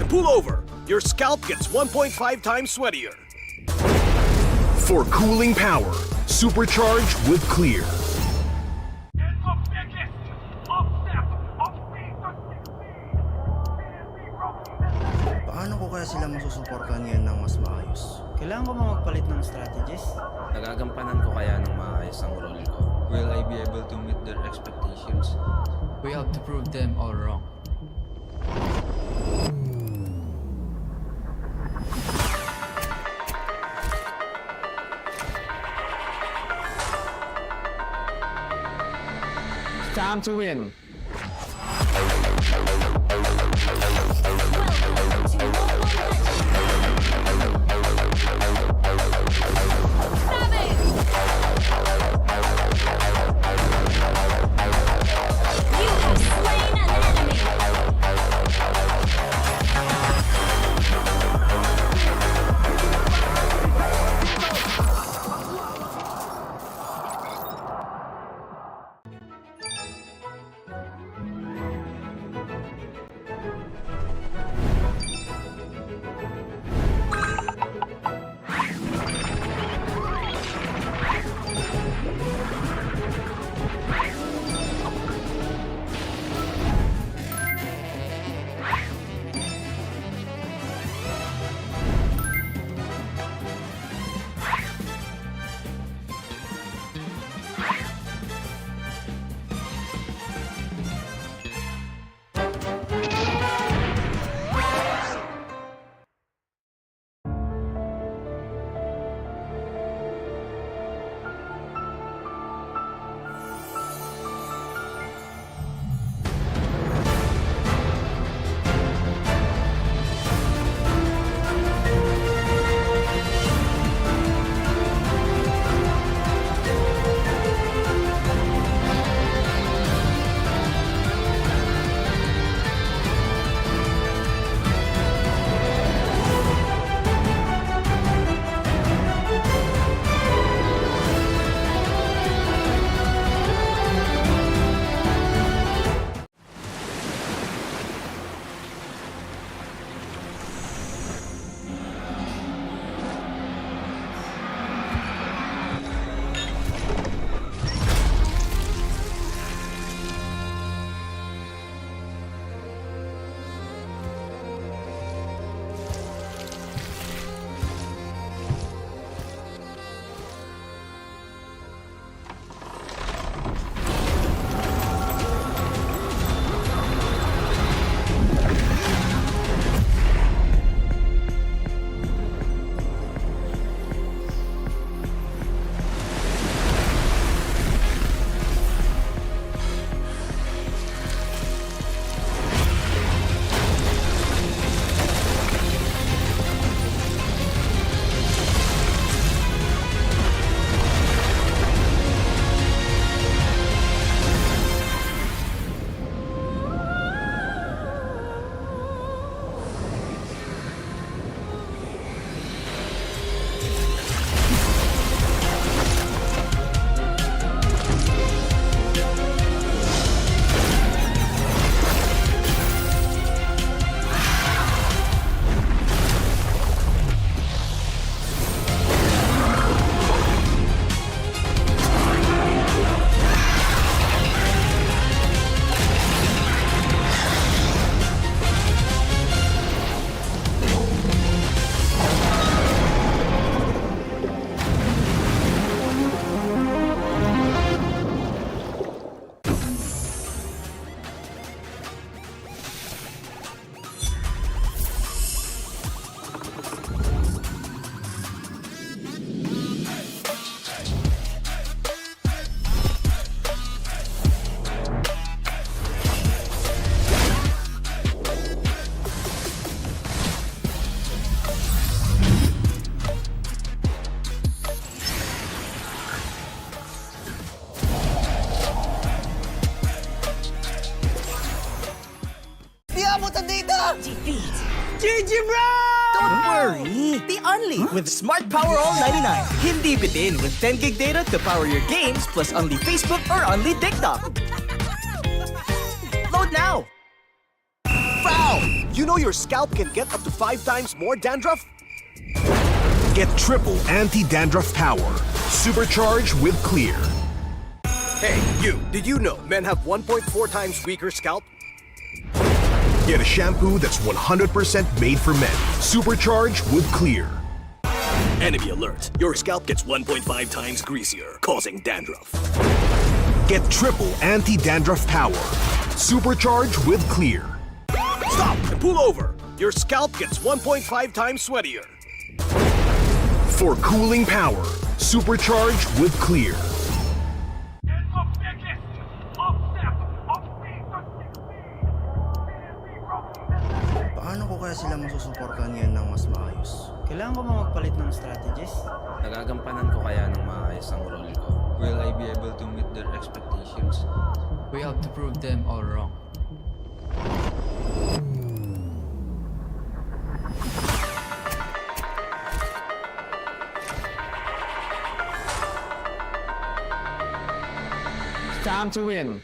Pull over. Your scalp gets 1.5 times sweatier. For cooling power, supercharge with Clear. Paano ko kaya sila masusuportahan ngayon ng mas maayos? Kailangan ko bang magpalit ng strategist? Nagagampanan ko kaya ng maayos ang role ko. Will I be able to meet their expectations? We have to prove them all wrong. It's time to win. Defeat. GG bro! Don't worry. Be only with Smart Power All 99. Hindi bitin with 10 gig data to power your games plus only Facebook or only TikTok. Load now. Foul! You know your scalp can get up to 5 times more dandruff? Get triple anti-dandruff power. Supercharged with Clear. Hey, you, did you know men have 1.4 times weaker scalp? Get a shampoo that's 100% made for men. Supercharged with Clear. Enemy alert. Your scalp gets 1.5 times greasier, causing dandruff. Get triple anti-dandruff power. Supercharged with Clear. Stop and pull over. Your scalp gets 1.5 times sweatier. For cooling power. Supercharged with Clear. Paano ko kaya sila masusuportahan ngayon ng mas maayos? Kailangan ko ba magpalit ng strategist? Nagagampanan ko kaya ng maayos ang role ko. Will I be able to meet their expectations? We have to prove them all wrong. Time to win.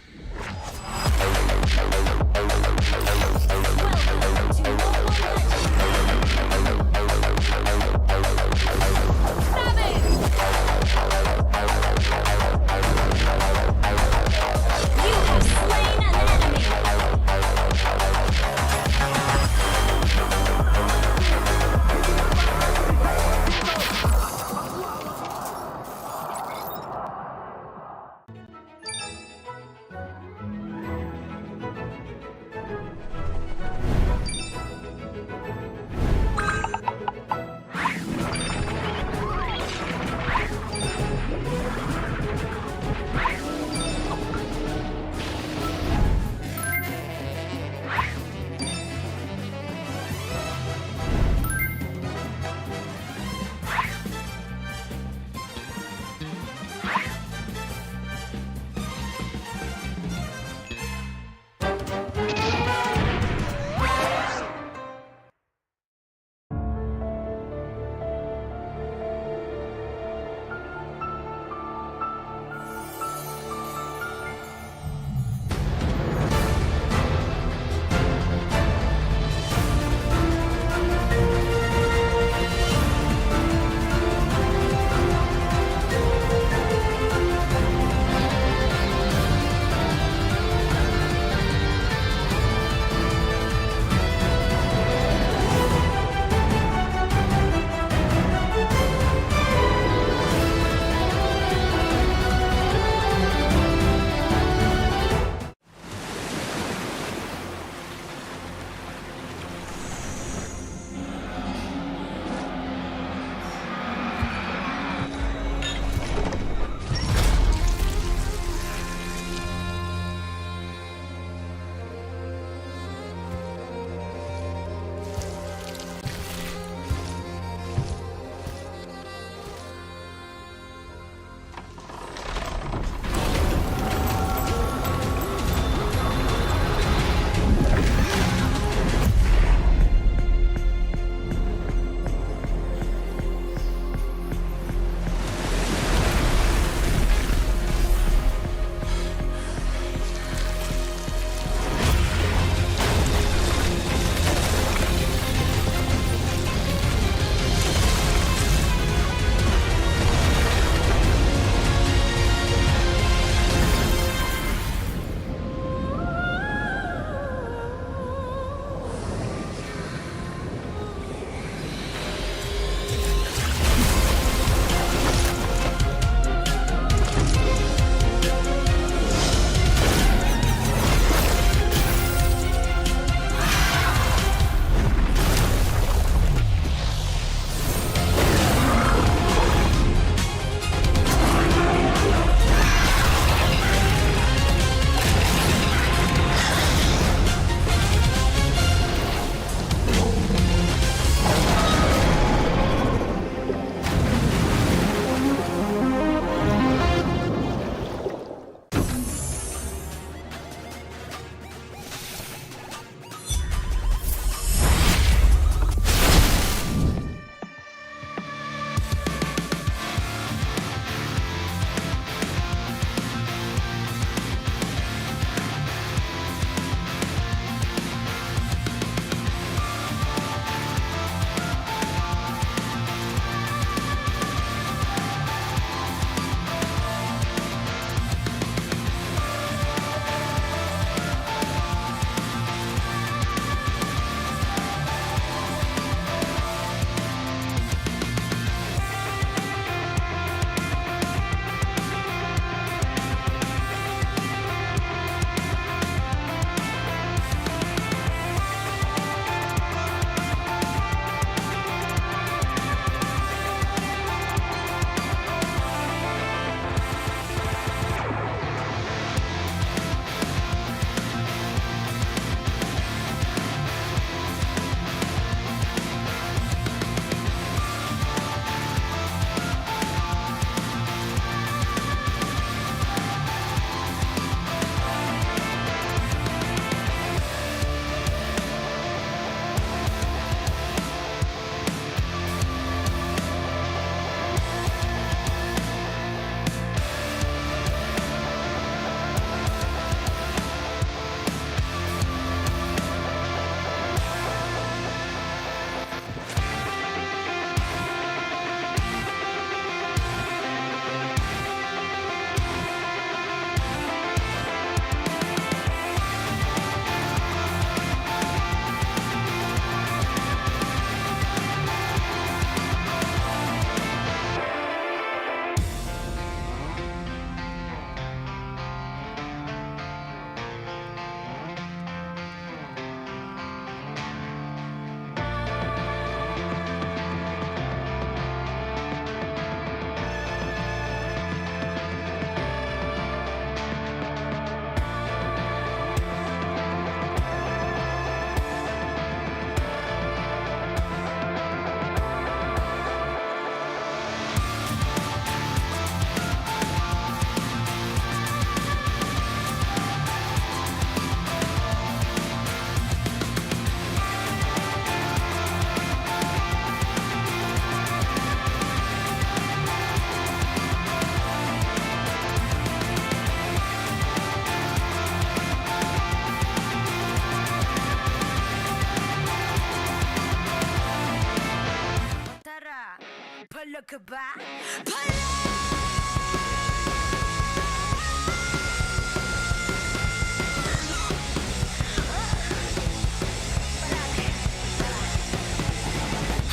Ulo ka ba?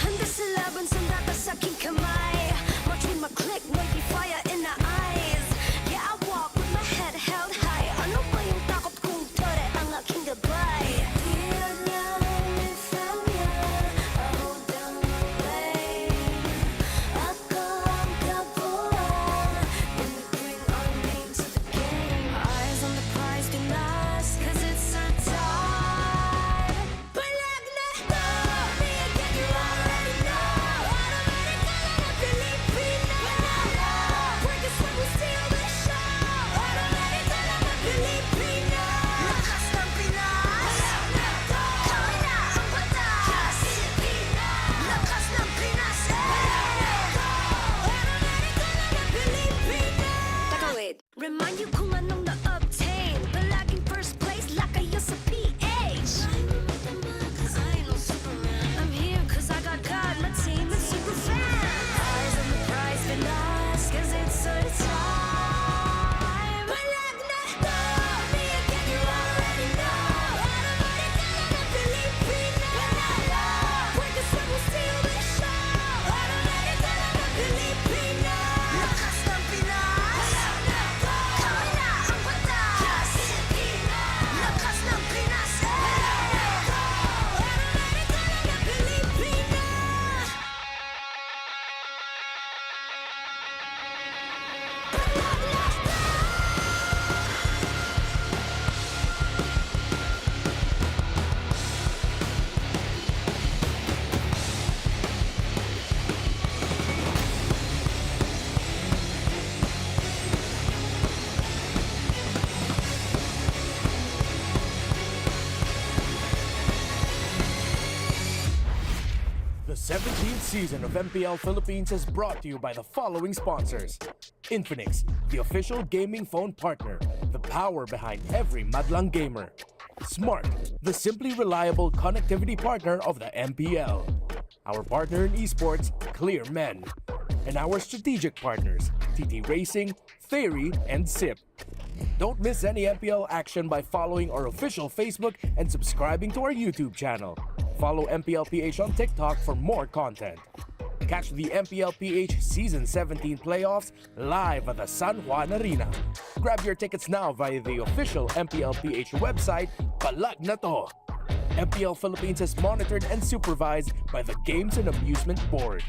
Handa sa laban, sandata sa aking kamay. Watch with my click, may fire in the eyes. Yeah, I walk with my head held high. Ano ba yung takot kong tore ang aking gabay? Iyan niya, may found niya. I hold down the lane. Ako ang kapuan. When we bring our name to the game. Eyes on the prize, do last, cause it's our time. Palag na to, me again, you already know. Automatic ka na na Pilipino. Break us when we steal the show. Automatic ka na na Pilipino. Lakas ng Pinas. Palag na to, kami na ang batas. Pilipino. Lakas ng Pinas. Palag na to, automatic ka na na Pilipino. Teka, wait. Remind you kung anong na-obtain. Palaging first place, lakayo sa PH. I know Superman. I'm here cause I got God, my team is super fast. Eyes on the prize, finalist, cause it's our time. Palag na to, me again, you already know. Automatic ka na na Pilipino. Panalo, break us when we steal the show. Automatic ka na na Pilipino. Lakas ng Pinas. Palag na to, kami na ang batas. Pilipino. Lakas ng Pinas. Palag na to, automatic ka na na Pilipino. The 17th season of MPL Philippines is brought to you by the following sponsors. Infinix, the official gaming phone partner, the power behind every madlang gamer. Smart, the simply reliable connectivity partner of the MPL. Our partner in esports, Clear Men. And our strategic partners, TT Racing, Fairy, and SIP. Don't miss any MPL action by following our official Facebook and subscribing to our YouTube channel. Follow MPLPH on TikTok for more content. Catch the MPLPH Season 17 playoffs live at the San Juan Arena. Grab your tickets now via the official MPLPH website, Palag Na To. MPL Philippines is monitored and supervised by the Games and Amusement Board.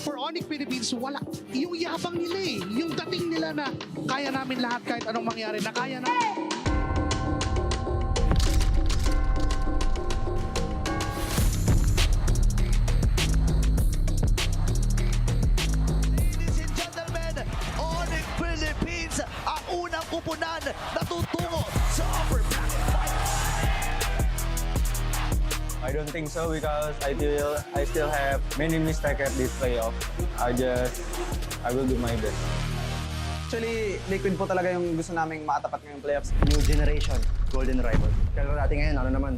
For ONIC Philippines, wala. Yung yabang nila eh. Yung dating nila na kaya namin lahat kahit anong mangyari na kaya na. Ladies and gentlemen, ONIC Philippines ang unang kupunan na tutungo sa upper bracket finals. I don't think so because I still have many mistakes at this playoff. I will do my best. Actually, Liquid po talaga yung gusto naming makatapat ngayong playoffs. New generation, Golden Rivalry. Kalaro natin ngayon, ano naman,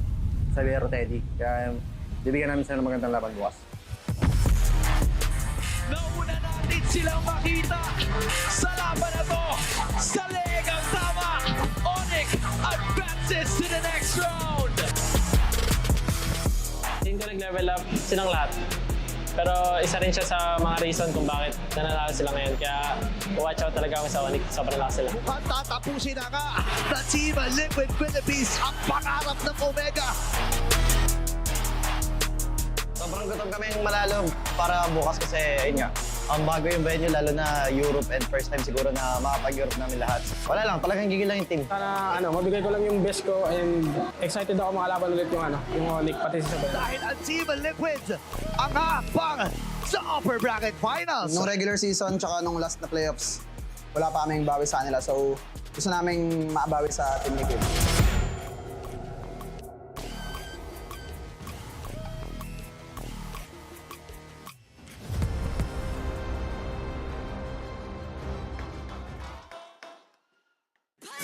Xavier Teddy. Kaya bibigyan namin sila ng magandang laban bukas. Nauna natin silang makita sa laban na to. Sa legang tama, ONIC advances to the next round. Hindi ko nag-level up silang lahat. Pero isa rin siya sa mga reason kung bakit nananalo sila ngayon. Kaya watch out talaga ako sa ONIC. Sobrang lakas sila. At tatapusin na nga na Team Liquid Philippines ang pangarap ng Omega. Sobrang gutom kami yung malalog para bukas kasi, ayun nga, ang bago yung venue, lalo na Europe and first time siguro na makapag-Europe namin lahat. Wala lang, talagang gigil lang yung team. Sana mabigay ko lang yung best ko and excited ako makalaban ulit yung ONIC pati sa Sabay. Dahil ang Team Liquid ang hapang sa upper bracket finals. Nung regular season tsaka nung last na playoffs, wala pa kaming bawi sa kanila. So, gusto naming maabawi sa team ni Kim.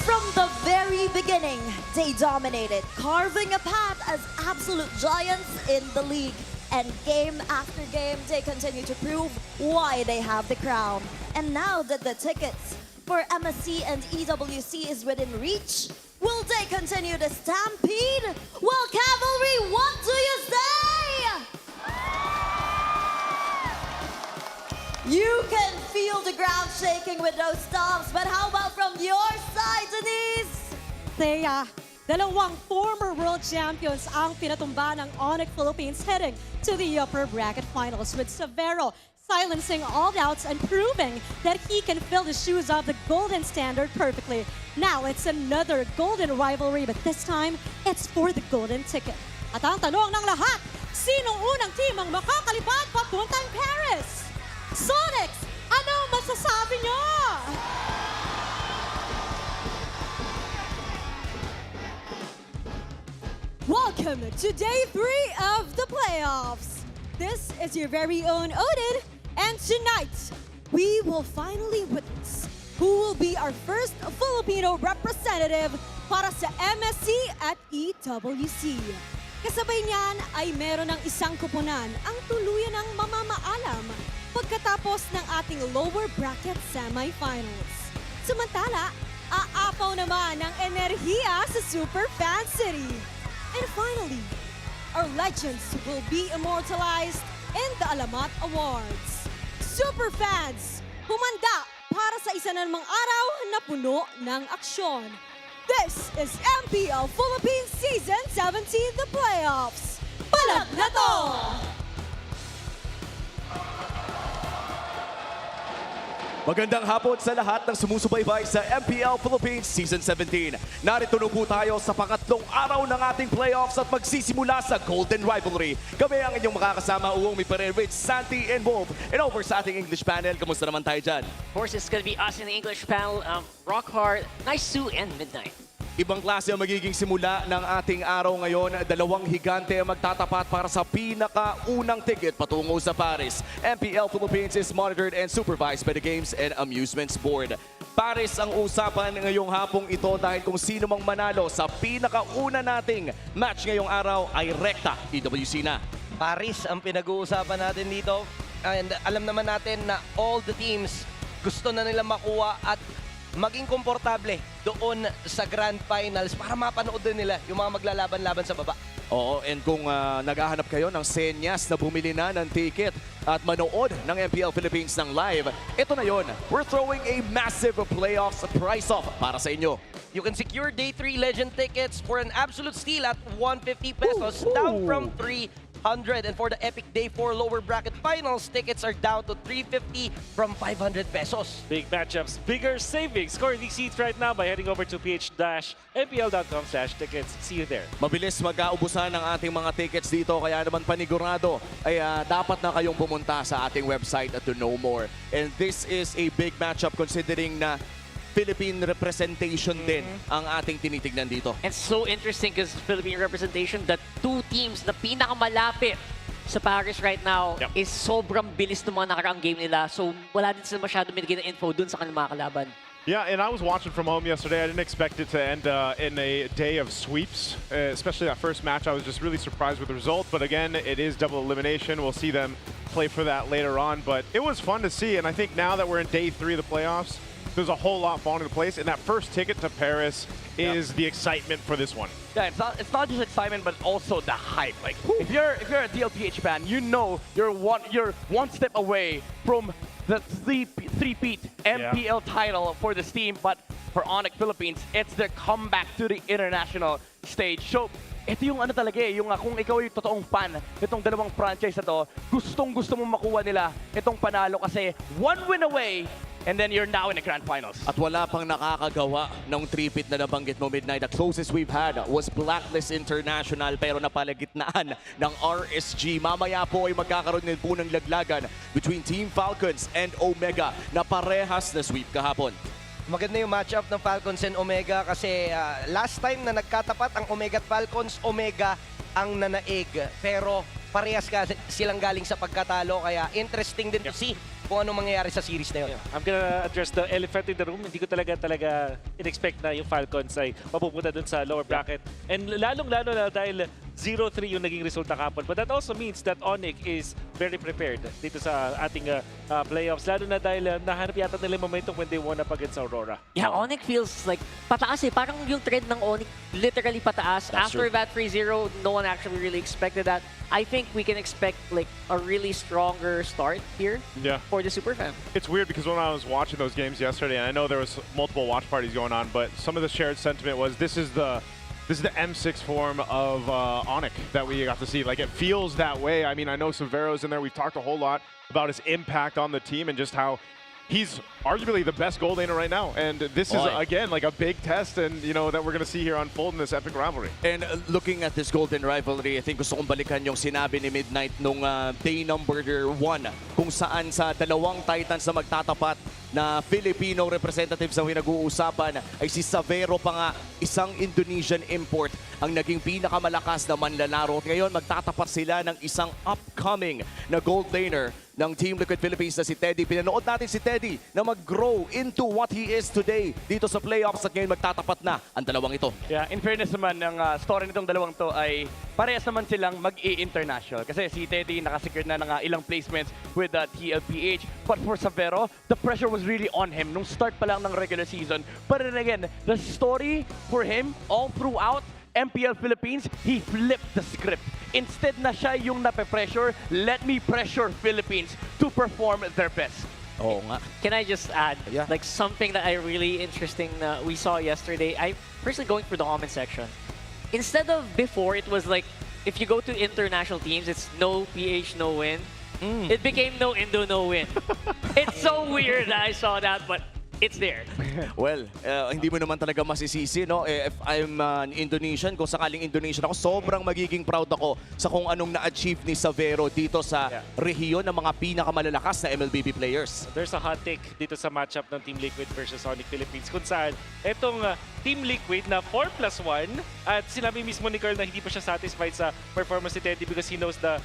From the very beginning, they dominated, carving a path as absolute giants in the league. And game after game, they continue to prove why they have the crown. And now that the tickets for MSC and EWC is within reach, will they continue the stampede? Well, Cavalry, what do you say? You can feel the ground shaking with those stomps, but how about from your side, Denise? Thea, dalawang former world champions ang pinatumba ng ONIC Philippines heading to the upper bracket finals, with Severo silencing all doubts and proving that he can fill the shoes of the golden standard perfectly. Now it's another golden rivalry, but this time it's for the golden ticket. At ang tanong ng lahat, sinong unang team ang makakalipad papuntang Paris? Sonics, ano masasabi nyo? Welcome to day 3 of the playoffs. This is your very own Odin, and tonight we will finally witness who will be our first Filipino representative para sa MSC at EWC. Kasabay niyan ay meron ng isang kupunan ang tuluyan ng mamamaalam pagkatapos ng ating lower bracket semifinals. Samantala, aapaw naman ng enerhiya sa Super Fan City. And finally, our legends will be immortalized in the Alamat Awards. Super fans, humanda para sa isa na namang araw na puno ng aksyon. This is MPL Philippines Season 17, the playoffs. Palag na to! Magandang hapon sa lahat ng sumusubaybay sa MPL Philippines Season 17. Narito na po tayo sa pangatlong araw ng ating playoffs at magsisimula sa Golden Rivalry. Kami ang inyong makakasama, Uomi Paredes, Santi, and Wolf. And over sa ating English panel, kamusta naman tayo dyan? Of course, it's gonna be us in the English panel, Rockhard, Nice Sue, and Midnight. Ibang klase ang magiging simula ng ating araw ngayon. Dalawang higante ang magtatapat para sa pinakaunang ticket patungo sa Paris. MPL Philippines is monitored and supervised by the Games and Amusements Board. Paris ang usapan ngayong hapong ito dahil kung sino mang manalo sa pinakauna nating match ngayong araw ay rekta EWC na. Paris ang pinag-uusapan natin dito. And alam naman natin na all the teams gusto na nila makuha at maging komportable doon sa Grand Finals para mapanood din nila yung mga maglalaban-laban sa baba. Oo, and kung naghahanap kayo ng senyas na bumili na ng ticket at manood ng MPL Philippines ng live, ito na yon. We're throwing a massive playoffs price-off para sa inyo. You can secure Day 3 Legend tickets for an absolute steal at 150 pesos, down from 300. And for the Epic Day 4 lower bracket finals, tickets are down to 350 from 500 pesos. Big matchups, bigger savings. Score these seats right now by heading over to ph-mpl.com/tickets. See you there. Mabilis mag-aubusan ng ating mga tickets dito, kaya naman panigurado ay dapat na kayong pumunta sa ating website to know more. And this is a big matchup considering na Philippine representation din ang ating tinitignan dito. And so interesting because Philippine representation, the two teams na pinakamalapit sa Paris right now is sobrang bilis ng mga nakaraang game nila. So wala din sila masyado binigay na info dun sa kanilang mga kalaban. Yeah, and I was watching from home yesterday. I didn't expect it to end in a day of sweeps, especially that first match. I was just really surprised with the result. But again, it is double elimination. We'll see them play for that later on. But it was fun to see, and I think now that we're in day 3 of the playoffs, there's a whole lot falling into place, and that first ticket to Paris is the excitement for this one. Yeah, it's not just excitement, but also the hype. Like if you're a TLPH fan, you know you're one step away from the three-peat MPL title for this team. But for ONIC Philippines, it's their comeback to the international stage. So ito yung ano talaga yung kung ikaw yung totoong fan itong dalawang franchise na to, gustong-gusto mo makuha nila itong panalo kasi one win away. And then you're now in the Grand Finals. At wala pang nakakagawa ng three-peat na nabanggit mo, Midnight. The closest we've had was Blacklist International pero napalagitnaan ng RSG. Mamaya po ay magkakaroon din po ng laglagan between Team Falcons and Omega na parehas na sweep kahapon. Maganda yung matchup ng Falcons and Omega kasi last time na nagkatapat ang Omega at Falcons, Omega ang nanaig. Pero parehas silang galing sa pagkatalo kaya interesting din to see kung ano mangyayari sa series na yun. I'm gonna address the elephant in the room. Hindi ko talaga in-expect na yung Falcons ay mapupunta dun sa lower bracket. And lalong-lalo na dahil 0-3 yung naging resulta kapon. But that also means that ONIC is very prepared dito sa ating playoffs. Lalo na dahil nahanap yata nila yung momentum when they won up against Aurora. Yeah, ONIC feels like pataas eh. Parang yung trend ng ONIC literally pataas. That's After true. that 3-0, no one actually really expected that. I think we can expect like a really stronger start here for the Super Fam. It's weird because when I was watching those games yesterday, and I know there was multiple watch parties going on, but some of the shared sentiment was this is the M6 form of ONIC that we got to see. Like, it feels that way. I mean, I know Severo's in there. We've talked a whole lot about his impact on the team and just how he's arguably the best gold laner right now. And this is, again, like a big test and, you know, that we're going to see here unfold in this epic rivalry. And looking at this Golden Rivalry, I think gusto kong balikan yung sinabi ni Midnight nung day number 1 kung saan sa dalawang Titans na magtatapat na Filipino representatives ang pinag-uusapan ay si Savero pa nga, isang Indonesian import ang naging pinakamalakas na manlalaro. At ngayon magtatapat sila ng isang upcoming na gold laner ng Team Liquid Philippines na si Teddy. Pinanood natin si Teddy na mag-grow into what he is today dito sa playoffs at ngayon magtatapat na ang dalawang ito. Yeah, in fairness naman, ang story nitong dalawang to ay parehas naman silang mag-i-international. Kasi si Teddy nakasecure na ng ilang placements with TLPH. But for Savero, the pressure was really on him nung start pa lang ng regular season. But then again, the story for him all throughout MPL Philippines, he flipped the script. Instead na siya yung nape-pressure, let me pressure Philippines to perform their best. Oo nga. Can I just add, like something that I really interesting we saw yesterday? I personally going through the comment section. Instead of before, it was like, if you go to international teams, it's no PH, no win. It became no Indo, no win. It's so weird that I saw that, but it's there. Well, hindi mo naman talaga masisisi, no? If I'm an Indonesian, kung sakaling Indonesian ako, sobrang magiging proud ako sa kung anong na-achieve ni Savero dito sa rehiyon ng mga pinakamalalakas na MLBB players. There's a hot take dito sa matchup ng Team Liquid versus ONIC Philippines kung saan itong Team Liquid na 4+1 at sinabi mismo ni Carl na hindi pa siya satisfied sa performance ni Teddy because he knows the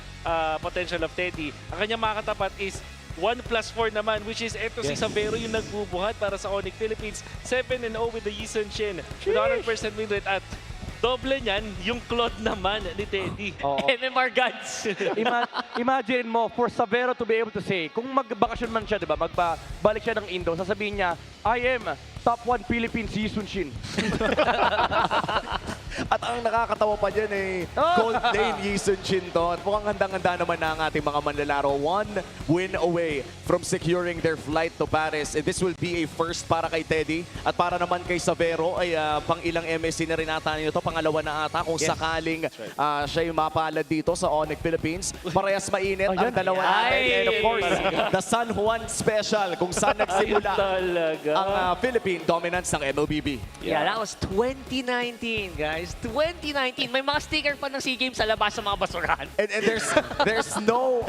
potential of Teddy. Ang kanyang makatapat is 1+4 naman, which is eto si Savero yung nagbubuhat para sa ONIC Philippines. 7-0 with the Yisun Shin. With 100% win rate at doble niyan, yung Claude naman ni Teddy. MMR Gods. Imagine mo, for Savero to be able to say, kung magbakasyon man siya, diba, magbalik siya ng Indo, sasabihin niya, I am top 1 Philippines Yisun Shin. At ang nakakatawa pa dyan Gold Lane Yisun Shin to. At mukhang handang-handa naman na ang ating mga manlalaro. 1 win away from securing their flight to Paris. And this will be a first para kay Teddy. At para naman kay Savero ay pang ilang MSC na rin ata nito. Pangalawa na ata kung sakaling siya yung mapalad dito sa ONIC Philippines. Parehas mainit ang dalawa natin. And of course, the San Juan Special kung saan nagsimula ang Philippine dominance ng MLBB. Yeah, that was 2019, guys. 2019. May mga sticker pa ng SEA Games sa labas sa mga basurahan. And there's no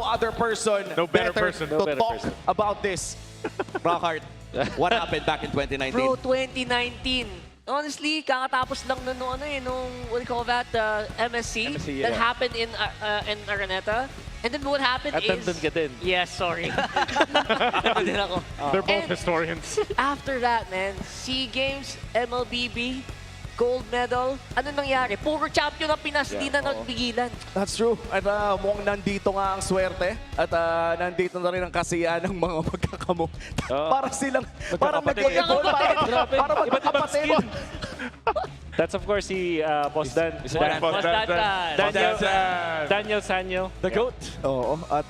other person better to talk about this. Rockhart, what happened back in 2019? Bro, 2019. Honestly, kakatapos lang na nung what do you call that, MSC that happened in Araneta. And then what happened at is... nandun ka din. Yes, sorry. Nandun din ako. They're both historians. After that, man, SEA Games, MLBB, gold medal, ano nangyari? Puro champion ang Pinas, hindi na nagbigilan. That's true. At mukhang nandito nga ang swerte. At nandito na rin ang kasiyahan ng mga magkakamo. Parang silang, parang nag-e-evolve. Parang magkakapatid. That's of course si Boss Dan. Daniel Sanyo. The GOAT. Oo. At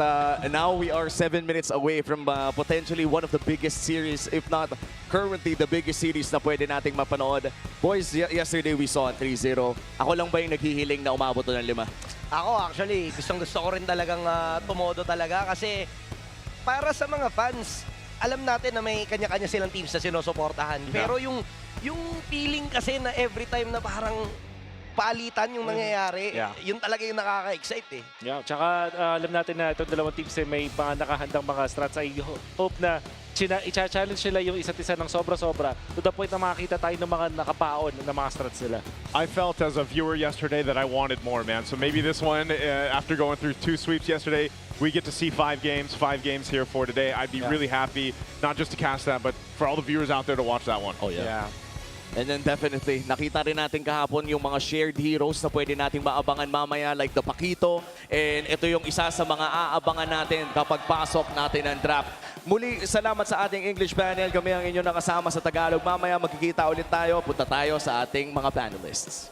now we are 7 minutes away from potentially one of the biggest series, if not currently the biggest series na pwede nating mapanood. Boys, yesterday we saw 3-0. Ako lang ba yung naghihiling na umabot ng 5? Ako actually, gustong-gusto ko rin talagang tumodo talaga kasi para sa mga fans, alam natin na may kanya-kanya silang teams na sinusuportahan. Pero yung feeling kasi na every time na parang palitan yung nangyayari, yun talaga yung nakaka-excite Yeah, tsaka alam natin na itong dalawang teams may mga nakahandang mga strats. I hope na i-challenge nila yung isa't isa ng sobra-sobra to the point na makakita tayo ng mga nakapaon na mga strats nila. I felt as a viewer yesterday that I wanted more, man. So maybe this one, after going through 2 sweeps yesterday, we get to see 5 games here for today. I'd be really happy, not just to cast that, but for all the viewers out there to watch that one. Oh, yeah. And then definitely, nakita rin natin kahapon yung mga shared heroes na pwede nating maabangan mamaya like the Paquito. And ito yung isa sa mga aabangan natin kapag pasok natin ang draft. Muli, salamat sa ating English panel. Kami ang inyong nakasama sa Tagalog. Mamaya magkikita ulit tayo. Punta tayo sa ating mga panelists.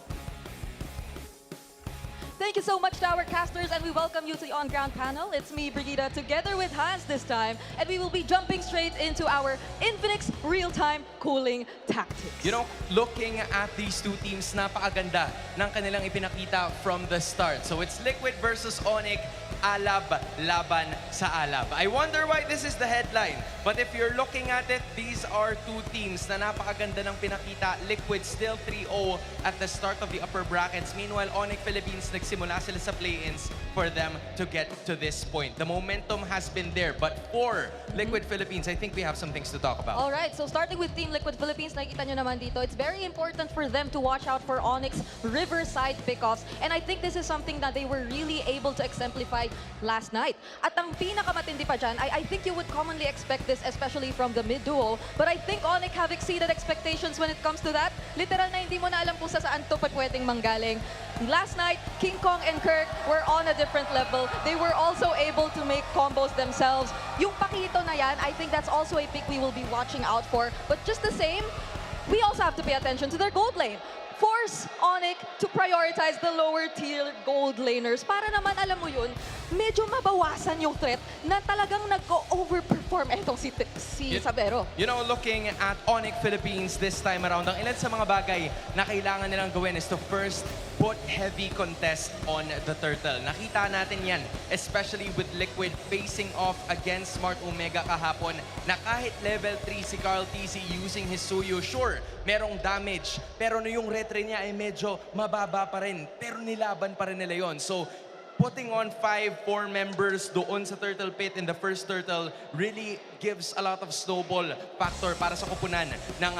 Thank you so much to our casters, and we welcome you to the on-ground panel. It's me, Brigida, together with Hans this time, and we will be jumping straight into our Infinix real-time cooling tactics. You know, looking at these two teams, napakaganda ng kanilang ipinakita from the start. So it's Liquid versus ONIC, Alab laban sa Alab. I wonder why this is the headline. But if you're looking at it, these are two teams na napakaganda ng pinakita. Liquid still 3-0 at the start of the upper brackets. Meanwhile, ONIC Philippines nagsimula sila sa play-ins for them to get to this point. The momentum has been there. But for Liquid Philippines, I think we have some things to talk about. All right, so starting with Team Liquid Philippines, nakikita nyo naman dito, it's very important for them to watch out for ONIC's Riverside pickoffs. And I think this is something that they were really able to exemplify last night. At ang pinakamatindi pa dyan, I think you would commonly expect this, especially from the mid-duo. But I think ONIC have exceeded expectations when it comes to that. Literal na hindi mo na alam kung saan to pwedeng manggaling. Last night, King Kong and Kirk were on a different level. They were also able to make combos themselves. Yung Paquito na yan, I think that's also a pick we will be watching out for. But just the same, we also have to pay attention to their gold lane. Force ONIC to prioritize the lower tier gold laners para naman, alam mo yun, medyo mabawasan yung threat na talagang nag-overperform etong si Sabero. You know, looking at ONIC Philippines this time around, ang ilan sa mga bagay na kailangan nilang gawin is to first put heavy contest on the turtle. Nakita natin yan, especially with Liquid facing off against Smart Omega kahapon, na kahit level 3 si Carl TC using his Suyo, sure, merong damage, pero no yung retre niya ay medyo mababa pa rin, pero nilaban pa rin nila yon. So, putting on 5-4 members doon sa Turtle Pit in the first Turtle really gives a lot of snowball factor para sa kupunan ng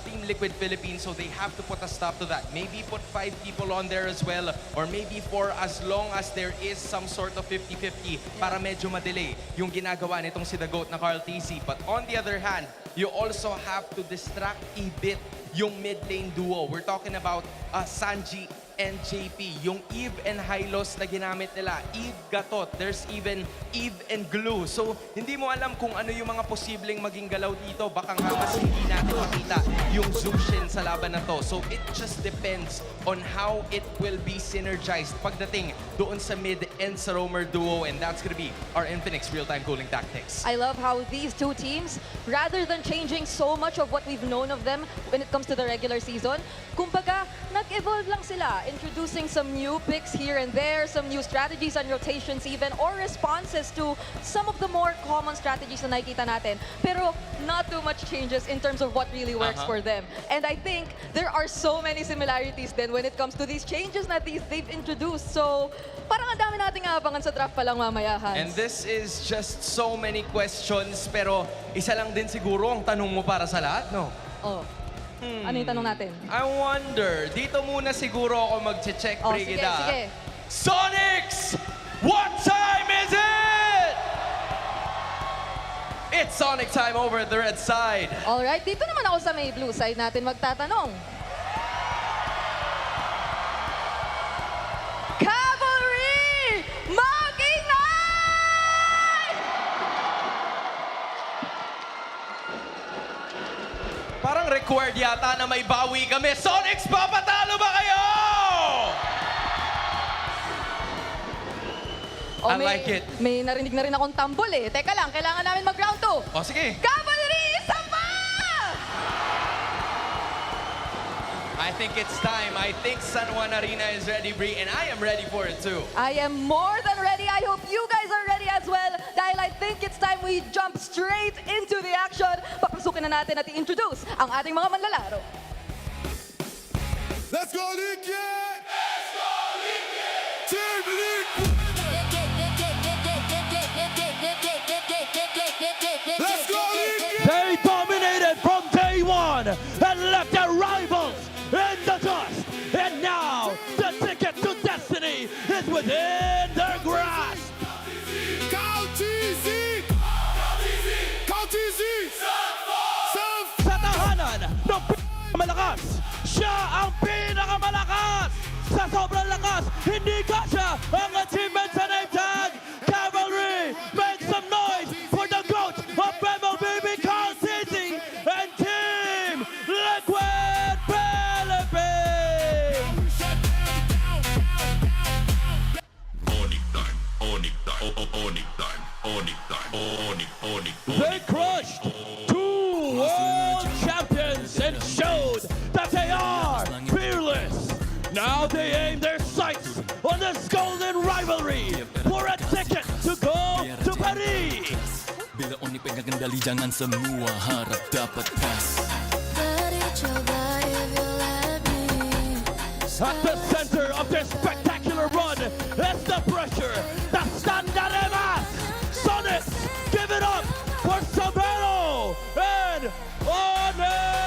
Team Liquid Philippines. So they have to put a stop to that. Maybe put 5 people on there as well, or maybe 4 as long as there is some sort of 50-50 para medyo madelay yung ginagawa nitong si The GOAT na Carl TC. But on the other hand, you also have to distract a bit yung mid lane duo. We're talking about Sanji and JP, yung Eve and Hylos na ginamit nila, Eve Gatot, there's even Eve and Glue. So, hindi mo alam kung ano yung mga posibleng maging galaw dito. Baka nga mas hindi natin makita yung Zushin sa laban na to. So, it just depends on how it will be synergized pagdating doon sa mid and sa roamer duo, and that's gonna be our Infinix real-time cooling tactics. I love how these two teams, rather than changing so much of what we've known of them when it comes to the regular season, kumbaga, nag-evolve lang sila, introducing some new picks here and there, some new strategies and rotations even, or responses to some of the more common strategies na nakikita natin. Pero not too much changes in terms of what really works for them. And I think there are so many similarities then when it comes to these changes na they've introduced. So, parang ang dami nating aabangan sa draft pa lang mamaya, Hans. And this is just so many questions, pero isa lang din siguro ang tanong mo para sa lahat, no? Oh. Ano yung tanong natin? I wonder, dito muna siguro ako mag-check, Brigida. Sige. Sonics! What time is it? It's Sonic time over at the red side. Alright, dito naman ako sa may blue side natin magtatanong. Cavalry! Mag-ingay! Parang required yata na may bawi kami. Sonics, papatalo ba kayo? I like it. May narinig na rin akong tambol eh. Teka lang, kailangan namin mag-round 2. O, sige. Cavalry, isa pa! I think it's time. I think San Juan Arena is ready, Bri, and I am ready for it too. I am more than ready. I hope you guys are ready as well. Dahil I think it's time we jump straight into the action. Papasukin na natin at i-introduce ang ating mga manlalaro. Let's go, Liquid! Let's go, Liquid! Team Liquid! Let's go, Liquid! on and left their rivals in the dust. And now the ticket to destiny is within their grasp. Sa tahanan ng malakas, siya ang pinakamalakas. Sa sobrang lakas, hindi kasya ang achievement sa name tag. Cavalry, make some noise for the GOAT of Rebel BB Carl Seizing and Team Liquid Philippines. They crushed two world champions and showed that they are fearless. Now they aim their sights on this Golden Rivalry for a ticket to go to Paris. Bila ONIC pinagandali, jangan semua harap dapat pas. At the center of their spectacular run is the pressure, the Standaremas. Sonic, give it up for Sabero and ONIC!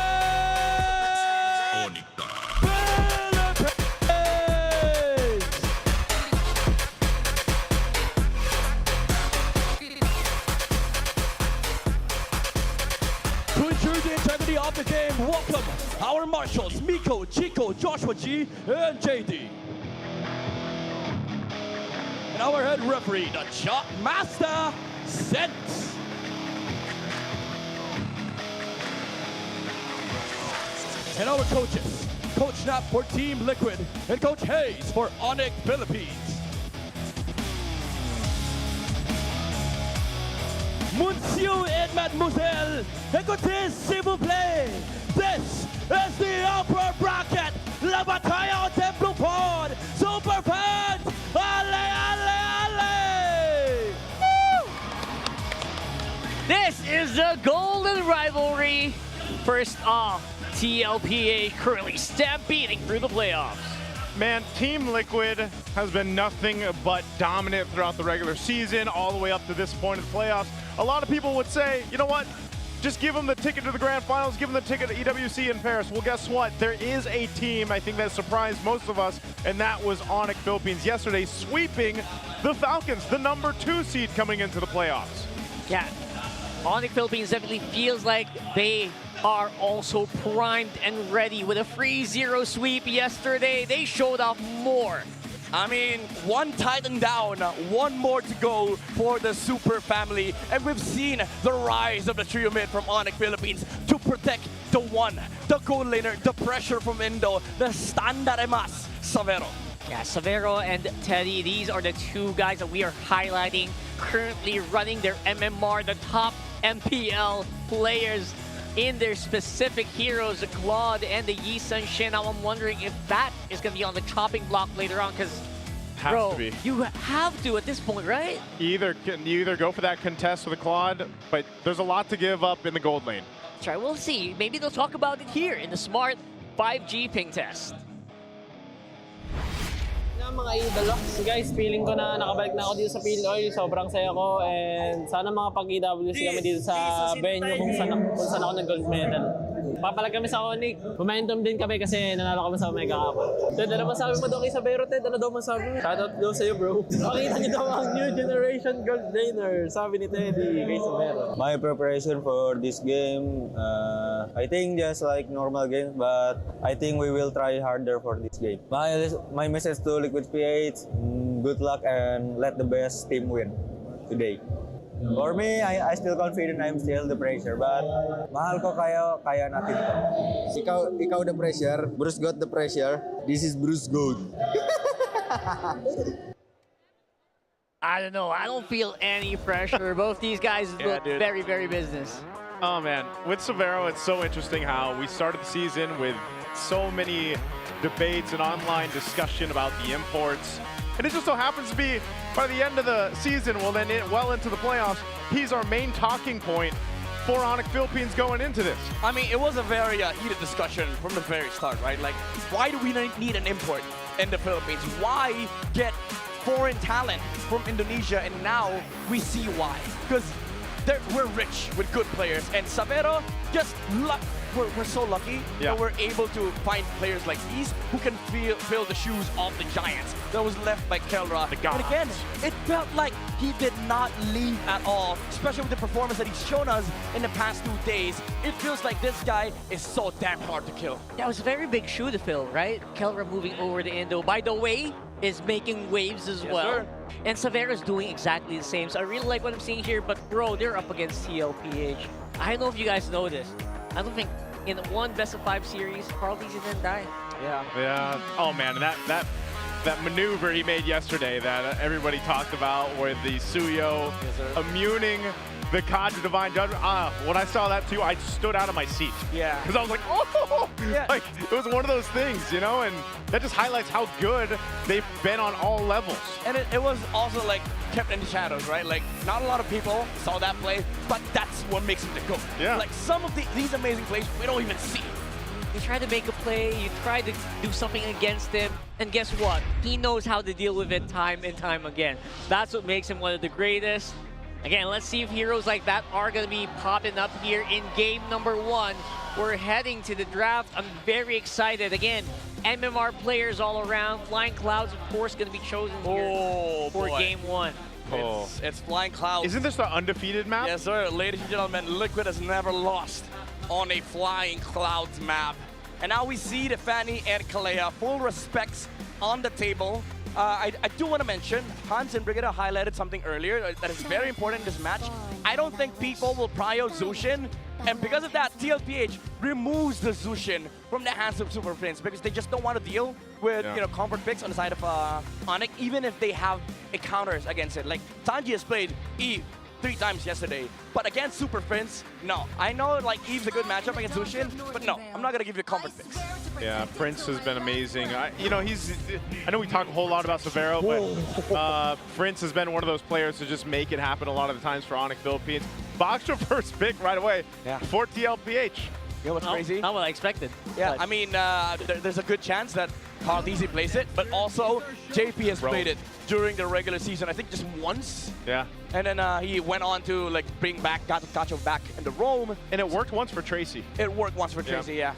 To ensure the integrity of the game, welcome our marshals, Miko, Chico, Joshua G, and JD. And our head referee, the Chop Master, Sense. And our coaches, Coach Nap for Team Liquid, and Coach Hayes for ONIC Philippines. Monsieur et Mademoiselle, écoutez s'il vous plaît. This is the upper bracket. La bataille en Temple Pod. Super fans, allez, allez, allez! Woo! This is the Golden Rivalry. First off, TLPH currently stampeding through the playoffs. Man, Team Liquid has been nothing but dominant throughout the regular season, all the way up to this point of the playoffs. A lot of people would say, you know what? Just give them the ticket to the grand finals, give them the ticket to EWC in Paris. Well, guess what? There is a team, I think, that surprised most of us, and that was ONIC Philippines yesterday, sweeping the Falcons, the #2 seed coming into the playoffs. Yeah, ONIC Philippines definitely feels like they are also primed and ready with a 3-0 sweep yesterday. They showed off more. I mean, one Titan down, one more to go for the Super Family. And we've seen the rise of the trio mid from ONIC Philippines to protect the one, the goal laner, the pressure from Indo, the Standaremas, Savero. Yeah, Savero and Teddy, these are the two guys that we are highlighting, currently running their MMR, the top MPL players in their specific heroes, the Claude and the Yi Sun Shin. Now I'm wondering if that is going to be on the chopping block later on, because bro, you have to at this point, right? You either go for that contest with a Claude, but there's a lot to give up in the gold lane. That's right, we'll see. Maybe they'll talk about it here in the Smart 5G ping test. Mga idol, so guys, feeling ko na nakabalik na ako dito sa Field Oil. Sobrang saya ko, and sana mga pag-EWC kami dito sa venue kung saan ako nag-gold medal. Papalag kami sa ONIC. Momentum din kami kasi nanalo kami sa Omega Cup. Ted, ano masabi mo daw kay Sabero, Ted? Ano daw masabi mo? Shoutout daw sa'yo, bro. Pakita niyo daw ang new generation gold laner, sabi ni Teddy kay Sabero. My preparation for this game, I think just like normal games, but I think we will try harder for this game. My message to Liquid PH, good luck and let the best team win today. For me, I still confident I'm still the pressure, but mahal ko kayo, kaya natin to. Ikaw the pressure, Bruce got the pressure, this is Bruce Gold. I don't know, I don't feel any pressure. Both these guys look very, very business. Oh man, with Savero, it's so interesting how we started the season with so many debates and online discussion about the imports. And it just so happens to be, by the end of the season, well then well into the playoffs, he's our main talking point for ONIC Philippines going into this. I mean, it was a very heated discussion from the very start, right? Like, why do we need an import in the Philippines? Why get foreign talent from Indonesia? And now we see why. Because we're rich with good players, and Savero just we're so lucky that we're able to find players like these who can fill the shoes of the giants that was left by Kelra. And again, it felt like he did not leave at all, especially with the performance that he's shown us in the past 2 days. It feels like this guy is so damn hard to kill. That was a very big shoe to fill, right? Kelra moving over to Indo. By the way, is making waves as well. Sir. And Savero's doing exactly the same. So I really like what I'm seeing here, but bro, they're up against TLPH. I don't know if you guys know this. I don't think in one best-of-5 series, Carl Dizzy didn't die. Yeah. Oh man, that maneuver he made yesterday that everybody talked about, where the Suyo immuning the Kadra Divine Judgment. When I saw that too, I stood out of my seat. Yeah. Because I was like, oh! Yeah. Like, it was one of those things, you know? And that just highlights how good they've been on all levels. And it was also like kept in the shadows, right? Like, not a lot of people saw that play, but that's what makes him the GOAT. Yeah. Like, some of these amazing plays we don't even see. You try to make a play, you try to do something against him, and guess what? He knows how to deal with it time and time again. That's what makes him one of the greatest. Again, let's see if heroes like that are going to be popping up here in game number 1. We're heading to the draft. I'm very excited. Again, MMR players all around. Flying Clouds, of course, going to be chosen here for game 1. It's Flying Clouds. Isn't this the undefeated map? Yes, sir. Ladies and gentlemen, Liquid has never lost on a Flying Clouds map. And now we see the Fanny and Kalea, full respects on the table. I do want to mention, Hans and Brigida highlighted something earlier that is very important in this match. I don't think people will prio Zushin, and because of that, TLPH removes the Zushin from the hands of Super Prince because they just don't want to deal with comfort picks on the side of ONIC, even if they have counters against it. Like, Sanji has played Eve 3 times yesterday, but against Super Prince, no. I know like Eve's a good matchup against Zushin, but no, I'm not gonna give you comfort picks. Yeah, Prince has been amazing. I know we talk a whole lot about Savero, but Prince has been one of those players to just make it happen a lot of the times for ONIC Philippines. Boxer first pick right away for TLPH. You know what's crazy? Not what I expected. Yeah, I mean, there's a good chance that Carl Dizzy plays it, but also JP has played it during the regular season, I think just once. Yeah. And then he went on to like bring back Gato back in the Rome. And it worked once for Tracy. It worked once for Tracy, yeah.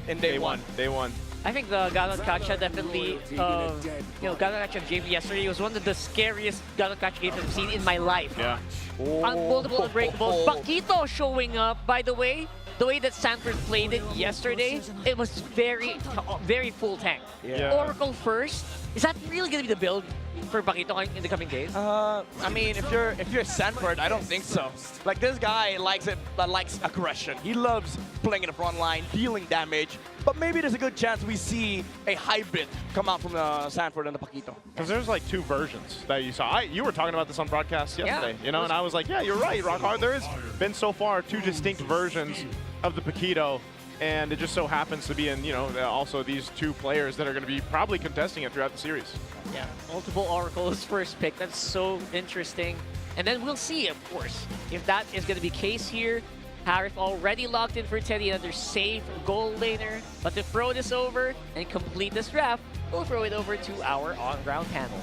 In day one. Day one. I think the Gatot Kacha definitely, Gatot Kacha game yesterday was one of the scariest Gatot Kacha games I've seen in my life. Yeah. Multiple unbreakables. Paquito showing up, by the way. The way that Sanford played it yesterday, it was very full tank. Yeah. Oracle first. Is that really going to be the build for Paquito in the coming days? I mean, if you're Sanford, I don't think so. Like, this guy likes aggression. He loves playing in the front line, dealing damage. But maybe there's a good chance we see a hybrid come out from Sanford and the Paquito. Because there's like 2 versions that you saw. You were talking about this on broadcast yesterday, you know, and I was like, yeah, you're right, Rockhard. There has been so far 2 distinct versions of the Paquito, and it just so happens to be in, also these 2 players that are going to be probably contesting it throughout the series. Yeah, multiple Oracles first pick. That's so interesting. And then we'll see, of course, if that is going to be the case here. Harif already locked in for Teddy, another safe goal laner. But to throw this over and complete this draft, we'll throw it over to our on-ground panel.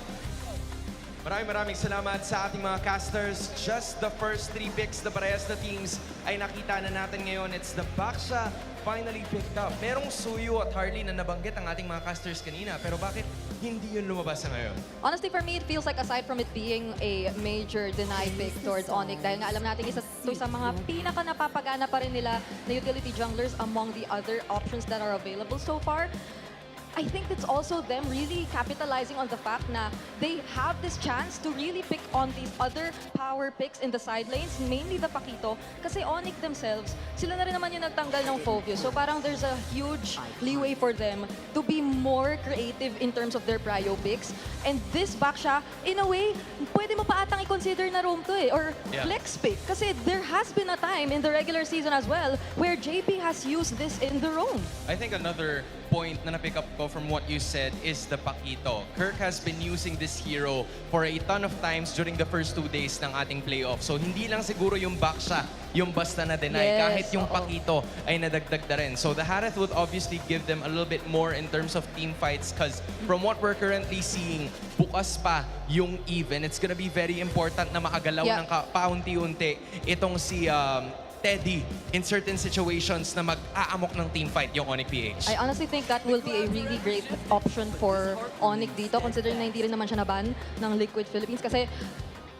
Maraming salamat sa ating mga casters. Just the first 3 picks na parehas na teams ay nakita na natin ngayon. It's the Baksha finally picked up. Merong Suyo at Harley na nabanggit ang ating mga casters kanina. Pero bakit hindi yun lumabas na ngayon? Honestly, for me, it feels like aside from it being a major deny pick towards ONIC, dahil nga alam natin isa sa mga pinaka-napapagana pa rin nila na utility junglers among the other options that are available so far. I think it's also them really capitalizing on the fact na they have this chance to really pick on these other power picks in the side lanes, mainly the Paquito, kasi ONIC themselves, sila na rin naman yung nagtanggal ng Fovio. So parang there's a huge leeway for them to be more creative in terms of their prio picks. And this Baksha, in a way, pwede mo pa atang i-consider na roam to or flex pick. Kasi there has been a time in the regular season as well where JP has used this in the roam. I think another point na na-pick up ko ko from what you said is the Pakito. Kirk has been using this hero for a ton of times during the first 2 days ng ating playoff. So hindi lang siguro yung Baksha yung basta na deny. Yes, Kahit yung Pakito ay nadagdag na rin. So the Harith would obviously give them a little bit more in terms of team fights because from what we're currently seeing, bukas pa yung even. It's gonna be very important na makagalaw ng paunti-unti itong si Teddy in certain situations na mag-aamok ng team fight yung ONIC PH. I honestly think that will be a really great option for ONIC dito considering na hindi rin naman siya naban ng Liquid Philippines kasi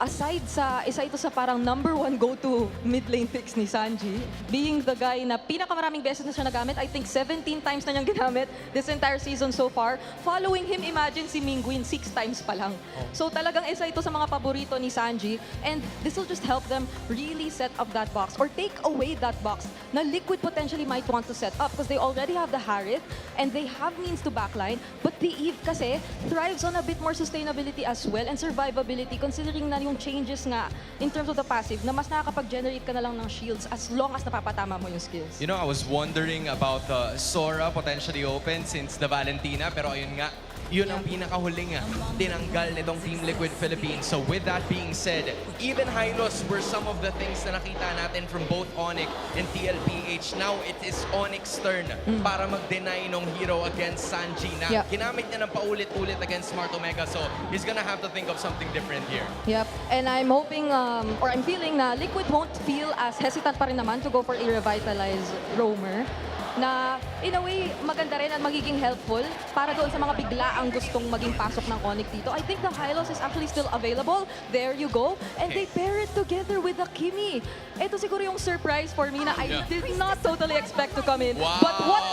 aside sa isa ito sa parang #1 go-to mid lane picks ni Sanji, being the guy na pinakamaraming beses na siya nagamit, I think 17 times na niyang ginamit this entire season so far. Following him, imagine si Mingguin 6 times pa lang. So talagang isa ito sa mga paborito ni Sanji and this will just help them really set up that box or take away that box na Liquid potentially might want to set up because they already have the Harith and they have means to backline but the Eve kasi thrives on a bit more sustainability as well and survivability considering na yung changes nga in terms of the passive na mas nakakapag-generate ka na lang ng shields as long as napapatama mo yung skills. You know, I was wondering about Sora potentially open since the Valentina pero ayun nga, yun ang pinakahuling tinanggal nitong Team Liquid Philippines. So with that being said, even Hylos were some of the things na nakita natin from both ONIC and TLPH. Now it is ONIC's turn para mag-deny nung hero against Sanji na ginamit niya ng paulit-ulit against Smart Omega. So he's gonna have to think of something different here. Yep, and I'm hoping or I'm feeling na Liquid won't feel as hesitant pa rin naman to go for a revitalized roamer na in a way maganda rin at magiging helpful para doon sa mga biglaang gustong maging pasok ng ONIC dito. I think the Hylos is actually still available. There you go. And they pair it together with the Kimi. Ito siguro yung surprise for me na I did not totally expect to come in. Wow. But what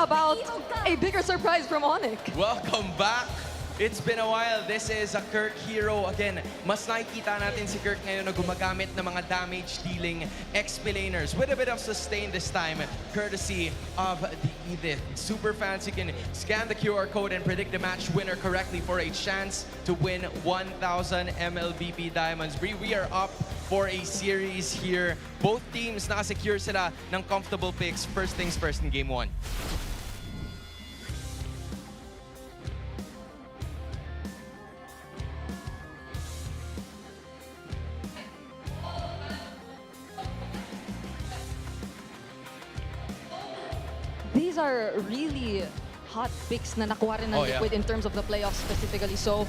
about a bigger surprise from ONIC? Welcome back. It's been a while. This is a Kirk hero. Again, mas nakikita natin si Kirk ngayon na gumagamit ng mga damage-dealing XP laners with a bit of sustain this time, courtesy of the Edith. Super fans, you can scan the QR code and predict the match winner correctly for a chance to win 1,000 MLBP Diamonds. We are up for a series here. Both teams nakasecure sila ng comfortable picks. First things first in Game 1. These are really hot picks na nakuha rin ng Liquid in terms of the playoffs specifically. So,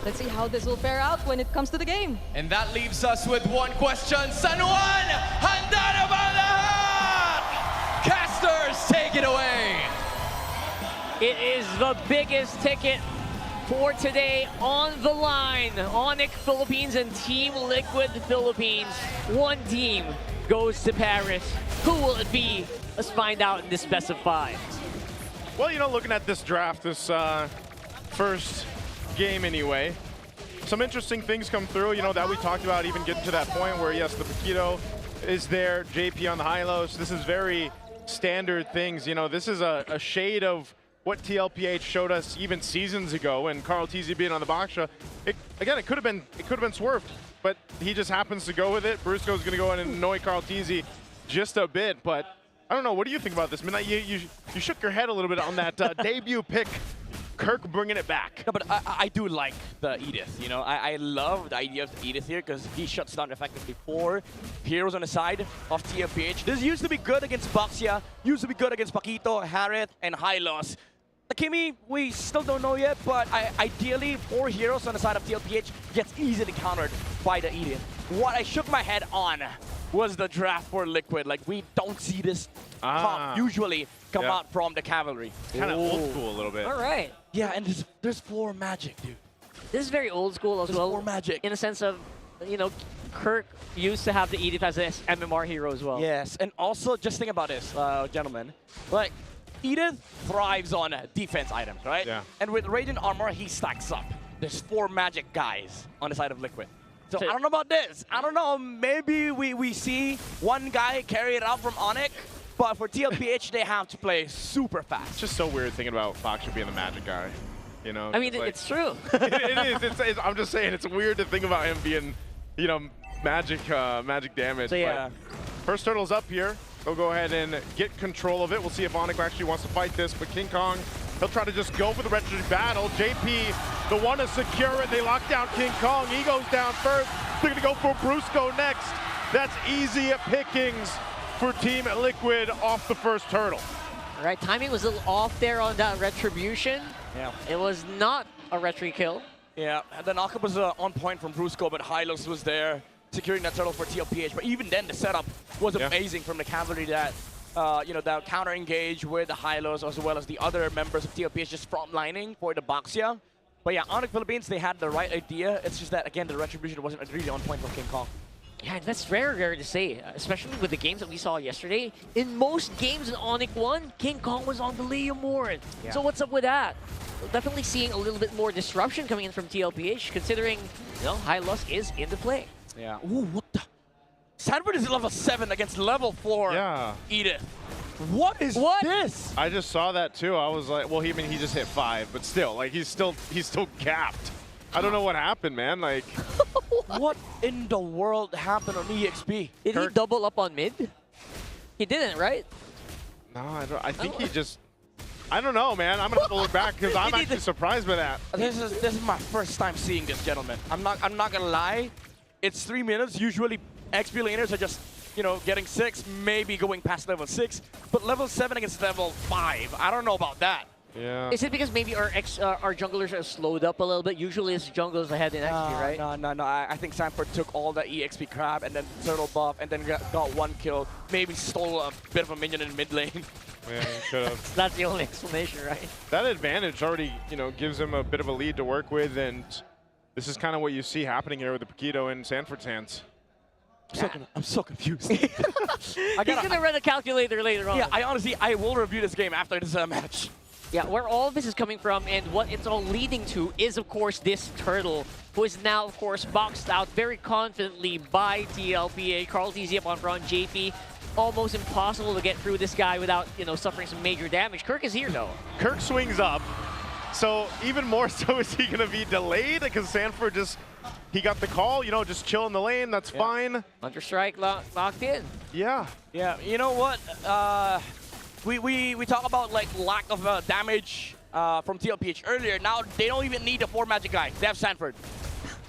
let's see how this will fare out when it comes to the game. And that leaves us with one question. San Juan, handa na ba lahat? Casters, take it away. It is the biggest ticket for today on the line. ONIC Philippines and Team Liquid Philippines. One team goes to Paris. Who will it be? Let's find out in this best of 5. Well, you know, looking at this draft, this first game anyway, some interesting things come through, you know, that we talked about even getting to that point where, yes, the Paquito is there, JP on the Hylos. This is very standard things. You know, this is a shade of what TLPH showed us even seasons ago and Carl TZ being on the Baksha. Again, it could have been swerved, but he just happens to go with it. Brusco's going to go in and annoy Carl TZ just a bit, but I don't know. What do you think about this? Midnight, you shook your head a little bit on that debut pick. Kirk bringing it back. No, but I do like the Edith. You know, I love the idea of the Edith here because he shuts down effectively 4 heroes on the side of TLPH. This used to be good against Baxia, used to be good against Paquito, Harith, and Hylos. The Kimi, we still don't know yet, but ideally 4 heroes on the side of TLPH gets easily countered by the Edith. What I shook my head on was the draft for Liquid. Like, we don't see this comp usually come out from the cavalry. Kind of old school a little bit. All right. Yeah, and there's 4 magic, dude. This is very old school as well. 4 magic. In a sense of, you know, Kirk used to have the Edith as an MMR hero as well. Yes, and also just think about this, gentlemen. Like, Edith thrives on defense items, right? Yeah. And with Radiant Armor, he stacks up. There's 4 magic guys on the side of Liquid. So I don't know about this. I don't know. Maybe we see one guy carry it out from ONIC, but for TLPH, they have to play super fast. It's just so weird thinking about Baksha being the magic guy. You know? I mean, it's true. it is. I'm just saying, it's weird to think about him being, you know, magic damage. So yeah. But first turtle's up here. They'll go ahead and get control of it. We'll see if ONIC actually wants to fight this, but King Kong He'll try to just go for the retro battle. JP, the one to secure it. They lock down King Kong. He goes down first. They're gonna go for Brusco next. That's easy pickings for Team Liquid off the first turtle. All right, timing was a little off there on that retribution. Yeah. It was not a retry kill. Yeah, and the knockup was on point from Brusco, but Hylos was there securing that turtle for TLPH. But even then, the setup was amazing from the cavalry that, that counter engage with the Hylos as well as the other members of TLPH just frontlining for the Baxia. But yeah, ONIC Philippines, they had the right idea. It's just that, again, the retribution wasn't really on point from King Kong. Yeah, and that's rare to say, especially with the games that we saw yesterday. In most games in ONIC 1, King Kong was on the leaderboard. Yeah. So what's up with that? We're definitely seeing a little bit more disruption coming in from TLPH, considering, High Lusk is in the play. Yeah. Ooh, what the? Sanford is level 7 against level 4 Edith. What is this? I just saw that too. I was like, well, he just hit 5, but still, like, he's still capped. I don't know what happened, man. Like, what in the world happened on EXP? Did he double up on mid? He didn't, right? No, I think he just. I don't know, man. I'm gonna have to look back because I'm actually surprised by that. This is my first time seeing this, gentlemen. I'm not gonna lie. It's 3 minutes. Usually, XP laners are just getting 6, maybe going past level 6, but level 7 against level 5. I don't know about that. Yeah. Is it because maybe our junglers are slowed up a little bit? Usually it's junglers ahead in XP, right? No. I think Sanford took all the EXP crab and then turtle buff and then got 1 kill. Maybe stole a bit of a minion in mid lane. Yeah, he should have. That's the only explanation, right? That advantage already, gives him a bit of a lead to work with, and this is kind of what you see happening here with the Paquito in Sanford's hands. I'm so confused. He's gonna run a calculator later on. Yeah, I will review this game after this match. Yeah, where all this is coming from and what it's all leading to is, of course, this turtle, who is now, of course, boxed out very confidently by TLPA. Carl's easy up on front. JP, almost impossible to get through this guy without, suffering some major damage. Kirk is here, though. Kirk swings up, so even more so is he going to be delayed because Sanford he got the call, just chill in the lane, that's fine. Under strike locked in. Yeah. Yeah, you know what? We talk about lack of damage from TLPH earlier. Now they don't even need a 4 magic guy. They have Sanford.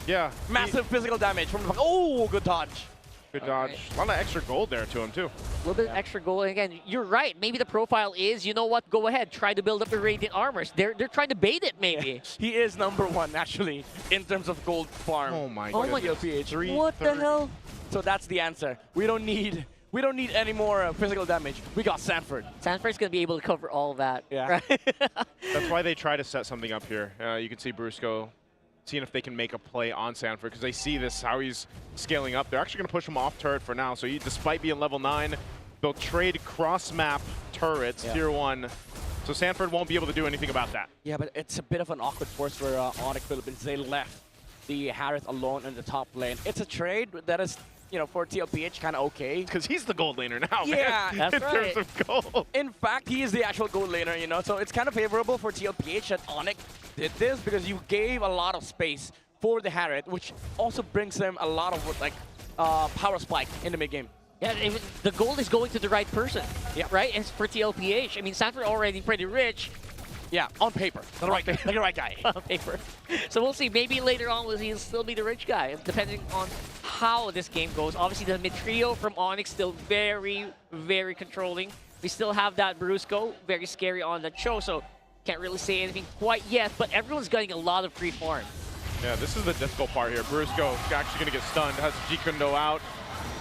Yeah. Massive physical damage from the good dodge. Good dodge. A lot of extra gold there to him too. A little bit of extra gold. And again, you're right. Maybe the profile is, you know what? Go ahead, try to build up the Radiant Armors. They're trying to bait it, maybe. Yeah. He is #1 actually in terms of gold farm. Oh my god. TLPH. What the hell? So that's the answer. We don't need any more physical damage. We got Sanford. Sanford's going to be able to cover all that. Yeah. Right? That's why they try to set something up here. You can see Brusco seeing if they can make a play on Sanford because they see how he's scaling up. They're actually going to push him off turret for now. So despite being level 9, they'll trade cross-map turrets, tier 1. So Sanford won't be able to do anything about that. Yeah, but it's a bit of an awkward force for ONIC Philippines. They left the Harith alone in the top lane. It's a trade that is, for TLPH, kind of okay. Because he's the gold laner now, yeah, man. In terms of gold. In fact, he is the actual gold laner, So it's kind of favorable for TLPH that ONIC did this because you gave a lot of space for the Harith, which also brings them a lot of power spike in the mid game. Yeah, the gold is going to the right person. Yeah. Right? And for TLPH, I mean, Sanford already pretty rich. Yeah, on paper. The right guy. On paper. So we'll see. Maybe later on he'll still be the rich guy, depending on how this game goes. Obviously, the mid trio from ONIC still very, very controlling. We still have that Brusco, very scary on the show, so can't really say anything quite yet, but everyone's getting a lot of free farm. Yeah, this is the difficult part here. Brusco actually going to get stunned, has G-Kundo out.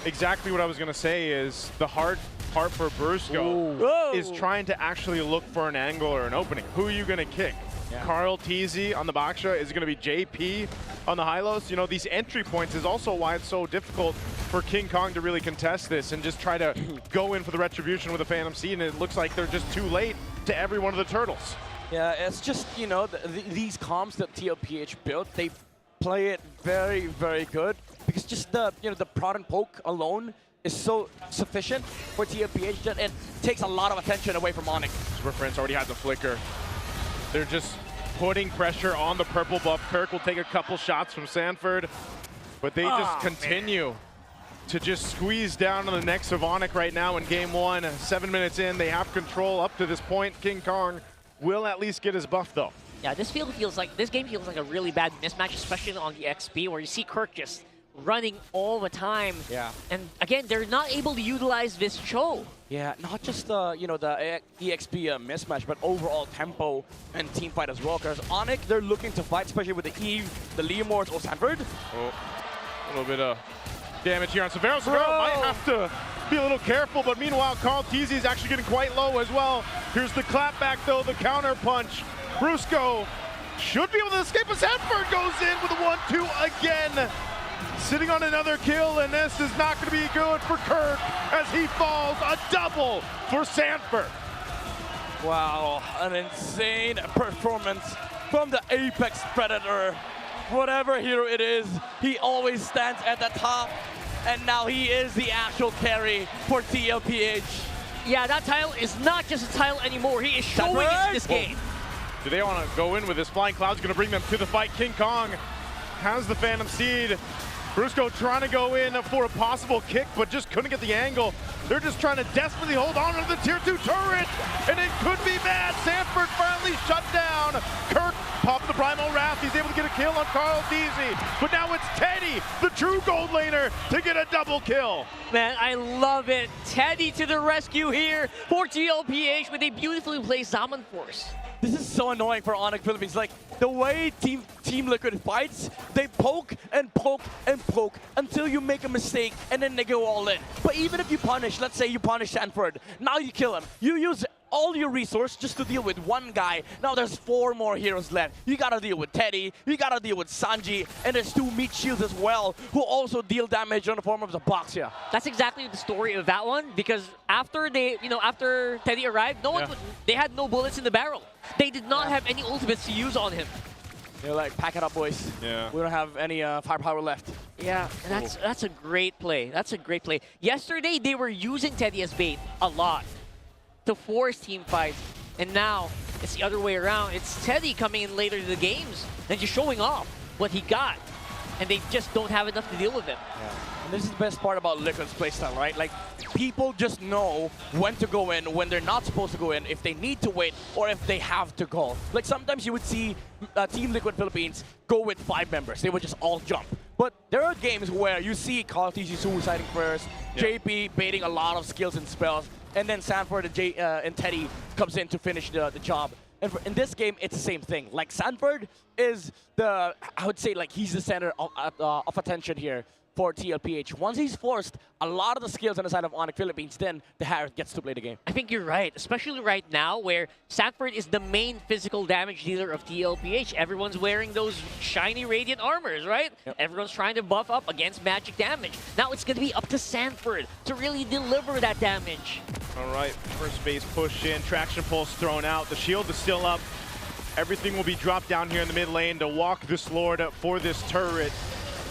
Exactly what I was going to say is the hard part for Brusco is trying to actually look for an angle or an opening. Who are you going to kick? Yeah. Carl TZ on the Baksha? Is it going to be JP on the Hylos? These entry points is also why it's so difficult for King Kong to really contest this and just try to go in for the retribution with a Phantom Seed, and it looks like they're just too late to every one of the turtles. Yeah, it's just, these comms that TLPH built, they play it very, very good because just the prod and poke alone is so sufficient for TLPH that it takes a lot of attention away from ONIC. Super Prince already has the flicker. They're just putting pressure on the purple buff. Kirk will take a couple shots from Sanford, but they just continue to just squeeze down on the necks of ONIC right now in game 1. 7 minutes in, they have control up to this point. King Kong will at least get his buff, though. Yeah, this game feels like a really bad mismatch, especially on the XP, where you see Kirk just running all the time. Yeah. And again, they're not able to utilize this Cho. Yeah, not just the EXP mismatch, but overall tempo and team fight as well. Because ONIC, they're looking to fight, especially with the Eve, the Leomords, or Sanford. Oh, a little bit of damage here on Severo. Severo might have to be a little careful, but meanwhile, Carl Teasy is actually getting quite low as well. Here's the clapback, though, the counter punch. Brusco should be able to escape, but Sanford goes in with a 1-2 again. Sitting on another kill, and this is not going to be good for Kirk as he falls. A double for Sanford. Wow, an insane performance from the Apex Predator. Whatever hero it is, he always stands at the top, and now he is the actual carry for TLPH. Yeah, that title is not just a title anymore. He is showing it in this game. Do they want to go in with this? Flying Cloud's going to bring them to the fight. King Kong has the Phantom Seed. Brusco trying to go in for a possible kick, but just couldn't get the angle. They're just trying to desperately hold on to the Tier 2 turret, and it could be bad. Sanford finally shut down. Kirk popped the Primal Wrath. He's able to get a kill on Carl Deasy, but now it's Teddy, the true gold laner, to get a double kill. Man, I love it. Teddy to the rescue here for TLPH with a beautifully placed Zaman Force. This is so annoying for ONIC Philippines. Like, the way Team Liquid fights, they poke and poke and poke until you make a mistake and then they go all in. But even if you punish, let's say you punish Sanford, now you kill him. You use all your resource just to deal with one guy. Now there's 4 more heroes left. You gotta deal with Teddy, you gotta deal with Sanji, and there's 2 meat shields as well who also deal damage on the form of the box here. That's exactly the story of that one, because after after Teddy arrived, they had no bullets in the barrel. They did not have any ultimates to use on him. They're like, pack it up, boys. Yeah. We don't have any firepower left. Yeah, and that's a great play. That's a great play. Yesterday, they were using Teddy as bait a lot to force team fights, and now it's the other way around. It's Teddy coming in later to the games and just showing off what he got, and they just don't have enough to deal with him. Yeah. And this is the best part about Liquid's playstyle, right? Like, people just know when to go in, when they're not supposed to go in, if they need to wait, or if they have to go. Like, sometimes you would see Team Liquid Philippines go with 5 members. They would just all jump. But there are games where you see Carl TG suiciding first, JP baiting a lot of skills and spells, and then Sanford and Teddy comes in to finish the job. And in this game, it's the same thing. Like, Sanford is I would say, like, he's the center of attention here for TLPH. Once he's forced a lot of the skills on the side of ONIC Philippines, then the Harris gets to play the game. I think you're right, especially right now where Sanford is the main physical damage dealer of TLPH. Everyone's wearing those shiny radiant armors, right? Yep. Everyone's trying to buff up against magic damage. Now it's going to be up to Sanford to really deliver that damage. All right, first base push in, traction pulse thrown out. The shield is still up. Everything will be dropped down here in the mid lane to walk this Lord for this turret.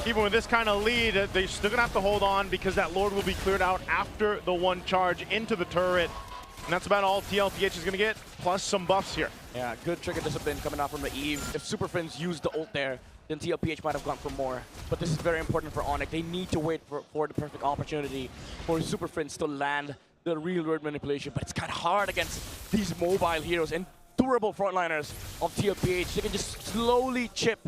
Even with this kind of lead, they're still gonna have to hold on because that Lord will be cleared out after the 1 charge into the turret. And that's about all TLPH is gonna get, plus some buffs here. Yeah, good trigger discipline coming out from the Eve. If Super Friends used the ult there, then TLPH might have gone for more. But this is very important for ONIC. They need to wait for the perfect opportunity for Super Friends to land the real world manipulation. But it's kind of hard against these mobile heroes and durable frontliners of TLPH. They can just slowly chip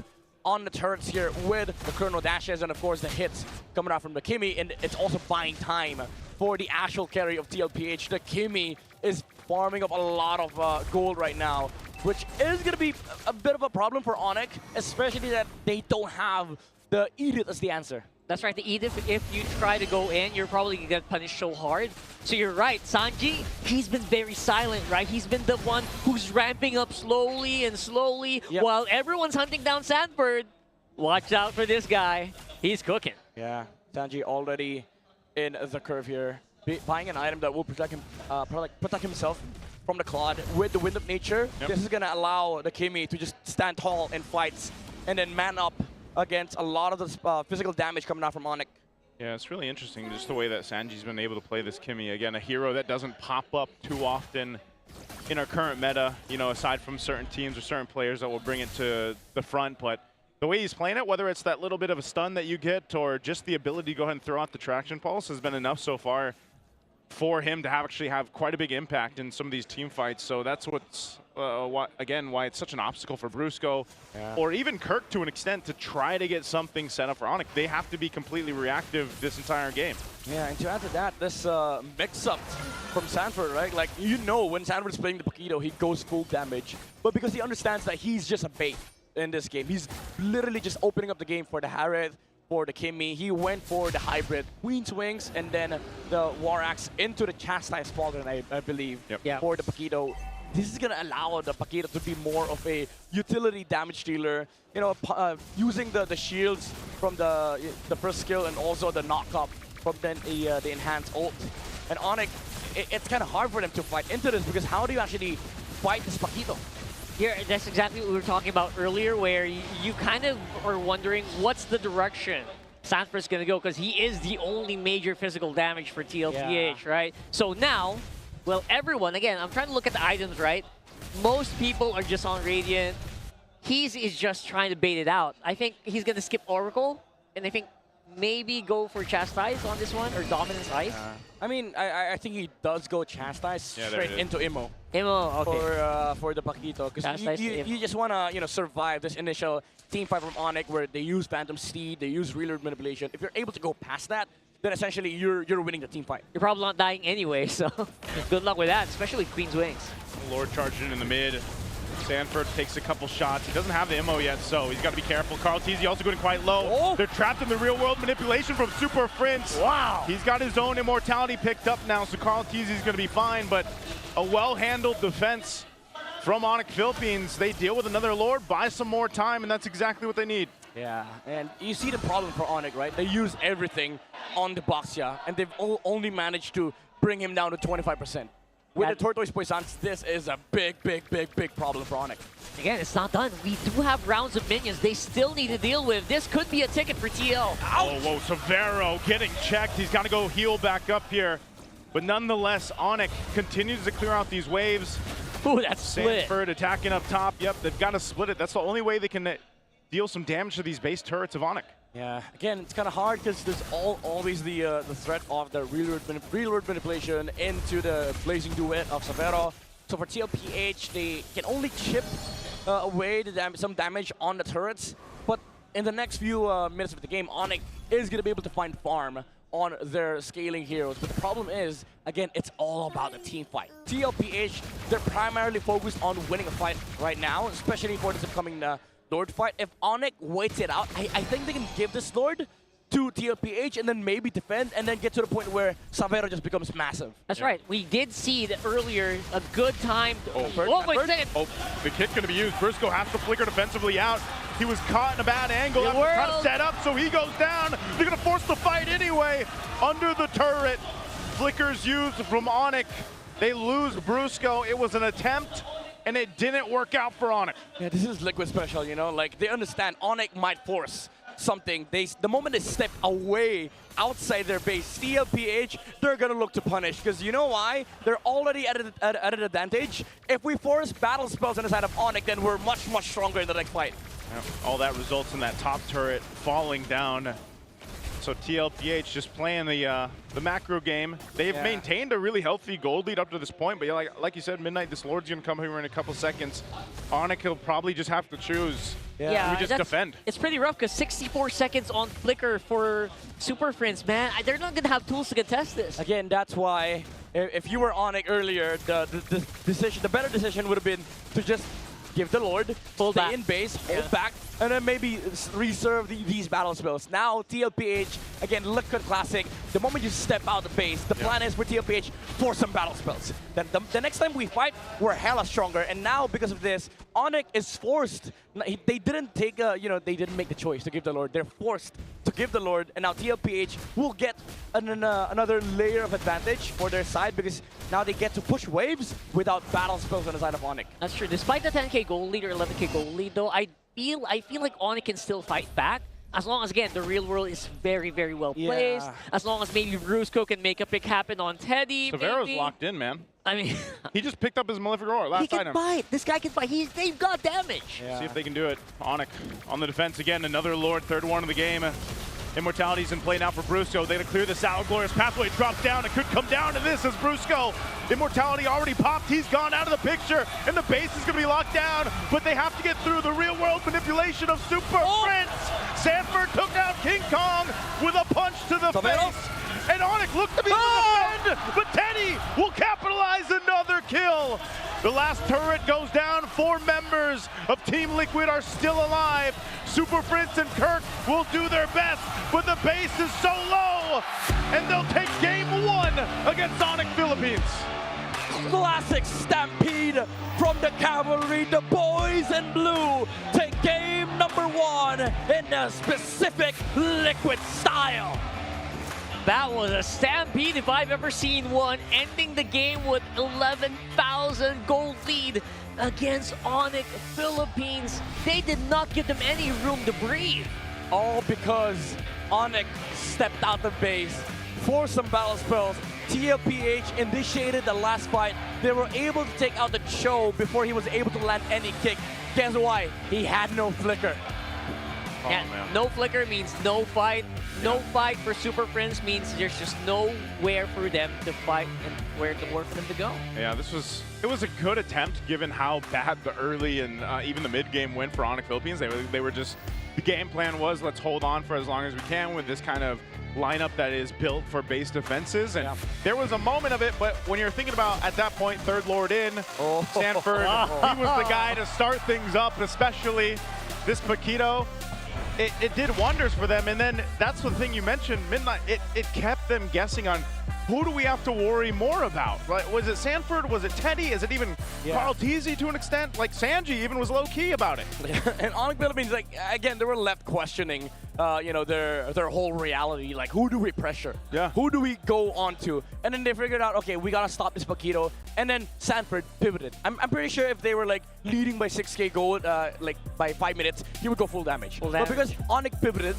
on the turrets here with the chrono dashes and of course the hits coming out from the Kimmy, and it's also buying time for the actual carry of TLPH. The Kimmy is farming up a lot of gold right now, which is going to be a bit of a problem for ONIC, especially that they don't have the Edith as the answer. That's right, the Edith, if you try to go in, you're probably going to get punished so hard. So you're right, Sanji, he's been very silent, right? He's been the one who's ramping up slowly and slowly while everyone's hunting down Sanford. Watch out for this guy. He's cooking. Yeah, Sanji already in the curve here, buying an item that will protect him, protect himself from the Claude with the Wind of Nature. This is going to allow the Kimmy to just stand tall in fights and then man up against a lot of the physical damage coming out from ONIC. Yeah, it's really interesting just the way that Sanji's been able to play this Kimmy. Again, a hero that doesn't pop up too often in our current meta, you know, aside from certain teams or certain players that will bring it to the front. But the way he's playing it, whether it's that little bit of a stun that you get or just the ability to go ahead and throw out the traction pulse, has been enough so far for him to actually have quite a big impact in some of these team fights. So that's what's, why it's such an obstacle for Brusco, or even Kirk to an extent, to try to get something set up for ONIC. They have to be completely reactive this entire game. Yeah, and to add to that, this mix-up from Sanford, right? Like, you know, when Sanford's playing the Paquito, he goes full damage. But because he understands that he's just a bait in this game, he's literally just opening up the game for the Harith, for the Kimmy. He went for the hybrid Queen's Wings, and then the War Axe into the Chastise Pauldron, I believe, for the Paquito. This is going to allow the Paquito to be more of a utility damage dealer, you know, using the shields from the first skill and also the knock-up from then the enhanced ult. And ONIC, it's kind of hard for them to fight into this, because how do you actually fight this Paquito? Here, that's exactly what we were talking about earlier, where you kind of are wondering what's the direction Sanford's going to go, because he is the only major physical damage for TLPH, right? So now, well, everyone, again, I'm trying to look at the items, right? Most people are just on Radiant. He's just trying to bait it out. I think he's going to skip Oracle, and I think maybe go for Chastise on this one, or Dominance Ice. I mean, I think he does go Chastise straight into Immo. Immo, okay. For the Paquito, because you just want to, you know, survive this initial team fight from ONIC, where they use Phantom Steed, they use Reload Manipulation. If you're able to go past that, then essentially you're winning the team fight. You're probably not dying anyway, so good luck with that, especially Queen's Wings. Lord charging in the mid. Sanford takes a couple shots. He doesn't have the ammo yet, so he's got to be careful. Carl Teasy also going quite low. Oh. They're trapped in the real-world manipulation from Super Prince. Wow. He's got his own immortality picked up now, so Carl Teasy's going to be fine, but a well-handled defense from ONIC Philippines. They deal with another Lord, buy some more time, and that's exactly what they need. Yeah, and you see the problem for ONIC, right? They use everything on the Boxia, and they've only managed to bring him down to 25%. With the Tortoise Poisons, this is a big problem for ONIC. Again, it's not done. We do have rounds of minions they still need to deal with. This could be a ticket for TL. Oh, whoa, Severo getting checked. He's got to go heal back up here. But nonetheless, ONIC continues to clear out these waves. Ooh, that's split. Sanford attacking up top. Yep, they've got to split it. That's the only way they can deal some damage to these base turrets of ONIC. Yeah, again, it's kind of hard because there's always the threat of the real-world manipulation into the Blazing Duet of Severo. So for TLPH, they can only chip away some damage on the turrets. But in the next few minutes of the game, ONIC is going to be able to find farm on their scaling heroes. But the problem is, again, it's all about the team fight. TLPH, they're primarily focused on winning a fight right now, especially for this upcoming Lord fight. If ONIC waits it out, I think they can give this Lord to TLPH and then maybe defend and then get to the point where Severo just becomes massive. That's right. We did see that earlier, a good time to... The kick going to be used. Briscoe has to flicker defensively out. He was caught in a bad angle after trying to set up, so he goes down. They're going to force the fight anyway. Under the turret, flickers used from ONIC. They lose Brusco. It was an attempt, and it didn't work out for ONIC. Yeah, this is Liquid special, you know? Like, they understand ONIC might force something. The moment they step away outside their base, TLPH, they're gonna look to punish. Because you know why? They're already at an advantage. If we force battle spells on the side of ONIC, then we're much stronger in the next fight. Yeah, all that results in that top turret falling down. So TLPH just playing the macro game. They've maintained a really healthy gold lead up to this point, but yeah, like you said, Midnight, this Lord's gonna come here in a couple seconds. ONIC will probably just have to choose. Yeah, we just defend. It's pretty rough because 64 seconds on flicker for Super Friends, man. They're not gonna have tools to contest this. Again, that's why if you were ONIC earlier, the better decision would have been to just give the Lord, stay in base, hold back, and then maybe reserve these battle spells. Now, TLPH, again, Liquid Classic, the moment you step out the base, the plan is for TLPH, for some battle spells. Then the next time we fight, we're hella stronger. And now, because of this, ONIC is forced. They didn't take they didn't make the choice to give the Lord. They're forced to give the Lord, and now TLPH will get another layer of advantage for their side because now they get to push waves without battle spells on the side of ONIC. That's true. Despite the 10k gold lead or 11k gold lead, though, I feel like ONIC can still fight back. As long as, again, the real world is very well placed. Yeah. As long as maybe Brusco can make a pick happen on Teddy. Severo's locked in, man. I mean, he just picked up his Malefic Roar, last he can item. fight. This guy can fight. They've got damage. See if they can do it. ONIC on the defense again. Another Lord, third one of the game. Immortality's in play now for Brusco. They're gonna clear this out. Glorious Pathway drops down. It could come down to this as Brusco. Immortality already popped. He's gone out of the picture, and the base is gonna be locked down, but they have to get through the real world manipulation of Super Prince. Sanford took out King Kong with a punch to the face. And ONIC looked to be able to defend, but Teddy will capitalize another kill. The last turret goes down. 4 members of Team Liquid are still alive. Super Prince and Kirk will do their best, but the base is so low, and they'll take game 1 against ONIC Philippines. Classic stampede from the Cavalry. The boys in blue take game number 1 in a specific Liquid style. That was a stampede if I've ever seen one, ending the game with 11,000 gold lead against ONIC Philippines. They did not give them any room to breathe. All because ONIC stepped out the base, forced some battle spells. TLPH initiated the last fight. They were able to take out the Cho before he was able to land any kick. Guess why? He had no flicker. Yeah, no flicker means no fight. No fight for Super Prince means there's just nowhere for them to fight and where for them to go. Yeah, it was a good attempt given how bad the early and even the mid game went for ONIC Philippines. They were just, the game plan was let's hold on for as long as we can with this kind of lineup that is built for base defenses. And there was a moment of it, but when you're thinking about at that point, third Lord in, Sanford, he was the guy to start things up, especially this Paquito. It did wonders for them, and then that's the thing you mentioned, Midnight. It kept them guessing on who do we have to worry more about? Right? Was it Sanford? Was it Teddy? Is it even Carl Teasy to an extent? Like Sanji even was low key about it. And ONIC Philippines, like again, they were left questioning, you know, their whole reality. Like, who do we pressure? Yeah. Who do we go on to? And then they figured out, okay, we gotta stop this Paquito. And then Sanford pivoted. I'm pretty sure if they were like leading by 6k gold, like by 5 minutes, he would go full damage. But because ONIC pivoted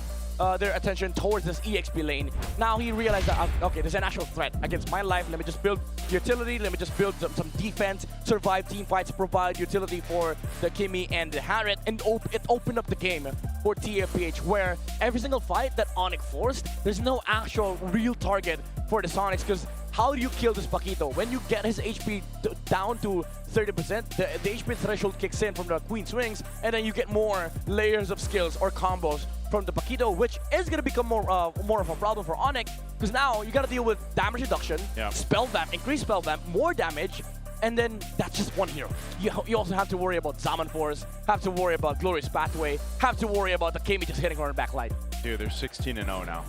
their attention towards this EXP lane, now he realized that, okay, there's an actual threat against my life. Let me just build utility. Let me just build some defense, survive team fights, provide utility for the Kimmy and the Harriet, and it opened up the game for TLPH, where every single fight that ONIC forced, there's no actual real target for the Sonics, because how do you kill this Paquito? When you get his HP down to 30%, the HP threshold kicks in from the Queen Swings, and then you get more layers of skills or combos from the Paquito, which is going to become more of a problem for ONIC, because now you got to deal with damage reduction, spell vamp, increased spell vamp, more damage, and then that's just one hero. You also have to worry about Zaman Force, have to worry about Glorious Pathway, have to worry about the Kimi just hitting her in backlight. Dude, they're 16-0 now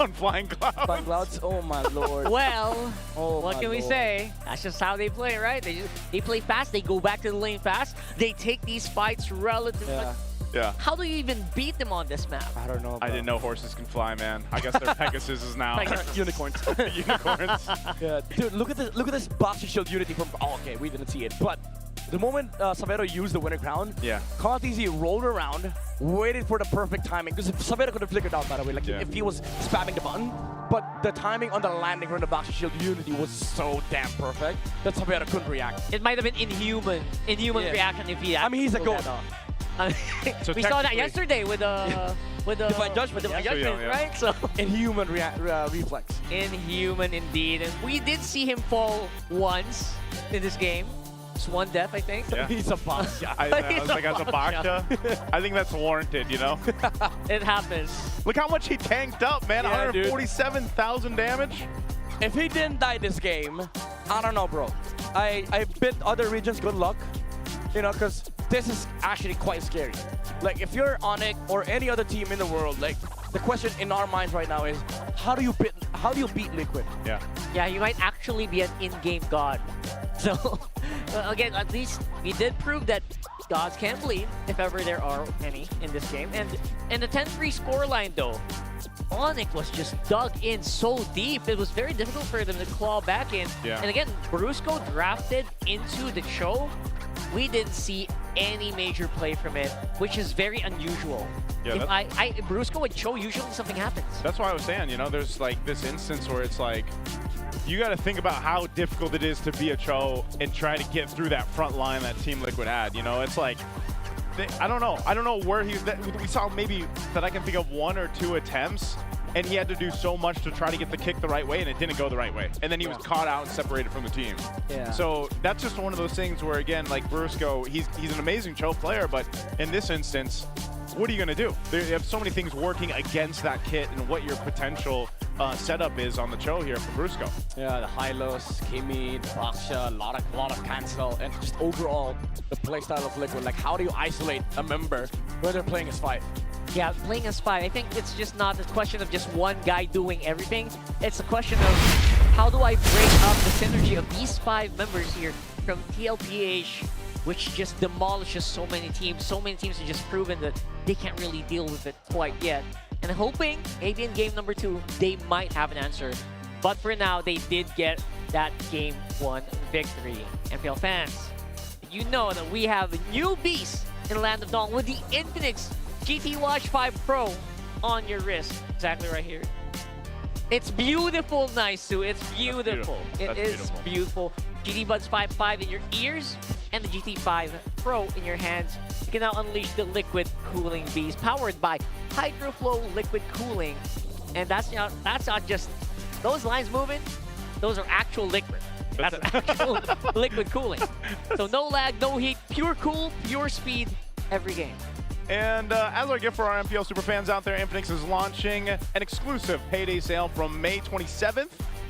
on Flying Clouds. Flying Clouds? Oh my lord. Well, oh what can we say? That's just how they play, right? They play fast, they go back to the lane fast, they take these fights relatively. Yeah. How do you even beat them on this map? I don't know. I didn't know horses can fly, man. I guess they're Pegasuses now. Unicorns. Unicorns. Yeah, dude, look at this Boxer Shield Unity from. Oh, okay, we didn't see it, but the moment Savero used the winner crown, Contizi rolled around, waited for the perfect timing, because Savero could have flickered out, by the way, like if he was spamming the button, but the timing on the landing from the Boxer Shield Unity was so damn perfect that Savero couldn't react. It might have been inhuman reaction if he. I mean, he's a goat. So we saw that yesterday with Divine Judgment, right? So inhuman reflex. Inhuman indeed, and we did see him fall once in this game. Just one death, I think. Yeah. He's a boss. I was like, as a Baksha, I think that's warranted, you know? It happens. Look how much he tanked up, man. 147,000 damage. If he didn't die this game, I don't know, bro. I bid other regions good luck, you know, because this is actually quite scary. Like, if you're ONIC or any other team in the world, like, the question in our minds right now is, how do you beat Liquid? Yeah. Yeah, you might actually be an in-game god. So, again, at least we did prove that gods can bleed, if ever there are any in this game. And in the 10-3 scoreline, though, ONIC was just dug in so deep. It was very difficult for them to claw back in. Yeah. And again, Brusco drafted into the Cho. We didn't see any major play from it, which is very unusual. Yeah, if Brusco with Cho, usually something happens. That's why I was saying, you know, there's like this instance where it's like, you got to think about how difficult it is to be a Cho and try to get through that front line that Team Liquid had. You know, it's like, I don't know. I don't know where we saw maybe that I can think of 1 or 2 attempts, and he had to do so much to try to get the kick the right way, and it didn't go the right way. And then he was caught out and separated from the team. Yeah. So that's just one of those things where, again, like Brusco, he's an amazing Cho player, but in this instance, what are you going to do? You have so many things working against that kit and what your potential setup is on the Cho here for Brusco. Yeah, the high-lows, Kimi, the Baksha, a lot of cancel, and just overall, the playstyle of Liquid. Like, how do you isolate a member when they're playing as 5? Yeah, playing as 5, I think it's just not a question of just one guy doing everything. It's a question of how do I break up the synergy of these 5 members here from TLPH, which just demolishes so many teams. So many teams have just proven that they can't really deal with it quite yet. And hoping maybe in game number 2, they might have an answer. But for now, they did get that game 1 victory. MPL fans, you know that we have a new beast in Land of Dawn with the Infinix GT Watch 5 Pro on your wrist. Exactly right here. It's beautiful, Naisu. It's beautiful. It is beautiful. GT Buds 5.5 in your ears and the GT5 Pro in your hands. You can now unleash the liquid cooling beast powered by HydroFlow liquid cooling. And that's not just those lines moving. Those are actual liquid. That's actual liquid cooling. So no lag, no heat, pure cool, pure speed every game. And as our gift for our MPL superfans out there, Infinix is launching an exclusive payday sale from May 27th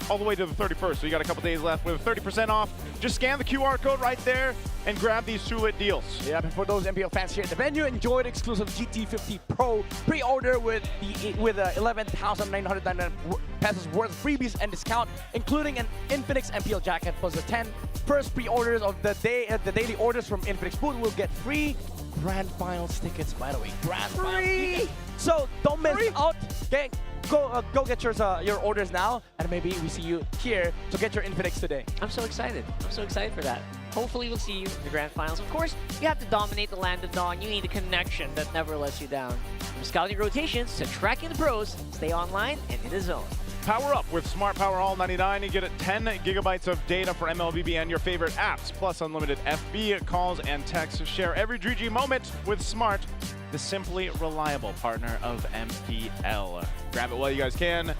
all the way to the 31st. So you got a couple days left with 30% off. Just scan the QR code right there and grab these Sulit deals. Yeah, and for those MPL fans here at the venue, enjoy the exclusive GT50 Pro pre-order with 11,999 pesos worth of freebies and discount, including an Infinix MPL jacket plus the 10 first pre-orders of the day. The daily orders from Infinix booth will get free Grand Finals tickets, by the way. Grand Finals tickets. So don't miss out. Okay, go get your orders now, and maybe we see you here to get your Infinix today. I'm so excited. I'm so excited for that. Hopefully we'll see you in the Grand Finals. Of course, you have to dominate the Land of Dawn. You need a connection that never lets you down. From scouting rotations to tracking the pros, stay online and in the zone. Power up with Smart Power All 99. You get 10 gigabytes of data for MLBB and your favorite apps, plus unlimited FB calls and texts. Share every GG moment with Smart, the simply reliable partner of MPL. Grab it while you guys can.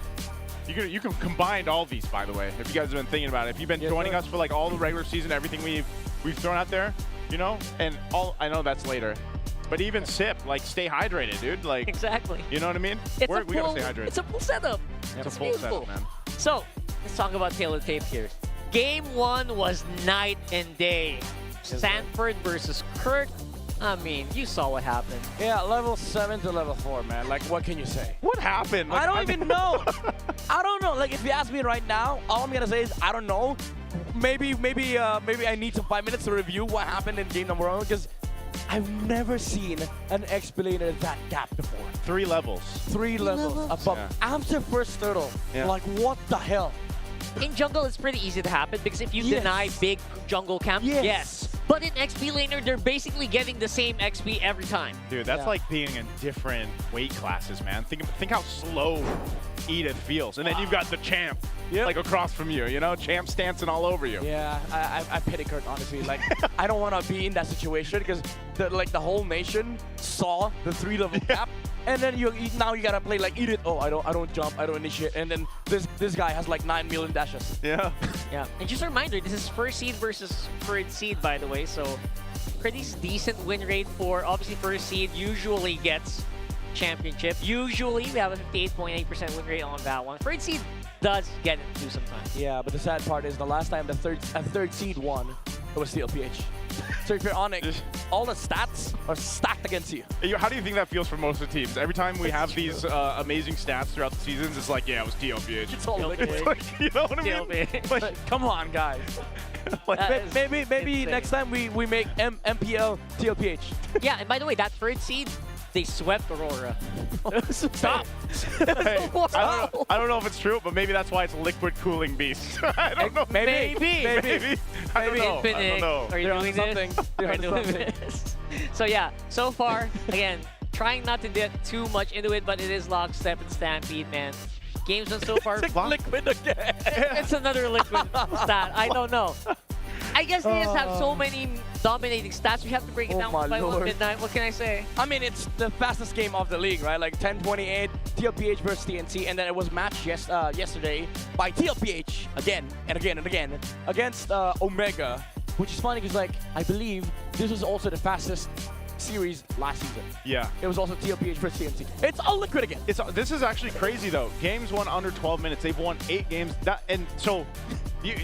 You can combine all these, by the way, if you guys have been thinking about it. If you've been joining us for like all the regular season, everything we've thrown out there, you know, and I know that's later. But even SIP, like, stay hydrated, dude. Like, exactly. You know what I mean? We gotta stay hydrated. It's a full setup. It's a full setup, man. So, let's talk about Taylor Tape here. Game 1 was night and day. Sanford versus Kurt. I mean, you saw what happened. Yeah, level 7 to level 4, man. Like, what can you say? What happened? Like, I don't even know. I don't know. Like, if you ask me right now, all I'm gonna say is I don't know. Maybe I need some 5 minutes to review what happened in game number 1, because I've never seen an explainer that gap before. 3 levels. 3 levels above. Yeah. After first turtle, Yeah. like, what the hell? In jungle, it's pretty easy to happen because if you deny big jungle camp, yes. But in XP laner, they're basically getting the same XP every time. Dude, that's like being in different weight classes, man. Think how slow Edith feels. And then you've got the champ like across from you, you know? Champ's dancing all over you. Yeah, I pity Kurt, honestly. Like, I don't want to be in that situation because the whole nation saw the 3-level gap. And then now you gotta play like Edith. Oh, I don't jump, I don't initiate, and then this guy has like 9 million dashes. Yeah. Yeah. And just a reminder, this is first seed versus third seed, by the way. So pretty decent win rate for obviously first seed usually gets championship. Usually we have a 58.8% win rate on that one. Third seed does get it too sometimes. Yeah, but the sad part is the last time a third seed won, it was TLPH. So if you're ONIC, all the stats are stacked against you. How do you think that feels for most of the teams? Every time we have these amazing stats throughout the seasons, it's like, yeah, it was TLPH. It's all like, you know what I mean? Like, come on, guys. Like, maybe next time we make MPL TLPH. Yeah, and by the way, that third seed, they swept Aurora. Stop. Hey, I don't know if it's true, but maybe that's why it's liquid cooling beast. I don't know. Maybe. I don't know. Infinix, I don't know. are you doing this? Are you doing this? So yeah, so far, again, trying not to get too much into it, but it is lockstep and stampede, man. Games done so far. Liquid again. It's another liquid stat. I don't know. I guess they just have so many dominating stats. We have to break it down my by lord. midnight. What can I say? I mean, it's the fastest game of the league, right? Like 10-28, TLPH versus TNC, and then it was matched yesterday by TLPH again and again and again against Omega, which is funny because, like, I believe this was also the fastest series last season. Yeah. It was also TLPH versus TNC. It's all liquid again. This is actually crazy though. Games won under 12 minutes. They've won 8 games. So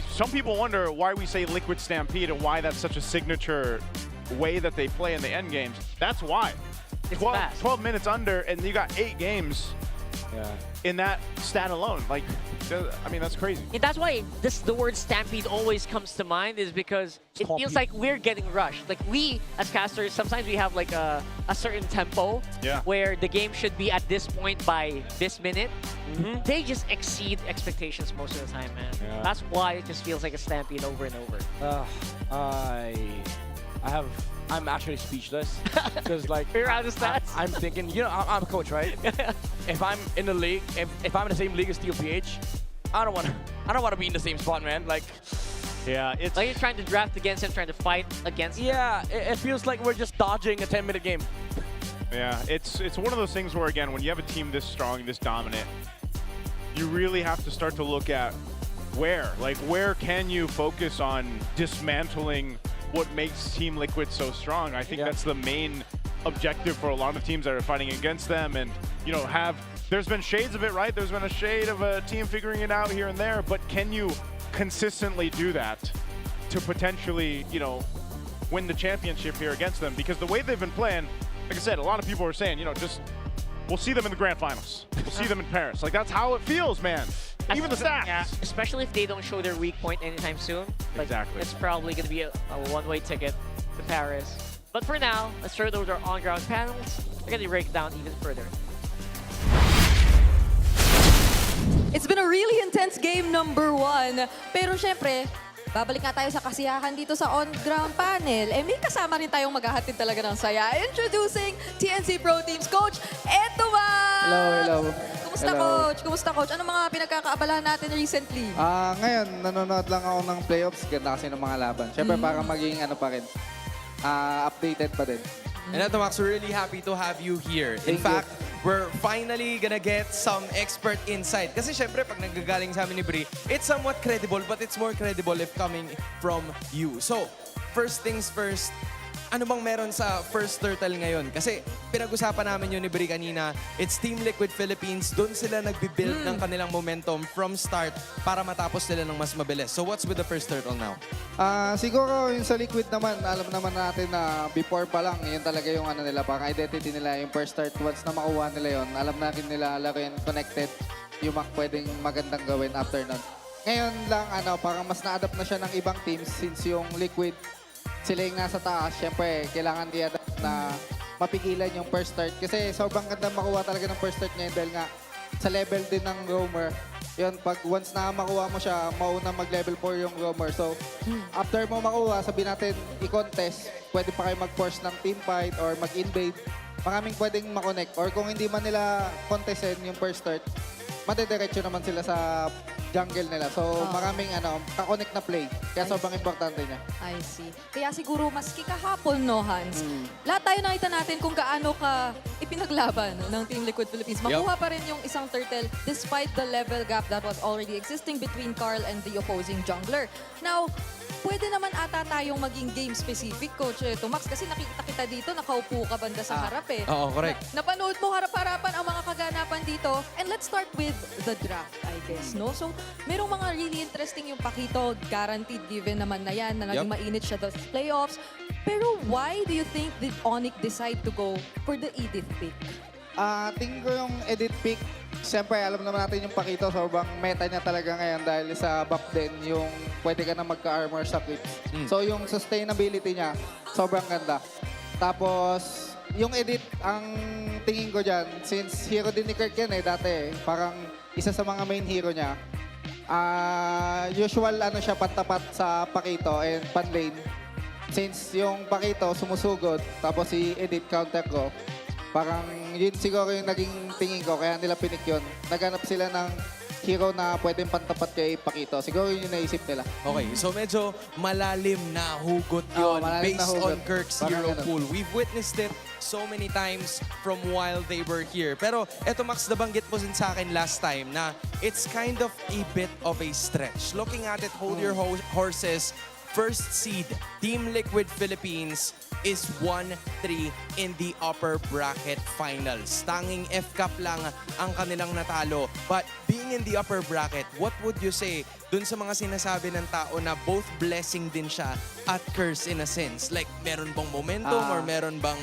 some people wonder why we say Liquid Stampede and why that's such a signature way that they play in the end games. That's why. It's 12 minutes under, and you got 8 games in that stat alone. Like, I mean, that's crazy. And that's why the word stampede always comes to mind, is because it feels like we're getting rushed. Like, we, as casters, sometimes we have like a certain tempo where the game should be at this point by this minute. They just exceed expectations most of the time, man. Yeah. That's why it just feels like a stampede over and over. I'm actually speechless because, like, you're out of stats. I'm thinking, you know, I'm a coach, right? If I'm in the league, if I'm in the same league as TLPH, I don't want to be in the same spot, man. Like, yeah, it's like you're trying to draft against him, trying to fight against him. Yeah, it feels like we're just dodging a 10-minute game. Yeah, it's one of those things where, again, when you have a team this strong, this dominant, you really have to start to look at where can you focus on dismantling what makes Team Liquid so strong. I think that's the main objective for a lot of teams that are fighting against them. And, you know, there's been shades of it, right? There's been a shade of a team figuring it out here and there, but can you consistently do that to potentially, you know, win the championship here against them? Because the way they've been playing, like I said, a lot of people are saying, you know, we'll see them in the grand finals. We'll see them in Paris. Like, that's how it feels, man. Even the stats. Yeah, especially if they don't show their weak point anytime soon. Like, exactly. It's probably going to be a one-way ticket to Paris. But for now, let's turn over to our on-ground panels. We're going to break it down even further. It's been a really intense game number 1. Pero syempre, babalik nga tayo sa kasiyahan dito sa on-ground panel. May kasama rin tayong maghahatid talaga ng saya. Introducing TNC Pro Team's coach, Eto ba? Hello. Kumusta, coach? Kumusta, coach? Ano mga pinagkakaabalahan natin recently? Ngayon, nanonood lang ako ng playoffs. Ganda kasi ng mga laban. Siyempre, para maging ano pa rin. Updated pa din. And Eto Max, we're really happy to have you here. In fact, we're finally gonna get some expert insight. Kasi syempre, pag nanggagaling sa amin ni Bri, it's somewhat credible, but it's more credible if coming from you. So, first things first, ano bang meron sa first turtle ngayon? Kasi pinag-usapan namin yun ni Bri kanina, it's Team Liquid Philippines. Doon sila nagbibuild ng kanilang momentum from start para matapos sila ng mas mabilis. So what's with the first turtle now? Siguro yung sa Liquid naman, alam naman natin na before pa lang, yun talaga yung ano nila, parang identity nila, yung first start. Once na makuha nila yun, alam natin nila laruin connected, yung pwedeng magandang gawin after nun. Ngayon lang, parang mas na-adapt na siya ng ibang teams since yung Liquid, sila yung nasa taas, syempre, kailangan i-adapt na mapigilan yung first start. Kasi sobrang ganda makuha talaga ng first start ngayon dahil nga sa level din ng roamer. Yun, pag once na makuha mo siya, mauna mag-level 4 yung roamer. So, after mo makuha, sabihin natin, i-contest, pwede pa kayo mag-force ng team fight or mag-invade. Maraming pwedeng makonect. Or kung hindi man nila contestin yung first start, madediretso naman sila sa jungle nila. So, maraming kakonect na play. Kaya sobrang importante niya. I see. Kaya siguro maski kahapon, no, Hans? Lahat tayo nakita natin kung gaano ka ipinaglaban ng Team Liquid Philippines. Makuha pa rin yung isang turtle despite the level gap that was already existing between Carl and the opposing jungler. Now, pwede naman ata tayong maging game-specific, Coach Max, kasi nakikita kita dito, nakaupo ka banda sa harap eh. Oo, correct. Napanood mo harap-harapan ang mga kaganapan dito. And let's start with the draft, I guess, no? So, merong mga really interesting yung Pakito, guaranteed given naman na yan, na naging mainit siya sa playoffs. Pero why do you think did ONIC decide to go for the Edith pick? Tingin ko yung edit pick, siyempre alam naman natin yung Pakito, sobrang meta niya talaga ngayon dahil sa buff din, yung pwede ka na magka-armor sa clips. So yung sustainability niya, sobrang ganda. Tapos, yung edit, ang tingin ko dyan, since hero din ni Kirk yan dati parang isa sa mga main hero niya, usual siya pantapat sa Pakito and pan-lane. Since yung Pakito sumusugod, tapos si edit counter ko, parang yun siguro yung naging tingin ko, kaya nila pinik yun. Naghanap sila ng hero na pwedeng pantapat kay Pakito. Siguro yun yung naisip nila. Okay, so medyo malalim na hugot yun malalim na based hugot. on Kirk's Parang hero ganun. pool. We've witnessed it so many times from while they were here. Pero eto Max, nabanggit mo din sa akin last time na it's kind of a bit of a stretch. Looking at it, hold your horses. First seed, Team Liquid Philippines is 1-3 in the upper bracket finals. Tanging F-Cup lang ang kanilang natalo. But being in the upper bracket, what would you say dun sa mga sinasabi ng tao na both blessing din siya at curse in a sense? Like, meron bang momentum or meron bang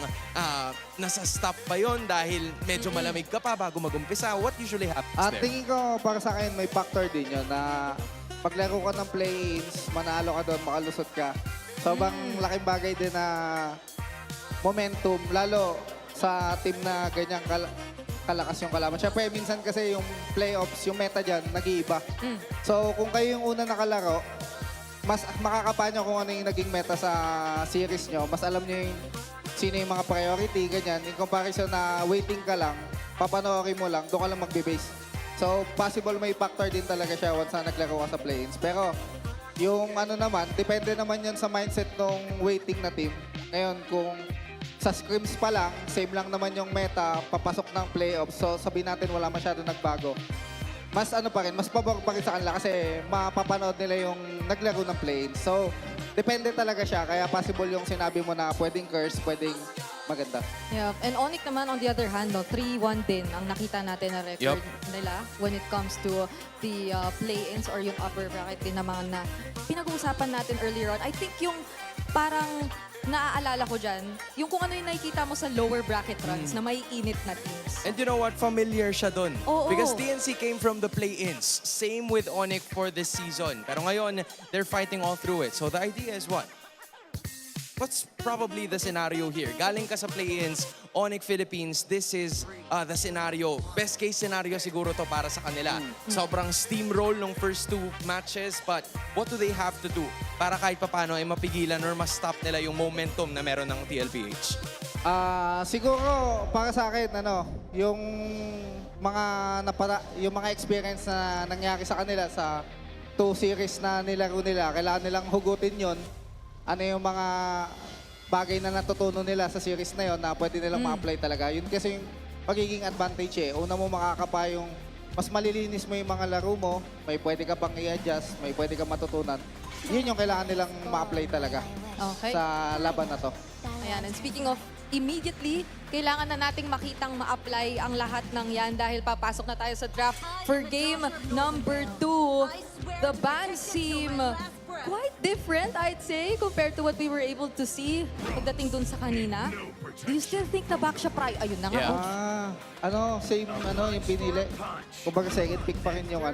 nasa stop pa yon dahil medyo malamig ka pa bago mag-umpisa? What usually happens there? Tingin ko para sa akin may factor din yun na paglaro ka ng play-ins, manalo ka doon, makalusot ka. Sobrang laking bagay din na momentum, lalo sa team na ganyang kalakas yung kalaban. Siyempre, minsan kasi yung playoffs, yung meta dyan, nag-iiba. So, kung kayo yung una nakalaro, mas makakapa nyo kung ano yung naging meta sa series nyo. Mas alam nyo yung sino yung mga priority, ganyan. In comparison na waiting ka lang, papanoorin mo lang, doon ka lang magbe-base. So, possible may factor din talaga siya once na naglaro ka sa play-ins. Pero, yung ano naman, depende naman yan sa mindset ng waiting na team. Ngayon, kung sa scrims pa lang, same lang naman yung meta, papasok ng playoffs. So, sabihin natin wala masyado nagbago. Mas ano pa rin, mas pabor pa rin sa kanila kasi mapapanood nila yung naglaro ng play-ins. So, depende talaga siya. Kaya possible yung sinabi mo na pwedeng curse, pwedeng maganda. Yeah, and ONIC naman on the other hand, no, 3-1 din ang nakita natin na record nila when it comes to the play-ins or yung upper bracket din naman na pinag-uusapan natin earlier on. I think yung parang naaalala ko dyan, yung kung ano yung nakikita mo sa lower bracket runs na may init na teams. And you know what? Familiar siya dun. Oo. Because TNC came from the play-ins. Same with ONIC for this season. Pero ngayon, they're fighting all through it. So the idea is what? What's probably the scenario here? Galing ka sa play-ins, ONIC Philippines, this is the scenario. Best case scenario siguro to para sa kanila. Sobrang steamroll nung first two matches, but what do they have to do para kahit papano ay mapigilan or ma-stop nila yung momentum na meron ng TLPH? Siguro para sa akin yung mga experience na nangyari sa kanila sa 2 series na nilaro nila, kailangan nilang hugutin yon. Ano yung mga bagay na natutunan nila sa series na yon na pwede nilang ma-apply talaga. Yun kasi yung magiging advantage eh. Una mo makakapa yung mas malilinis mo yung mga laro mo, may pwede ka pang i-adjust, may pwede ka matutunan. Yun yung kailangan nilang ma-apply talaga sa laban na to. Ayan, and speaking of immediately, kailangan na nating makitang ma-apply ang lahat ng yan dahil papasok na tayo sa draft for game number 2. The bans seem quite different, I'd say, compared to what we were able to see pagdating dun sa kanina. Do you still think na back siya Ayun na nga. Same yung pinili. Kumbaga second pick pa rin yung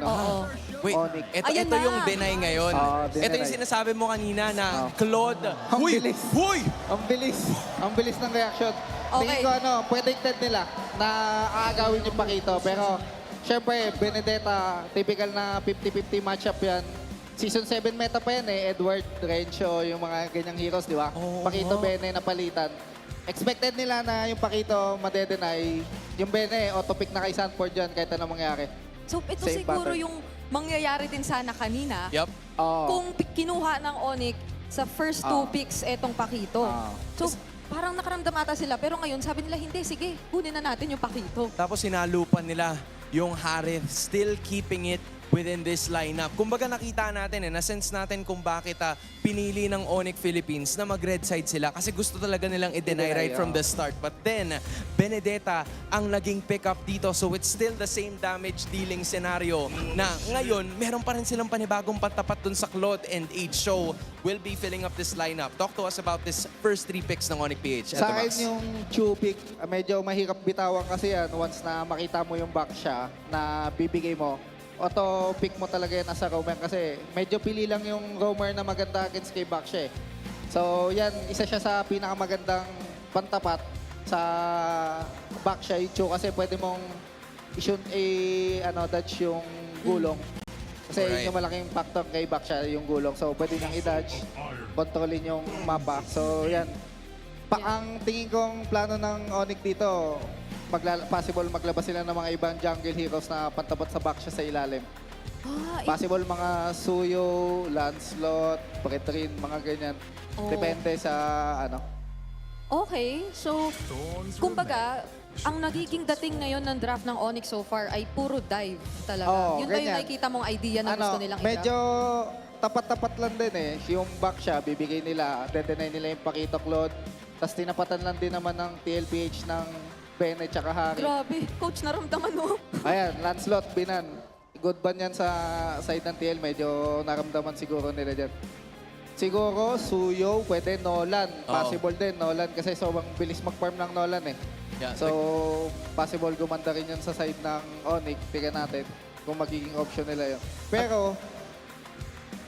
Wait, ONIC. ito yung deny ngayon. Ito yung sinasabi mo kanina na Claude. Ang bilis. Huy! Ang bilis ng reaction. Tingin ko predicted nila na aagawin yung Pakito. Pero, syempre, Benedetta, typical na 50-50 matchup yan. Season 7 meta pa yan eh. Edward, Rencho, yung mga ganyang heroes, di ba? Pakito, Bene, napalitan. Expected nila na yung Pakito madedenay. Yung Bene, auto-pick na kay Sanford dyan kahit anong mangyari. So, ito Same siguro pattern. yung mangyayari din sana kanina. Yup. Kung kinuha ng ONIC sa first 2 picks etong Pakito. So, parang nakaramdam ata sila. Pero ngayon, sabi nila, hindi, sige, kunin na natin yung Pakito. Tapos sinalupan nila yung Harith, still keeping it within this lineup. Kumbaga nakita natin na-sense natin kung bakit pinili ng ONIC Philippines na mag-red side sila kasi gusto talaga nilang i-deny right from the start. But then, Benedetta ang naging pick-up dito. So it's still the same damage dealing scenario na ngayon, meron pa rin silang panibagong patapat dun sa Claude and H. So we'll be filling up this lineup. Talk to us about this first 3 picks ng ONIC PH. Sa akin yung 2 pick, medyo mahirap bitawan kasi yan once na makita mo yung back siya na bibigay mo. Auto-pick mo talaga yan as a roamer kasi medyo pili lang yung roamer na maganda against kay Baksha eh. So yan, isa siya sa pinakamagandang pantapat sa Baksha Ichu kasi pwede mong dodge yung gulong. Kasi yun yung malaking factor kay Baksha, yung gulong. So pwede niyang i-dodge, kontrolin yung mapa. So yan. Ang tingin kong plano ng ONIC dito, possible maglabas sila ng mga ibang jungle heroes na pantapat sa back siya sa ilalim. Possible mga Suyo, Lancelot, Bretrin, mga ganyan. Depende sa ano. Okay, so kumbaga, ang nagiging dating ngayon ng draft ng ONIC so far ay puro dive talaga. Yun ba yung nakikita mong idea na gusto nilang medyo tapat-tapat lang din eh. Yung back siya, bibigay nila, dedenay nila yung Pakito Claude. Tapos tinapatan lang din naman ng TLPH ng Bene tsaka Harry. Grabe, coach naramdaman mo. Ayan, Lancelot, Binan. Good ban yan sa side ng TL. Medyo naramdaman siguro nila dyan. Siguro, Suyo, pwede Nolan. Possible din, Nolan. Kasi sobrang bilis mag-farm ng Nolan eh. Yeah, so, possible gumanda rin yan sa side ng ONIC. Tignan natin kung magiging option nila yun. Pero,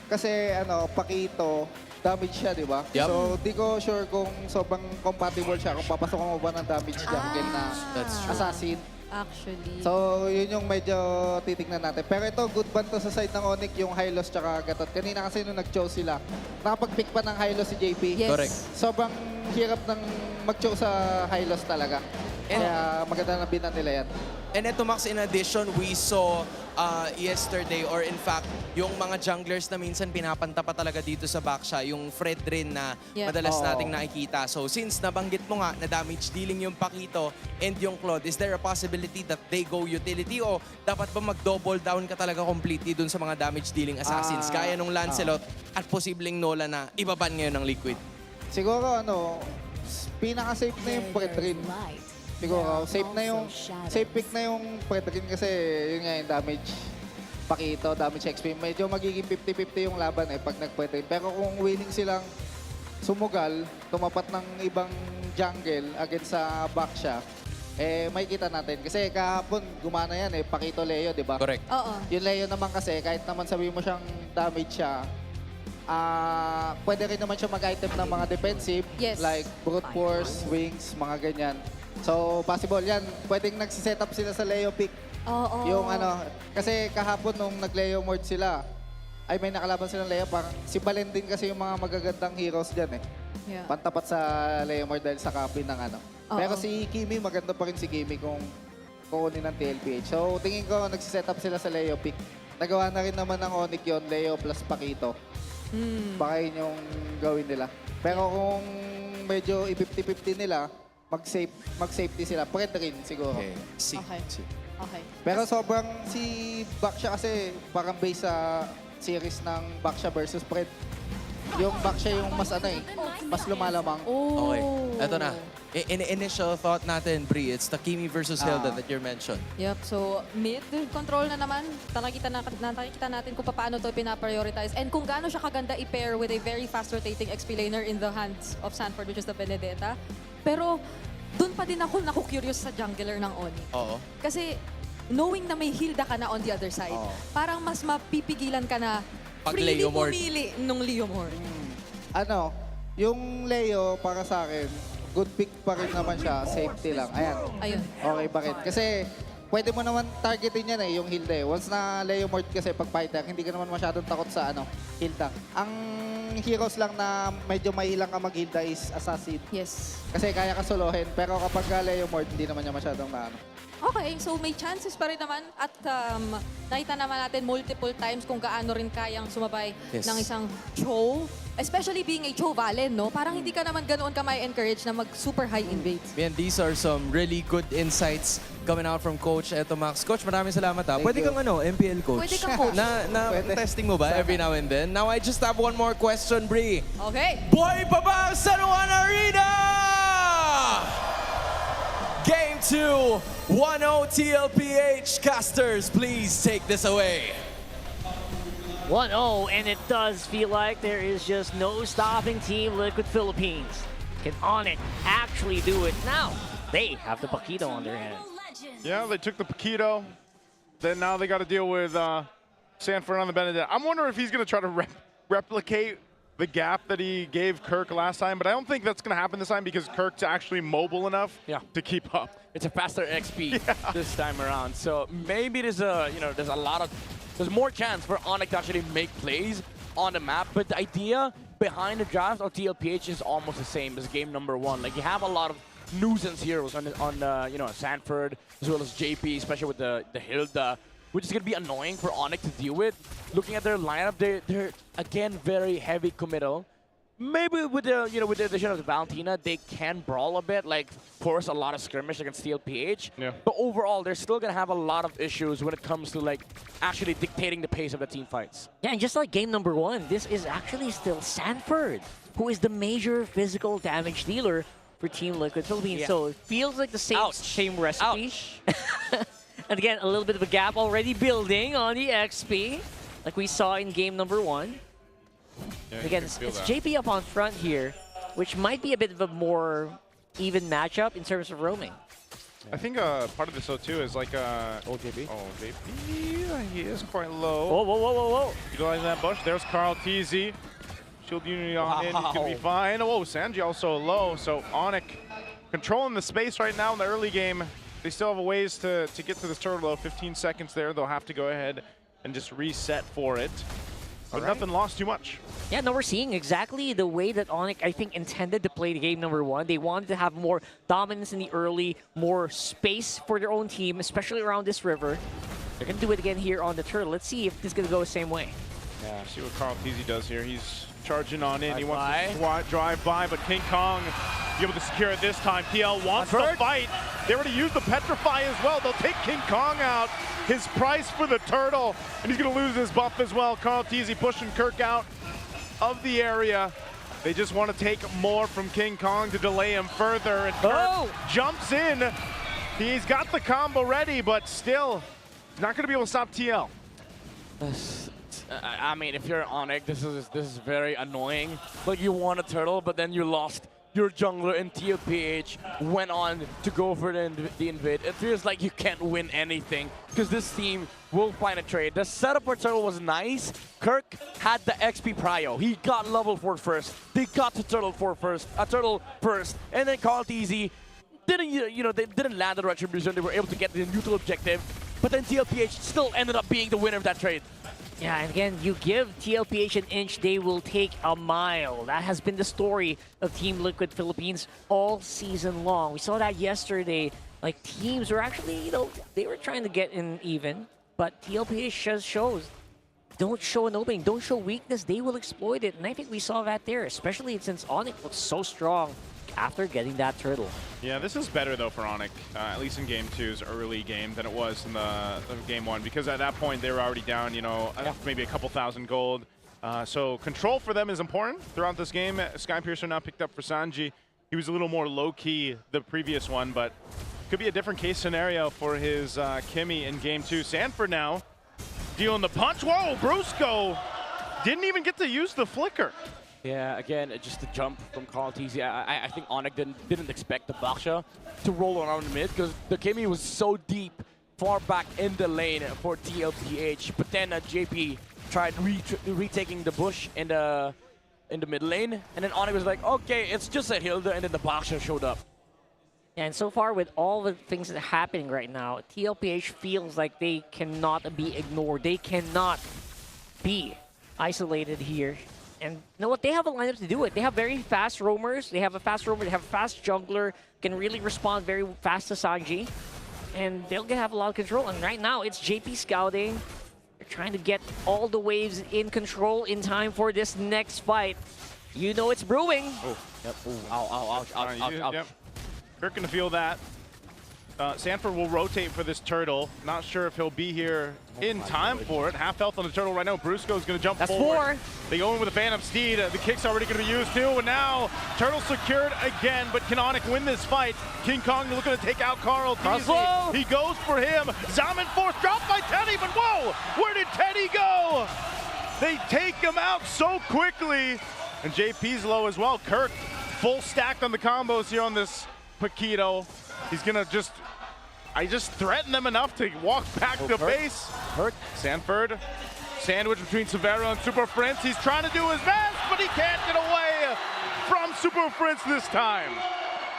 kasi Pakito, damage siya, di ba? Yep. So, di ko sure kung sobrang compatible siya. Kung papasok mo ba ng damage jungle na assassin. Actually. So, yun yung medyo titignan natin. Pero ito, good ban to sa side ng ONIC, yung Hylos tsaka Gatot. Kanina kasi nung nag-choose sila, nakapag-pick pa ng Hylos si JP. Yes. Correct. Sobrang hirap ng mag-choose sa Hylos talaga. Kaya maganda na binan nila yan. And ito, Max, in addition, we saw yesterday, or in fact, yung mga junglers na minsan pinapanta pa talaga dito sa backsha, yung Fred rin na madalas nating nakikita. So since nabanggit mo nga na damage dealing yung Pakito and yung Claude, is there a possibility that they go utility o dapat ba mag-double down ka talaga completely dun sa mga damage dealing assassins? Kaya nung Lancelot at posibleng Nola na ibaban ngayon ng Liquid. Siguro pinaka-safe na yung Bretrin. Siguro, safe pick na yung Bretrin kasi yun nga yung damage Pakito, damage XP. Medyo magiging 50-50 yung laban pag nag-Bretrin. Pero kung willing silang sumugal, tumapat ng ibang jungle against sa back siya, may kita natin. Kasi kahapon, gumana yan Pakito Leo, di ba? Correct. Yung Leo naman kasi, kahit naman sabihin mo siyang damage siya, pwede rin naman siya mag-item ng mga defensive, like brute force, wings, mga ganyan. So, possible yan. Pwedeng nagsiset up sila sa Leo pick. Yung kasi kahapon nung nag-Leo Mord sila, ay may nakalaban silang Leo, parang si Balen din kasi yung mga magagandang heroes dyan Pantapat sa Leo Mord dahil sa copy ng Pero si Kimi, maganda pa rin si Kimi kung kukunin ng TLPH. So, tingin ko nagsiset up sila sa Leo pick. Nagawa na rin naman ng ONIC yun, Leo plus Pakito. Baka yun yung gawin nila. Pero kung medyo i-50-50 nila, mag-safety sila. Pwede rin siguro. Okay. Pero sobrang si Baksha kasi parang based sa series ng Baksha versus Fred. Yung Baksha yung mas mas lumalamang. Okay. Ito na. Initial thought natin, Bri, it's the Kimi versus Hilda that you mentioned. Yep, so mid control na naman. Nakikita natin kung paano to pinaprioritize and kung gaano siya kaganda i-pair with a very fast rotating XP laner in the hands of Sanford, which is the Benedetta. Pero doon pa din ako naku-curious sa jungler ng ONIC. Kasi knowing na may Hilda ka na on the other side, parang mas mapipigilan ka na freely pumili nung Leo Mord. Yung Leo para sa akin, good pick pa rin naman siya, safety lang. Ayan. Okay pa rin. Kasi pwede mo naman targetin yan yung Hilda. Once na Leo Mord kasi pag fighter, hindi ka naman masyadong takot sa Hilda. Ang heroes lang na medyo may ilang ka mag-Hilda is Assassin. Yes. Kasi kaya ka solohin, pero kapag Leo Mord, hindi naman niya masyadong Okay, so may chances pa rin naman at nakita naman natin multiple times kung gaano rin kayang sumabay ng isang Cho. Especially being a Cho Valen, no? Parang hindi ka naman ganoon ka may encourage na mag-super high invade. Man, these are some really good insights coming out from Coach. Eto, Max. Coach, maraming salamat Pwede kang MPL coach. Pwede kang coach. Testing mo ba every now and then? Now, I just have one more question, Bri. Okay. Boy pa ba ang San Juan Arena? Game 2, 1-0 TLPH. Casters, please take this away. 1-0, and it does feel like there is just no stopping Team Liquid Philippines. Can ONIC actually do it? Now, they have the Pakito on their hands. Yeah, they took the Pakito. Then now they got to deal with Sanford on the Benedetta. I'm wondering if he's going to try to replicate the gap that he gave Kirk last time, but I don't think that's going to happen this time because Kirk's actually mobile enough to keep up. It's a faster XP this time around. So maybe there's there's more chance for ONIC to actually make plays on the map, but the idea behind the draft of TLPH is almost the same as game number 1. Like, you have a lot of nuisance heroes on you know, Sanford as well as JP, especially with the Hilda, which is going to be annoying for ONIC to deal with. Looking at their lineup, they're again very heavy committal. Maybe with the with the addition of the Valentina, they can brawl a bit, like force a lot of skirmish against TLPH. Yeah. But overall, they're still gonna have a lot of issues when it comes to like actually dictating the pace of the team fights. Yeah, and just like game number 1, this is actually still Sanford, who is the major physical damage dealer for Team Liquid Philippines. Yeah. So it feels like the same recipe. And again, a little bit of a gap already building on the XP, like we saw in game number 1. Yeah, Again, it's JP up on front here, which might be a bit of a more even matchup in terms of roaming. I think part of this though too is like JP. Oh, JP, he is quite low. Whoa, whoa, whoa, whoa, whoa! Utilizing that bush. There's Carl TZ. Shield unity on in. He's gonna be fine. Whoa, Sanji also low. So ONIC controlling the space right now in the early game. They still have a ways to get to this turtle though. 15 seconds there. They'll have to go ahead and just reset for it. But nothing lost too much. Yeah, no, we're seeing exactly the way that ONIC, I think, intended to play the game number 1. They wanted to have more dominance in the early, more space for their own team, especially around this river. They're going to do it again here on the turtle. Let's see if this is going to go the same way. Yeah, see what Carl TZ does here. He's charging on in. He wants to drive by, but King Kong be able to secure it this time. TL wants to fight. They already used the Petrify as well. They'll take King Kong out. His price for the turtle, and he's going to lose his buff as well. Carl TZ pushing Kirk out of the area. They just want to take more from King Kong to delay him further, and Kirk jumps in. He's got the combo ready, but still, he's not going to be able to stop TL. I mean, if you're ONIC, this is very annoying. Like, you won a turtle, but then you lost your jungler, and TLPH went on to go for the invade. It feels like you can't win anything because this team will find a trade. The setup for turtle was nice. Kirk had the XP prio. He got level 4 first. They got to turtle first, and then Carl TZ didn't, they didn't land the retribution. They were able to get the neutral objective, but then TLPH still ended up being the winner of that trade. Yeah, and again, you give TLPH an inch, they will take a mile. That has been the story of Team Liquid Philippines all season long. We saw that yesterday. Like, teams were actually, they were trying to get in even, but TLPH just shows, don't show an opening, don't show weakness, they will exploit it. And I think we saw that there, especially since ONIC looks so strong after getting that turtle. Yeah, this is better though for ONIC, at least in game 2's early game than it was in the game 1, because at that point they were already down, maybe a couple thousand gold. So control for them is important throughout this game. Skypiercer now picked up for Sanji. He was a little more low-key the previous one, but could be a different case scenario for his Kimmy in game 2. Sanford now dealing the punch. Whoa, Brusco didn't even get to use the flicker. Yeah, again, just a jump from Carl TZ. I think ONIC didn't expect the Baksha to roll around the mid because the Kimmy was so deep, far back in the lane for TLPH. But then JP tried retaking the bush in the mid lane, and then ONIC was like, okay, it's just a Hilda, and then the Baksha showed up. And so far, with all the things that are happening right now, TLPH feels like they cannot be ignored. They cannot be isolated here. And you know what? They have a lineup to do it. They have very fast roamers. They have a fast roamer. They have a fast jungler. Can really respond very fast to Sanji. And they'll have a lot of control. And right now, it's JP scouting. They're trying to get all the waves in control in time for this next fight. You know it's brewing. Oh, yep. Ooh, ow. Yep. Kirk gonna feel that. Sanford will rotate for this turtle. Not sure if he'll be here in time for it. Half health on the turtle right now. Brusco's gonna jump forward. 4. They go in with a Phantom Steed. The kick's already gonna be used too. And now turtle secured again, but can ONIC win this fight? King Kong looking to take out Carl TZ. He goes for him. Zaman Force dropped by Teddy, but whoa! Where did Teddy go? They take him out so quickly. And JP's low as well. Kirk full stacked on the combos here on this Paquito. He's gonna I just threatened them enough to walk back to base. Sanford, sandwich between Severo and Super Prince. He's trying to do his best, but he can't get away from Super Prince this time.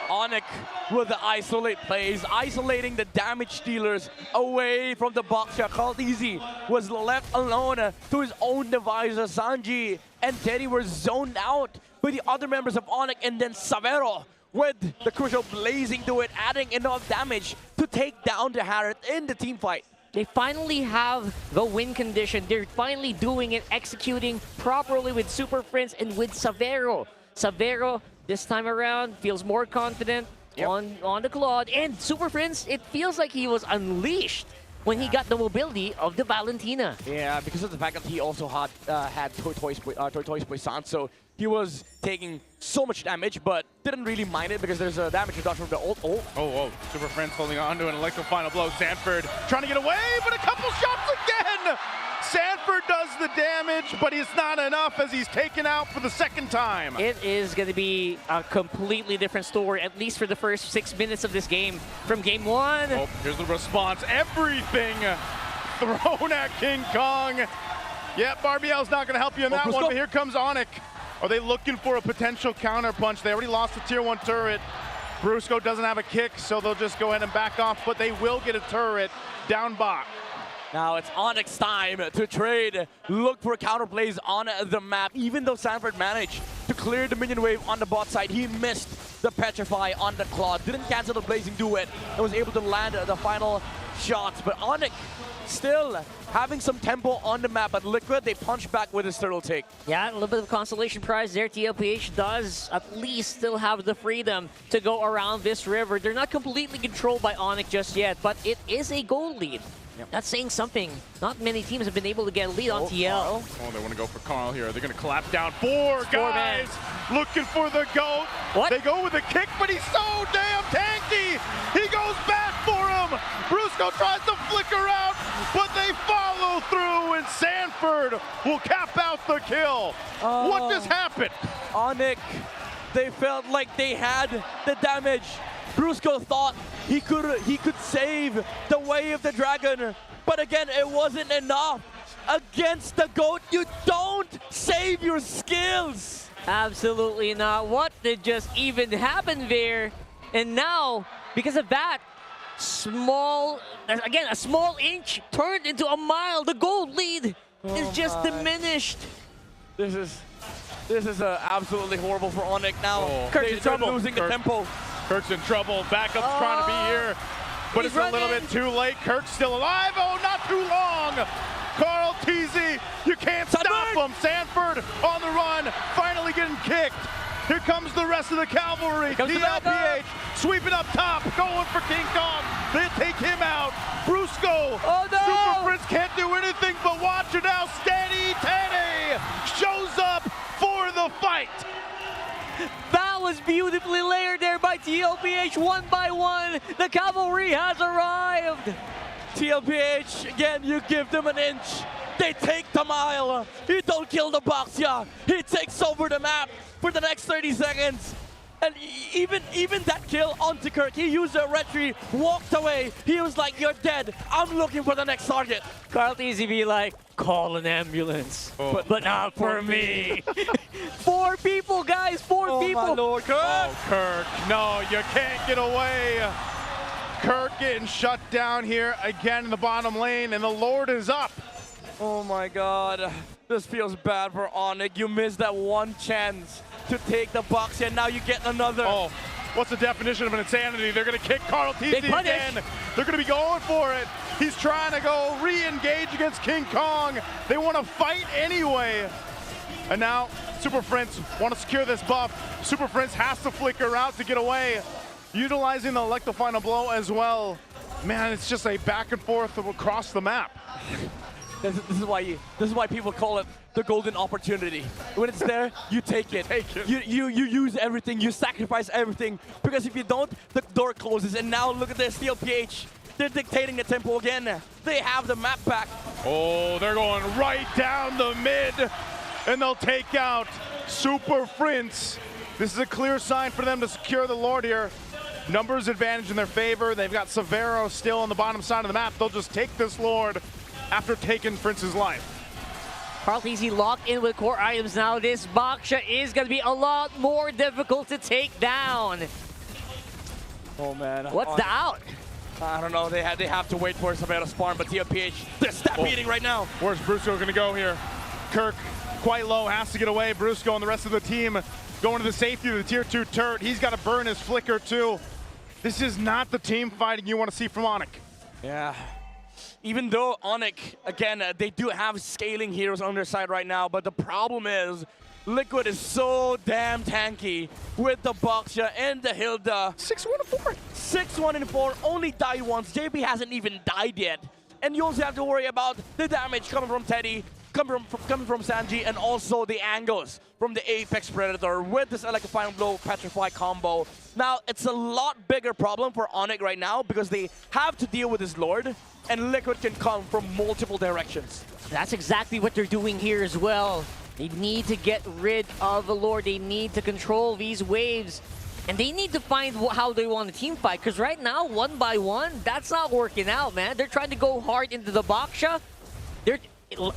ONIC with the isolate plays, isolating the damage dealers away from the Baksha. Carl TZ was left alone to his own devices. Sanji and Teddy were zoned out by the other members of ONIC, and then Severo with the crucial blazing to it, adding enough damage to take down the Harriet in the team fight. They finally have the win condition. They're finally doing it, executing properly with Super Prince and with Savero. Savero, this time around, feels more confident on the Claude. And Super Prince, it feels like he was unleashed when he got the mobility of the Valentina. Yeah, because of the fact that he also had Tortoise Poisson, so he was taking so much damage, but didn't really mind it because there's a damage reduction from the ult. Oh, Super Friends holding on to an electro final blow. Sanford trying to get away, but a couple shots again! Sanford does the damage, but it's not enough as he's taken out for the second time. It is going to be a completely different story, at least for the first 6 minutes of this game. From game one. Oh, here's the response. Everything thrown at King Kong. Yeah, Barbiel's not going to help you in that one, but here comes ONIC. Are they looking for a potential counter punch? They already lost the tier 1 turret. Brusco doesn't have a kick, so they'll just go ahead and back off, but they will get a turret down bot. Now it's ONIC's time to trade, look for counterplays on the map. Even though Sanford managed to clear the minion wave on the bot side, he missed the Petrify on the Claude, didn't cancel the Blazing Duet, and was able to land the final shots. But ONIC still having some tempo on the map, but Liquid, they punch back with his turtle take. Yeah, a little bit of consolation prize there. TLPH does at least still have the freedom to go around this river. They're not completely controlled by ONIC just yet, but it is a goal lead. That's saying something. Not many teams have been able to get a lead on TL. Oh, they want to go for Carl here. They're going to collapse down. Four guys looking for the GOAT. They go with a kick, but he's so damn tanky. He goes back for him. Brusco tries to flicker out, but they follow through, and Sanford will cap out the kill. What just happened? ONIC, they felt like they had the damage. Brusco thought he could save the Way of the Dragon, but again, it wasn't enough. Against the GOAT, you don't save your skills. Absolutely not. What did just even happen there? And now, because of that, a small inch turned into a mile. The gold lead is just diminished. This is absolutely horrible for ONIC now. They're losing the tempo. Kirk's in trouble. Backup's trying to be here, but it's a little bit too late. Kirk's still alive. Oh, not too long. Carl TZ, you can't stop him. Sanford on the run, finally getting kicked. Here comes the rest of the cavalry. TLPH sweeping up top, going for King Kong. They take him out. Brusco, Super Prince can't do anything but watch it now. Steady Teddy shows up for the fight. That was beautifully layered there by TLPH. 1 by 1, the cavalry has arrived. TLPH, again, you give them an inch, they take the mile. He don't kill the Baxia. He takes over the map for the next 30 seconds. And even that kill onto Kirk, he used a retreat, walked away. He was like, you're dead. I'm looking for the next target. Carl TZ be like, call an ambulance, but not for me. 4 people, guys, 4 people. My Lord, Kirk. Oh, Kirk, no, you can't get away. Kirk getting shut down here again in the bottom lane, and the Lord is up. Oh my God, this feels bad for ONIC. You missed that one chance to take the box, and now you get another. Oh, what's the definition of an insanity? They're going to kick Carl TZ again. They're going to be going for it. He's trying to go re-engage against King Kong. They want to fight anyway. And now Super Prince want to secure this buff. Super Prince has to flicker out to get away, utilizing the Electro Final Blow as well. Man, it's just a back and forth across the map. This is why people call it the golden opportunity. When it's there, you take it. You use everything, you sacrifice everything, because if you don't, the door closes. And now look at this, TLPH. They're dictating the tempo again. They have the map back. Oh, they're going right down the mid, and they'll take out Super Prince. This is a clear sign for them to secure the Lord here. Numbers advantage in their favor. They've got Severo still on the bottom side of the map. They'll just take this Lord after taking Prince's life. Carl TZ locked in with core items now. This Baksha is going to be a lot more difficult to take down. Oh man. What's the out? I don't know, they have to wait for Severo to spawn, but TLPH, they're stat beating right now. Where's Brusco gonna go here? Kirk, quite low, has to get away. Brusco and the rest of the team going to the safety of the tier 2 turret. He's got to burn his flicker too. This is not the team fighting you want to see from ONIC. Yeah. Even though ONIC, again, they do have scaling heroes on their side right now, but the problem is Liquid is so damn tanky with the Baksha and the Hilda. 6-1-4. 6-1-4, only died once. JP hasn't even died yet. And you also have to worry about the damage coming from Teddy, coming from Sanji, and also the angles from the Apex Predator with this like a final blow Petrify combo. Now, it's a lot bigger problem for ONIC right now because they have to deal with this Lord, and Liquid can come from multiple directions. That's exactly what they're doing here as well. They need to get rid of the Lord. They need to control these waves. And they need to find how they want to team fight. Because right now, 1 by 1, that's not working out, man. They're trying to go hard into the Baksha.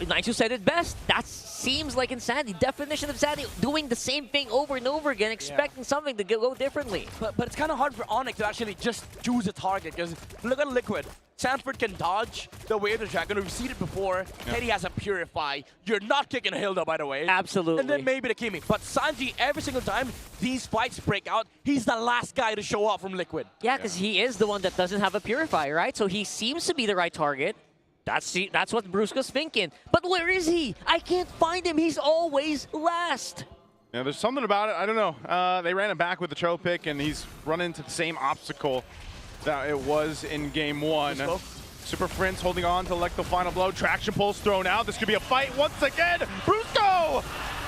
Nice, you said it best. That seems like insanity. Definition of insanity. Doing the same thing over and over again, expecting something to go differently. But it's kind of hard for ONIC to actually just choose a target. Because look at Liquid. Sanford can dodge the wave of the dragon. We've seen it before. Teddy has a Purify. You're not kicking a Hilda, by the way. Absolutely. And then maybe the Kimi. But Sanji, every single time these fights break out, he's the last guy to show up from Liquid. Yeah, because he is the one that doesn't have a Purify, right? So he seems to be the right target. That's what Brusco's thinking. But where is he? I can't find him. He's always last. Yeah, there's something about it. I don't know. They ran it back with the Cho pick, and he's run into the same obstacle that it was in game 1. Super Prince holding on to elect the final blow. Traction pulse thrown out. This could be a fight once again. Brusco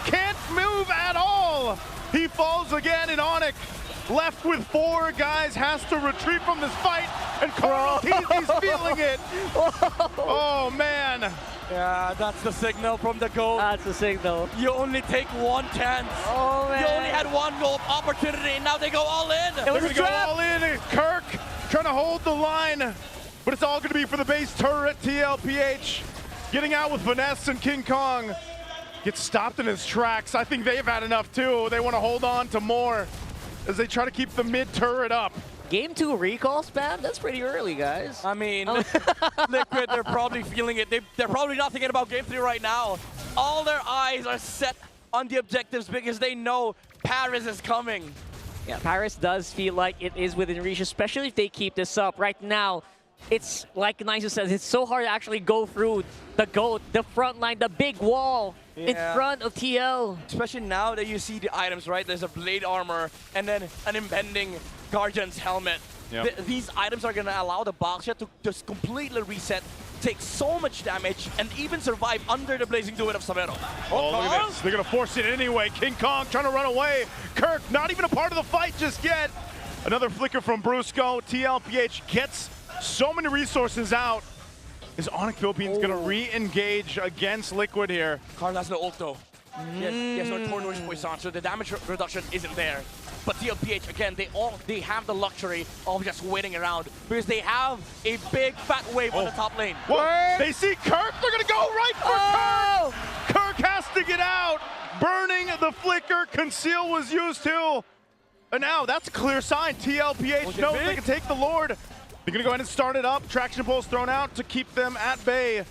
can't move at all. He falls again in ONIC. Left with 4 guys, has to retreat from this fight, and Carl, he's feeling it. Oh, man. Yeah, that's the signal from the GOAT. That's the signal. You only take 1 chance. Oh, man. You only had 1 goal opportunity, and now they go all in. They're going to go all in. Kirk trying to hold the line, but it's all going to be for the base turret. TLPH getting out with finesse, and King Kong gets stopped in his tracks. I think they've had enough, too. They want to hold on to more as they try to keep the mid turret up. Game 2 recall spam? That's pretty early, guys. I mean, Liquid, they're probably feeling it. They're probably not thinking about game 3 right now. All their eyes are set on the objectives because they know Paris is coming. Yeah, Paris does feel like it is within reach, especially if they keep this up. Right now, it's like Nice says, it's so hard to actually go through the GOAT, the front line, the big wall in front of TL. Especially now that you see the items, right? There's a blade armor and then an impending Guardian's helmet. These items are going to allow the Baksha to just completely reset, take so much damage, and even survive under the blazing duet of Savero. Oh, look at this. They're going to force it anyway. King Kong trying to run away. Kirk not even a part of the fight just yet. Another flicker from Brusco. TLPH gets so many resources out. Is ONIC Philippines going to re-engage against Liquid here? Carl has no ult though. He has no Torndo's Poison, so the damage reduction isn't there. But TLPH, again, they have the luxury of just waiting around because they have a big fat wave on the top lane. Whoa. They see Kirk, they're going to go right for Kirk! Kirk has to get out! Burning the flicker, Conceal was used too. And now that's a clear sign. TLPH knows they can take the Lord. They're going to go ahead and start it up. Traction pulse thrown out to keep them at bay.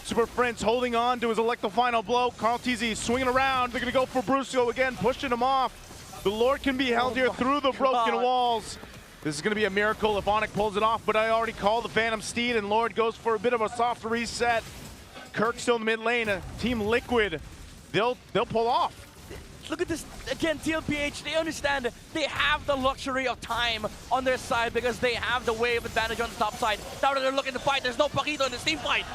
Super Prince holding on to his electro final blow. Carl TZ swinging around. They're going to go for Brusco again, pushing him off. The Lord can be held here through the broken walls. This is going to be a miracle if ONIC pulls it off, but I already called the Phantom Steed, and Lord goes for a bit of a soft reset. Kirk still in the mid lane. Team Liquid, they'll pull off. Look at this, again, TLPH, they understand they have the luxury of time on their side because they have the wave advantage on the top side. Now that they're looking to fight, there's no Paquito in this team fight.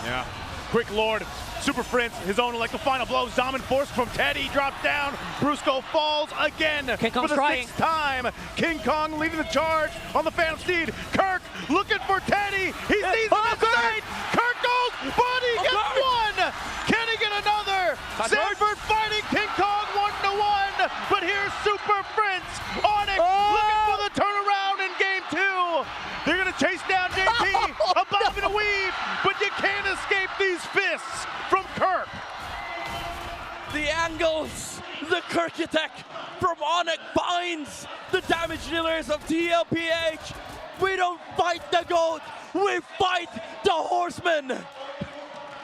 Yeah, quick Lord. Super Prince, his own like the final blow. Dominant force from Teddy drops down. Brusco falls again for the sixth time. King Kong leading the charge on the Phantom Steed. Kirk looking for Teddy. He sees him inside. Kirk goes, but he gets one. Can he get another? Sanford fighting King Kong 1-1. But here's Super Prince. ONIC looking for the turnaround in game 2. They're going to chase down JP. A bob and a weave, but you can't escape these fists from Kirk. The angles, the Kirk attack from ONIC finds the damage dealers of TLPH. We don't fight the GOAT, we fight the Horseman.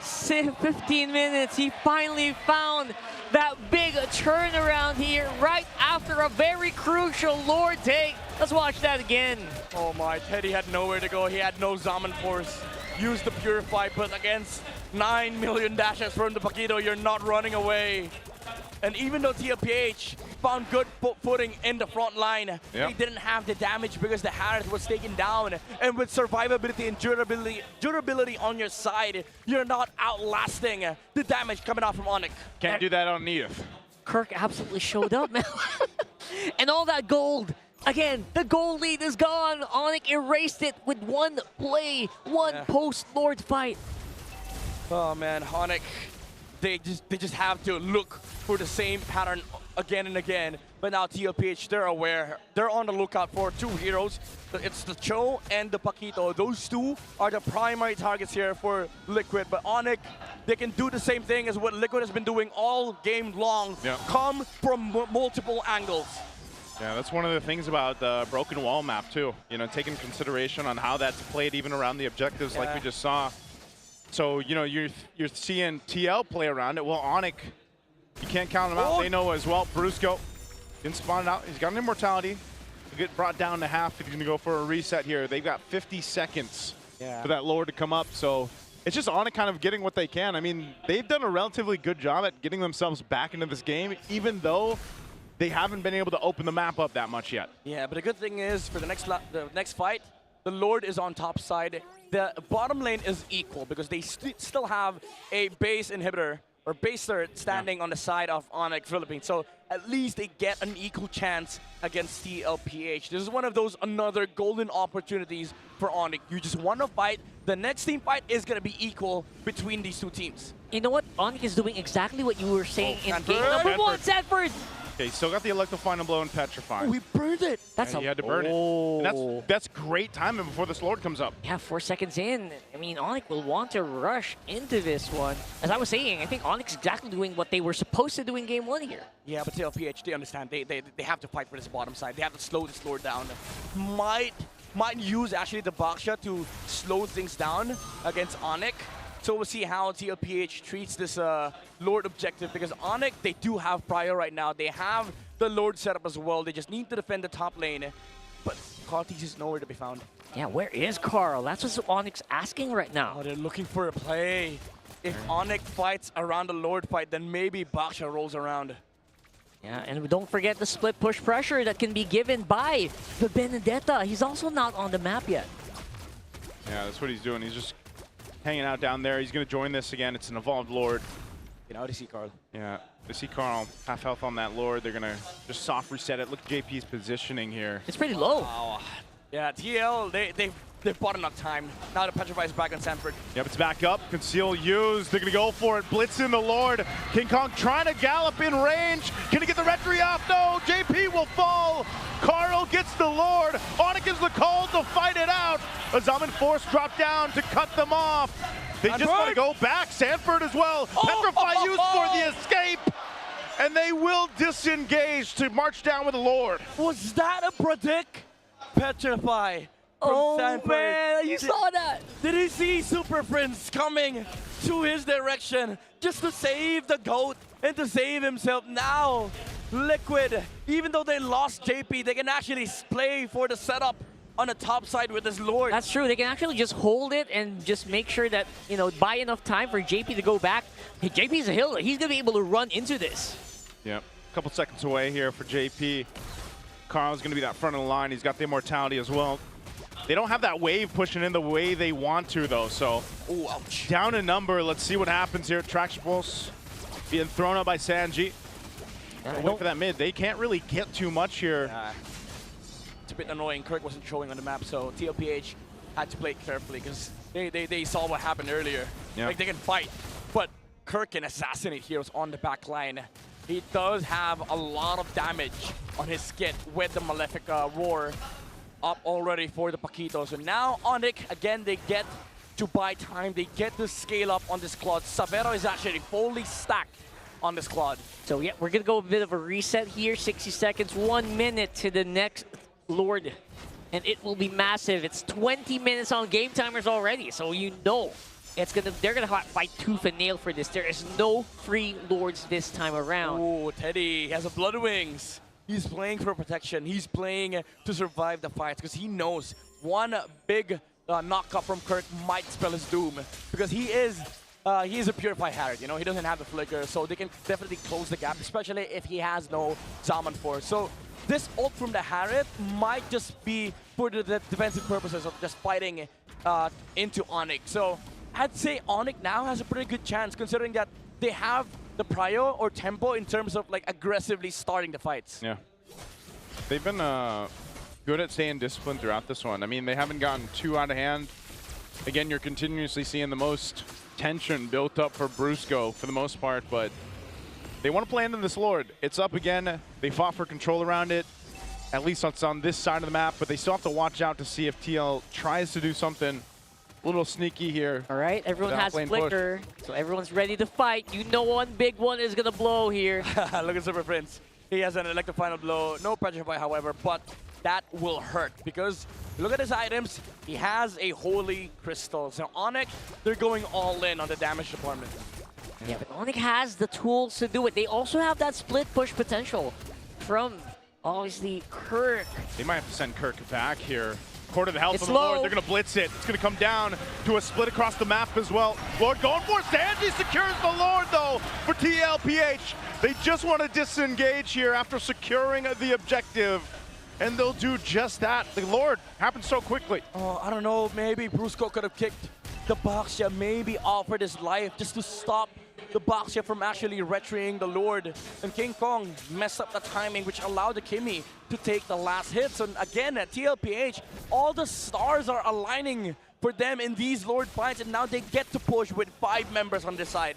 15 minutes, he finally found that big turnaround here right after a very crucial Lord take. Let's watch that again. Oh my, Teddy had nowhere to go. He had no Zaman Force. Used the Purify, but against 9 million dashes from the Paquito, you're not running away. And even though TLPH found good footing in the front line, they didn't have the damage because the Harris was taken down. And with survivability and durability on your side, you're not outlasting the damage coming out from ONIC. Can't do that on Neath. Kirk absolutely showed up, man. And all that gold. Again, the gold lead is gone. ONIC erased it with one play, one post-Lord fight. Oh man, ONIC, they just have to look for the same pattern again and again. But now TLPH, they're aware. They're on the lookout for two heroes. It's the Cho and the Paquito. Those two are the primary targets here for Liquid. But ONIC, they can do the same thing as what Liquid has been doing all game long. Come from multiple angles. Yeah, that's one of the things about the broken wall map too. You know, taking consideration on how that's played even around the objectives like we just saw. So, you know, you're seeing TL play around it. Well, ONIC, you can't count him out. They know as well. Brusco can spawn it out. He's got an immortality. He'll get brought down to half if he's going to go for a reset here. They've got 50 seconds for that Lord to come up. So it's just ONIC kind of getting what they can. I mean, they've done a relatively good job at getting themselves back into this game, even though they haven't been able to open the map up that much yet. Yeah, but the good thing is for the next fight, the Lord is on top side. The bottom lane is equal because they still have a base inhibitor or base third standing on the side of ONIC Philippines. So at least they get an equal chance against TLPH. This is one of those another golden opportunities for ONIC. You just want to fight. The next team fight is going to be equal between these two teams. You know what? ONIC is doing exactly what you were saying in game number 1, Sanford. Okay, still got the Electro Final Blow and Petrify. We burned it. That's you had to burn it. And that's great timing before this Lord comes up. Yeah, 4 seconds in. I mean, ONIC will want to rush into this one. As I was saying, I think ONIC is exactly doing what they were supposed to do in game 1 here. Yeah, but TLPH, they understand. They have to fight for this bottom side. They have to slow this Lord down. Might use actually the Baksha to slow things down against ONIC. So we'll see how TLPH treats this Lord objective because ONIC, they do have prior right now. They have the Lord setup as well. They just need to defend the top lane. But Cartis is nowhere to be found. Yeah, where is Carl? That's what ONIC's asking right now. Oh, they're looking for a play. If ONIC fights around the Lord fight, then maybe Baksha rolls around. Yeah, and don't forget the split push pressure that can be given by the Benedetta. He's also not on the map yet. Yeah, that's what he's doing. He's just hanging out down there. He's going to join this again. It's an evolved Lord. You know, they see Carl. Yeah, they see Carl. Half health on that Lord. They're going to just soft reset it. Look at JP's positioning here. It's pretty low. Wow. Yeah, TL, they've bought enough time. Now the Petrify is back on Sanford. Yep, it's back up. Conceal used. They're going to go for it. Blitz in the Lord. King Kong trying to gallop in range. Can he get the retry off? No, JP will fall. Carl gets the Lord. ONIC is the call to fight it out. A Zaman Force dropped down to cut them off. They just want to go back. Sanford as well. Petrify used for the escape. And they will disengage to march down with the Lord. Was that a predict? Petrify from Sanford. Man, you saw that. Did he see Super Prince coming to his direction just to save the GOAT and to save himself? Now, Liquid, even though they lost JP, they can actually play for the setup on the top side with this Lord. That's true. They can actually just hold it and just make sure that, you know, buy enough time for JP to go back. Hey, JP's a healer. He's going to be able to run into this. Yep. A couple seconds away here for JP. Carl's going to be that front of the line. He's got the immortality as well. They don't have that wave pushing in the way they want to, though. So, ouch. Down a number. Let's see what happens here. Traction Pulse being thrown up by Sanji. Wait for that mid. They can't really get too much here. It's a bit annoying. Kirk wasn't showing on the map, so TLPH had to play carefully because they saw what happened earlier. Like, they can fight, but Kirk can assassinate heroes on the back line. He does have a lot of damage on his skit with the Malefic Roar up already for the Paquito. So now ONIC, again, they get to buy time. They get to scale up on this Claude. Savero is actually fully stacked on this Claude. So yeah, we're going to go a bit of a reset here. 60 seconds, 1 minute to the next Lord. And it will be massive. It's 20 minutes on game timers already, so you know they're gonna fight tooth and nail for this. There is no free lords this time around. Oh, Teddy has a Blood Wings. He's playing for protection. He's playing to survive the fights because he knows one big knock-up from Kirk might spell his doom, because he is a purified Harriet, you know, he doesn't have the flicker, so they can definitely close the gap, especially if he has no Zaman Force. So this ult from the Harriet might just be for the defensive purposes of just fighting into ONIC. So I'd say ONIC now has a pretty good chance, considering that they have the prio or tempo in terms of like aggressively starting the fights. Yeah. They've been good at staying disciplined throughout this one. I mean, they haven't gotten too out of hand. Again, you're continuously seeing the most tension built up for Brusco for the most part, but they want to play into this Lord. It's up again. They fought for control around it. At least it's on this side of the map, but they still have to watch out to see if TL tries to do something a little sneaky here. All right, everyone has flicker, so everyone's ready to fight. You know one big one is gonna blow here. Look at Super Prince. He has an electric final blow. No pressure fight, however, but that will hurt because look at his items. He has a Holy Crystal. So ONIC, they're going all in on the damage department. Yeah, but ONIC has the tools to do it. They also have that split push potential from, obviously, Kirk. They might have to send Kirk back here. Quarter the health It's of the Lord. low. They're going to blitz it. It's going to come down to a split across the map as well. Lord going for it. Sandy secures the Lord, though, for TLPH. They just want to disengage here after securing the objective. And they'll do just that. The Lord happened so quickly. Oh, I don't know. Maybe Brusco could have kicked the Baxia, maybe offered his life just to stop the Baxia from actually retrieving the Lord. And King Kong messed up the timing, which allowed the Kimi to take the last hit. So again, at TLPH, all the stars are aligning for them in these Lord fights, and now they get to push with 5 members on this side.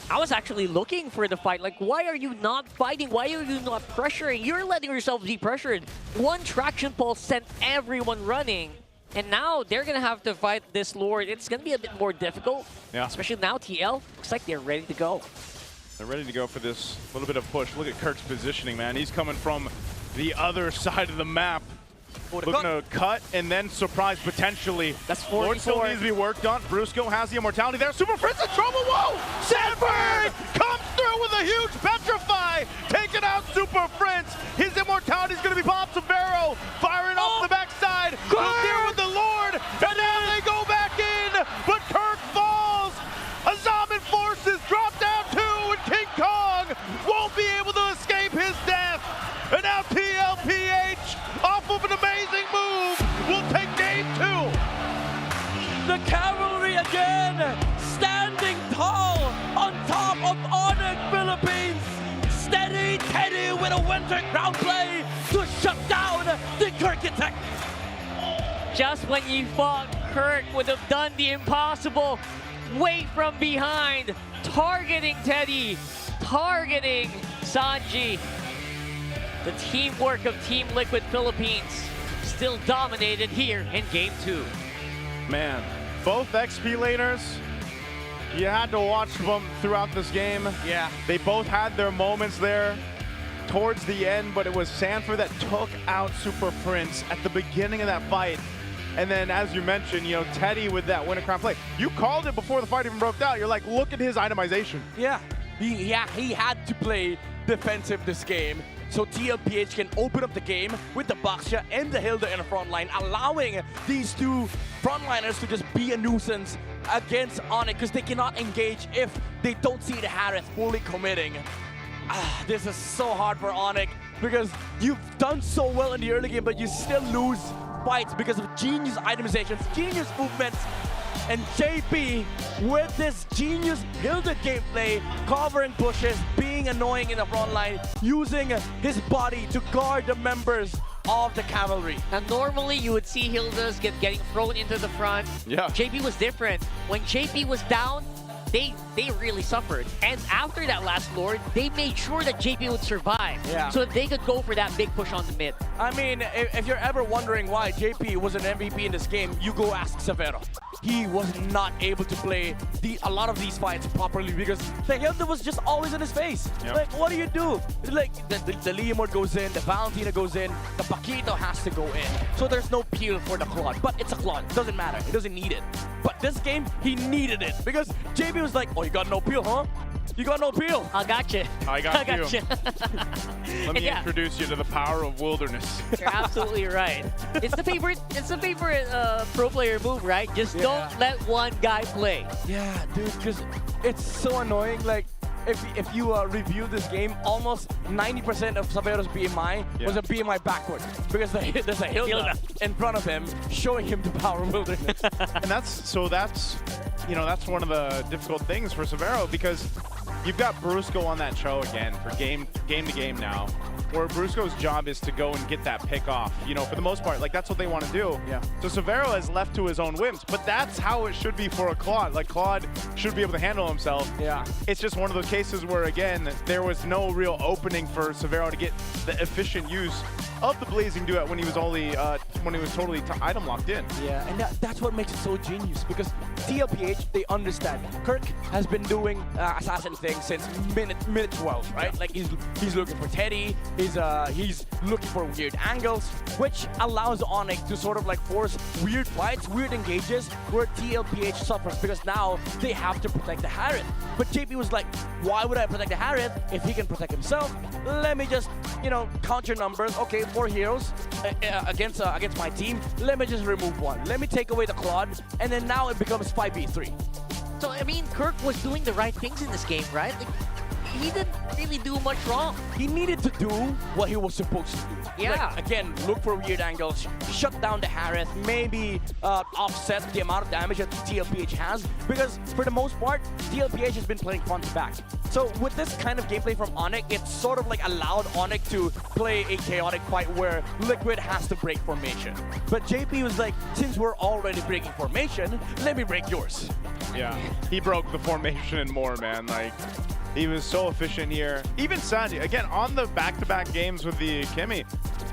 I was actually looking for the fight. Like, why are you not fighting? Why are you not pressuring? You're letting yourself be pressured. One traction pulse sent everyone running. And now they're going to have to fight this Lord. It's going to be a bit more difficult. Yeah. Especially now, TL looks like they're ready to go. They're ready to go for this little bit of push. Look at Kirk's positioning, man. He's coming from the other side of the map. Looking to cut and then surprise potentially. That's 44. Lord still needs to be worked on. Brusco has the immortality there. Super Prince in trouble. Whoa! Sanford comes through with a huge petrify, taking out Super Prince. His immortality is going to be popped to Barrow, firing off the backside. He'll deal with the Lord, and now they go back in, but Kirk falls. Azaman forces drop down too, and King Kong won't be able to escape his death. And now TLPH, off of an amazing move, will take game 2. The cavalry again, standing tall on top of ONIC Philippines. Steady Teddy with a winter crowd play to shut down the Kirk attack. Just when you thought Kirk would have done the impossible, wait from behind, targeting Teddy, targeting Sanji. The teamwork of Team Liquid Philippines still dominated here in Game 2. Man, both XP laners, you had to watch them throughout this game. Yeah. They both had their moments there towards the end, but it was Sanford that took out Super Prince at the beginning of that fight. And then, as you mentioned, you know, Teddy with that winter crown play. You called it before the fight even broke out. You're like, look at his itemization. Yeah, he had to play defensive this game, so TLPH can open up the game with the Baxia and the Hilda in the front line, allowing these two frontliners to just be a nuisance against ONIC, because they cannot engage if they don't see the Harris fully committing. This is so hard for ONIC, because you've done so well in the early game, but you still lose fights because of genius itemizations, genius movements, and JP with this genius Hilda gameplay, covering pushes, being annoying in the front line, using his body to guard the members of the cavalry. And normally you would see Hilda's getting thrown into the front. Yeah. JP was different. When JP was down, they really suffered. And after that last Lord, they made sure that JP would survive. Yeah. So that they could go for that big push on the mid. I mean, if you're ever wondering why JP was an MVP in this game, you go ask Severo. He was not able to play a lot of these fights properly because the Hilda was just always in his face. Yep. Like, what do you do? Like, the Leomord goes in, the Valentina goes in, the Paquito has to go in. So there's no peel for the Claude, but it's a Claude. It doesn't matter. It doesn't need it. But this game, he needed it because JP was like, "Oh, you got no peel, huh? You got no peel. I got you. I got you. Let me Yeah. introduce you to the power of wilderness. You're absolutely right. It's the favorite. It's the favorite pro player move, right? Just don't let one guy play. Yeah, dude, because it's so annoying. Like, if you review this game, almost 90% of Savero's BMI was a BMI backward because there's a Hilda in front of him showing him the power of wilderness. And that's one of the difficult things for Severo because you've got Brusco on that show again for game to game now, where Brusco's job is to go and get that pick off. For the most part, like that's what they want to do. Yeah. So Severo is left to his own whims, but that's how it should be for a Claude. Like Claude should be able to handle himself. Yeah. It's just one of those cases where again there was no real opening for Severo to get the efficient use of the Blazing Duet when he was totally item locked in. Yeah, and that's what makes it so genius because TLPH, they understand. Kirk has been doing assassin thing since minute 12, right? Yeah. Like he's looking for Teddy, he's looking for weird angles, which allows ONIC to sort of like force weird fights, weird engages where TLPH suffers because now they have to protect the Harith. But JP was like, why would I protect the Harith if he can protect himself? Let me just, count your numbers. Okay, 4 heroes against my team. Let me just remove one. Let me take away the Claude, and then now it becomes 5v3. So I mean, Kirk was doing the right things in this game, right? Like, he didn't really do much wrong. He needed to do what he was supposed to do. Yeah. Like, again, look for weird angles, shut down the Harith, maybe offset the amount of damage that TLPH has, because for the most part, TLPH has been playing front to back. So with this kind of gameplay from ONIC, it's sort of like allowed ONIC to play a chaotic fight where Liquid has to break formation. But JP was like, since we're already breaking formation, let me break yours. Yeah, he broke the formation and more, man. Like, he was so efficient here. Even Sandy, again, on the back-to-back games with the Kimmy,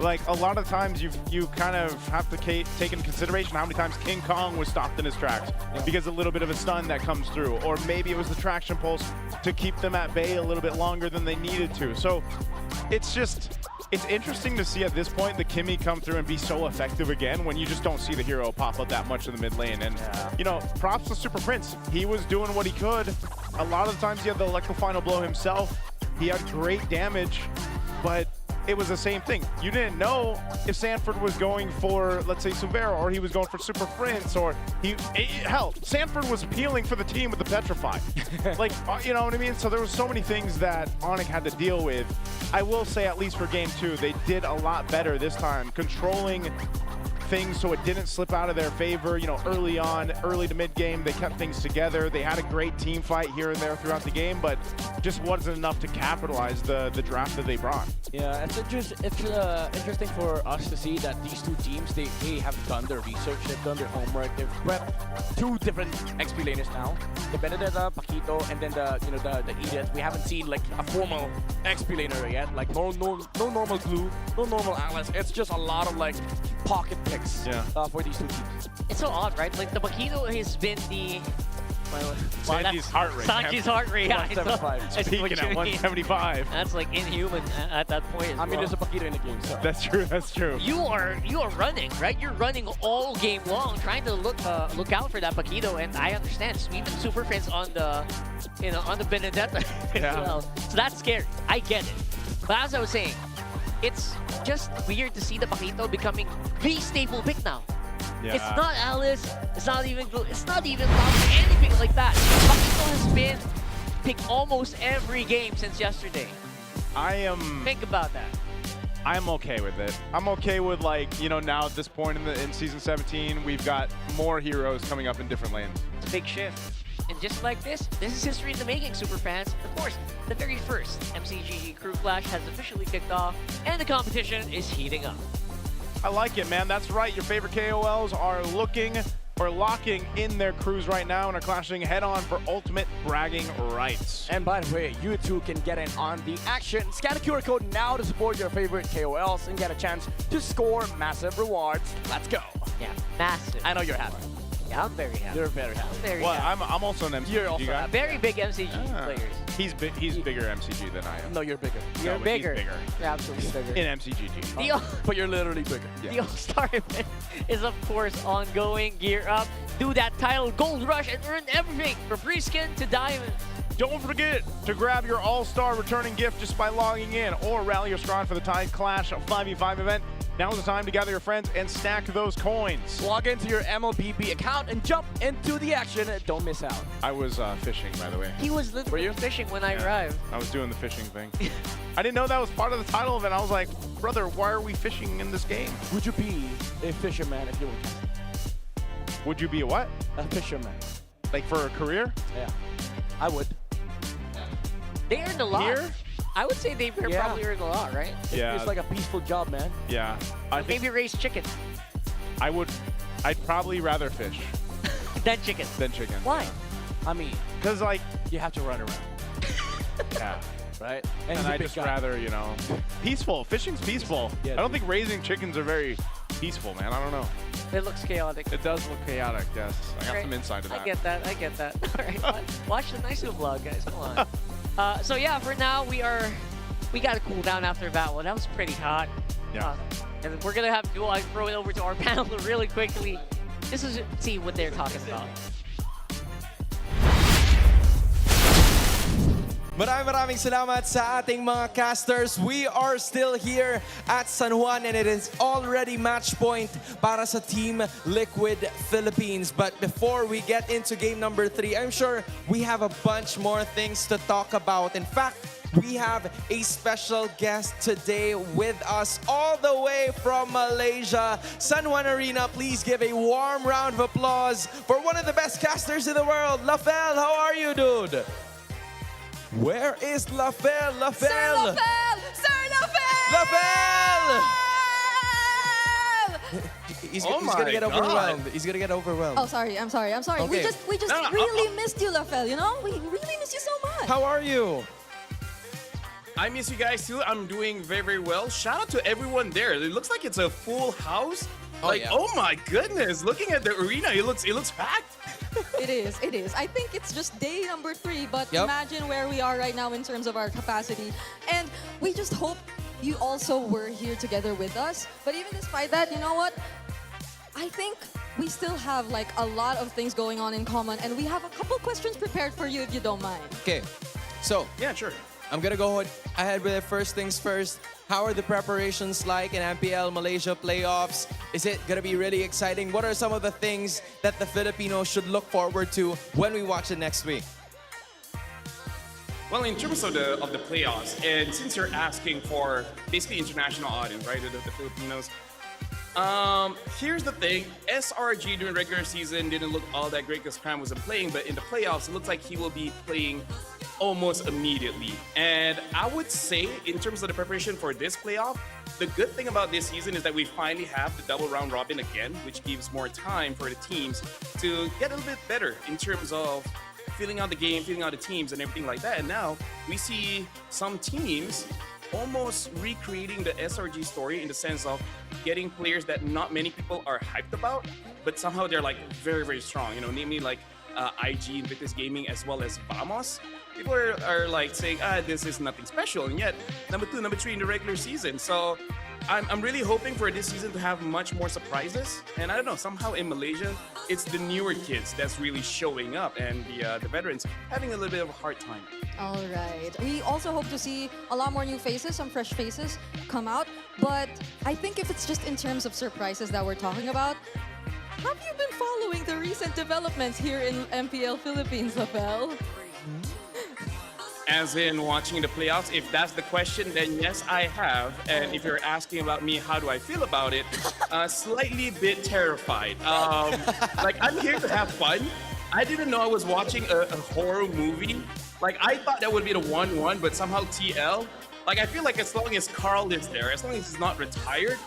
like, a lot of times you kind of have to take into consideration how many times King Kong was stopped in his tracks because a little bit of a stun that comes through, or maybe it was the traction pulse to keep them at bay a little bit longer than they needed to. So it's interesting to see at this point the Kimmy come through and be so effective again when you just don't see the hero pop up that much in the mid lane. And, props to Super Prince. He was doing what he could. A lot of the times he had the electro final blow himself. He had great damage, but it was the same thing. You didn't know if Sanford was going for, let's say, Severo, or he was going for Super Prince, or hell, Sanford was peeling for the team with the Petrify. Like, you know what I mean? So there were so many things that ONIC had to deal with. I will say, at least for Game 2, they did a lot better this time, controlling things so it didn't slip out of their favor. Early on, early to mid game, they kept things together. They had a great team fight here and there throughout the game, but just wasn't enough to capitalize the draft that they brought. Yeah, it's interesting for us to see that these two teams, they have done their research, they've done their homework, they've prepped 2 different XP laners now. The Benedetta, Paquito, and then the Edith. We haven't seen like a formal XP laner yet. Like no normal glue, no normal Atlas. It's just a lot of like pocket picks for these two teams. It's so odd, right? Like the Paquito has been the Sanji's heart rate. Sanji's heart rate. Yeah, 175. Peaking at 175. That's like inhuman at that point. I mean, there's a Paquito in the game, so. That's true. That's true. You are running, right? You're running all game long, trying to look out for that Paquito, and I understand. So even Super Friends on the on the Benedetta as well. So that's scary. I get it. But as I was saying, it's just weird to see the Paquito becoming the staple pick now. Yeah. It's not Alice, it's not even Glue, it's not even anything like that. Paquito has been picked almost every game since yesterday. Think about that. I'm okay with it. I'm okay with, like, now at this point in Season 17, we've got more heroes coming up in different lanes. It's a big shift. And just like this is history in the making, super fans. Of course, the very first MCGG Crew Clash has officially kicked off, and the competition is heating up. I like it, man. That's right. Your favorite KOLs are looking or locking in their crews right now and are clashing head-on for ultimate bragging rights. And by the way, you too can get in on the action. Scan the QR code now to support your favorite KOLs and get a chance to score massive rewards. Let's go. Yeah, massive. I know you're happy. Yeah, I'm very happy. You're very happy. Very Well, happy. I'm also an MCG You're also guy. happy. Very big MCG players. He's bigger MCG than I am. No, you're bigger. You're No, he's bigger. bigger. You're absolutely bigger. In MCGG. The, But you're literally bigger. the All-Star event is, of course, ongoing. Gear up, do that title gold rush, and earn everything from free skin to diamond. Don't forget to grab your All-Star returning gift just by logging in, or rally your squad for the Tide Clash 5v5 event. Now's the time to gather your friends and stack those coins. Log into your MLBB account and jump into the action. Don't miss out. I was fishing, by the way. He was literally fishing when I arrived. I was doing the fishing thing. I didn't know that was part of the title event. I was like, brother, why are we fishing in this game? Would you be a fisherman if you were? Would you be a what? A fisherman. Like for a career? Yeah, I would. They earned a lot. Here? I would say they probably earned a lot, right? Yeah. It's like a peaceful job, man. Yeah. I think Maybe raise chicken. I'd probably rather fish Then chicken. than chicken. Why? I mean, Because like, you have to run around, yeah. right? And he's a I big just guy. rather, peaceful. Fishing's peaceful. Yeah, I don't think raising chickens are very peaceful, man. I don't know. It looks chaotic. It does look chaotic, yes. I got Right. some insight to that. I get that. I get that. All right, watch the nice little vlog, guys. Come on. So yeah, for now we got to cool down after that one. That was pretty hot. Yeah. And we're gonna have to throw it over to our panel really quickly. This is see what they're talking about. Maraming salamat sa ating mga casters. We are still here at San Juan and it is already match point para sa Team Liquid Philippines. But before we get into game number 3, I'm sure we have a bunch more things to talk about. In fact, we have a special guest today with us all the way from Malaysia. San Juan Arena, please give a warm round of applause for one of the best casters in the world, Lafel. How are you, dude? Where is Lafel? Lafel! Sir Lafel! Sir Lafel! Lafel! He's Oh gonna my get God. overwhelmed. He's gonna get overwhelmed. Oh, sorry. I'm sorry. I'm sorry. Okay. We just No, no, really missed you, Lafel. You know, we really missed you so much. How are you? I miss you guys too. I'm doing very, very well. Shout out to everyone there. It looks like it's a full house. Yeah. Oh my goodness! Looking at the arena, it looks packed. It is. It is. I think it's just day number 3, but Yep. imagine where we are right now in terms of our capacity. And we just hope you also were here together with us. But even despite that, you know what? I think we still have like a lot of things going on in common, and we have a couple questions prepared for you if you don't mind. Okay, so Yeah, sure. I'm gonna go ahead with the first things first. How are the preparations like in MPL Malaysia playoffs? Is it gonna be really exciting? What are some of the things that the Filipinos should look forward to when we watch it next week? Well, in terms of the playoffs, and since you're asking for basically international audience, right, the Filipinos, here's the thing. SRG during regular season didn't look all that great because Cram wasn't playing, but in the playoffs, it looks like he will be playing almost immediately. And I would say, in terms of the preparation for this playoff, the good thing about this season is that we finally have the double round robin again, which gives more time for the teams to get a little bit better in terms of feeling out the game, feeling out the teams, and everything like that. And now we see some teams almost recreating the SRG story in the sense of getting players that not many people are hyped about, but somehow they're like very, very strong. You know, namely like IG, Invictus Gaming, as well as Vamos. People are like saying, this is nothing special, and yet number 2, number 3 in the regular season. So I'm really hoping for this season to have much more surprises. And I don't know, somehow in Malaysia, it's the newer kids that's really showing up, and the veterans having a little bit of a hard time. All right. We also hope to see a lot more new faces, some fresh faces come out. But I think if it's just in terms of surprises that we're talking about, have you been following the recent developments here in MPL Philippines, Lafel? As in watching the playoffs, if that's the question, then yes, I have. And if you're asking about me, how do I feel about it? Slightly bit terrified. Like, I'm here to have fun. I didn't know I was watching a horror movie. Like, I thought that would be the 1-1, but somehow TL. Like, I feel like as long as Carl is there, as long as he's not retired,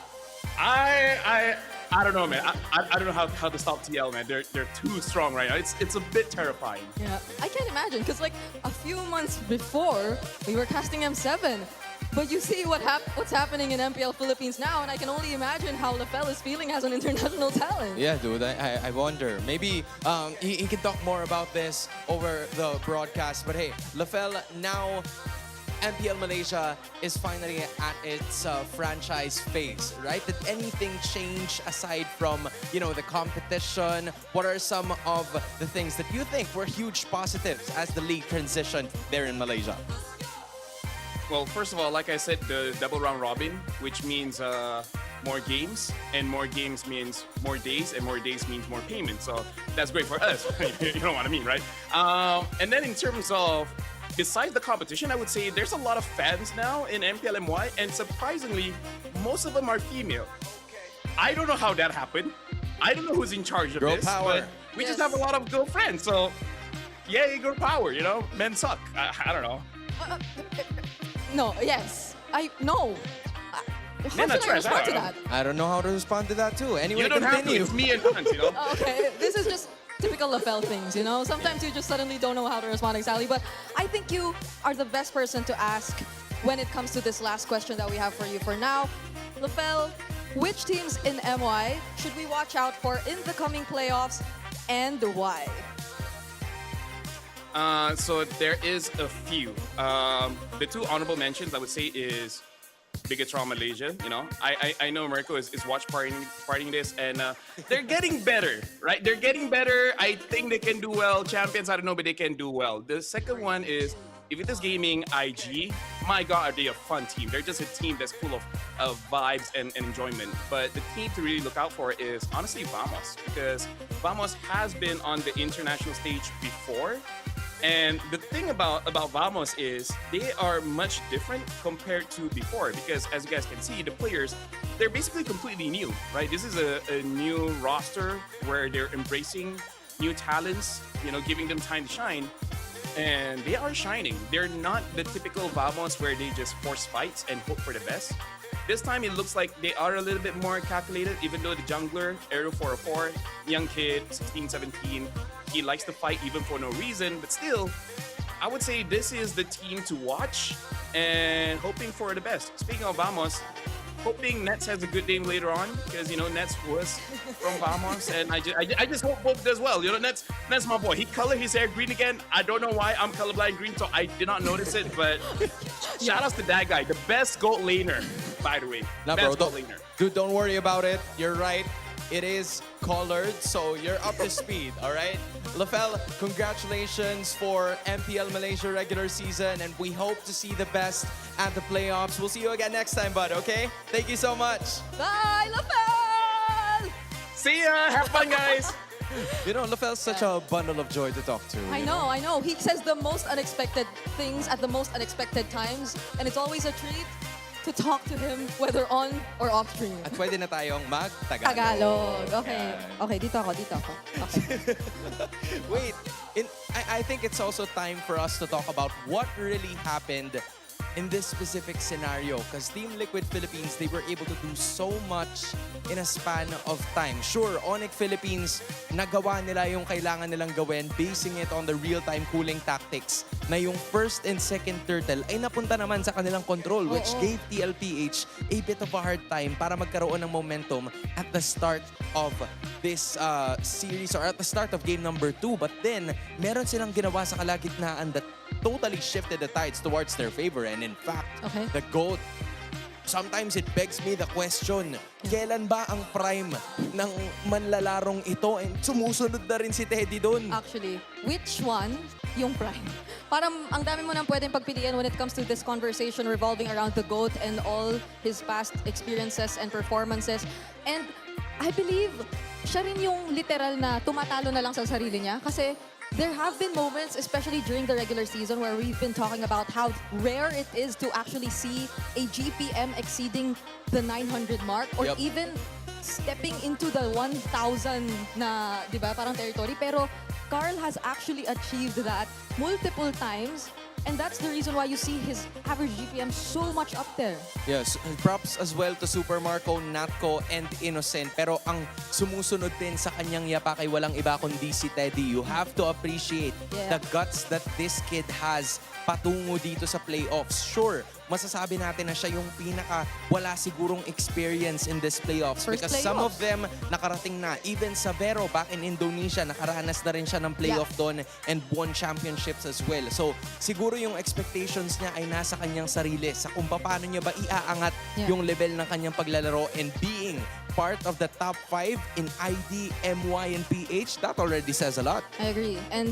I don't know, man. I don't know how to stop TL, man. They're too strong right now. It's a bit terrifying. Yeah, I can't imagine, because like a few months before, we were casting M7. But you see what's happening in MPL Philippines now, and I can only imagine how LaFell is feeling as an international talent. Yeah, dude, I wonder. Maybe he can talk more about this over the broadcast. But hey, LaFell, now MPL Malaysia is finally at its franchise phase, right? Did anything change aside from, you know, the competition? What are some of the things that you think were huge positives as the league transitioned there in Malaysia? Well, first of all, like I said, the double round robin, which means more games, and more games means more days, and more days means more payments. So that's great for us. You know what I mean, right? And then in terms of, besides the competition, I would say there's a lot of fans now in MPLMY, and surprisingly, most of them are female. I don't know how that happened. I don't know who's in charge of Girl this, power. but we just have a lot of girlfriends. So, yay, girl power, you know? Men suck. I don't know. No, yes. No. How Men are should I trash, respond to I don't that? I don't know how to respond to that too. Anyway, You don't have to. continue. It's me and Hans, you know? Okay, this is just typical LaFell things, you know? Sometimes you just suddenly don't know how to respond exactly. But I think you are the best person to ask when it comes to this last question that we have for you for now. LaFell, which teams in MY should we watch out for in the coming playoffs, and why? So there is a few. The two honorable mentions I would say is Bigatron Malaysia. You know, I know Mirko is watch partying this, and they're getting better, right? They're getting better. I think they can do well. Champions, I don't know, but they can do well. The second one is Evitas Gaming IG. My God, are they a fun team? They're just a team that's full of vibes and enjoyment. But the team to really look out for is honestly Vamos, because Vamos has been on the international stage before. And the thing about Vamos is they are much different compared to before, because as you guys can see, the players, they're basically completely new, right? This is a new roster where they're embracing new talents, you know, giving them time to shine. And they are shining. They're not the typical Vamos where they just force fights and hope for the best. This time it looks like they are a little bit more calculated, even though the jungler, Aero 404, young kid, 16, 17, he likes to fight even for no reason, but still, I would say this is the team to watch and hoping for the best. Speaking of Vamos, hoping Nets has a good game later on, because, you know, Nets was from Vamos, and I just hope both does well. You know, Nets my boy. He colored his hair green again. I don't know why. I'm colorblind green, so I did not notice it, but shout outs to that guy, the best gold laner, by the way. Nah, best bro, gold laner. Dude, don't worry about it. You're right. It is colored, so you're up to speed, all right? LaFell, congratulations for MPL Malaysia regular season, and we hope to see the best at the playoffs. We'll see you again next time, bud, okay? Thank you so much. Bye, LaFell! See ya! Have fun, guys! You know, LaFell's such a bundle of joy to talk to. I know. He says the most unexpected things at the most unexpected times, and it's always a treat to talk to him, whether on or off stream. At pwede na tayong mag-Tagalog. Tagalog. Okay. Yan. Okay, dito ako. Okay. Wait, I think it's also time for us to talk about what really happened in this specific scenario, because Team Liquid Philippines, they were able to do so much in a span of time. Sure, ONIC Philippines, nagawa nila yung kailangan nilang gawin, basing it on the real-time cooling tactics, na yung first and second turtle ay napunta naman sa kanilang control, which gave TLPH a bit of a hard time para magkaroon ng momentum at the start of this series, or at the start of game number 2. But then, meron silang ginawa sa kalagitnaan that totally shifted the tides towards their favor. And in fact, the GOAT, sometimes it begs me the question, kailan ba ang prime ng manlalarong ito? And sumusunod na rin si Teddy doon. Actually, which one yung prime? Parang ang dami mo nang pwedeng pagpilian when it comes to this conversation revolving around the GOAT and all his past experiences and performances. And I believe siya rin yung literal na tumatalo na lang sa sarili niya, kasi there have been moments, especially during the regular season, where we've been talking about how rare it is to actually see a GPM exceeding the 900 mark, or even stepping into the 1,000 na, di ba, parang territory. Pero Carl has actually achieved that multiple times, and that's the reason why you see his average GPM so much up there. Yes, props as well to Super Marco, Natco, and Innocent. Pero ang sumusunod din sa kanyang yapak ay walang iba kundi si Teddy. You have to appreciate the guts that this kid has patungo dito sa playoffs. Sure, masasabi natin na siya yung pinaka wala sigurong experience in this playoffs First because some of playoffs. them nakarating na. Even Savero back in Indonesia, nakaranas na rin siya ng playoff doon and won championships as well. So siguro yung expectations niya ay nasa kanyang sarili sa kung paano niya ba iaangat yung level ng kanyang paglalaro, and being part of the top 5 in ID, MY, and PH, that already says a lot. I agree. And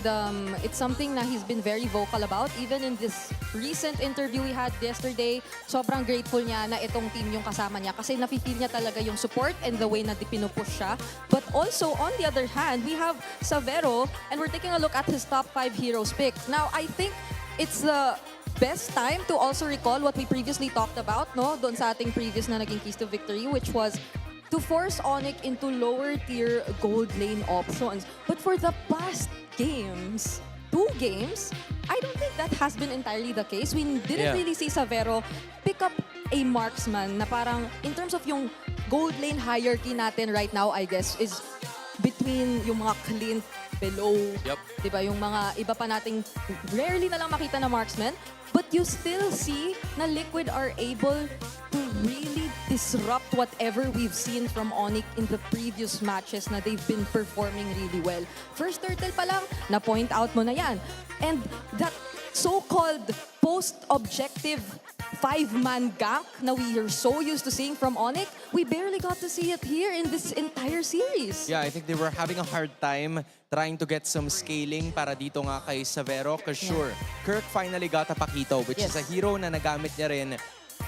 it's something na he's been very vocal about. Even in this recent interview we had yesterday, sobrang grateful niya na itong team yung kasama niya kasi nafe-feel niya talaga yung support and the way na pinupush siya. But also, on the other hand, we have Savero, and we're taking a look at his top 5 heroes pick. Now, I think it's the best time to also recall what we previously talked about, no? Doon sa ating previous na naging keys to victory, which was to force ONIC into lower tier gold lane options. But for the past games, 2 games, I don't think that has been entirely the case. We didn't really see Savero pick up a marksman na parang in terms of yung gold lane hierarchy natin right now, I guess, is between yung mga Clint below. Diba? Yung mga iba pa nating rarely na lang makita na marksman. But you still see na Liquid are able to really disrupt whatever we've seen from ONIC in the previous matches na they've been performing really well. First turtle pa lang, na-point out mo na yan. And that so-called post-objective 5-man gank na we are so used to seeing from ONIC, we barely got to see it here in this entire series. Yeah, I think they were having a hard time trying to get some scaling para dito nga kay Savero. Because sure, Kirk finally got a Pakito, which is a hero na nagamit niya rin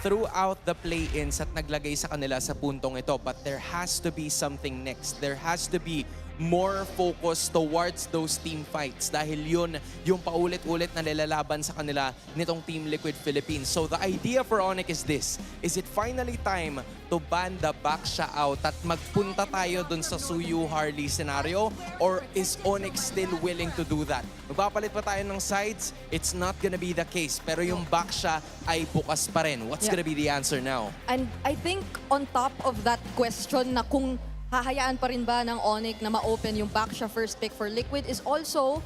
throughout the play-ins at naglagay sa kanila sa puntong ito. But there has to be something next. There has to be more focus towards those team fights dahil yun yung paulit-ulit na nilalaban sa kanila nitong Team Liquid Philippines. So the idea for ONIC is this. Is it finally time to ban the Baksha out at magpunta tayo dun sa Suyu Harley scenario? Or is ONIC still willing to do that? Magpapalit pa tayo ng sides? It's not gonna be the case. Pero yung Baksha ay bukas pa rin. What's gonna be the answer now? And I think on top of that question na kung hahayaan pa rin ba ng ONIC na ma-open yung Baksha first pick for Liquid is also,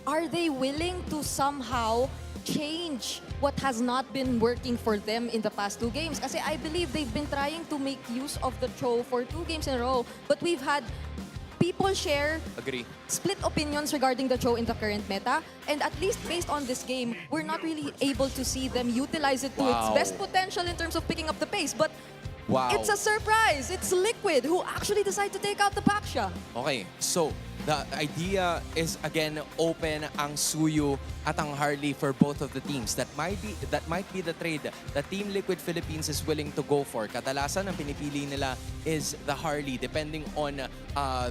are they willing to somehow change what has not been working for them in the past 2 games? Kasi I believe they've been trying to make use of the Cho for 2 games in a row, but we've had people share split opinions regarding the Cho in the current meta. And at least based on this game, we're not really able to see them utilize it to its best potential in terms of picking up the pace. But it's a surprise. It's Liquid who actually decide to take out the Baksha. Okay, so the idea is again open ang Suyu at ang Harley for both of the teams. That might be the trade that Team Liquid Philippines is willing to go for. Kadalasan ang pinipili nila is the Harley depending on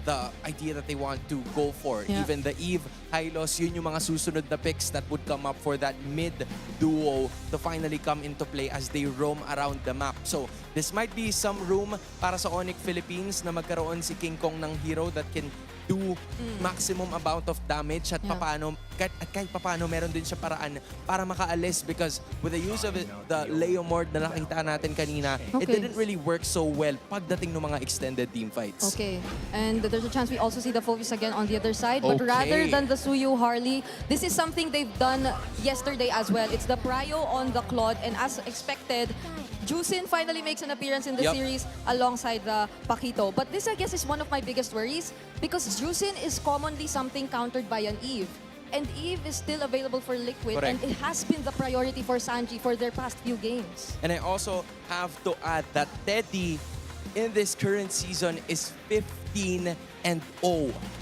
the idea that they want to go for. Even the Eve, Hylos, yun yung mga susunod na picks that would come up for that mid duo to finally come into play as they roam around the map. So this might be some room para sa ONIC Philippines na magkaroon si King Kong ng hero that can do maximum amount of damage at kahit papano meron din siya paraan para makaalis, because with the use of the Leomord na nakita natin kanina, it didn't really work so well pagdating ng mga extended team fights. Okay, and there's a chance we also see the focus again on the other side, but rather than the Suyu Harley, this is something they've done yesterday as well. It's the Prio on the Claude, and as expected, Jusin finally makes an appearance in the series alongside the Pakito. But this, I guess, is one of my biggest worries because Jusin is commonly something countered by an Eve. And Eve is still available for Liquid, and it has been the priority for Sanji for their past few games. And I also have to add that Teddy in this current season is 15-0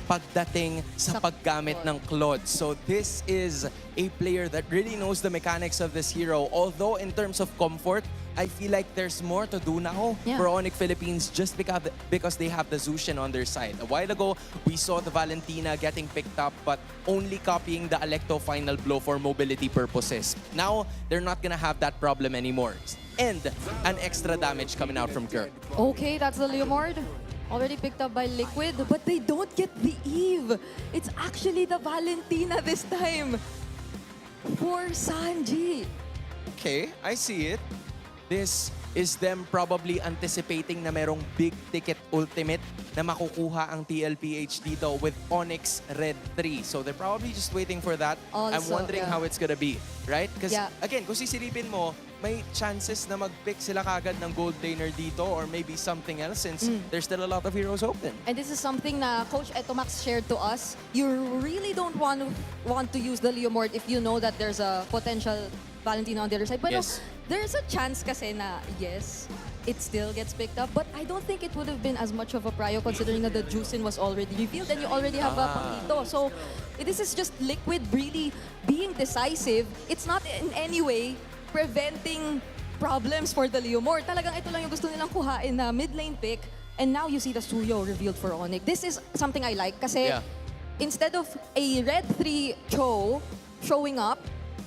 pagdating sa paggamit ng Claude. So this is a player that really knows the mechanics of this hero. Although in terms of comfort, I feel like there's more to do now for ONIC Philippines just because they have the Zushin on their side. A while ago, we saw the Valentina getting picked up but only copying the Alecto final blow for mobility purposes. Now, they're not gonna have that problem anymore. And an extra damage coming out from Kirk. Okay, that's the Leomord. Already picked up by Liquid, but they don't get the Eve. It's actually the Valentina this time for Sanji. Okay, I see it. This is them probably anticipating na merong big ticket ultimate na makukuha ang TLPH dito with Onyx Red 3. So they're probably just waiting for that. I'm Also, wondering yeah. how it's gonna be, right? Because Yeah. again, kung sisilipin mo, may chances na mag-pick sila kagad ng gold laner dito or maybe something else since there's still a lot of heroes open. And this is something na Coach Etomax shared to us. You really don't want to use the Leomord if you know that there's a potential Valentino on the other side. But Yes. there's a chance kasi na, yes, it still gets picked up. But I don't think it would have been as much of a prio considering that the Juicin was already revealed and you already have a Pakito. So this is just Liquid really being decisive. It's not in any way preventing problems for the Leomord. Talagang ito lang yung gusto nilang kuhain na mid lane pick. And now you see the Suyo revealed for ONIC. This is something I like kasi instead of a Red 3 Cho showing up,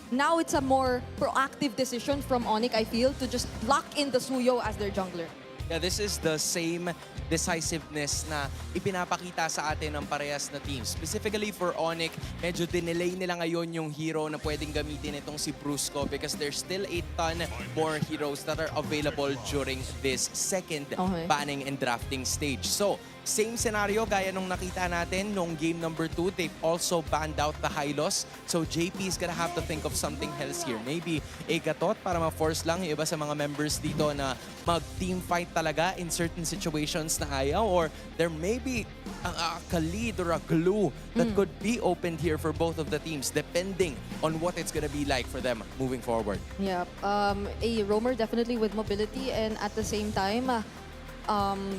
now it's a more proactive decision from ONIC, I feel, to just lock in the Suyo as their jungler. Yeah, this is the same decisiveness na ipinapakita sa atin ng parehas na teams. Specifically for ONIC, medyo dinelay nila ngayon yung hero na pwedeng gamitin itong si Brusco because there's still a ton more heroes that are available during this second banning and drafting stage. So, same scenario gaya nung nakita natin nung game number 2. They've also banned out the Hylos. So JP is gonna have to think of something else here. Maybe a gatot para ma-force lang yung iba sa mga members dito na mag-team fight talaga in certain situations na ayaw. Or there may be a Khalid or a glue that could be opened here for both of the teams depending on what it's gonna be like for them moving forward. Yeah, a roamer definitely with mobility and at the same time,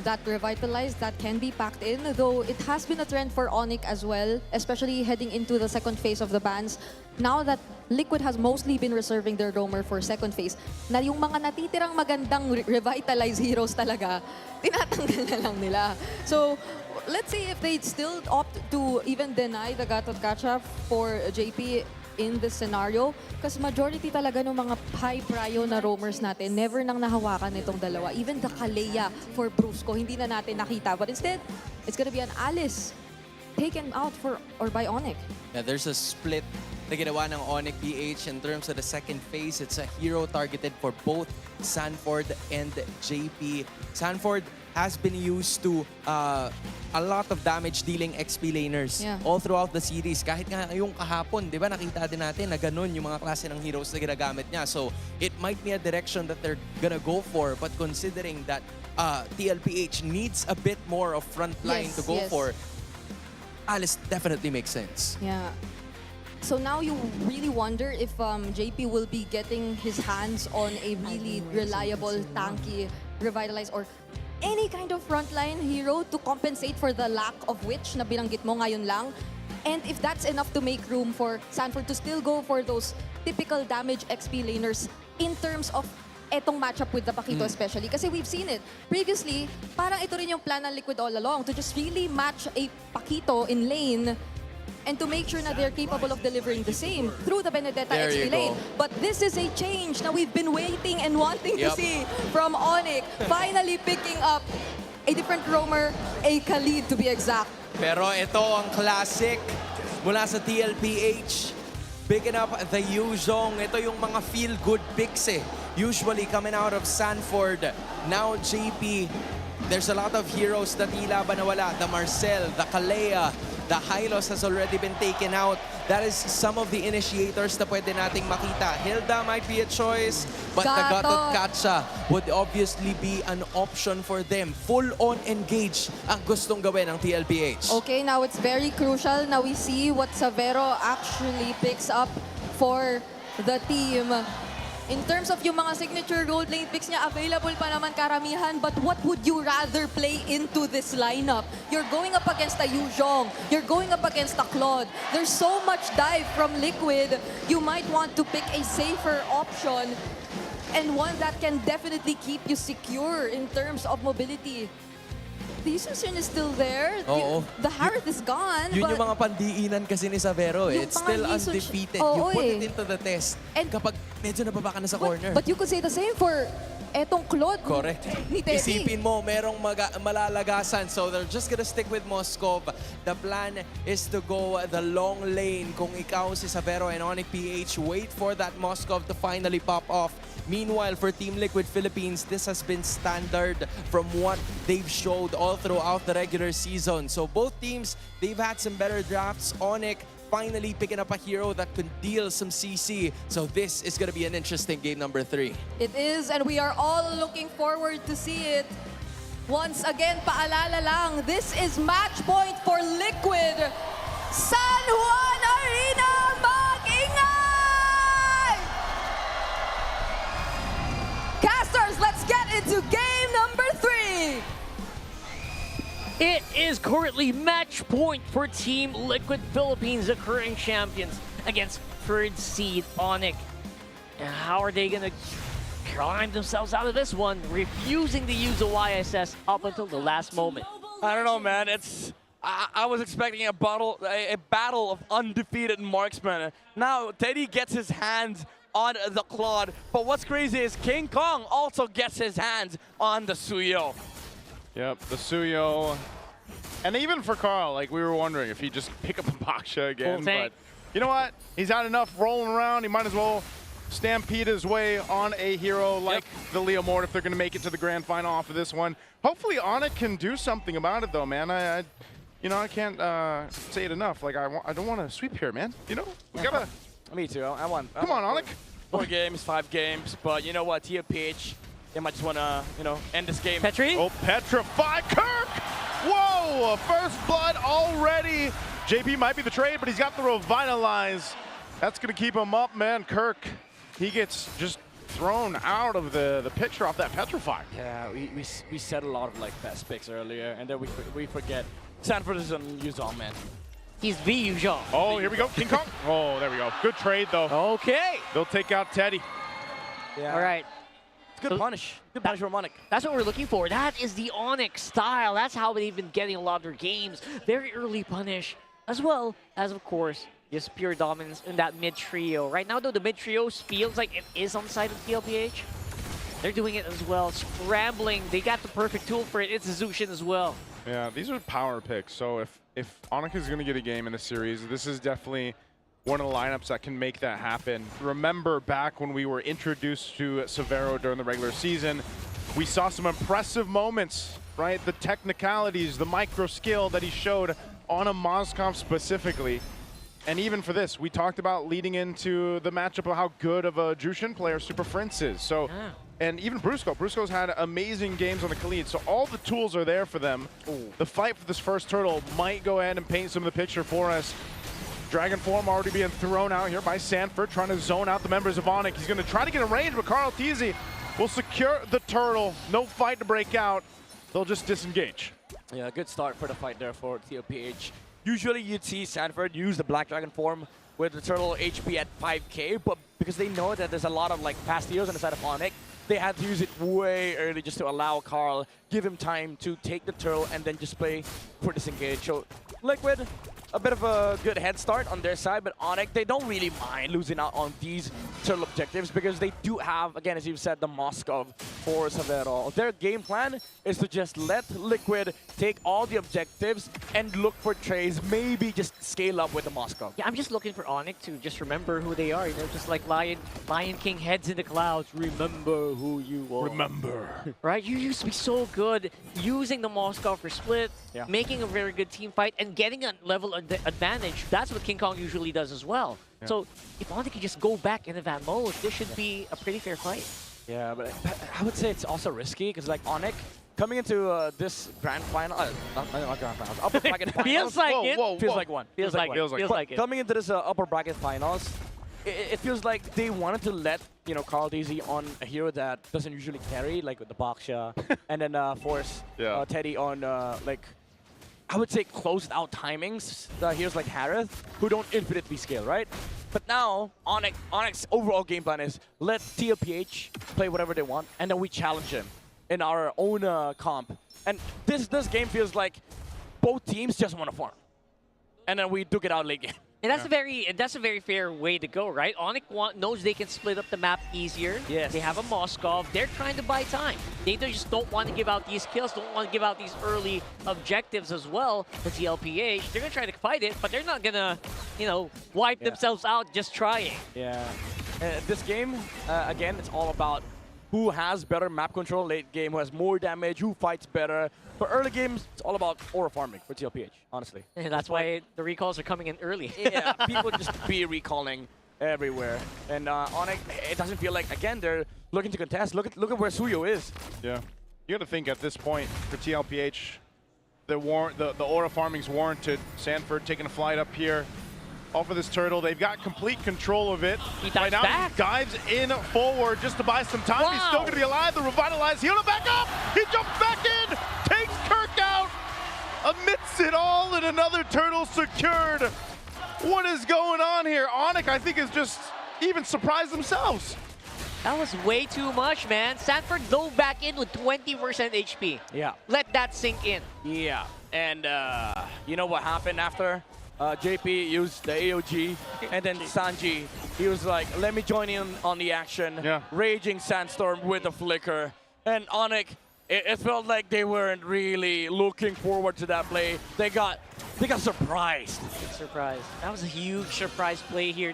that revitalized, that can be packed in. Though it has been a trend for ONIC as well, especially heading into the second phase of the bans. Now that Liquid has mostly been reserving their roamer for second phase, na yung mga natitirang magandang revitalized heroes talaga, tinatanggal na lang nila. So, let's see if they still opt to even deny the Gatot Kacha for JP in this scenario. Kasi majority talaga ng mga high prio na roamers natin, never nang nahawakan itong dalawa. Even the Kalea for Brusco, hindi na natin nakita. But instead, it's gonna be an Alice taken out or by ONIC. Yeah, there's a split na ginawa ng ONIC PH in terms of the second phase. It's a hero targeted for both Sanford and JP. Sanford has been used to a lot of damage dealing XP laners all throughout the series. Kahit nga yung kahapon, di ba, nakita din natin na ganun yung mga klase ng heroes na ginagamit niya. So, it might be a direction that they're gonna go for. But considering that TLPH needs a bit more of front line to go for, Alice definitely makes sense. Yeah. So now you really wonder if JP will be getting his hands on a really reliable, tanky, revitalized, or any kind of frontline hero to compensate for the lack of which na binanggit mo ngayon lang. And if that's enough to make room for Sanford to still go for those typical damage XP laners in terms of etong matchup with the Pakito especially. Kasi we've seen it. Previously, parang ito rin yung plan ng Liquid all along to just really match a Pakito in lane and to make sure that they're capable of delivering the same through the Benedetta XP lane. But this is a change na we've been waiting and wanting to see from ONIC. Finally picking up a different roamer, a Khalid to be exact. Pero ito ang classic mula sa TLPH. Picking up the Yuzhong. Ito yung mga feel-good picks usually coming out of Sanford. Now JP, there's a lot of heroes na tila ba nawala. The Marcel, the Kalea, the Hylos has already been taken out. That is some of the initiators na pwede nating makita. Hilda might be a choice, but the Gatot Kacha would obviously be an option for them. Full-on engage ang gustong gawin ng TLPH. Okay, now it's very crucial na we see what Savero actually picks up for the team. In terms of yung mga signature gold lane picks niya, available pa naman karamihan, but what would you rather play into this lineup? You're going up against a Yuzhong, you're going up against a Claude. There's so much dive from Liquid. You might want to pick a safer option and one that can definitely keep you secure in terms of mobility. The Yususun is still there. The Harith is gone. Yun but yung mga pandiinan kasi ni Savero. It's still undefeated. You put it into the test. And kapag medyo nababa ka na sa corner. But you could say the same for etong Claude Correct. ni Teddy. Isipin mo, merong malalagasan. So they're just gonna stick with Moskov. The plan is to go the long lane. Kung ikaw si Savero and ONIC PH, wait for that Moskov to finally pop off. Meanwhile, for Team Liquid Philippines, this has been standard from what they've showed all throughout the regular season. So both teams, they've had some better drafts. ONIC finally picking up a hero that can deal some CC. So this is going to be an interesting game number 3. It is, and we are all looking forward to see it. Once again, paalala lang, this is match point for Liquid. San Juan Arena, mag-ingay! Casters, let's get into game number 3. It is currently match point for Team Liquid Philippines, the current champions, against third seed ONIC. And how are they going to climb themselves out of this one, refusing to use the YSS up until the last moment? I don't know, man. I was expecting a battle of undefeated marksmen. Now Teddy gets his hands on the Claude, but what's crazy is King Kong also gets his hands on the Suyo. Yep, the Suyo. And even for Carl, like, we were wondering if he'd just pick up a Baksha again. But you know what? He's had enough rolling around. He might as well stampede his way on a hero like the Leo Mort if they're going to make it to the grand final off of this one. Hopefully ONIC can do something about it, though, man. I can't say it enough. Like, I don't want to sweep here, man. You know? We gotta... Me too. I want. Come on, ONIC. 4 games, 5 games, but you know what? TLPH, they might just want to, end this game. Petri? Oh, petrify Kirk! Whoa! First blood already. JP might be the trade, but he's got the revitalize. That's going to keep him up, man. Kirk, he gets just thrown out of the picture off that petrify. Yeah, we said a lot of best picks earlier, and then we forget. Sanford is on Yuzong, man. He's V Yuzong. Oh, here we go, King Kong. Oh, there we go. Good trade, though. Okay. They'll take out Teddy. Yeah. All right. Good punish. Good punish from ONIC. That's what we're looking for. That is the ONIC style. That's how they've been getting a lot of their games. Very early punish, as well as, of course, just pure dominance in that mid trio. Right now, though, the mid trio feels like it is on the side of TLPH. They're doing it as well, scrambling. They got the perfect tool for it. It's Zushin as well. Yeah, these are power picks. So if ONIC is going to get a game in the series, this is definitely one of the lineups that can make that happen. Remember back when we were introduced to Severo during the regular season, we saw some impressive moments, right? The technicalities, the micro skill that he showed on a Moskov specifically. And even for this, we talked about leading into the matchup of how good of a Jushin player Super Prince is. So, and even Brusco. Brusco's had amazing games on the Khalid, so all the tools are there for them. The fight for this first turtle might go ahead and paint some of the picture for us. Dragon form already being thrown out here by Sanford, trying to zone out the members of ONIC. He's going to try to get a range, but Carl Teasy will secure the turtle. No fight to break out. They'll just disengage. Yeah, good start for the fight there for TLPH. Usually you'd see Sanford use the Black Dragon form with the turtle HP at 5k, but because they know that there's a lot of fast heals on the side of ONIC, they had to use it way early just to allow Carl, give him time to take the turtle and then just play for disengage. So Liquid, a bit of a good head start on their side, but ONIC, they don't really mind losing out on these turtle objectives because they do have, again, as you've said, the Moskov for Severo. Their game plan is to just let Liquid take all the objectives and look for trades, maybe just scale up with the Moskov. Yeah, I'm just looking for ONIC to just remember who they are. You know, just like Lion King heads in the clouds. Remember who you are. Remember. Right? You used to be so good using the Moskov for split, Yeah. making a very good team fight, and getting a level advantage. That's what King Kong usually does as well. Yeah. So if ONIC can just go back into that mode, this should be a pretty fair fight. Yeah, but I would say it's also risky because ONIC coming into this grand final, not grand finals, upper bracket finals. Feels like it. Feels like one. Feels like it. Coming into this upper bracket finals, it feels like they wanted to let Carl Daisy on a hero that doesn't usually carry, like with the Baksha, and then force Teddy on I would say closed out timings. Heroes like Harith, who don't infinitely scale, right? But now ONIC's overall game plan is let TLPH play whatever they want, and then we challenge him in our own comp. And this game feels like both teams just want to farm, and then we duke it out late game. And that's a very fair way to go, right? ONIC knows they can split up the map easier. Yes. They have a Moskov. They're trying to buy time. They just don't want to give out these kills, don't want to give out these early objectives as well. The TLPH, they're gonna try to fight it, but they're not gonna, wipe themselves out just trying. Yeah. This game, again, it's all about who has better map control late game, who has more damage, who fights better. For early games, it's all about aura farming for TLPH, honestly. And that's why the recalls are coming in early. Yeah, people just be recalling everywhere. And ONIC, it doesn't feel like, again, they're looking to contest. Look at where Suyo is. Yeah. You got to think at this point for TLPH, the aura farming's warranted. Sanford taking a flight up here. Off of this turtle, they've got complete control of it. He dives back. Dives in forward just to buy some time. Wow. He's still going to be alive. The revitalize, heal him back up. He jumps back in, takes Kirk out, amidst it all, and another turtle secured. What is going on here? ONIC, I think, is just even surprised themselves. That was way too much, man. Sanford dove back in with 20% HP. Yeah. Let that sink in. Yeah. And you know what happened after? JP used the AOG, and then Sanji, he was like, let me join in on the action. Yeah. Raging Sandstorm with a flicker. And ONIC, it felt like they weren't really looking forward to that play. They got surprised. Surprise. That was a huge surprise play here.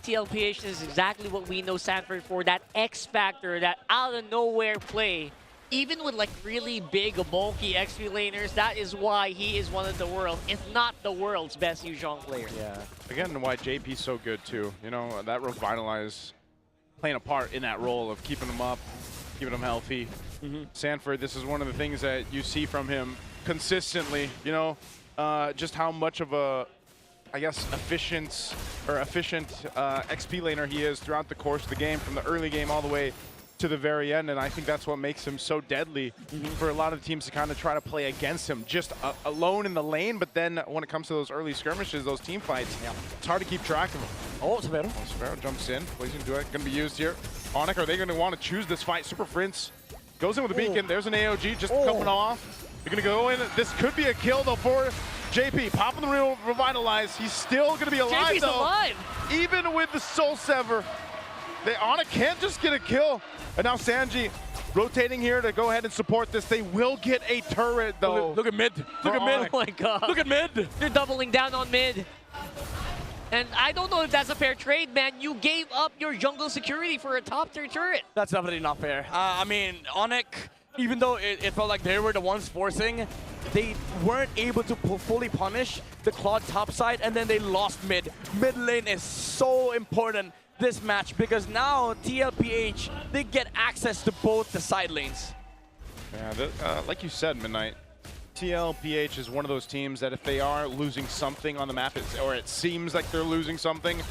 TLPH is exactly what we know Sanford for, that X factor, that out of nowhere play. Even with like really big, bulky XP laners, that is why he is one of the world, if not the world's best Yuzhong player. Yeah. Again, why JP's so good too. That revitalize playing a part in that role of keeping him up, keeping him healthy. Sanford, this is one of the things that you see from him consistently. Just how much of a, I guess, efficient XP laner he is throughout the course of the game, from the early game all the way to the very end, and I think that's what makes him so deadly for a lot of teams to kind of try to play against him, just alone in the lane. But then when it comes to those early skirmishes, those team fights, it's hard to keep track of him. Oh, Severo. Severo jumps in, plays into it, going to be used here. ONIC, are they going to want to choose this fight? Super Prince goes in with a beacon. There's an AOG just coming off. They're going to go in. This could be a kill though for JP. Popping the real revitalize. He's still going to be alive JP's though. alive. Even with the Soul Sever. ONIC can't just get a kill. And now Sanji rotating here to go ahead and support this. They will get a turret, though. Look at mid. Look at mid. Oh my god. Look at mid. They're doubling down on mid. And I don't know if that's a fair trade, man. You gave up your jungle security for a top tier turret. That's definitely not fair. I mean, ONIC, even though it felt like they were the ones forcing, they weren't able to fully punish the Claude top side, and then they lost mid. Mid lane is so important this match, because now TLPH, they get access to both the side lanes. Yeah, like you said, Midnight, TLPH is one of those teams that if they are losing something on the map, or it seems like they're losing something,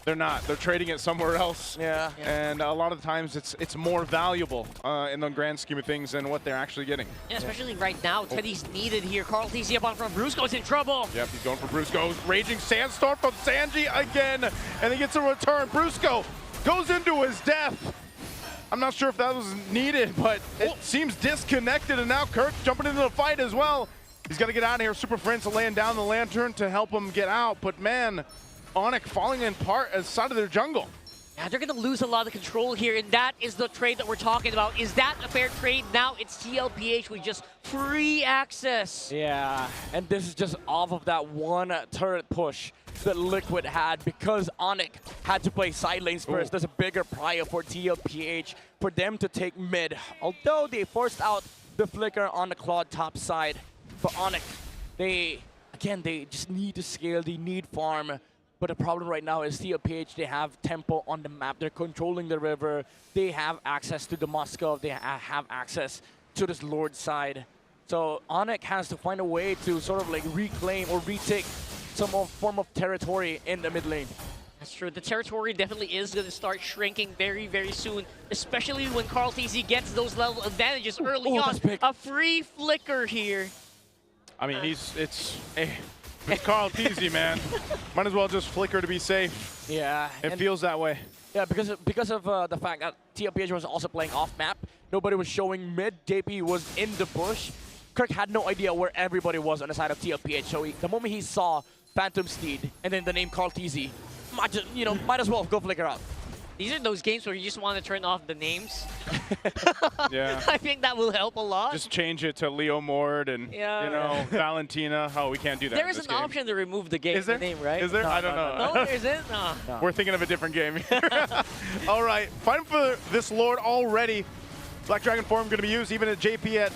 they're not. They're trading it somewhere else. Yeah. And a lot of the times it's more valuable in the grand scheme of things than what they're actually getting. Yeah, especially right now. Teddy's needed here. Carl TC up on front. Brusco's in trouble. Yep, he's going for Brusco. Raging Sandstorm from Sanji again, and he gets a return. Brusco goes into his death. I'm not sure if that was needed, but it seems disconnected, and now Kirk jumping into the fight as well. He's got to get out of here. Super Friends laying down the lantern to help him get out, but man, ONIC falling in part aside of their jungle. Yeah, they're going to lose a lot of control here, and that is the trade that we're talking about. Is that a fair trade? Now it's TLPH with just free access. Yeah, and this is just off of that one turret push that Liquid had, because ONIC had to play side lanes first. There's a bigger prior for TLPH for them to take mid. Although they forced out the flicker on the Claude top side, for ONIC, they just need to scale, they need farm. But the problem right now is TLPH, they have tempo on the map. They're controlling the river. They have access to the Moskov. They have access to this Lord side. So ONIC has to find a way to sort of like reclaim or retake some form of territory in the mid lane. That's true. The territory definitely is going to start shrinking very, very soon, especially when Carl TC gets those level advantages early on. A free flicker here. I mean, it's Carl TZ, man. Might as well just flicker to be safe. Yeah. It feels that way. Yeah, because of the fact that TLPH was also playing off map. Nobody was showing mid. JP was in the bush. Kirk had no idea where everybody was on the side of TLPH. So the moment he saw Phantom Steed and then the name Carl TZ, might as well go flicker out. These are those games where you just want to turn off the names. Yeah. I think that will help a lot. Just change it to Leo Mord and, Valentina. Oh, we can't do that. There is an option to remove the game, the name, right? Is there? I don't know. No, there isn't? No. We're thinking of a different game here. All right, fighting for this Lord already. Black Dragon form going to be used even at JP at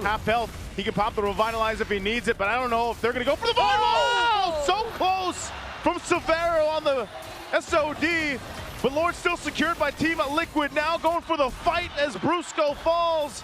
half health. He can pop the Revitalize if he needs it, but I don't know if they're going to go for the Void. Oh! So close from Severo on the SOD. But Lord still secured by Team Liquid, now going for the fight as Brusco falls.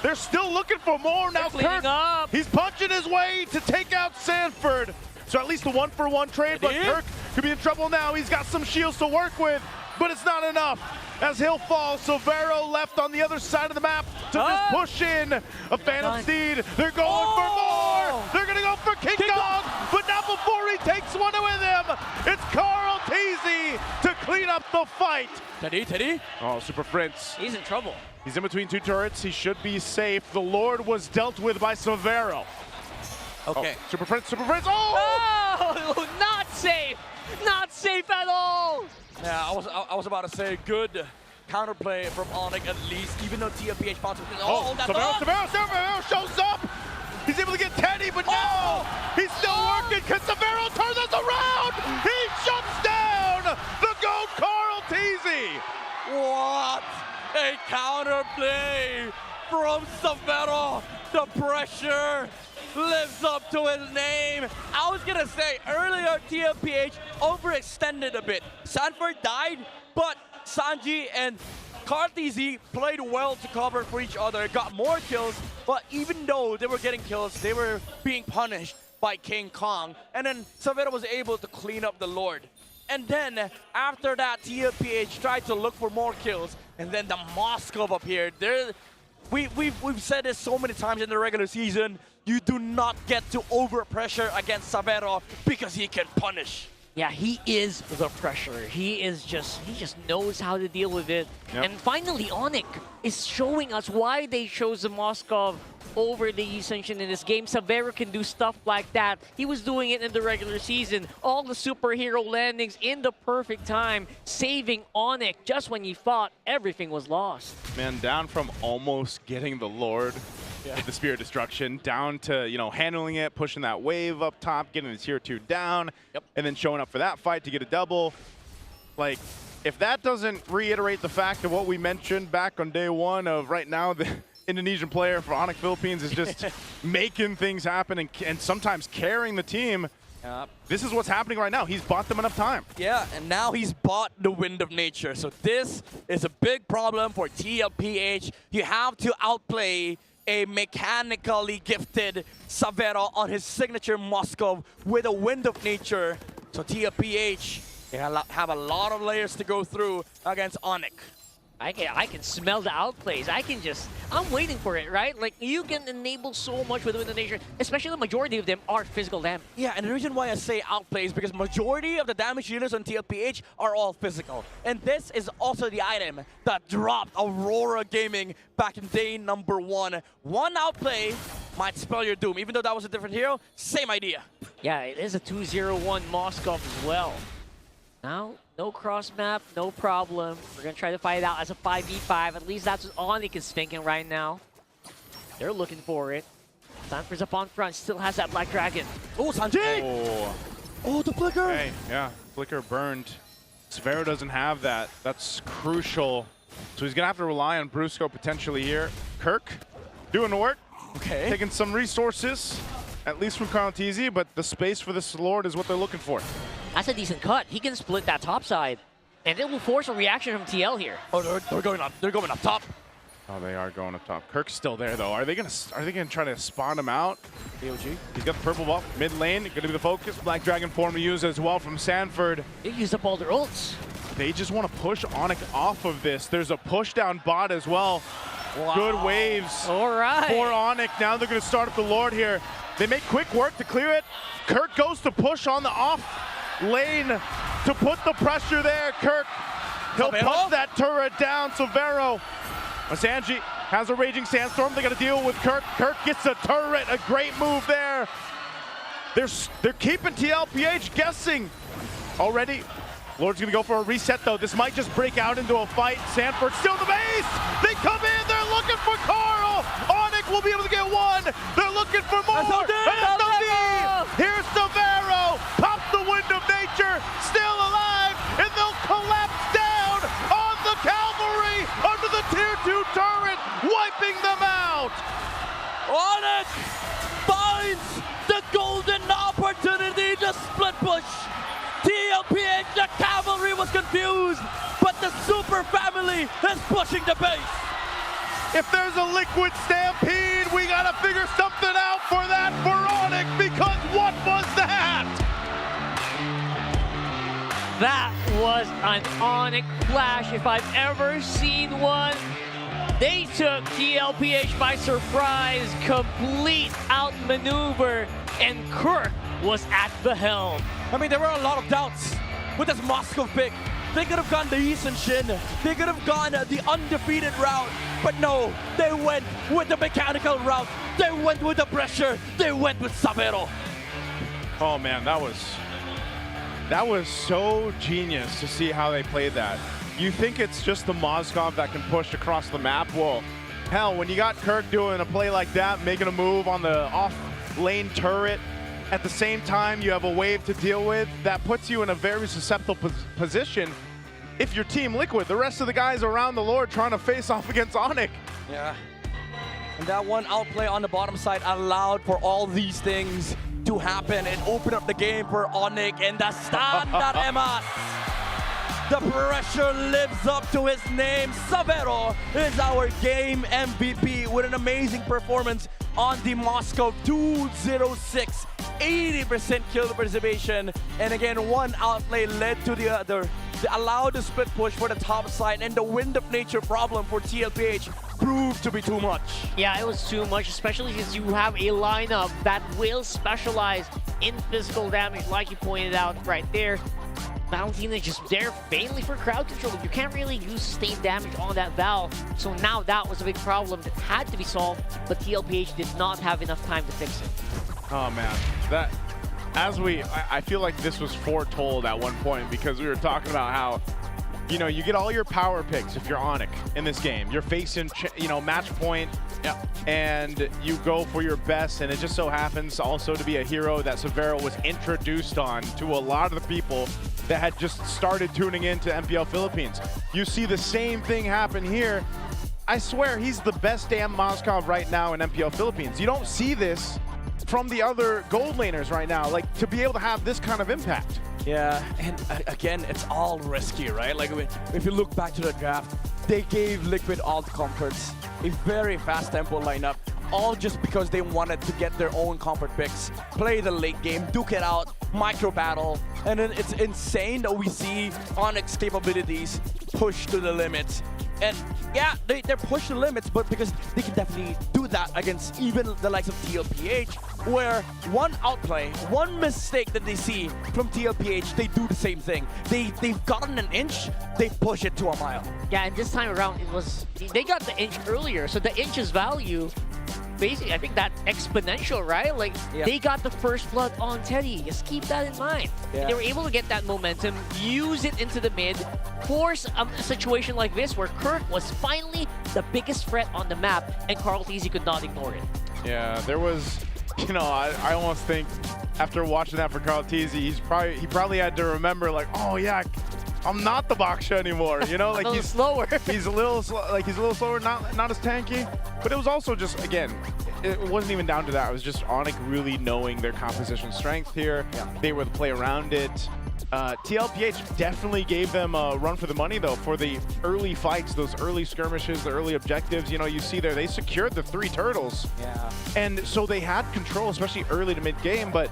They're still looking for more. Now Kirk, he's punching his way to take out Sanford. So at least a 1-for-1 trade, but Kirk could be in trouble now. He's got some shields to work with, but it's not enough. As he'll fall, Severo left on the other side of the map to just push in a Phantom Steed. They're going for more. They're going to go for King Kong, but not before he takes one with him. It's Carl Teasy to clean up the fight. Teddy. Oh, Super Prince. He's in trouble. He's in between two turrets. He should be safe. The Lord was dealt with by Severo. Okay. Oh, Super Prince. Oh! Oh, not safe. Not safe at all. Yeah, I was about to say good counterplay from ONIC at least, even though TLPH found something. Severo shows up. He's able to get Teddy, but no! He's still working because Severo turns us around! He shuts down the GOAT Carl Teasy! What a counterplay from Severo! The pressure lives up to his name. I was gonna say earlier, TLPH overextended a bit. Sanford died, but Sanji and Kartizi played well to cover for each other, got more kills, but even though they were getting kills, they were being punished by King Kong. And then Severo was able to clean up the Lord. And then after that, TLPH tried to look for more kills, and then the Moskov appeared. We've said this so many times in the regular season, you do not get to overpressure against Severo because he can punish. Yeah, he is the pressure. He just knows how to deal with it. Yep. And finally, ONIC is showing us why they chose the Moskov over the Ascension in this game. Severo can do stuff like that. He was doing it in the regular season. All the superhero landings in the perfect time, saving ONIC just when you thought everything was lost. Man, down from almost getting the Lord with the Spear of Destruction, down to, handling it, pushing that wave up top, getting the tier 2 down, and then showing up for that fight to get a double. Like, if that doesn't reiterate the fact of what we mentioned back on day one of right now, the Indonesian player for ONIC Philippines is just making things happen and sometimes carrying the team. This is what's happening right now. He's bought them enough time. Yeah, and now he's bought the Wind of Nature. So this is a big problem for TLPH. You have to outplay a mechanically gifted Severo on his signature Moskov with a Wind of Nature. So TLPH, they have a lot of layers to go through against ONIC. I can smell the outplays. I'm waiting for it, right? Like, you can enable so much with Wind of Nature, especially the majority of them are physical damage. Yeah, and the reason why I say outplays is because majority of the damage dealers on TLPH are all physical. And this is also the item that dropped Aurora Gaming back in day number 1. One outplay might spell your doom. Even though that was a different hero, same idea. Yeah, it is a 2-0-1 Moskov as well. Now, no cross map, no problem. We're going to try to fight it out as a 5v5. At least that's what ONIC is thinking right now. They're looking for it. Sanford's up on front, still has that Black Dragon. Oh, Sanji! Oh, the flicker! Hey, yeah, flicker burned. Severo doesn't have that. That's crucial. So he's going to have to rely on Brusco potentially here. Kirk doing the work. Okay. Taking some resources, at least from Carl TZ, but the space for this Lord is what they're looking for. That's a decent cut. He can split that top side. And it will force a reaction from TL here. Oh, they're going up. They're going up top. Oh, they are going up top. Kirk's still there though. Are they gonna try to spawn him out? AOG. He's got the purple buff. Mid lane, gonna be the focus. Black Dragon form to use as well from Sanford. They used up all their ults. They just want to push ONIC off of this. There's a push down bot as well. Wow. Good waves. All right. For ONIC. Now they're gonna start up the Lord here. They make quick work to clear it. Kirk goes to push on the off lane to put the pressure there. Kirk, he'll push that turret down. Severo. Sanji has a Raging Sandstorm. They got to deal with Kirk. Kirk gets a turret, a great move there. They're keeping TLPH guessing already. Lord's gonna go for a reset though. This might just break out into a fight. Sanford still the base. They come in, they're looking for Carl. ONIC will be able to get one. They're looking for more. S17. Here's Severo. Pops the Wind of Nature. Still alive. And they'll collapse down on the Cavalry under the tier 2 turret, wiping them out. ONIC finds the golden opportunity to split push. TLPH, the Cavalry was confused, but the Super Family is pushing the base. If there's a liquid stampede, we gotta figure something out for that for ONIC, because what was that? That was an ONIC flash if I've ever seen one. They took TLPH by surprise, complete outmaneuver, and Kirk was at the helm. I mean, there were a lot of doubts with this Moscow pick. They could have gone the East and Shin. They could have gone the undefeated route. But no, they went with the mechanical route. They went with the pressure. They went with Severo. Oh man, that was so genius to see how they played that. You think it's just the Moskov that can push across the map? Well, hell, when you got Kirk doing a play like that, making a move on the off-lane turret, at the same time, you have a wave to deal with. That puts you in a very susceptible position if you're Team Liquid. The rest of the guys around the Lord trying to face off against ONIC. Yeah. And that one outplay on the bottom side allowed for all these things to happen and open up the game for ONIC and the standard Emas. The pressure lives up to his name. Severo is our game MVP with an amazing performance on the Moscow 206. 80% kill preservation, and again, one outplay led to the other. They allowed the split push for the top side, and the Wind of Nature problem for TLPH proved to be too much. Yeah, it was too much, especially since you have a lineup that will specialize in physical damage, like you pointed out right there. Valentina just there mainly for crowd control. You can't really use sustained damage on that Val, so now that was a big problem that had to be solved, but TLPH did not have enough time to fix it. Oh man, I feel like this was foretold at one point, because we were talking about how, you know, you get all your power picks if you're ONIC in this game. You're facing, you know, match point, and you go for your best, and it just so happens also to be a hero that Severo was introduced on to a lot of the people that had just started tuning into MPL Philippines. You see the same thing happen here. I swear, he's the best damn Moskov right now in MPL Philippines. You don't see this from the other gold laners right now, like, to be able to have this kind of impact. Yeah, and again, it's all risky, right? Like, if you look back to the draft, they gave Liquid all the comforts, a very fast tempo lineup, all just because they wanted to get their own comfort picks, play the late game, duke it out, micro battle, and then it's insane that we see ONIC's capabilities push to the limits. And yeah, they're pushed to the limits, but because they can definitely do that against even the likes of TLPH, where one outplay, one mistake that they see from TLPH, they do the same thing. They've gotten an inch, they push it to a mile. Yeah, and this time around, they got the inch earlier, so the inch's value, basically, I think that's exponential, right? Like, they got the first blood on Teddy. Just keep that in mind. Yeah. They were able to get that momentum, use it into the mid, force a situation like this where Kirk was finally the biggest threat on the map, and Carl Teasy could not ignore it. Yeah, there was, you know, I almost think after watching that for Carl Teasy, he probably had to remember, like, oh yeah, I'm not the Baksha anymore, you know, like he's slower. He's a little slower, not as tanky. But it was also just, again, it wasn't even down to that. It was just ONIC really knowing their composition strength here. They were able to play around it. TLPH definitely gave them a run for the money, though, for the early fights, those early skirmishes, the early objectives. You know, you see there, they secured the 3 turtles. Yeah. And so they had control, especially early to mid-game, but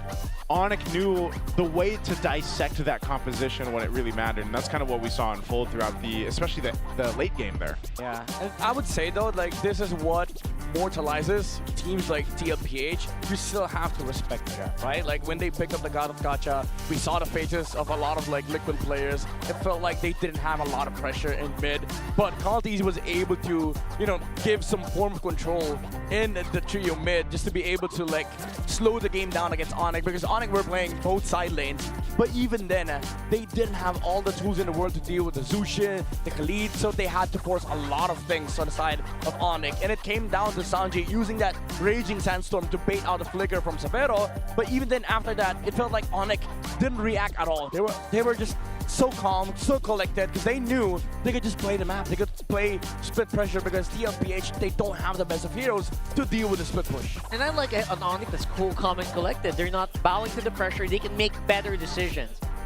ONIC knew the way to dissect that composition when it really mattered, and that's kind of what we saw unfold throughout especially the late game there. Yeah, and I would say though, like, this is what immortalizes teams like TLPH, you still have to respect that, right? Like when they picked up the God of Gacha, we saw the faces of a lot of like Liquid players. It felt like they didn't have a lot of pressure in mid, but Calties was able to, you know, give some form of control in the trio mid just to be able to like slow the game down against ONIC, because ONIC were playing both side lanes. But even then, they didn't have all the tools in the world to deal with the Zushin, the Khalid, so they had to force a lot of things on the side of ONIC. And it came down to Sanjay using that Raging Sandstorm to bait out a flicker from Severo. But even then, after that, it felt like ONIC didn't react at all. They were just so calm, so collected, because they knew they could just play the map. They could play split pressure because TLPH, they don't have the best of heroes to deal with the split push. And I like an ONIC that's cool, calm, and collected. They're not bowing to the pressure. They can make better decisions.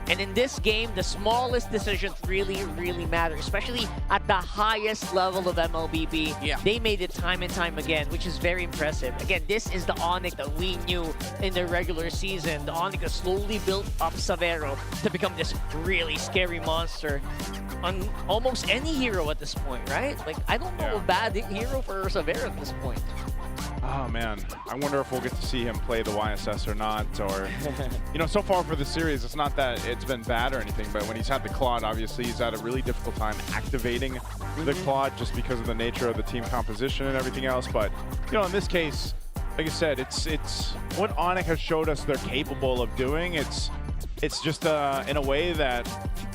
And in this game, the smallest decisions really, really matter, especially at the highest level of MLBB. Yeah. They made it time and time again, which is very impressive. Again, this is the ONIC that we knew in the regular season. The ONIC that slowly built up Severo to become this really scary monster on almost any hero at this point, right? Like, I don't know a bad hero for Severo at this point. Oh man, I wonder if we'll get to see him play the YSS or not, or, you know, so far for the series, it's not that it's been bad or anything, but when he's had the Claude, obviously he's had a really difficult time activating the Claude just because of the nature of the team composition and everything else. But, you know, in this case, like I said, it's what ONIC has showed us they're capable of doing. It's just in a way that,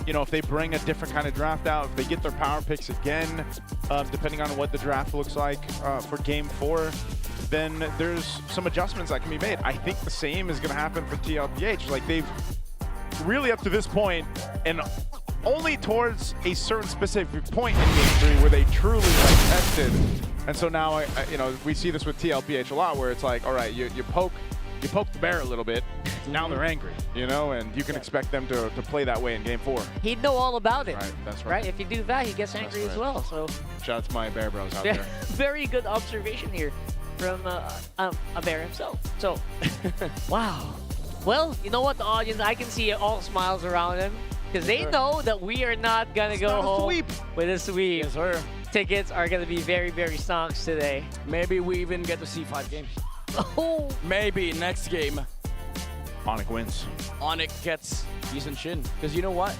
you know, if they bring a different kind of draft out, if they get their power picks again, depending on what the draft looks like for Game 4, then there's some adjustments that can be made. I think the same is going to happen for TLPH. Like, they've really up to this point, and only towards a certain specific point in Game 3 where they truly like tested. And so now, you know, we see this with TLPH a lot, where it's like, all right, you poke the bear a little bit, now they're angry, you know, and you can expect them to play that way in Game 4. He'd know all about it. Right, that's right. Right? If you do that, he gets angry as well. So shout out to my bear bros out there. very good observation here from a bear himself. So, wow. Well, you know what, the audience, I can see all smiles around him because they know that we are not going to go home with a sweep. Yes, sir. Tickets are going to be very, very stonks today. Maybe we even get to see 5 games. Oh. Maybe next game, ONIC wins. ONIC gets decent shin. Because you know what?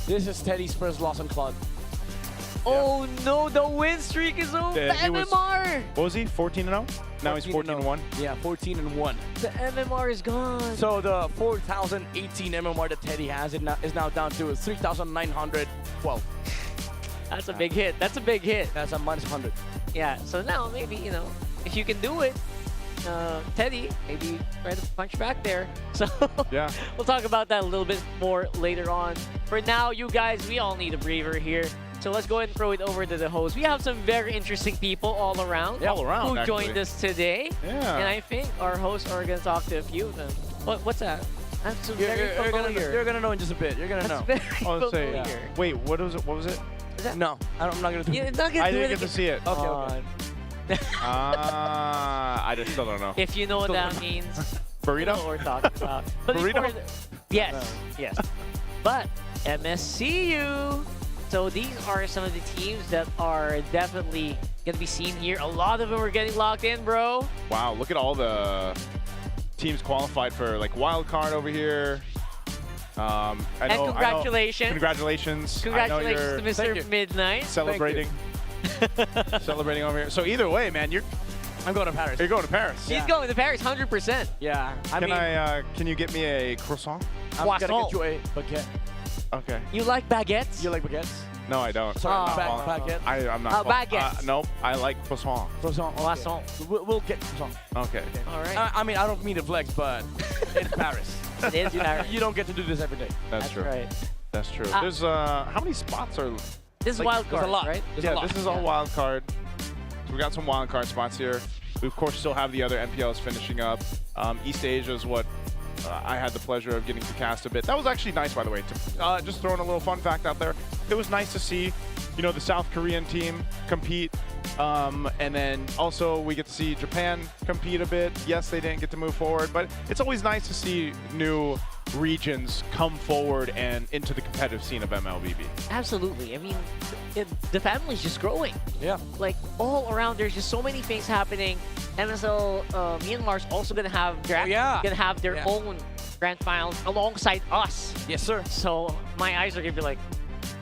This is Teddy's first loss on Claude. Oh no, the win streak is over. The MMR. What was he? 14-0? Now he's 14-1. Yeah, 14-1. The MMR is gone. So the 4,018 MMR that Teddy has is now down to 3,912. That's a big hit. That's a big hit. That's a minus 100. Yeah, so now maybe, you know, if you can do it, Teddy, maybe try to punch back there. So yeah, we'll talk about that a little bit more later on. For now, you guys, we all need a breather here. So let's go ahead and throw it over to the host. We have some very interesting people all around, who joined us today. Yeah. And I think our hosts are going to talk to a few of them. What's that? That's very familiar. You're gonna know in just a bit. You're gonna know. Very familiar. Wait, what was it? What was it? No, I'm not gonna do it. You're not gonna I do didn't it get to see it. Okay. I just still don't know. If you know what that means, burrito? You know what we're talking about. But Burrito? Yes, yes. But MSCU. So these are some of the teams that are definitely going to be seen here. A lot of them are getting locked in, bro. Wow, look at all the teams qualified for like wild card over here. Congratulations. Congratulations. Congratulations to Mr. Midnight. Celebrating. Celebrating over here. So either way, man, I'm going to Paris. You're going to Paris. He's going to Paris, 100%. Yeah. Can you get me a croissant? I'm going to get you a baguette. Okay. You like baguettes? You like baguettes? No, I don't. Sorry, baguette. I'm not. Baguettes. Nope. I like croissant. Croissant. Croissant. We'll get croissant. Okay. All right. I mean, I don't mean to flex, but it's Paris. It is Paris. You don't get to do this every day. That's true. Right. That's true. There's how many spots are? This is wild card, a lot, right? Yeah, this is all wild card. So we got some wild card spots here. We of course still have the other MPLs finishing up. East Asia is what I had the pleasure of getting to cast a bit. That was actually nice, by the way. Just throwing a little fun fact out there. It was nice to see, you know, the South Korean team compete. And then also we get to see Japan compete a bit. Yes, they didn't get to move forward, but it's always nice to see new regions come forward and into the competitive scene of MLBB. Absolutely. I mean, the family's just growing. Yeah. Like, all around, there's just so many things happening. MSL Myanmar's also gonna have their own grand finals alongside us. Yes, sir. So my eyes are gonna be like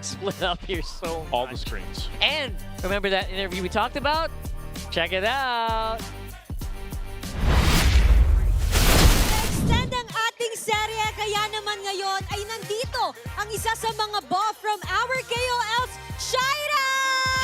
split up here so much. All the screens. And remember that interview we talked about? Check it out. Extend ang ating serye, kaya naman ngayon ay nandito ang isa sa mga buff from our KOLs, Shaira!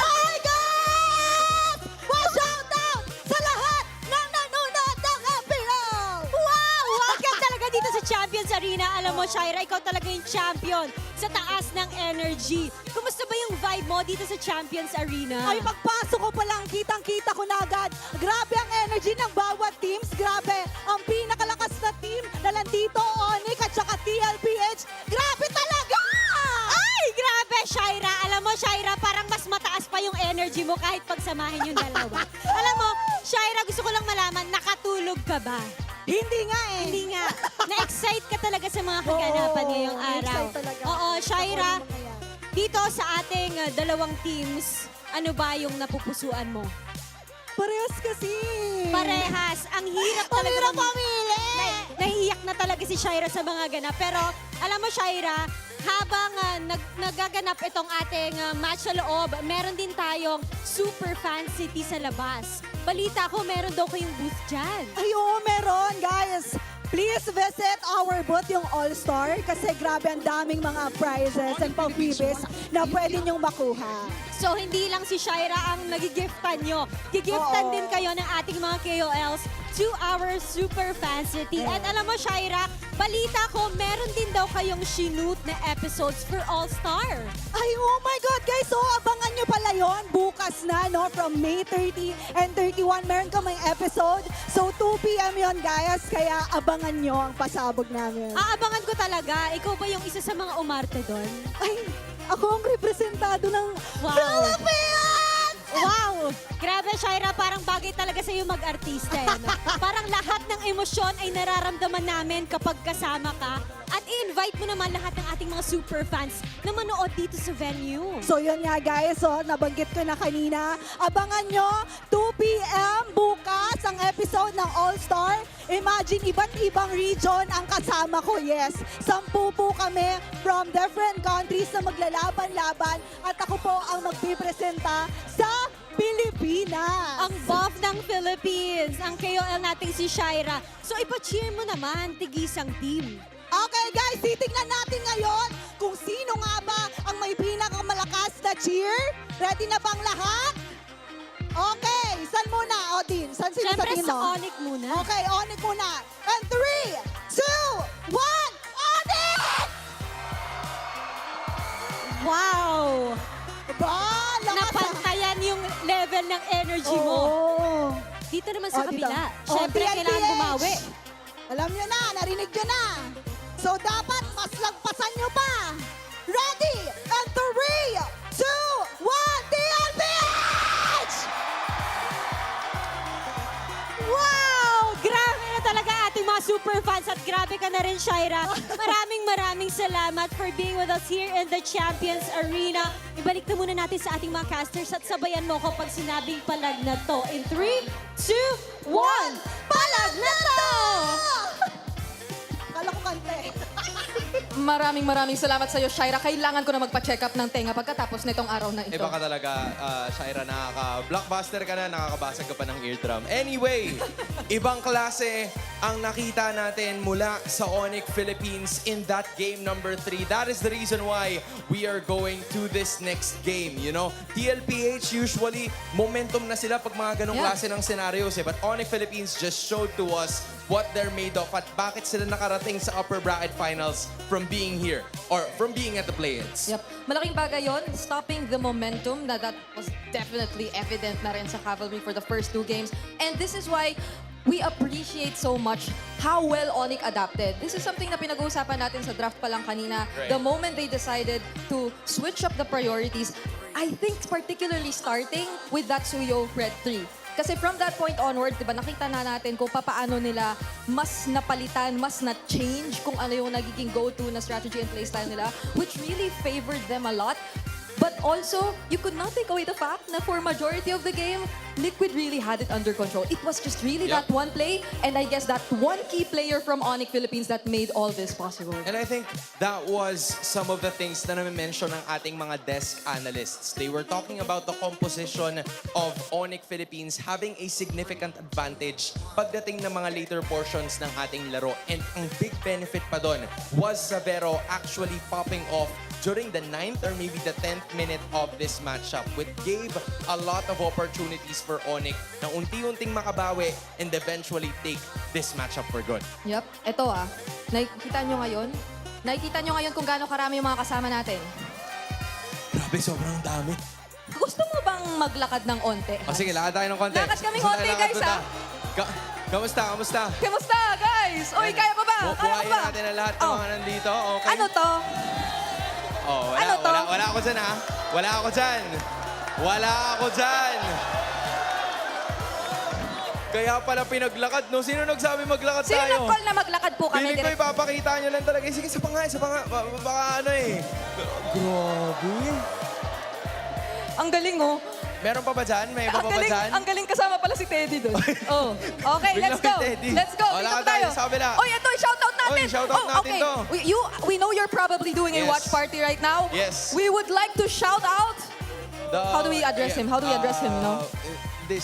Hi guys! Shout out sa lahat ng nanonood ng MPL! Wow! Welcome talaga dito sa Champions Arena. Alam mo, Shaira, ikaw talaga yung champion sa taas ng energy. Kumusta ba yung vibe mo dito sa Champions Arena? Ay, pagpasok ko pa lang, kitang-kita ko na agad. Grabe ang energy ng bawat teams. Grabe, ang pinakalakas na team na nandito, ONIC at saka TLPH. Grabe talaga! Ay, grabe, Shaira. Alam mo, Shaira, parang mas mataas pa yung energy mo kahit pagsamahin yung dalawa. Alam mo, Shaira, gusto ko lang malaman, nakatulog ka ba? Hindi nga eh. Hindi nga. Na-excite ka talaga sa mga kaganapan ngayong araw. Na-excite talaga. Oo, Shaira, dito sa ating dalawang teams, ano ba yung napupusuan mo? Parehas kasi. Parehas. Ang hirap talaga. Ang hirap pamili. Nahihiyak na talaga si Shaira sa mga ganap. Pero alam mo, Shaira, habang nagaganap itong ating match sa loob, meron din tayong super fan city sa labas. Balita ko, meron daw kayong booth dyan. Ay, oo, meron, guys. Please visit our booth, yung All-Star, kasi grabe ang daming mga prizes and pang-freebies na pwede nyong makuha. So, hindi lang si Shaira ang nagigiftan nyo. Gigiftan din kayo ng ating mga KOLs to our super fan city. And alam mo, Shaira, balita ko, meron din daw kayong shoot na episodes for All-Star. Ay, oh my God, guys. So, abangan nyo pala yon bukas na, no? From May 30 and 31, meron kaming episode. So, 2 p.m. yon, guys. Kaya abangan nyo ang pasabog namin. Aabangan ko talaga. Ikaw ba yung isa sa mga umarte doon? Ay, ako ang representado ng Philippines! Wow! Grabe, Shaira, parang bagay talaga sa'yo mag-artista. Parang lahat ng emosyon ay nararamdaman namin kapag kasama ka. At i-invite mo naman lahat ng ating mga super fans na manood dito sa venue. So yun nga guys, nabanggit ko na kanina. Abangan nyo, 2 p.m. bukas ang episode ng All-Star. Imagine, iba't ibang region ang kasama ko, yes. 10 po kami from different countries na maglalaban-laban at ako po ang magpipresenta sa Pilipinas. Ang buff ng Philippines, ang KOL nating si Shaira. So ipa-cheer mo naman, tigisang team. Okay guys, titignan natin ngayon kung sino nga ba ang may pinakamalakas na cheer. Ready na bang lahat? Okay, saan muna, Odin? Saan sino sa Siyempre tingin sa mo? ONIC muna. Okay, ONIC muna. And 3, 2, 1, ONIC! Wow! Ba, Napantayan yung level ng energy mo. Dito naman sa kabila. Siyempre, TLPH. kailangan bumawi. Alam nyo na, narinig nyo na. So dapat mas lagpasan nyo pa. Ready? And 3, 2, 1, TLPH! Wow! Grabe na talaga ating mga super fans at grabe ka na rin, Shaira. Maraming salamat for being with us here in the Champions Arena. Ibalik na muna natin sa ating mga casters at sabayan mo ko pag sinabing Palag Na To. In 3, 2, 1, Palag Na To! Kala ko kante. Maraming salamat sa iyo, Shaira. Kailangan ko na magpa-check up ng tenga pagkatapos nitong araw na ito. Iba ka talaga, Shaira. Nakaka-blockbuster ka na, nakakabasag ka pa ng eardrum. Anyway, ibang klase ang nakita natin mula sa ONIC Philippines in that game number 3. That is the reason why we are going to this next game, you know? TLPH usually, momentum na sila pag mga ganong klase ng scenarios eh. But ONIC Philippines just showed to us what they're made of at bakit sila nakarating sa upper bracket finals from being here or from being at the play-ins. Yep. Malaking bagay yun, stopping the momentum that was definitely evident na rin sa Cavalry for the first 2 games. And this is why we appreciate so much how well ONIC adapted. This is something na pinag-uusapan natin sa draft pa lang kanina. Right. The moment they decided to switch up the priorities, I think particularly starting with that Suyo Red 3. Kasi from that point onward, di ba, nakita na natin kung paano nila mas napalitan, mas na-change kung ano yung nagiging go-to na strategy and playstyle nila, which really favored them a lot. But also, you could not take away the fact na for majority of the game, Liquid really had it under control. It was just really that one play, and I guess that one key player from ONIC Philippines that made all this possible. And I think that was some of the things na na-mention ng ating mga desk analysts. They were talking about the composition of ONIC Philippines having a significant advantage pagdating ng mga later portions ng ating laro. And ang big benefit pa doon was Zavero actually popping off during the 9th or maybe the 10th minute of this matchup, which gave a lot of opportunities for ONIC na unti-unting makabawi and eventually take this matchup for good. Yep. Ito nakikita nyo ngayon kung gaano karami yung mga kasama natin. Grabe, sobrang dami. Gusto mo bang maglakad ng onte? O sige, lakad tayo ng konti. Lakad kaming onte, guys, ha? Kamusta? Kamusta, guys? Uy, kaya pa ba? Kaya pa Buhayin ba? natin ang lahat ng mga nandito. Okay. Ano to? Oh, Ano to? wala ako dyan, ha? Wala ako dyan. Kaya pala pinaglakad, no? Sino nagsabi maglakad Sino tayo? nag-call na maglakad po kami? Feeling ko ipapakita nyo lang talaga. Sige, isa pa nga. Baka ano eh. Grabe. Ang galing, oh. Meron pa ba dyan? May iba pa ba dyan? Ang galing kasama pala si Teddy doon. Oh. Okay, Biglang let's go. Teddy. Let's go. Wala Dito ka tayo. tayo sa kabila. Oy, ito, shoutout natin. Oy, shoutout natin okay. to. We know you're probably doing a Yes. watch party right now. Yes. We would like to shout out. How do we address him? How do we address him, you know? Hindi,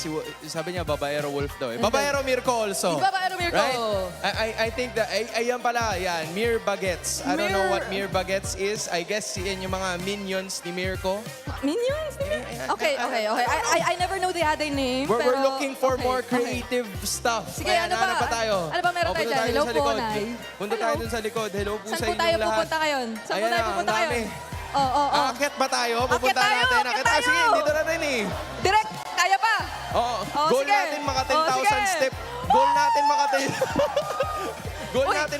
sabi niya, Babaero Wolf daw eh. Babaero Mirko also. Babaero Mirko. Right? I think that, ayan pala, yan, Mir Bagets. I don't know what Mir Bagets is. I guess yan yung mga minions ni Mirko. Minions? Okay. I never know the other name. We're looking for more creative stuff. Sige, Kaya ano ba? hanap pa tayo. Ano ba meron tayo Punta dyan? Hello dun sa po, likod. Nay. Punta tayo dun sa likod. Hello po Saan sa po inyong tayo lahat. pupunta ngayon? Saan po Ayan tayo na, pupunta ang ngayon? dami. Oo. Aakyat ba tayo? Akyat Pupunta tayo, natin. akyat Akyat tayo. Sige, tayo. dito na rin eh. Direct, kaya pa. Oo. Oh, Goal sige. natin maka Oh, 10,000 sige. step. Goal natin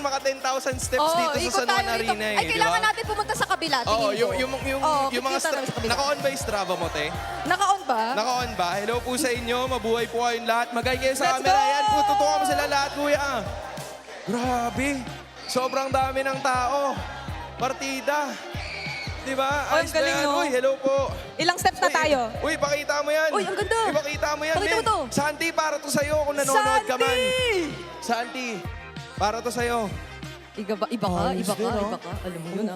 maka 10,000 steps dito sa San Juan Arena eh. Ay, kailangan natin pumunta sa kabila. Oo, tingin ko. yung mga naka-on ba yung Strava mo, te? Naka-on ba? Naka-on ba? Hello po sa inyo. Mabuhay po kayong lahat. Magay kayo sa Let's camera. go! Ayan po, tutuwa mo sila lahat, kuya. Grabe. Sobrang dami ng tao. Partida. Diba? Oh, ang galing, no? Uy, hello po. Ilang steps na tayo? Uy, pakita mo yan. Uy, ang ganda. Ipakita mo yan, Pakita mo men. to. Santi, para to sa'yo kung nanonood ka man. Santi, para to sa'yo. Iba ka. Alam mo yun,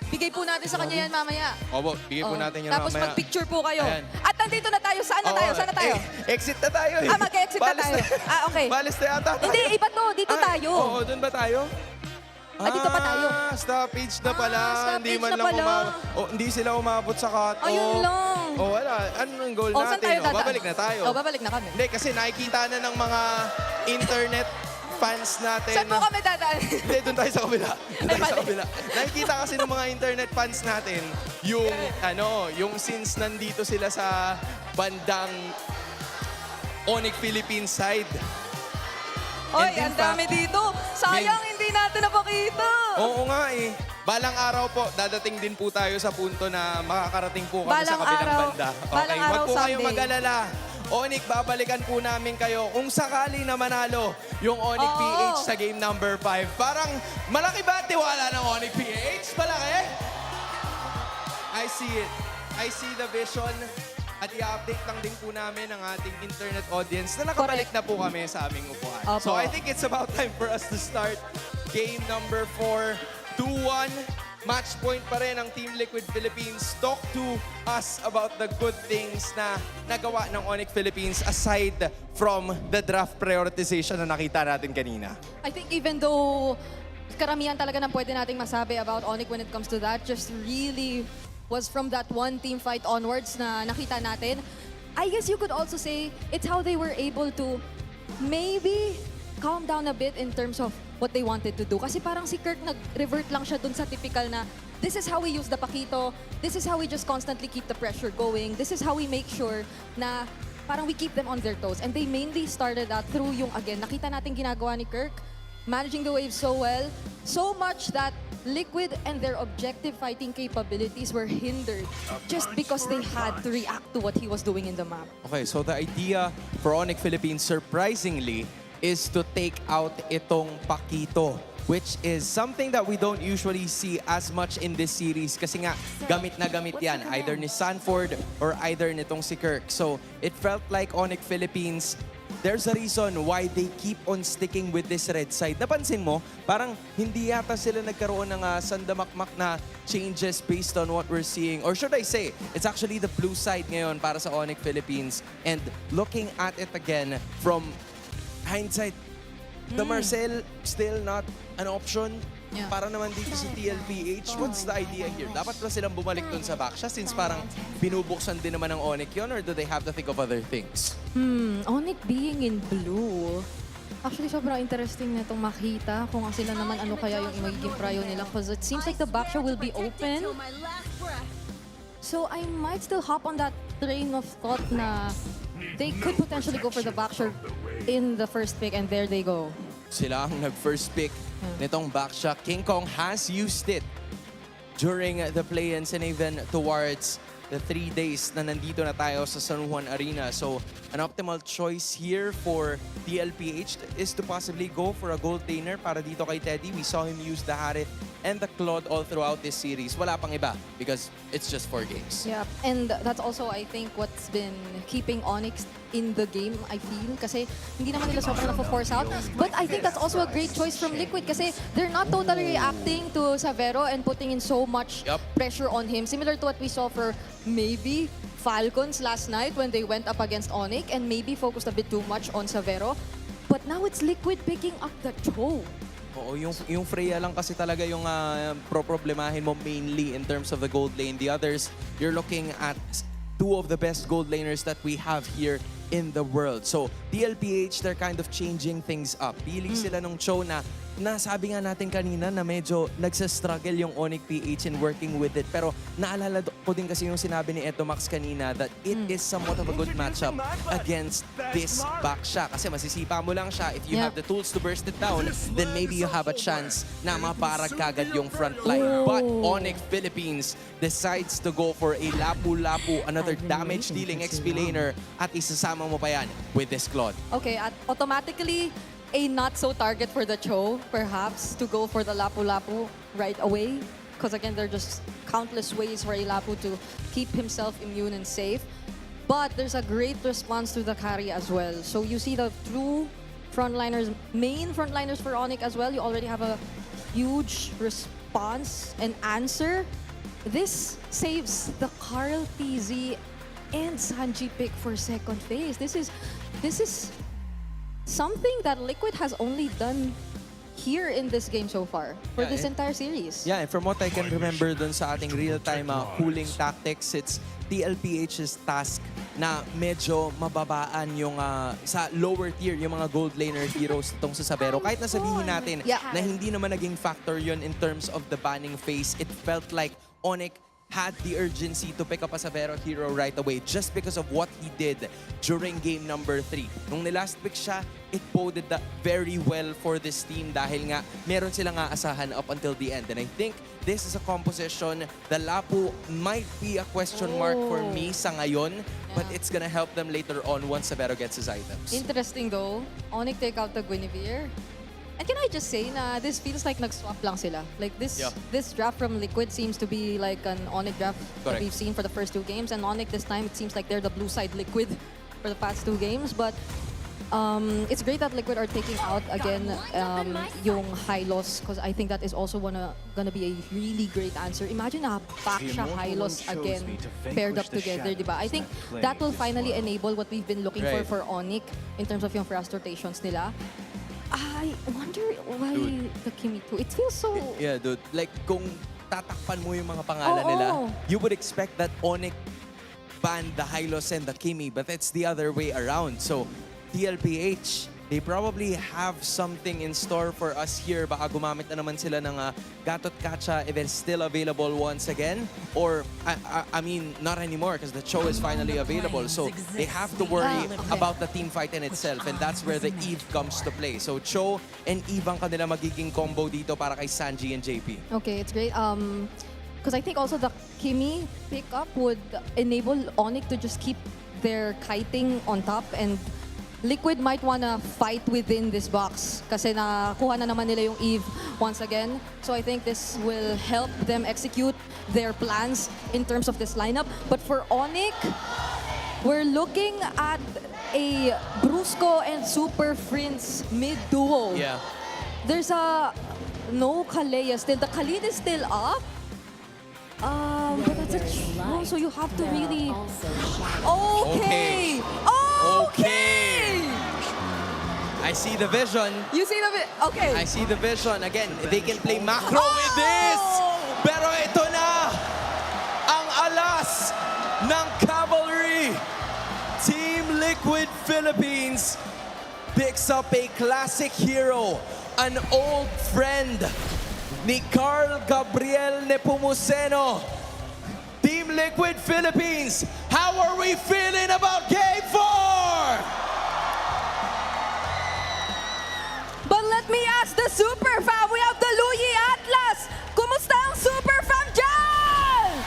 Bigay po natin sa kanya yan mamaya. Opo, bigay po natin yan Tapos mamaya. mag-picture po kayo. Ayan. At nandito na tayo. Saan na tayo? Saan na tayo? Exit na tayo eh. Mag-exit na tayo. Okay. Balis na yata tayo. Hindi, iba to. Dito tayo. Oo, doon ba tayo? Dito pa tayo. Stoppage na pala. Hindi stoppage man na lang pala. hindi sila umabot sa cut-off. Ayun lang. Wala. Ano yung goal Saan natin? tayo dadaan? Babalik na tayo. Babalik na kami. Hindi, kasi nakikita na ng mga internet fans natin. Saan po kami dadaan? Hindi, doon tayo sa kabila. Nakikita kasi ng mga internet fans natin yung since nandito sila sa bandang ONIC Philippines side. Oy, ang dami dito. Sayang, hindi natin napakita. Oo nga eh. Balang araw po, dadating din po tayo sa punto na makakarating po kami sa kabilang banda. Okay, wag po kayong mag-alala. ONIC, babalikan po namin kayo kung sakali na manalo yung ONIC PH sa game number 5. Parang malaki ba tiwala ng ONIC PH? Malaki? I see it. I see the vision. At i-update lang din po namin ang ating internet audience na nakabalik na po kami sa aming upuan. So I think it's about time for us to start game number 4. 2-1. Match point pa rin ang Team Liquid Philippines. Talk to us about the good things na nagawa ng ONIC Philippines aside from the draft prioritization na nakita natin kanina. I think even though karamihan talaga ng pwede nating masabi about ONIC when it comes to that, just really was from that one team fight onwards na nakita natin. I guess you could also say it's how they were able to maybe calm down a bit in terms of what they wanted to do. Kasi parang si Kirk nag-revert lang siya dun sa typical na this is how we use the Pakito, this is how we just constantly keep the pressure going, this is how we make sure na parang we keep them on their toes. And they mainly started that through yung, again, nakita natin ginagawa ni Kirk, managing the waves so well. So much that Liquid and their objective fighting capabilities were hindered just because they had to react to what he was doing in the map. Okay, so the idea for ONIC Philippines, surprisingly, is to take out itong Pakito, which is something that we don't usually see as much in this series kasi nga gamit na gamit yan either ni Sanford or either nitong si Kirk. So it felt like ONIC Philippines, there's a reason why they keep on sticking with this red side. Napansin mo, parang hindi yata sila nagkaroon ng sandamakmak na changes based on what we're seeing. Or should I say, it's actually the blue side ngayon para sa ONIC Philippines. And looking at it again from hindsight, the Marcel still not an option para naman dito sa TLPH. What's the idea here? Dapat ba silang bumalik dun sa Baksha since parang binubuksan din naman ng ONIC yun, or do they have to think of other things? ONIC being in blue. Actually, sobrang interesting na itong makita kung sila naman ano kaya yung magiging prio nila because it seems like the Baksha will be open. So I might still hop on that train of thought na they could potentially go for the Baksha in the first pick, and there they go. Sila ang nag-first pick nitong Baksha. King Kong has used it during the play-ins and even towards the 3 days na nandito na tayo sa San Juan Arena. So, an optimal choice here for TLPH is to possibly go for a gold laner para dito kay Teddy. We saw him use the Harith and the Claude all throughout this series. Wala pang iba because it's just 4 games. Yeah, and that's also, I think, what's been keeping ONIC in the game, I feel. Kasi hindi naman nila sobrang na-force out. But I think that's also a great choice from Liquid kasi they're not totally reacting to Savero and putting in so much pressure on him. Similar to what we saw for maybe Falcons last night when they went up against ONIC and maybe focused a bit too much on Savero. But now it's Liquid picking up the toe. Oo, yung Freya lang kasi talaga yung problemahin mo mainly in terms of the gold lane. The others, you're looking at two of the best gold laners that we have here in the world. So, TLPH, they're kind of changing things up. Pili sila nung show na nasabi nga natin kanina na medyo nagsastruggle yung ONIC PH in working with it. Pero naalala ko din kasi yung sinabi ni Eto Max kanina that it is somewhat of a good matchup against this Baksha. Kasi masisipa mo lang siya. If you have the tools to burst it down, then maybe you have a chance na maparag kagad yung front line. But ONIC Philippines decides to go for a lapu-lapu, another damage-dealing XP laner, at isasama mo pa yan with this Claude. Okay, at automatically, a not-so-target for the Cho, perhaps, to go for the Lapu-Lapu right away. Because again, there are just countless ways for a Lapu to keep himself immune and safe. But there's a great response to the carry as well. So you see the true frontliners, main frontliners for ONIC as well. You already have a huge response and answer. This saves the Carl TZ and Sanji pick for second phase. This is something that Liquid has only done here in this game so far for this entire series. Yeah, and from what I can remember dun sa ating real-time cooling tactics, it's TLPH's task na medyo mababaan yung sa lower tier, yung mga gold laner heroes itong sa Savero. Kahit na sabihin natin na hindi naman naging factor yun in terms of the banning phase, it felt like ONIC had the urgency to pick up a Savero hero right away just because of what he did during game number 3. Nung nilast pick siya, it boded very well for this team dahil nga meron silang aasahan up until the end. And I think this is a composition, the Lapu might be a question mark for me sa ngayon, but it's gonna help them later on once Savero gets his items. Interesting though, ONIC take out the Guinevere. And can I just say na this feels like nag-swap lang sila. Like this draft from Liquid seems to be like an ONIC draft that we've seen for the first 2 games. And ONIC this time, it seems like they're the blue side Liquid for the past 2 games. But it's great that Liquid are taking out again yung Hylos because I think that is also gonna be a really great answer. Imagine a Baksha Hylos again paired up together, diba? I think that will finally enable what we've been looking for ONIC in terms of yung frost rotations nila. I wonder why the Kimi 2. It feels so... Yeah, dude. Like, kung tatakpan mo yung mga pangalan nila, you would expect that ONIC banned the Hylos and the Kimi, but it's the other way around. So, TLPH they probably have something in store for us here. Baka gumamit na naman sila ng Gatot Kacha if it's still available once again. Or, I mean, not anymore because the Cho is finally available. So they have to worry about the team fight in itself. And that's where the Eve comes to play. So Cho and Eve ang kanila magiging combo dito para kay Sanji and JP. Okay, it's great. Because I think also the Kimi pickup would enable ONIC to just keep their kiting on top, and Liquid might wanna fight within this box kasi nakuha na naman nila yung Eve once again. So I think this will help them execute their plans in terms of this lineup. But for ONIC, we're looking at a Brusco and Super Prince mid duo. Yeah. There's no Kalea still. The Khalid is still up. But that's a Cho, so you have to really... Okay! Okay! I see the vision. You see the okay. I see the vision. Again, they can play macro with this. Pero ito na ang alas ng Cavalry. Team Liquid Philippines picks up a classic hero, an old friend ni Carl Gabriel Nepomuceno. Team Liquid Philippines, how are we feeling about Game 4? But let me ask the Super Fam. We have the Luyi Atlas. Kumusta ang Super Fam dyan?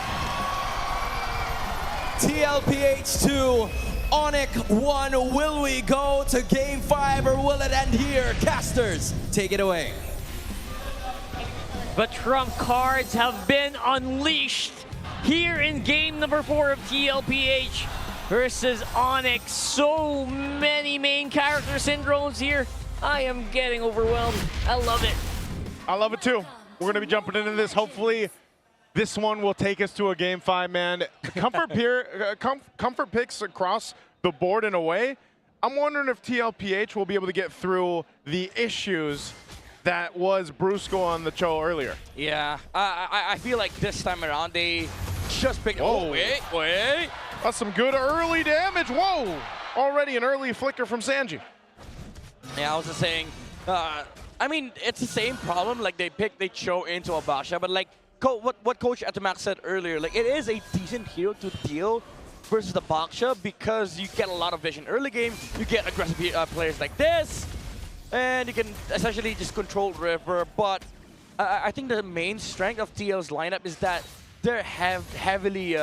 TLPH 2, ONIC 1. Will we go to Game 5 or will it end here? Casters, take it away. The trump cards have been unleashed here in game number 4 of TLPH versus ONIC. So many main character syndromes here. I am getting overwhelmed. I love it. I love it too. We're going to be jumping into this. Hopefully, this one will take us to a Game 5, man. Comfort picks across the board in a way. I'm wondering if TLPH will be able to get through the issues that was Brusco on the Cho earlier. Yeah, I feel like this time around they just picked. Whoa. Oh, wait. That's some good early damage. Whoa! Already an early flicker from Sanji. Yeah, I was just saying, I mean, it's the same problem. Like, they Cho into Abasha, but like what Coach Atomax said earlier, like, it is a decent hero to deal versus the Baksha because you get a lot of vision early game. You get aggressive players like this, and you can essentially just control River. But I think the main strength of TL's lineup is that they're heavily,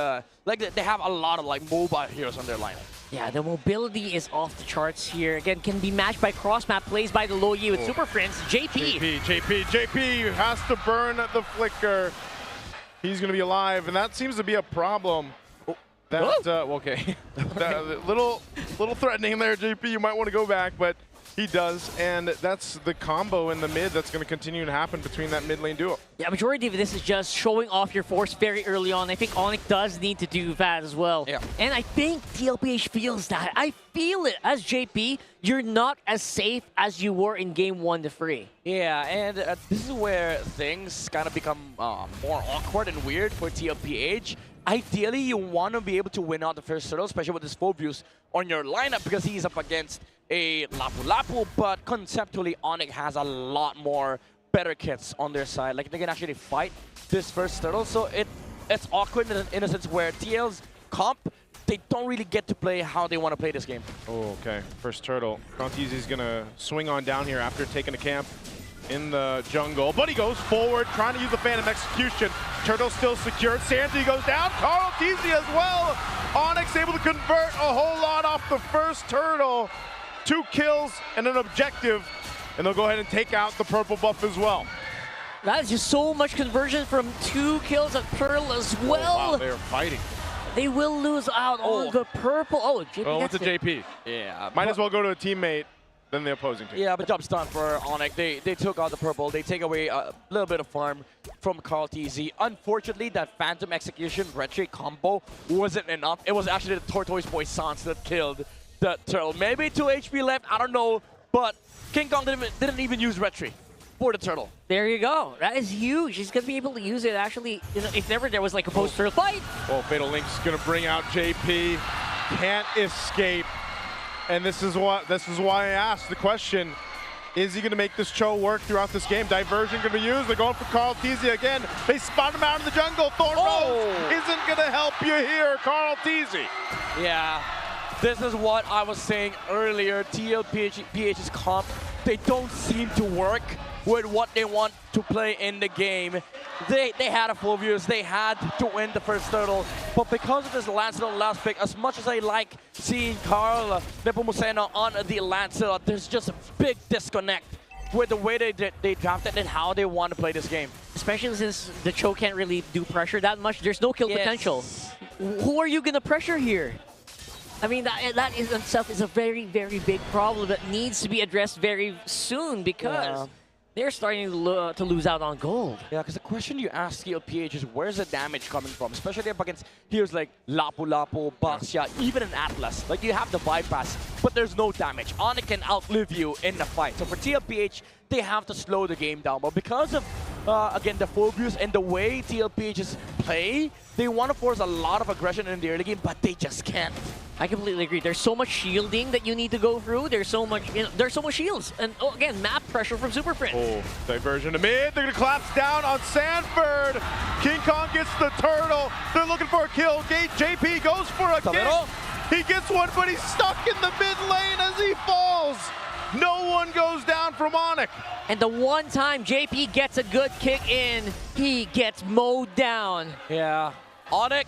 like, they have a lot of like mobile heroes on their lineup. Yeah, the mobility is off the charts here. Again, can be matched by cross-map plays by the Loyi with Super Prince. JP has to burn the flicker. He's going to be alive, and that seems to be a problem. That, okay. little threatening there, JP. You might want to go back, but he does, and that's the combo in the mid that's going to continue to happen between that mid lane duo. Yeah, majority of this is just showing off your force very early on. I think ONIC does need to do that as well. Yeah. And I think TLPH feels that. I feel it. As JP, you're not as safe as you were in game 1 to 3. Yeah, and this is where things kind of become more awkward and weird for TLPH. Ideally, you want to be able to win out the first turtle, especially with this Phobius on your lineup because he's up against a Lapu Lapu, but conceptually, ONIC has a lot more better kits on their side. Like, they can actually fight this first turtle, so it's awkward in a sense where TL's comp, they don't really get to play how they want to play this game. Oh, okay. First turtle. Frontizi's going to swing on down here after taking a camp in the jungle, but he goes forward, trying to use the Phantom Execution. Turtle still secured. Sanji goes down. Carl Teasy as well. ONIC able to convert a whole lot off the first turtle. 2 kills and an objective, and they'll go ahead and take out the purple buff as well. That is just so much conversion from 2 kills at Pearl as well. Oh, wow, they're fighting. They will lose out on the purple. Oh, JP went to JP. Yeah. Might as well go to a teammate than the opposing team. Yeah, but job's done for ONIC. They took out the purple. They take away a little bit of farm from Carl TZ. Unfortunately, that Phantom Execution Retry combo wasn't enough. It was actually the Tortoise Boy Sans that killed the turtle. Maybe 2 HP left, I don't know, but King Kong didn't even use Retry for the turtle. There you go. That is huge. He's going to be able to use it actually, you know, if ever there was like a post-turtle fight. Oh, Fatal Link's going to bring out JP. Can't escape. And this is why I asked the question. Is he going to make this Cho work throughout this game? Diversion going to be used. They're going for Carl Teasy again. They spot him out in the jungle. Thorn Rose isn't going to help you here, Carl Teasy. Yeah, this is what I was saying earlier. TLPH's comp, they don't seem to work with what they want to play in the game. They had a full views, they had to win the first turtle, but because of this Lancelot last pick, as much as I like seeing Carl Nepomuceno on the Lancelot, there's just a big disconnect with the way they drafted and how they want to play this game. Especially since the Cho can't really do pressure that much. There's no kill potential. Who are you going to pressure here? I mean, that in itself is a very, very big problem that needs to be addressed very soon because they're starting to lose out on gold. Yeah, because the question you ask TLPH is where's the damage coming from? Especially up against heroes like Lapu-Lapu, Baxia, even an Atlas. Like, you have the bypass, but there's no damage. ONIC can outlive you in the fight. So for TLPH, they have to slow the game down. But because of, again, the Phobius and the way TLPH's play, they want to force a lot of aggression in the early game, but they just can't. I completely agree. There's so much shielding that you need to go through. There's so much, there's so much shields. And again, map pressure from Super Prince. Oh, diversion to mid. They're going to collapse down on Sanford. King Kong gets the turtle. They're looking for a kill. JP goes for a kill. He gets one, but he's stuck in the mid lane as he falls. No one goes down from ONIC. And the one time JP gets a good kick in, he gets mowed down. Yeah, ONIC,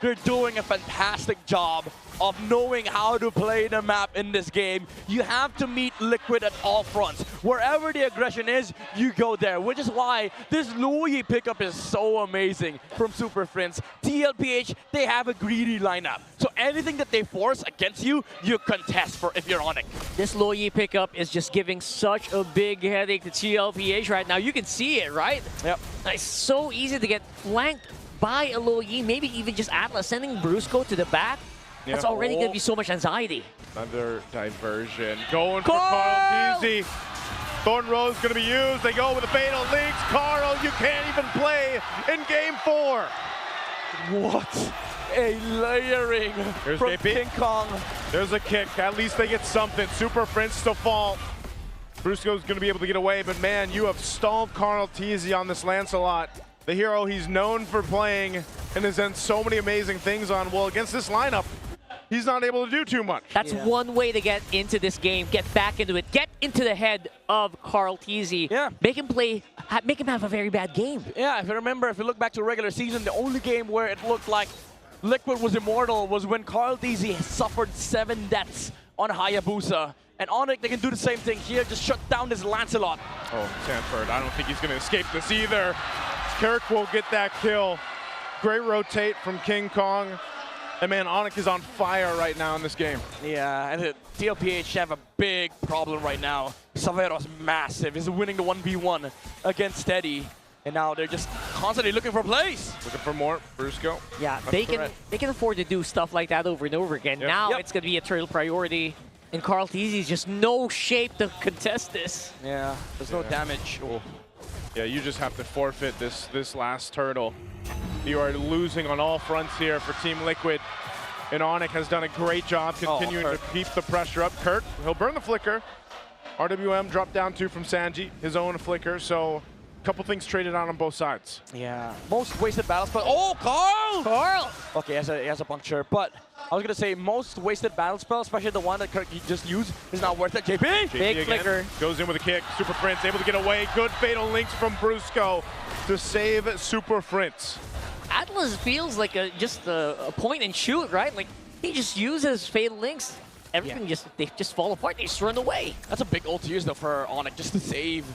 they're doing a fantastic job of knowing how to play the map in this game. You have to meet Liquid at all fronts. Wherever the aggression is, you go there, which is why this Louis pickup is so amazing from Super Friends. TLPH, they have a greedy lineup. So anything that they force against you, you contest for if you're ONIC. This Loyi pickup is just giving such a big headache to TLPH right now. You can see it, right? Yep. It's so easy to get flanked by a Loyi, maybe even just Atlas sending Brusco to the back. That's already going to be so much anxiety. Another diversion. Going for Carl Teasy. Thorn Rose going to be used. They go with the fatal links. Carl, you can't even play in game 4. What a layering Here's from JP. King Kong. There's a kick. At least they get something. Super Prince to fall. Brusco's going to be able to get away, but man, you have stalled Carl Teasy on this Lancelot. The hero he's known for playing and has done so many amazing things on. Well, against this lineup, he's not able to do too much. That's one way to get into this game, get back into it, get into the head of Carl Teasy. Yeah. Make him play, make him have a very bad game. Yeah, if you remember, if you look back to regular season, the only game where it looked like Liquid was immortal was when Carl Teasy suffered 7 deaths on Hayabusa. And ONIC, they can do the same thing here, just shut down this Lancelot. Oh, Sanford, I don't think he's going to escape this either. Kirk will get that kill. Great rotate from King Kong. And man, ONIC is on fire right now in this game. Yeah, and the TLPH have a big problem right now. Savero's massive. He's winning the 1v1 against Steady. And now they're just constantly looking for plays. Looking for more. Brusco. Yeah, they can afford to do stuff like that over and over again. Yep. Now it's going to be a turtle priority. And Carl Teasy's just no shape to contest this. Yeah, there's no damage. Oh. Yeah, you just have to forfeit this last turtle. You are losing on all fronts here for Team Liquid. And ONIC has done a great job continuing to keep the pressure up. Kurt, he'll burn the flicker. RWM dropped down 2 from Sanji, his own flicker. So a couple things traded on both sides. Yeah, most wasted battle spell. Oh, Carl! Carl! Okay, he has a puncture, but I was going to say most wasted battle spell, especially the one that Kirk just used, is not worth it. JP! Big flicker. Goes in with a kick. Super Prince able to get away. Good fatal links from Brusco to save Super Prince. Atlas feels like just a point and shoot, right? Like he just uses fatal links. Everything they just fall apart. They just run away. That's a big ult to use though for ONIC just to save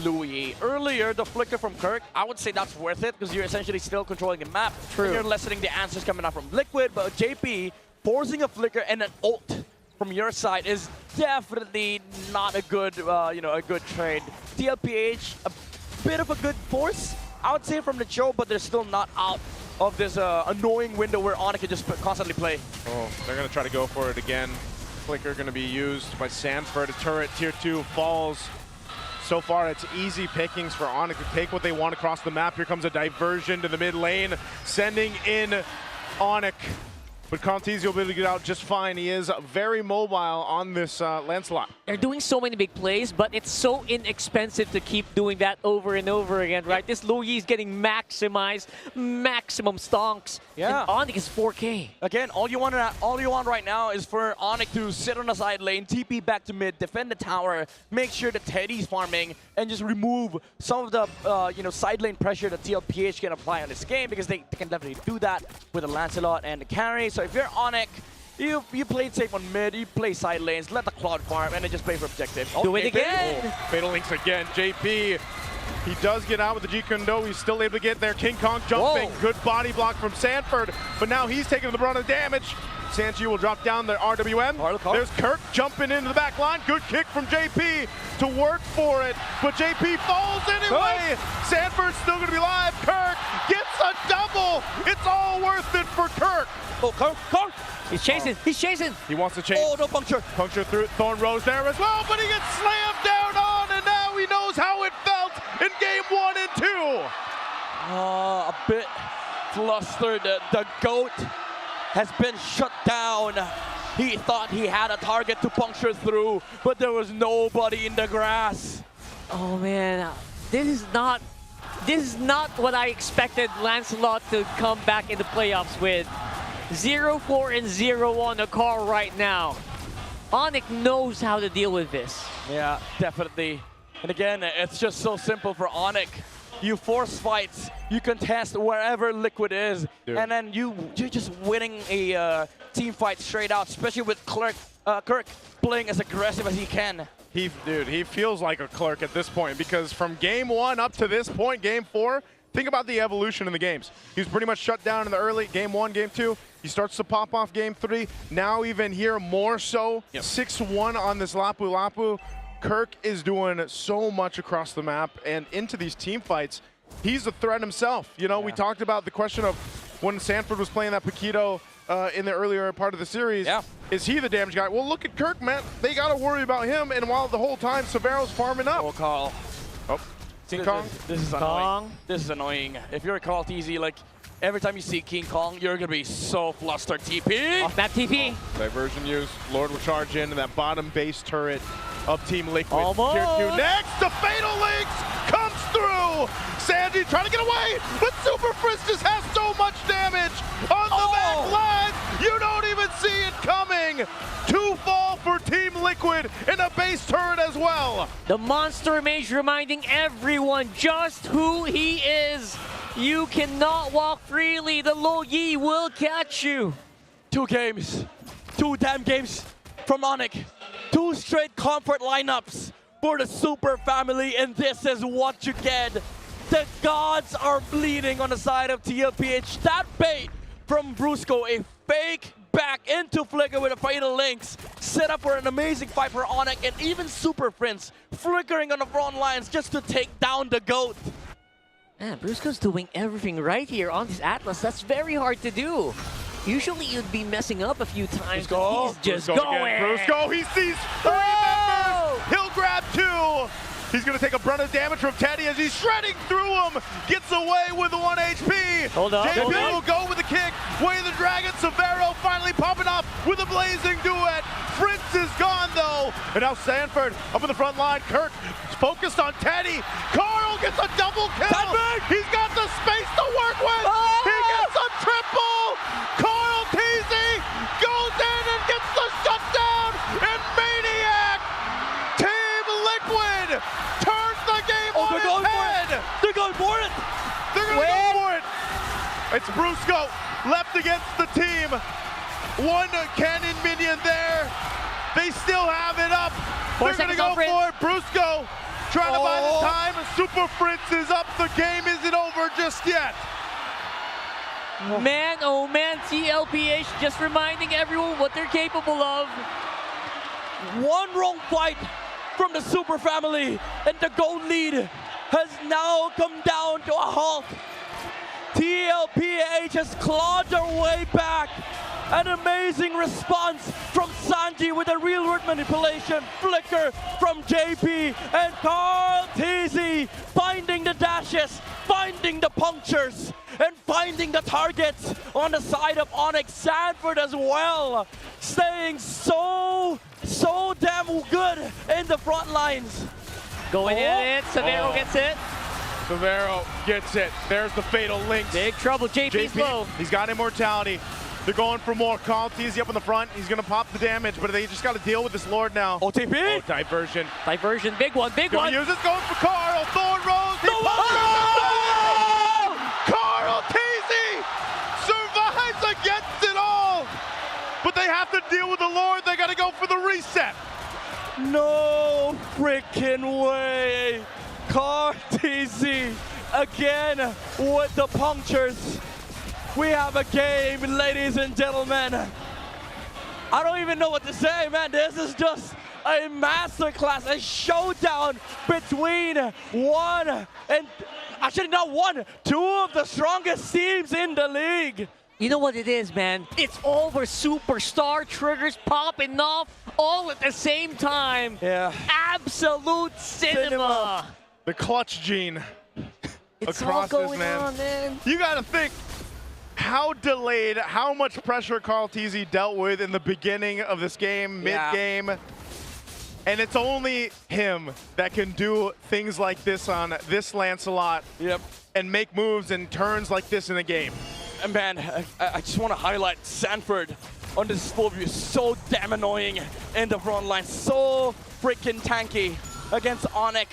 Louis. Earlier, the flicker from Kirk, I would say that's worth it because you're essentially still controlling the map. True. And you're lessening the answers coming out from Liquid, but JP forcing a flicker and an ult from your side is definitely not a good, a good trade. TLPH, a bit of a good force, I would say, from the Cho, but they're still not out of this annoying window where ONIC can just constantly play. Oh, they're going to try to go for it again. Flicker going to be used by Sanford. A turret, tier 2, falls. So far, it's easy pickings for ONIC to take what they want across the map. Here comes a diversion to the mid lane, sending in ONIC. but Conteezy will be able to get out just fine. He is very mobile on this Lancelot. They're doing so many big plays, but it's so inexpensive to keep doing that over and over again, right? This Luigi is getting maximized, maximum stonks. Yeah. And ONIC is 4K. Again, all you want right now is for ONIC to sit on the side lane, TP back to mid, defend the tower, make sure that Teddy's farming, and just remove some of the side lane pressure that TLPH can apply on this game, because they can definitely do that with the Lancelot and the carry. So if you're ONIC, you play it safe on mid, you play side lanes, let the Cloud farm, and then just play for objective. Do it again! Oh, Fatal Links again. JP, he does get out with the G-Kundo. He's still able to get there. King Kong jumping. Whoa. Good body block from Sanford, but now he's taking the brunt of the damage. Sanji will drop down the RWM. There's Kirk jumping into the back line. Good kick from JP to work for it, but JP falls anyway. Sanford's still going to be live. Kirk gets a double. It's all worth it for Kirk. Oh, Kirk! He's chasing, he's chasing. He wants to chase. Oh, no puncture. Puncture through Thorn Rose there as well, but he gets slammed down on, and now he knows how it felt in game 1 and 2. A bit flustered. The GOAT has been shut down. He thought he had a target to puncture through, but there was nobody in the grass. Oh man, this is not what I expected Lancelot to come back in the playoffs with. 0-4 and 0 on the car right now. ONIC knows how to deal with this. Yeah, definitely. And again, it's just so simple for ONIC. You force fights, you contest wherever Liquid is, and then you're just winning a team fight straight out, especially with Kirk playing as aggressive as he can. He feels like a Clerk at this point, because from game 1 up to this point, game 4, think about the evolution in the games. He was pretty much shut down in the early game 1, game 2. He starts to pop off game 3. Now even here more so. 6-1 on this Lapu Lapu. Kirk is doing so much across the map and into these team fights. He's a threat himself. You know, we talked about the question of when Sanford was playing that Paquito in the earlier part of the series. Is he the damage guy? Well, look at Kirk, man. They got to worry about him, and while the whole time Severo's farming up. Oh, Carl. Oh, King Kong. This is annoying. This is annoying. If you're a Carl TZ, like, every time you see King Kong, you're going to be so flustered. TP! Off that TP. Diversion use. Lord will charge in, and that bottom base turret of Team Liquid. Almost. Tier 2 next. The Fatal Links comes through. Sandy trying to get away, but Super Frizz just has so much damage on the back line. You don't even see it coming. 2 fall for Team Liquid and a base turret as well. The Monster Mage reminding everyone just who he is. You cannot walk freely. The Lo Yi will catch you. 2 games. 2 damn games from ONIC. 2 straight comfort lineups for the Super family, and this is what you get. The gods are bleeding on the side of TLPH. That bait from Brusco, a fake back into Flicker with a Fatal Links, set up for an amazing fight for ONIC, and even Super Prince flickering on the front lines just to take down the GOAT. Man, Brusco's doing everything right here on this Atlas. That's very hard to do. Usually you'd be messing up a few times, but he's just going. Brusco, he sees 3 members. He'll grab 2. He's going to take a brunt of damage from Teddy as he's shredding through him. Gets away with 1 HP. Hold on. JP will go with the kick. Way of the Dragon. Severo finally popping up with a blazing duet. Fritz is gone though. And now Sanford up in the front line. Kirk focused on Teddy. Carl gets a double kill. He's got the space to work with. He gets a triple. Carl Teasy goes in and gets the shutdown. And Maniac, Team Liquid, turns the game on its head. They're going for it. They're going to go for it. It's Brusco left against the team. 1 cannon minion there. They still have it up. They're going to go for it. Brusco trying to buy the time. Super Fritz is up. The game isn't over just yet. Man, oh man, TLPH just reminding everyone what they're capable of. 1 wrong fight from the Super family, and the GOAT lead has now come down to a halt. TLPH has clawed their way back An amazing response from Sanji with a real world manipulation. Flicker from JP and Carl TZ finding the dashes, finding the punctures, and finding the targets on the side of ONIC. Sanford as well, staying so damn good in the front lines. Going in it, Severo gets it. Severo gets it. There's the fatal links. Big trouble, JP's low. He's got immortality. They're going for more. Carl TZ up in the front. He's going to pop the damage, but they just got to deal with this Lord now. OTP? Oh, diversion. Diversion, big one, big one. Use this, going for Carl. Thorn Rose. Carl TZ survives against it all. But they have to deal with the Lord. They got to go for the reset. No freaking way. Carl TZ again with the punctures. We have a game, ladies and gentlemen. I don't even know what to say, man. This is just a masterclass, a showdown between two of the strongest teams in the league. You know what it is, man? It's all where superstar triggers popping off all at the same time. Yeah. Absolute cinema. The clutch gene It's across all this going man. on, man. You got to think how delayed, how much pressure Carl TZ dealt with in the beginning of this game, mid-game. And it's only him that can do things like this on this Lancelot. Yep. And make moves and turns like this in a game. And man, I just want to highlight Sanford on this full view. So damn annoying in the front line. So freaking tanky against ONIC,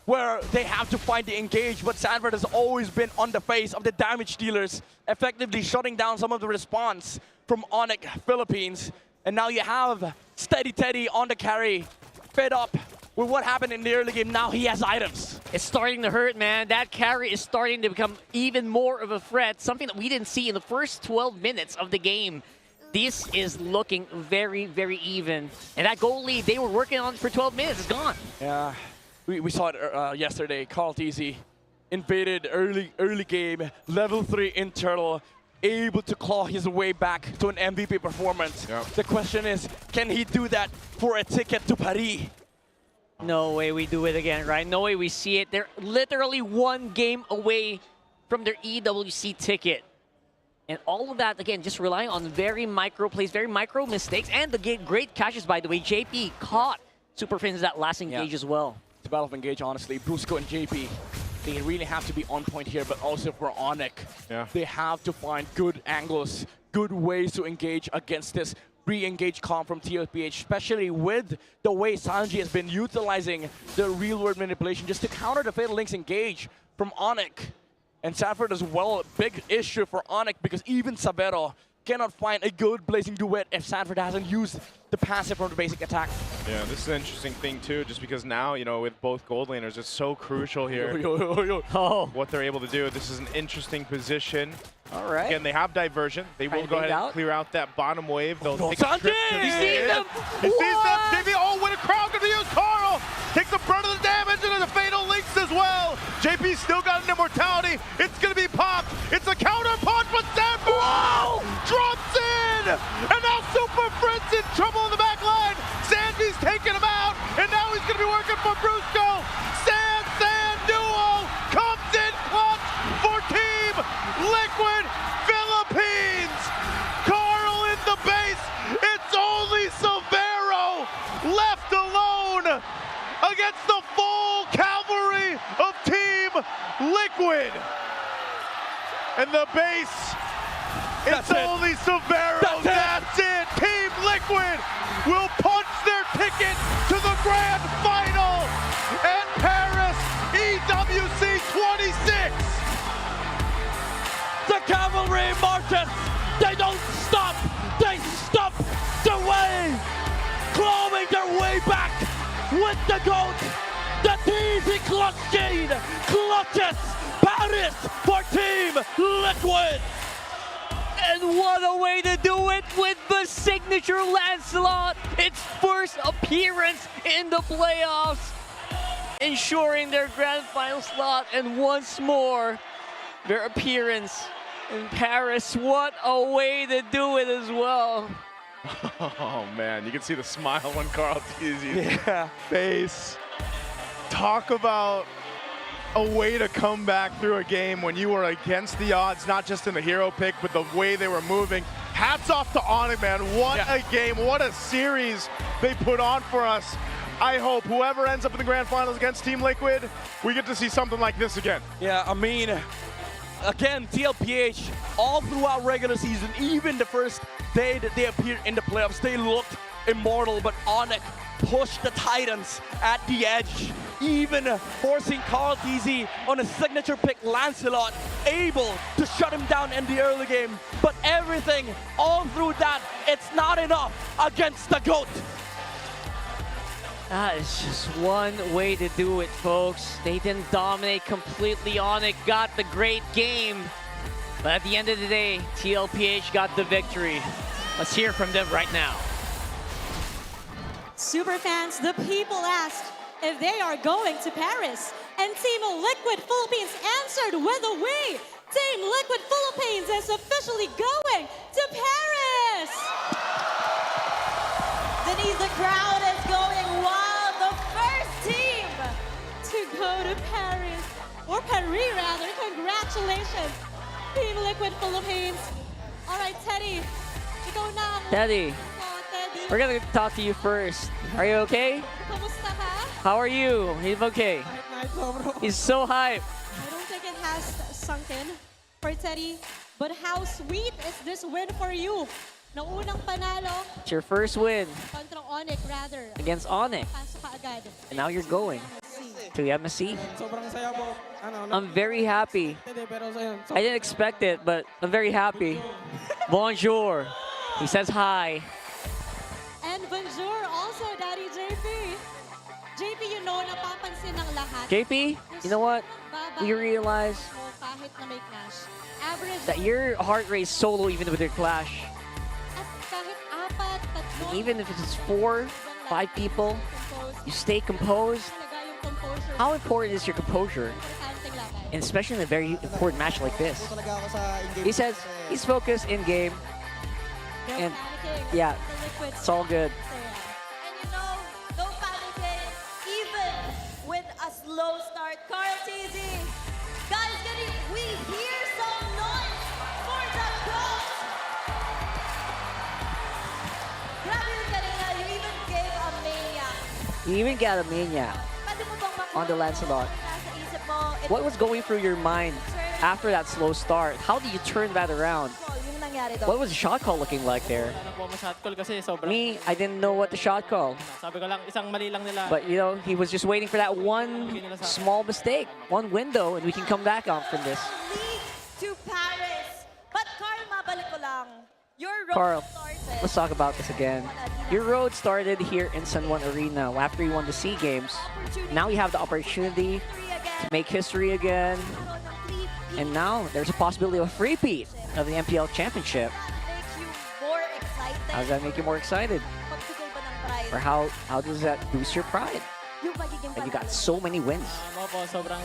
where they have to find the engage, but Sanford has always been on the face of the damage dealers, effectively shutting down some of the response from ONIC Philippines. And now you have Steady Teddy on the carry, fed up with what happened in the early game. Now he has items. It's starting to hurt, man. That carry is starting to become even more of a threat, something that we didn't see in the first 12 minutes of the game. This is looking very, very even. And that goal lead they were working on for 12 minutes is gone. Yeah. We saw it yesterday. Carl TZ invaded early game, level 3 internal, able to claw his way back to an MVP performance. Yep. The question is, can he do that for a ticket to Paris? No way we do it again, right? No way we see it. They're literally one game away from their EWC ticket. And all of that, again, just relying on very micro plays, very micro mistakes, and the great catches, by the way. JP caught Super Fins that last engage as well. It's a battle of engage, honestly. Brusco and JP, they really have to be on point here, but also for ONIC. Yeah. They have to find good angles, good ways to engage against this re-engage comp from TLPH, especially with the way Sanji has been utilizing the real-world manipulation just to counter the Fatal Links engage from ONIC. And Sanford as well, a big issue for ONIC because even Severo cannot find a good blazing duet if Sanford hasn't used the passive from the basic attack. Yeah, this is an interesting thing too, just because now, you know, with both gold laners, it's so crucial here what they're able to do. This is an interesting position. All right. Again, they have diversion. They will go ahead and clear out that bottom wave. They'll take a trip to the You see them? He sees them. JP, oh, what a crowd going to use. Carl takes the brunt of the damage and the fatal links as well. JP still got an immortality. It's going to be popped. It's a counter punch, but Sanford drops in. And now Super Friends in trouble in the back line. Sandy's taking him out, and now he's going to be working for Brusco. San duo comes in clutch for Team Liquid Philippines. Carl in the base. It's only Severo left alone against the full cavalry of Team Liquid. And the base, it's only Severo. That's it. Team Liquid will punch their ticket to the grand final at Paris EWC 26. The cavalry marches. They don't stop. They stop the way, clawing their way back with the GOAT. The TZ clutch gene clutches Paris for Team Liquid. And what a way to do it with the signature Lancelot. Its first appearance in the playoffs, ensuring their grand final slot, and once more, their appearance And Paris, what a way to do it as well. Oh man, you can see the smile on Carl Tizzi's face. Talk about a way to come back through a game when you were against the odds, not just in the hero pick, but the way they were moving. Hats off to ONIC, man. What a game, what a series they put on for us. I hope whoever ends up in the grand finals against Team Liquid, we get to see something like this again. Yeah, I mean, again, TLPH, all throughout regular season, even the first day that they appeared in the playoffs, they looked immortal, but ONIC pushed the Titans at the edge, even forcing Carl TZ on a signature pick, Lancelot, able to shut him down in the early game. But everything, all through that, it's not enough against the GOAT. That is just one way to do it, folks. They didn't dominate completely. ONIC got the great game. But at the end of the day, TLPH got the victory. Let's hear from them right now. Superfans, the people asked if they are going to Paris. And Team Liquid Philippines answered with a we. Team Liquid Philippines is officially going to Paris. Denise, the crowd is going wild. The first team to go to Paris, or Paris rather. Congratulations, Team Liquid Philippines. All right, Teddy, ikaw na ang Teddy, Teddy. we're gonna talk to you first. Are you okay? Kamusta ka? How are you? He's okay. He's so hyped. I don't think it has sunk in for Teddy, but how sweet is this win for you? Na unang panalo It's your first win kontra ONIC rather. against ONIC. Pasok ka agad. And now you're going to the MSC. Sobrang saya po. I'm very happy. Pero sa'yo, I didn't expect it, but I'm very happy. Bonjour. He says hi. And bonjour also, Daddy JP. JP, you know, napapansin ng lahat. JP, you know what? We realize mo kahit na may clash. Average that your heart rate is so low even with your clash. at kahit apat, tatlo, Even if it's 4, 5 people, you stay composed. talaga yung composure. How important is your composure? Importanteng laban. And especially in a very important match like this. He says he's focused in game. And yeah, it's all good. And you know, no panicking, even with a slow start. Carl TZ, guys, we hear some noise for the GOAT. Grabe yung kanina, you even gave a maniac. You even got a maniac Pwede mo bang makuha on the Lancelot. nasa isip mo? What was going through your mind after that slow start? How did you turn that around? Yung nangyari doon? What was the shot call looking like there? Ano po, shot call kasi sobrang... Me, I didn't know what the shot call. Sabi ko lang, isang mali lang nila. But, you know, he was just waiting for that one small mistake, one window, and we can come back on from this. League to Paris. But Carl, mabalik ko lang. Your road Carl, started. let's talk about this again. Your road started here in San Juan Arena after you won the SEA Games. Now you have the opportunity to make history again. And now there's a possibility of a repeat of the MPL Championship. More excited. How does that make you more excited? Magbigay ba ng pride? Or how does that boost your pride? Yung magiging That you got so many wins. Ano po, sobrang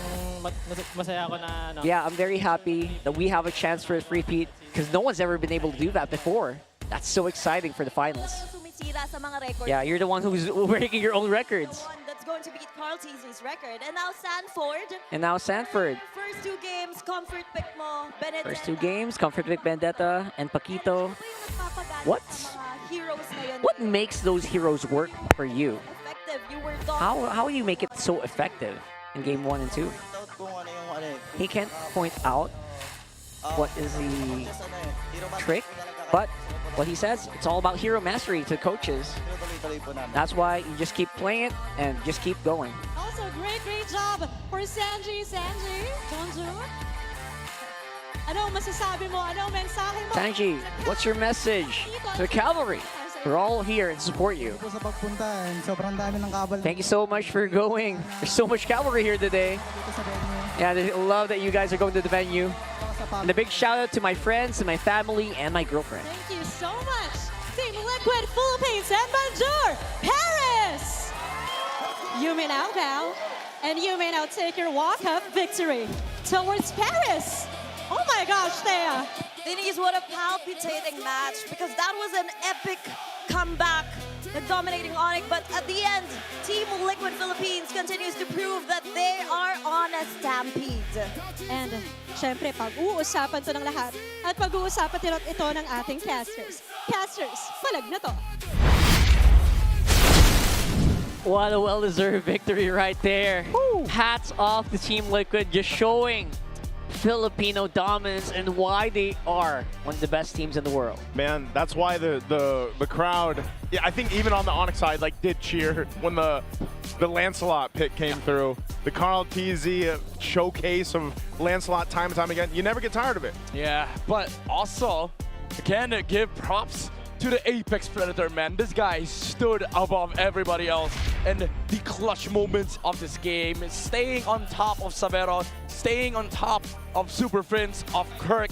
masaya ako na... Ano, Yeah, I'm very happy that we have a chance for a repeat because no one's ever been able to do that before. That's so exciting for the finals. sumisira sa mga records. Yeah, you're the one who's breaking your own records. The one that's going to beat Carl TZ's record. And now Sanford. And now Sanford. First two games, comfort pick mo. Benedetta. First 2 games, Comfort Vic Vendetta and Paquito. What? Heroes ngayon. What makes those heroes work for you? Effective. You were How do you make it so effective in game 1 and 2? He can't point out what is the trick, but what he says, it's all about hero mastery to coaches. That's why you just keep playing it and just keep going. Also, great job for Sanji. Bonjour. Ano masasabi mo? Ano mensahe mo? Sanji, what's your message to the cavalry? We're all here and support you. Thank you so much for going. There's so much cavalry here today. Yeah, I love that you guys are going to the venue. And a big shout out to my friends, to my family, and my girlfriend. Thank you so much, Team Liquid Philippines and Bonjour, Paris! You may now bow, and you may now take your walk of victory towards Paris. Oh my my gosh, Thea. Denise, what a palpitating match because that was an epic comeback, dominating ONIC. But at the end, Team Liquid Philippines continues to prove that they are on a stampede. And syempre, pag-uusapan to ng lahat at pag-uusapan din ito ng ating casters. Casters, palag na to. What a well-deserved victory right there. Hats off to Team Liquid, just showing Filipino dominance and why they are one of the best teams in the world. Man, that's why the crowd, yeah, I think even on the ONIC side, like, did cheer when the Lancelot pick came through. The Carl TZ showcase of Lancelot time and time again. You never get tired of it. Yeah, but also, again, give props to the Apex Predator, man. This guy stood above everybody else and the clutch moments of this game, staying on top of Savero, staying on top of Super Prince, of Kirk.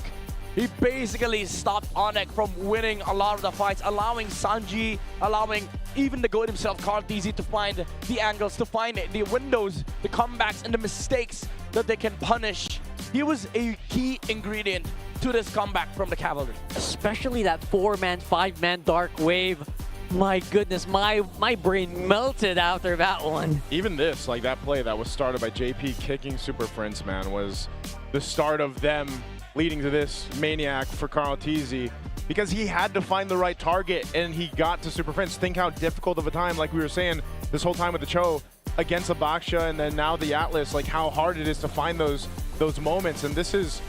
He basically stopped ONIC from winning a lot of the fights, allowing Sanji, allowing even the GOAT himself, Carl TZ, to find the angles, to find the windows, the comebacks, and the mistakes that they can punish. He was a key ingredient to this comeback from the Cavalry. Especially that 4-man, 5-man Dark Wave. My goodness, my brain melted after that one. Even this, like that play that was started by JP kicking Super Prince, man, was the start of them leading to this maniac for Carl TZ, because he had to find the right target and he got to Super Prince. Think how difficult of a time, like we were saying this whole time with the Cho, against the Baksha and then now the Atlas, like how hard it is to find those moments. And this is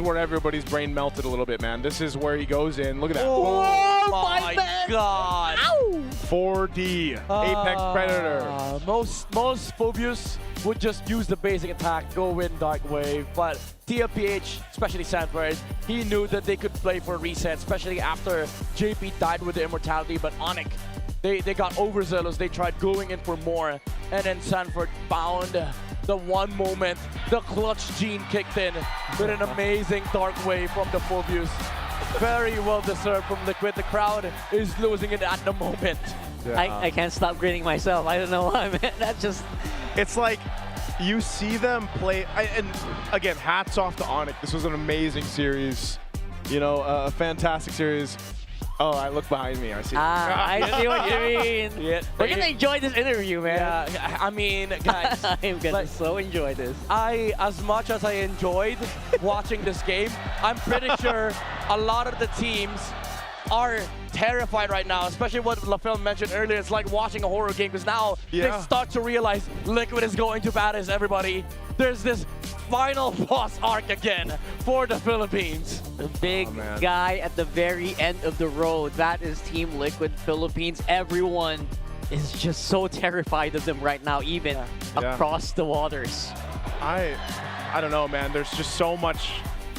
where everybody's brain melted a little bit, man. This is where he goes in. Look at that. Oh my God. Ow. 4D, Apex Predator. Most Phobius would just use the basic attack, go in Dark Wave, but TLPH, especially Sanford, he knew that they could play for a reset, especially after JP died with the immortality, but ONIC, they got overzealous, they tried going in for more, and then Sanford found the one moment, the clutch gene kicked in with an amazing Dark Wave from the Phobius. Very well deserved from Liquid. The crowd is losing it at the moment. Yeah. I can't stop grinning myself. I don't know why, man. That just... It's like you see them play, and again, hats off to ONIC. This was an amazing series. You know, a fantastic series. Oh, I look behind me. I see. I see what you mean. Yeah. We're gonna enjoy this interview, man. Yeah, I mean, guys. I'm gonna so enjoy this. As much as I enjoyed watching this game, I'm pretty sure a lot of the teams are terrified right now, especially what LaFille mentioned earlier. It's like watching a horror game because now they start to realize Liquid is going to badass everybody. There's this final boss arc again for the Philippines. The big guy at the very end of the road. That is Team Liquid Philippines. Everyone is just so terrified of them right now, even across the waters. I don't know, man. There's just so much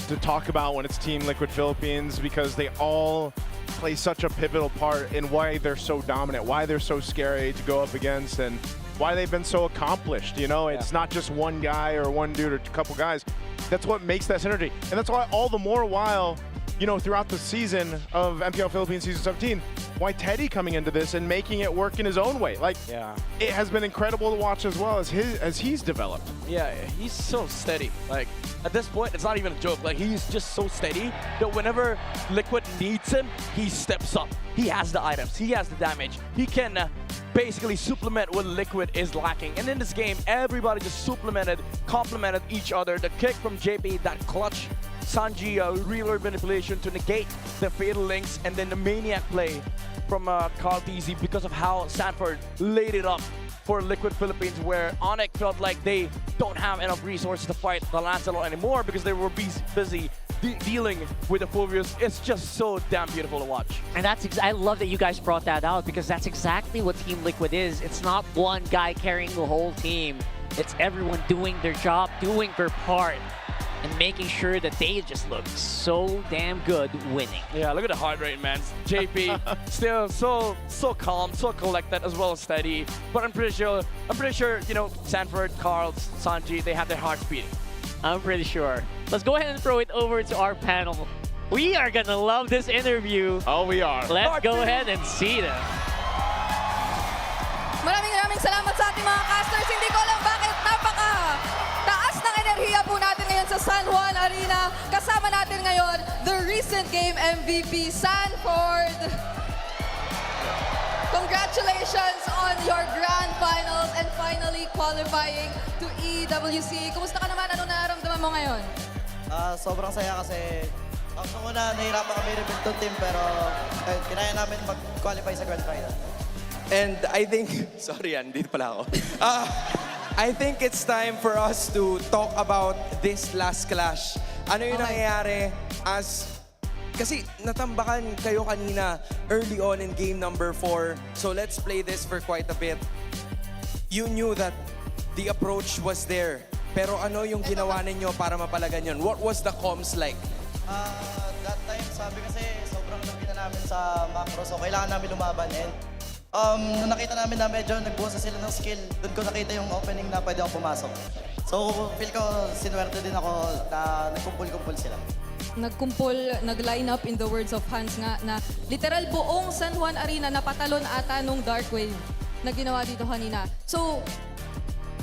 to talk about when it's Team Liquid Philippines because they all play such a pivotal part in why they're so dominant, why they're so scary to go up against, and why they've been so accomplished. You know, it's not just one guy or one dude or a couple guys. That's what makes that synergy. And that's why all the more while, you know, throughout the season of MPL Philippines Season 17, why Teddy coming into this and making it work in his own way. Like, it has been incredible to watch as well as he's developed. Yeah, he's so steady. Like, at this point, it's not even a joke. Like, he's just so steady that whenever Liquid needs him, he steps up. He has the items. He has the damage. He can basically supplement what Liquid is lacking. And in this game, everybody just complemented each other. The kick from JP, that clutch Sanji reload manipulation to negate the fatal links, and then the maniac play from Carl TZ because of how Sanford laid it up for Liquid Philippines, where ONIC felt like they don't have enough resources to fight the Lancelot anymore because they were busy dealing with the Phobius. It's just so damn beautiful to watch. And that's I love that you guys brought that out because that's exactly what Team Liquid is. It's not one guy carrying the whole team. It's everyone doing their job, doing their part, and making sure that they just look so damn good winning. Yeah, look at the heart rate, man. JP still so calm, so collected, as well as steady. But I'm pretty sure, you know, Sanford, Carl, Sanji, they have their hearts beating. I'm pretty sure. Let's go ahead and throw it over to our panel. We are gonna love this interview. Oh, we are. Let's go ahead and see them. Maraming salamat sa ating mga casters. Hindi ko alam bakit taas ng enerhiya po natin ngayon sa San Juan Arena. Kasama recent game MVP, Sanford. Congratulations on your grand finals and finally qualifying to EWC. Kumusta ka naman? Anong nararamdaman mo ngayon? Sobrang saya kasi noong una nahirapan kami rebuild to team pero kinaya namin mag-qualify sa grand final. And I think, sorry yan, dito pala ako. I think it's time for us to talk about this last clash. Ano yung nangyayari kasi natambakan kayo kanina early on in game number 4. So let's play this for quite a bit. You knew that the approach was there. Pero ano yung ginawa ninyo para mapalagan yun? What was the comms like? That time, sabi kasi sobrang lagi na namin sa macro. So kailangan namin lumaban. And nung nakita namin na medyo nagbuhos na sila ng skill, doon ko nakita yung opening na pwede akong pumasok. So feel ko sinuwerte din ako na nagkumpul-kumpul sila. Nagkumpul, nag-line up in the words of Hans nga na literal buong San Juan Arena napatalon ata nung Dark Wave na ginawa dito kanina. So,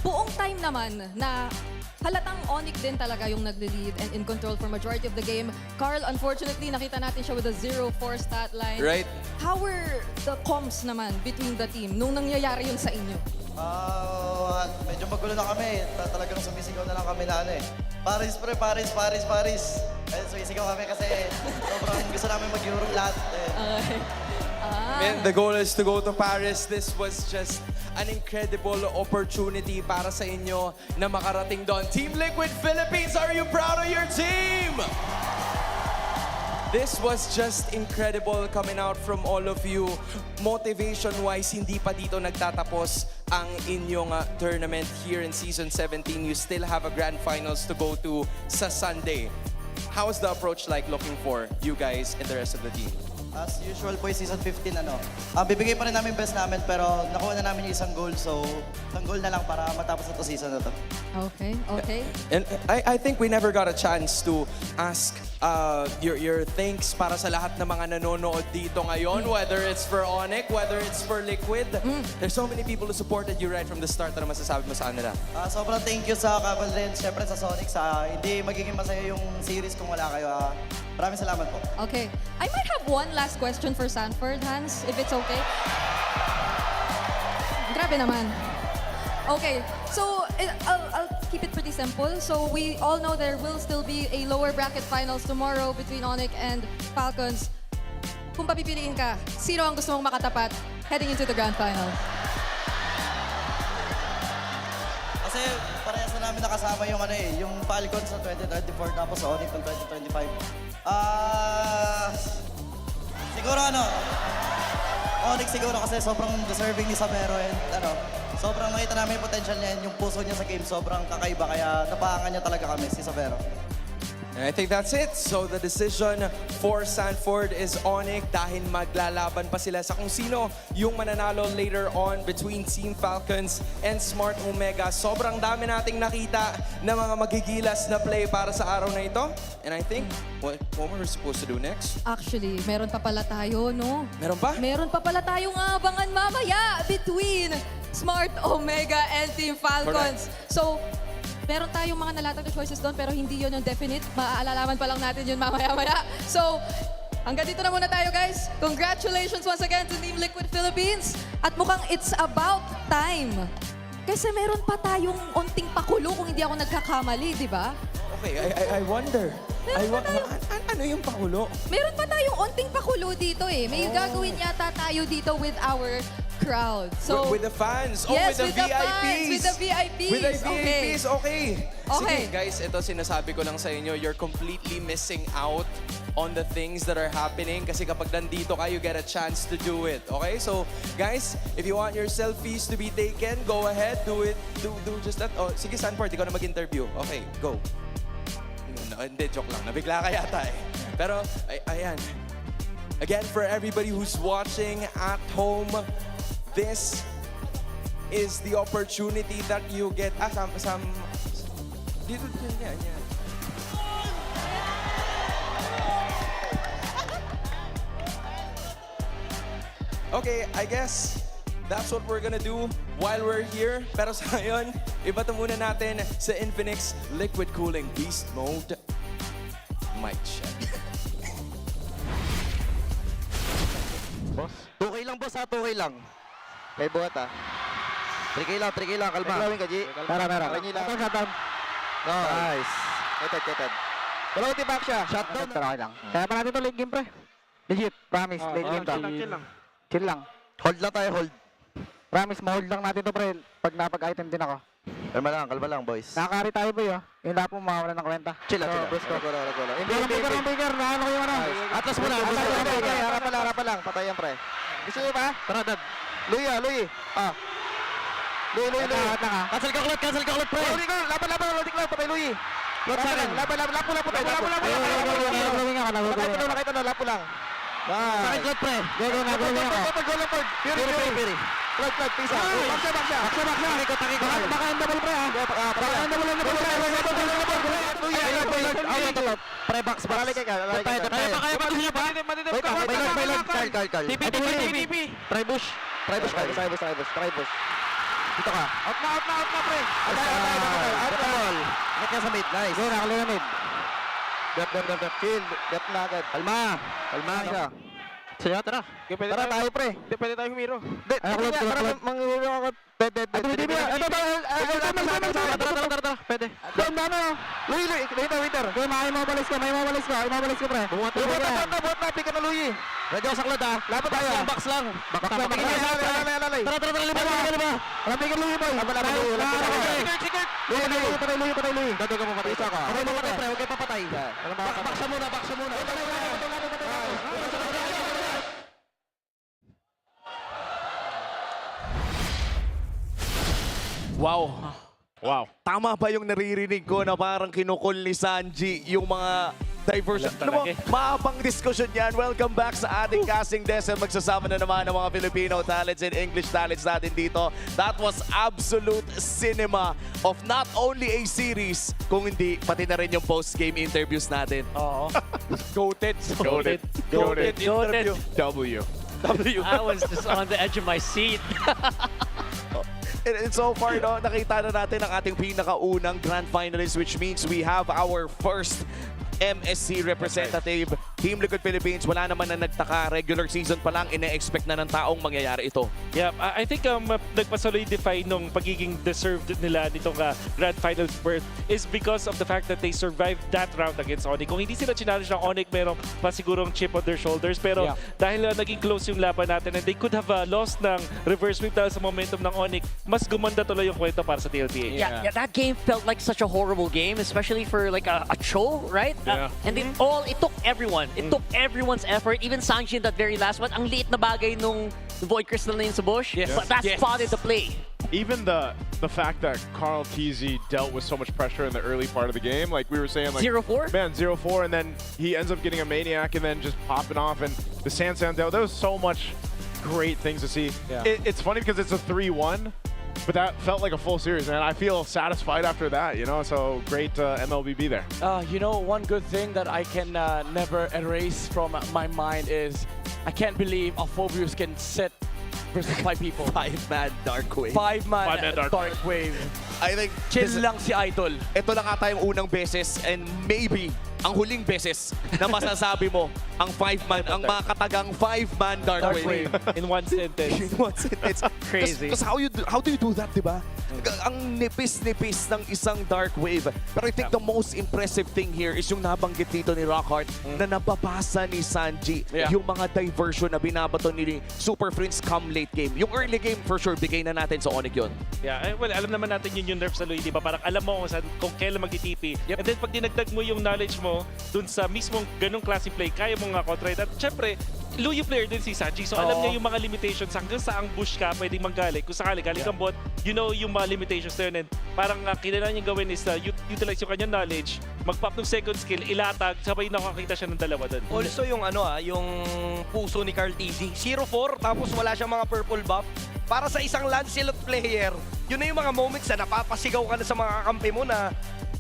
buong time naman na halatang ONIC din talaga yung nag-lead and in control for majority of the game. Carl, unfortunately, nakita natin siya with a 0-4 stat line. Right. How were the comms naman between the team nung nangyayari yun sa inyo? Medyo magulo na kami. Talagang sumisigaw na lang kami na Paris pre, Paris, Paris, Paris. Sumisigaw kami kasi sobrang gusto namin mag-Europe lahat. And the goal is to go to Paris. This was just an incredible opportunity para sa inyo na makarating doon. Team Liquid Philippines, are you proud of your team? This was just incredible coming out from all of you. Motivation-wise, hindi pa dito nagtatapos ang inyong tournament here in Season 17. You still have a grand finals to go to sa Sunday. How is the approach like looking for you guys and the rest of the team? As usual po, Season 15, bibigay pa rin namin best namin pero nakuha na namin yung isang goal. So, isang goal na lang para matapos na to season na to. Okay, okay. And I think we never got a chance to ask your thanks para sa lahat ng mga nanonood dito ngayon, whether it's for ONIC, whether it's for Liquid. There's so many people who supported you right from the start. Ano masasabi mo sa kanila? Sobrang thank you sa Cavalry, syempre sa Sonic. Hindi magiging masaya yung series kung wala kayo. Maraming salamat po. Okay. I might have one last question for Sanford, Hans, if it's okay. Grabe naman. Okay, so I'll keep it pretty simple. So we all know there will still be a lower bracket finals tomorrow between ONIC and Falcons. Kung papipiliin ka, sino ang gusto mong makatapat heading into the grand final? Kasi parehas na namin nakasama yung yung Falcons sa 2024 tapos sa ONIC ng 2025. Siguro ONIC siguro kasi sobrang deserving ni Sabero and sobrang nakita namin yung potential niya and yung puso niya sa game sobrang kakaiba kaya napahangan niya talaga kami si Sabero. And I think that's it. So the decision for Sanford is ONIC dahil maglalaban pa sila sa kung sino yung mananalo later on between Team Falcons and Smart Omega. Sobrang dami nating nakita na mga magigilas na play para sa araw na ito. And I think, what we're supposed to do next? Actually, meron pa pala tayo, no? Meron pa? Meron pa pala tayong abangan mamaya between Smart Omega and Team Falcons. Correct. So, meron tayong mga nalatag na choices doon pero hindi yun yung definite. Maaalalaman pa lang natin yun mamaya-maya. So, hanggang dito na muna tayo, guys. Congratulations once again to Team Liquid Philippines. At mukhang it's about time. Kasi meron pa tayong unting pakulo kung hindi ako nagkakamali, di ba? Okay, I wonder. Ano yung pakulo? Meron pa tayong unting pakulo dito eh. May gagawin yata tayo dito with our crowd. So, with the fans. Yes, with the VIPs. fans, with the VIPs. With the VIPs, okay. Okay. Sige, guys, ito sinasabi ko lang sa inyo, you're completely missing out on the things that are happening kasi kapag nandito ka, you get a chance to do it. Okay? So, guys, if you want your selfies to be taken, go ahead, do it. Do just that. Oh, sige, Sanford, ikaw na mag-interview. Okay, go. Hindi, joke lang. Nabigla ka yata eh. Pero, ayan. Again, for everybody who's watching at home, this is the opportunity that you get. Dito, yan. Okay, I guess that's what we're gonna do while we're here. Pero sa ngayon, ibato muna natin sa Infinix Liquid Cooling Beast Mode. Mic check. boss. 2K lang, boss, ha? 2K lang. Kay buhat, ha? 3K lang, kalma. Gawin ka, G. Mera. Kanya lang. No. Nice. Keted. Dalawang tibak siya. Shutdown. Okay lang. Kaya pa natin to late game, pre. Legit. Promise. Late game to. Chill lang. Hold lang tayo, hold. Promise, ma-hold lang natin to, pre. Pag napag-item din ako. Kalma lang, boys. Nakakari tayo, boy, oh. Yung lapo, mawawala ng kwenta. Chill. Bro. Wala. Bigger. Naano ko yung ano. Atlas mo na. Harap pa lang. Patayan, pre. Gusto nyo ba? Tara, dad. Louie. Ah. Louie. Cancel ka ulit, pre. Laban, loading lang. Patay, Louie. Lapo tayo. Nakita na, lapo lang. Sakit lot, pre. Go na ako. Fury. Flag, pisa. Baksa. Takiko. Baka ang double, pre, ha. Pre, box. Balik ka. Kaya pa niya pa. May lord. Carl. TP. Try bush. Dito ka. Out na, pre. Out. Ingat ka sa mid. Nice. Go, nakaliwa mid. Dep. Chill. Dep na agad. Kalma siya. Sige, tara. Tara tayo, pre. Pwede tayo humiro. Tara, manghihiro ako. Dead. Tara. Pwede. Louie. Waiter. Okay, may mabalis ka, pre. Buhat na. Pika na, Louie. Ready ako sa klod, ha. Laban tayo. Box lang. Lalay. Tara, liba. Lapigan Louie, boy. Louie. Dadaga mo, patay. Isa ka. Patay mo, pre. Huwag kayo papatay. Baksa muna. Wow. Tama ba yung naririnig ko na parang kinukul ni Sanji yung mga diversion? Ano mo, maabang diskusyon yan. Welcome back sa ating casting desk. Magsasama na naman ng mga Filipino talents and English talents natin dito. That was absolute cinema of not only a series, kung hindi, pati na rin yung post-game interviews natin. Oo. Goated. Goated. W. I was just on the edge of my seat. And so far, no, nakita na natin ang ating pinakaunang grand finalist, which means we have our first MSC representative. Team Liquid Philippines, wala naman na nagtaka. Regular season pa lang, ine-expect na ng taong mangyayari ito. Yeah, I think nagpasolidify nung pagiging deserved nila nitong Grand Finals berth is because of the fact that they survived that round against ONIC. Kung hindi sila challenge ng ONIC, merong pa sigurong chip on their shoulders. Pero dahil naging close yung laban natin and they could have lost ng reverse sweep dahil sa momentum ng ONIC, mas gumanda tuloy yung kwento para sa TLPH. Yeah, that game felt like such a horrible game, especially for like a Cho, right? And it took everyone. It took everyone's effort. Even Sanji in that very last one. Ang liit na bagay nung Void Crystal na yun sa bush. But that spotted the play. Even the fact that Carl TZ dealt with so much pressure in the early part of the game, like we were saying, like 0-4? Man, 0-4, and then he ends up getting a maniac and then just popping off, and the Sansan dealt. There was so much great things to see. It's funny because it's a 3-1. But that felt like a full series, man. I feel satisfied after that, you know? So great MLBB there. You know, one good thing that I can never erase from my mind is I can't believe Alphobius can sit versus 5 people. 5-man Dark Wave. 5-man Dark Wave. I think chill lang si Idol. Ito lang ata yung unang beses and maybe ang huling beses na masasabi mo ang 5-man, ang mga katagang 5-man Dark Wave. In one sentence. In one sentence. Crazy. Because how do you do that, di ba? Ang nipis-nipis ng isang Dark Wave. Pero I think the most impressive thing here is yung nabanggit dito ni Rockhart na nababasa ni Sanji yung mga diversion na binabato ni Super Prince come late game. Yung early game, for sure, bigay na natin sa ONIC yun. Yeah, well, alam naman natin yun yung nerf sa Louie, di ba? Parang alam mo kung kailan magti-TP. And then pag dinagdag mo yung knowledge mo dun sa mismong ganong klase play, kaya mo nga kontra. At syempre, Louie player din si Sanji. So alam niya yung mga limitations hanggang saang bush ka pwedeng manggaling. Kung sakali galing kang bot, you know yung mga limitations na yun. And parang kailangan niyang gawin is utilize yung kanyang knowledge, mag-pop ng second skill, ilatag, sabay nakakita siya ng dalawa doon. Also yung yung puso ni Carl TZ. 0-4, tapos wala siyang mga purple buff. Para sa isang Lancelot player, yun na yung mga moments na napapasigaw ka na sa mga kakampi mo na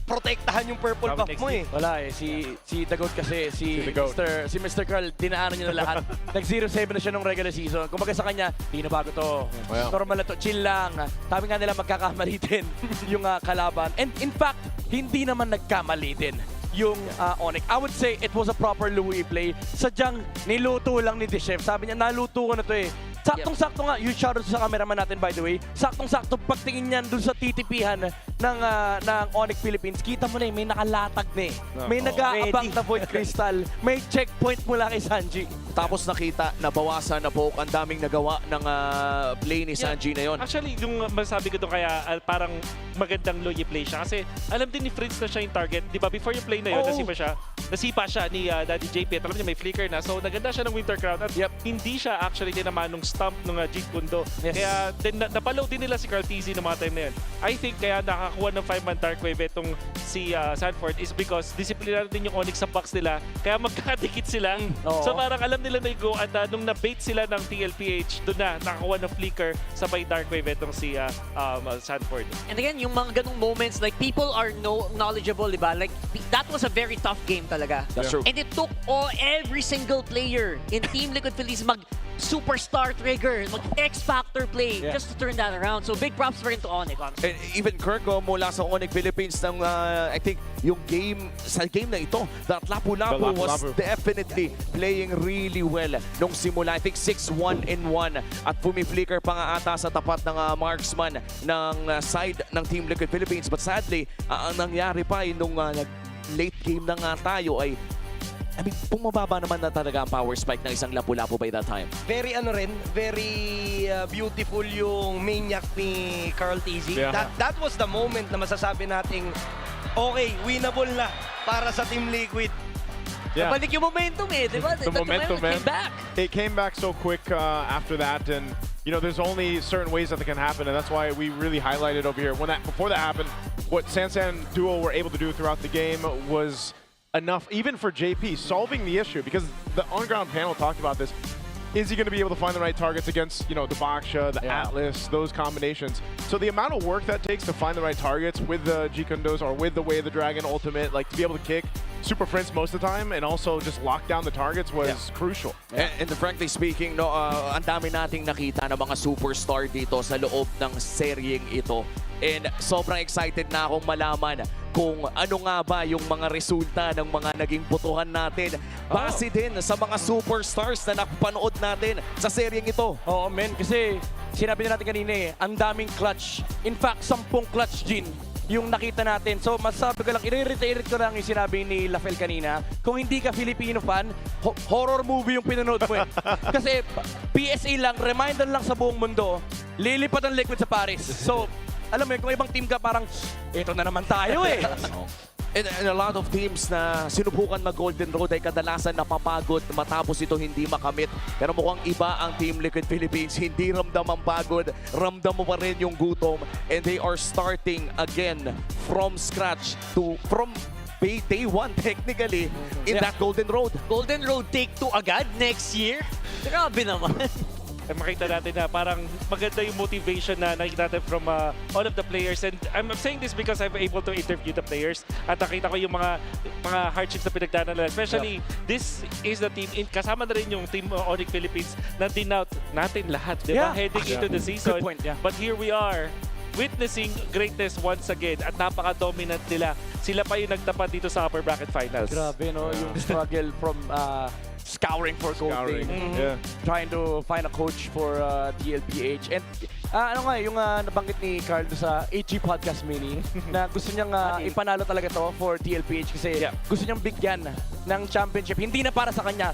protektahan yung purple buff mo eh. Wala eh. Si The Goat kasi, si Mr. Carl, dinaanan niya na lahat. Nag-0-7 na siya nung regular season. Kumbaga sa kanya, di na bago to. Normal na to. Chill lang. Sabi nga nila magkakamali din yung kalaban. And in fact, hindi naman nagkamali din yung ONIC. I would say it was a proper Louis play. Sadyang niluto lang ni Chef. Sabi niya, naluto ko na to eh. Saktong-sakto nga, yung shoutout sa cameraman natin by the way, saktong-sakto pagtingin niyan dun sa titipihan ng ONIC Philippines, kita mo na eh, may nakalatag na eh. May nag-aabang na void crystal, may checkpoint mula kay Sanji. Tapos nakita, nabawasan na po ang daming nagawa ng play ni Sanji na yon. Actually, yung masabi ko doon kaya parang magandang Loye play siya. Kasi alam din ni Fritz na siya yung target. Di ba, before yung play na yun, nasipa siya ni Daddy JP. At alam niya, may flicker na. So, naganda siya ng Winter Crown. At hindi siya actually tinamaan nung stump ng Jeet Kundo. Kaya napaload din nila si Carl TZ ng mga time na yun. I think kaya nakakuha ng 5-man Dark Wave itong si Sanford is because disiplinado din yung Onyx sa box nila. Kaya magkakadikit sila. So, parang alam nila na i-go. At nung na-bait sila ng TLPH, doon na nakakuha ng flicker sabay Dark Wave itong si Sanford. And again, yung mga ganung moments, like people are knowledgeable, diba? Like that was a very tough game talaga. That's true. And it took every single player in Team Liquid Phillies superstar trigger, X-Factor play just to turn that around. So big props for him to ONIC, honestly. And even Kirko mula sa ONIC Philippines ng I think yung sa game na ito, that Lapu-Lapu was definitely playing really well nung simula. I think 6-1-1 at pumi-flicker pa nga ata sa tapat ng marksman ng side ng Team Liquid Philippines. But sadly, ang nangyari pa nung late game na nga tayo ay pumababa naman na talaga ang power spike ng isang Lapu-Lapu by that time. Very beautiful yung maniac ni Carl TZ. That was the moment na masasabi nating okay, winnable na para sa Team Liquid. Nabalik yung momentum eh, di ba? The momentum, man. Came back. It came back so quick after that, and you know, there's only certain ways that can happen, and that's why we really highlighted over here. Before that happened, what Sansan duo were able to do throughout the game was enough, even for JP, solving the issue, because the on-ground panel talked about this. Is he going to be able to find the right targets against, you know, the Baksha, the Atlas, those combinations? So the amount of work that takes to find the right targets with the G-Kundos or with the Way of the Dragon ultimate, like to be able to kick super Prince most of the time and also just lock down the targets was crucial. And frankly speaking, no, ang dami nating nakita ng mga superstar dito sa loob ng seryeng ito. And sobrang excited na akong malaman kung ano nga ba yung mga resulta ng mga naging botohan natin. Base din sa mga superstars na napanood natin sa seryeng ito. Oo, men. Kasi sinabi na natin kanina eh, ang daming clutch. In fact, 10 clutch gin yung nakita natin. So, masasabi ko lang, i-reiterate ko lang yung sinabi ni Lafel kanina. Kung hindi ka Filipino fan, horror movie yung pinanood mo eh. Kasi PSA lang, reminder lang sa buong mundo, lilipat ang Liquid sa Paris. So, alam mo, kung ibang team ka, parang, ito na naman tayo eh. And a lot of teams na sinubukan mag-Golden Road ay kadalasan napapagod matapos ito hindi makamit. Pero mukhang iba ang Team Liquid Philippines. Hindi ramdam ang pagod, ramdam mo pa rin yung gutom. And they are starting again from scratch from day one technically in that Golden Road. Golden Road take 2 agad next year? Grabe naman. Makita natin na parang maganda yung motivation na nakita natin from all of the players. And I'm saying this because I'm able to interview the players at nakita ko yung mga hardships na pinagdaanan nila. Especially, this is the team, kasama na rin yung team ONIC Philippines na dinout natin lahat, di ba? Heading into the season. Good point, But here we are, witnessing greatness once again at napaka-dominant nila. Sila pa yung nagtapat dito sa upper bracket finals. Grabe, no? Yung struggle from scouring for gold, trying to find a coach for TLPH. And ano nga, yung nabanggit ni Carl sa HG Podcast Mini na gusto niyang ipanalo talaga to for TLPH kasi gusto niyang bigyan ng championship. Hindi na para sa kanya.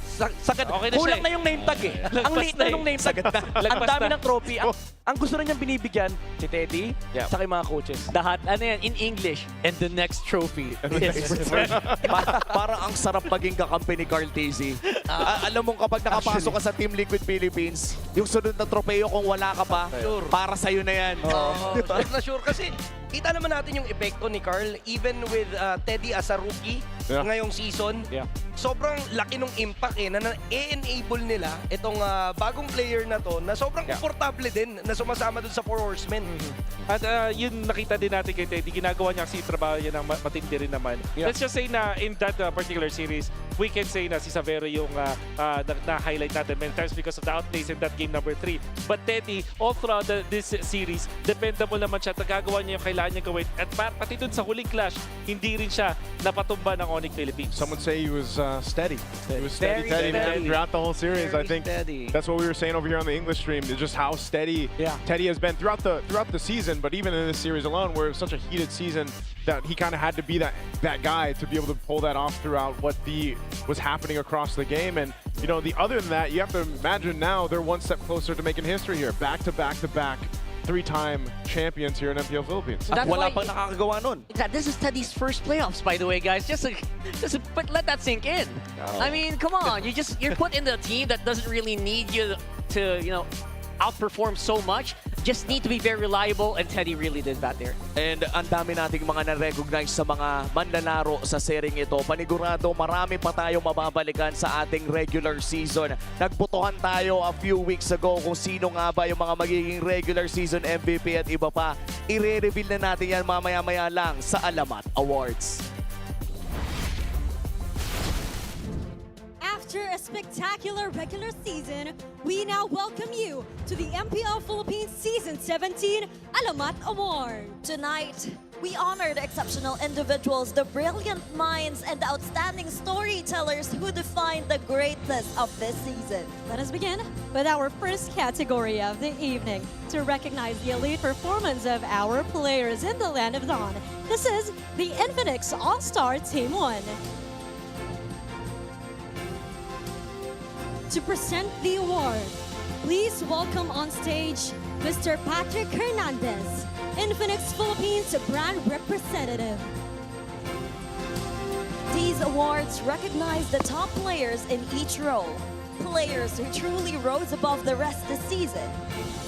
Kulang na yung name tag eh. Ang liit na yung name tag. Ang dami ng trophy. Ang gusto na niyang binibigyan, si Teddy, sa mga coaches. Lahat, ano yan, in English. And the next trophy. Parang ang sarap maging kakampi ni Carl TZ. Alam mo kapag nakapasok ka sa Team Liquid Philippines, yung sunod na tropeo kung wala ka pa, para sa'yo na yan. Sure kasi kita naman natin yung epekto ni Carl even with Teddy as a rookie ngayong season. Sobrang laki ng impact na na-enable nila itong bagong player na to na sobrang komportable din na sumasama dun sa 4 Horsemen. At yun nakita din natin kay Teddy, ginagawa niya kasi trabaho niya ng matindi rin naman. Let's just say na in that particular series, we can say na si Savero yung na-highlight natin many times because of the outplays in that game number 3. But Teddy, all throughout this series, dependable naman siya at nagagawa niya yung kailangan niya gawin. At pati dun sa huling clash, hindi rin siya napatumba ng ONIC Philippines. Some would say he was steady. He was steady Very steady. throughout the whole series. Very I think steady. that's what we were saying over here on the English stream, just how steady Teddy has been throughout the season, but even in this series alone, where it was such a heated season, that he kind of had to be that guy to be able to pull that off throughout what was happening across the game. And you know, other than that, you have to imagine now they're one step closer to making history here. Back to back to back, 3-time champions here in MPL Philippines. That's Wala why- pang nakakagawa nun. This is Teddy's first playoffs, by the way, guys. But let that sink in. I mean, come on. You're put in the team that doesn't really need you to, outperform so much. Just need to be very reliable, and Teddy really did that there. And ang dami nating mga na-recognize sa mga manlalaro sa sering ito. Panigurado, marami pa tayong mababalikan sa ating regular season. Nagbotohan tayo a few weeks ago kung sino nga ba yung mga magiging regular season MVP at iba pa. I-reveal na natin yan mamaya-maya lang sa Alamat Awards. After a spectacular regular season, we now welcome you to the MPL Philippines Season 17 Alamat Award. Tonight, we honor the exceptional individuals, the brilliant minds, and the outstanding storytellers who define the greatness of this season. Let us begin with our first category of the evening to recognize the elite performance of our players in the Land of Dawn. This is the Infinix All-Star Team 1. To present the award, please welcome on stage Mr. Patrick Hernandez, Infinix Philippines brand representative. These awards recognize the top players in each role, players who truly rose above the rest this season.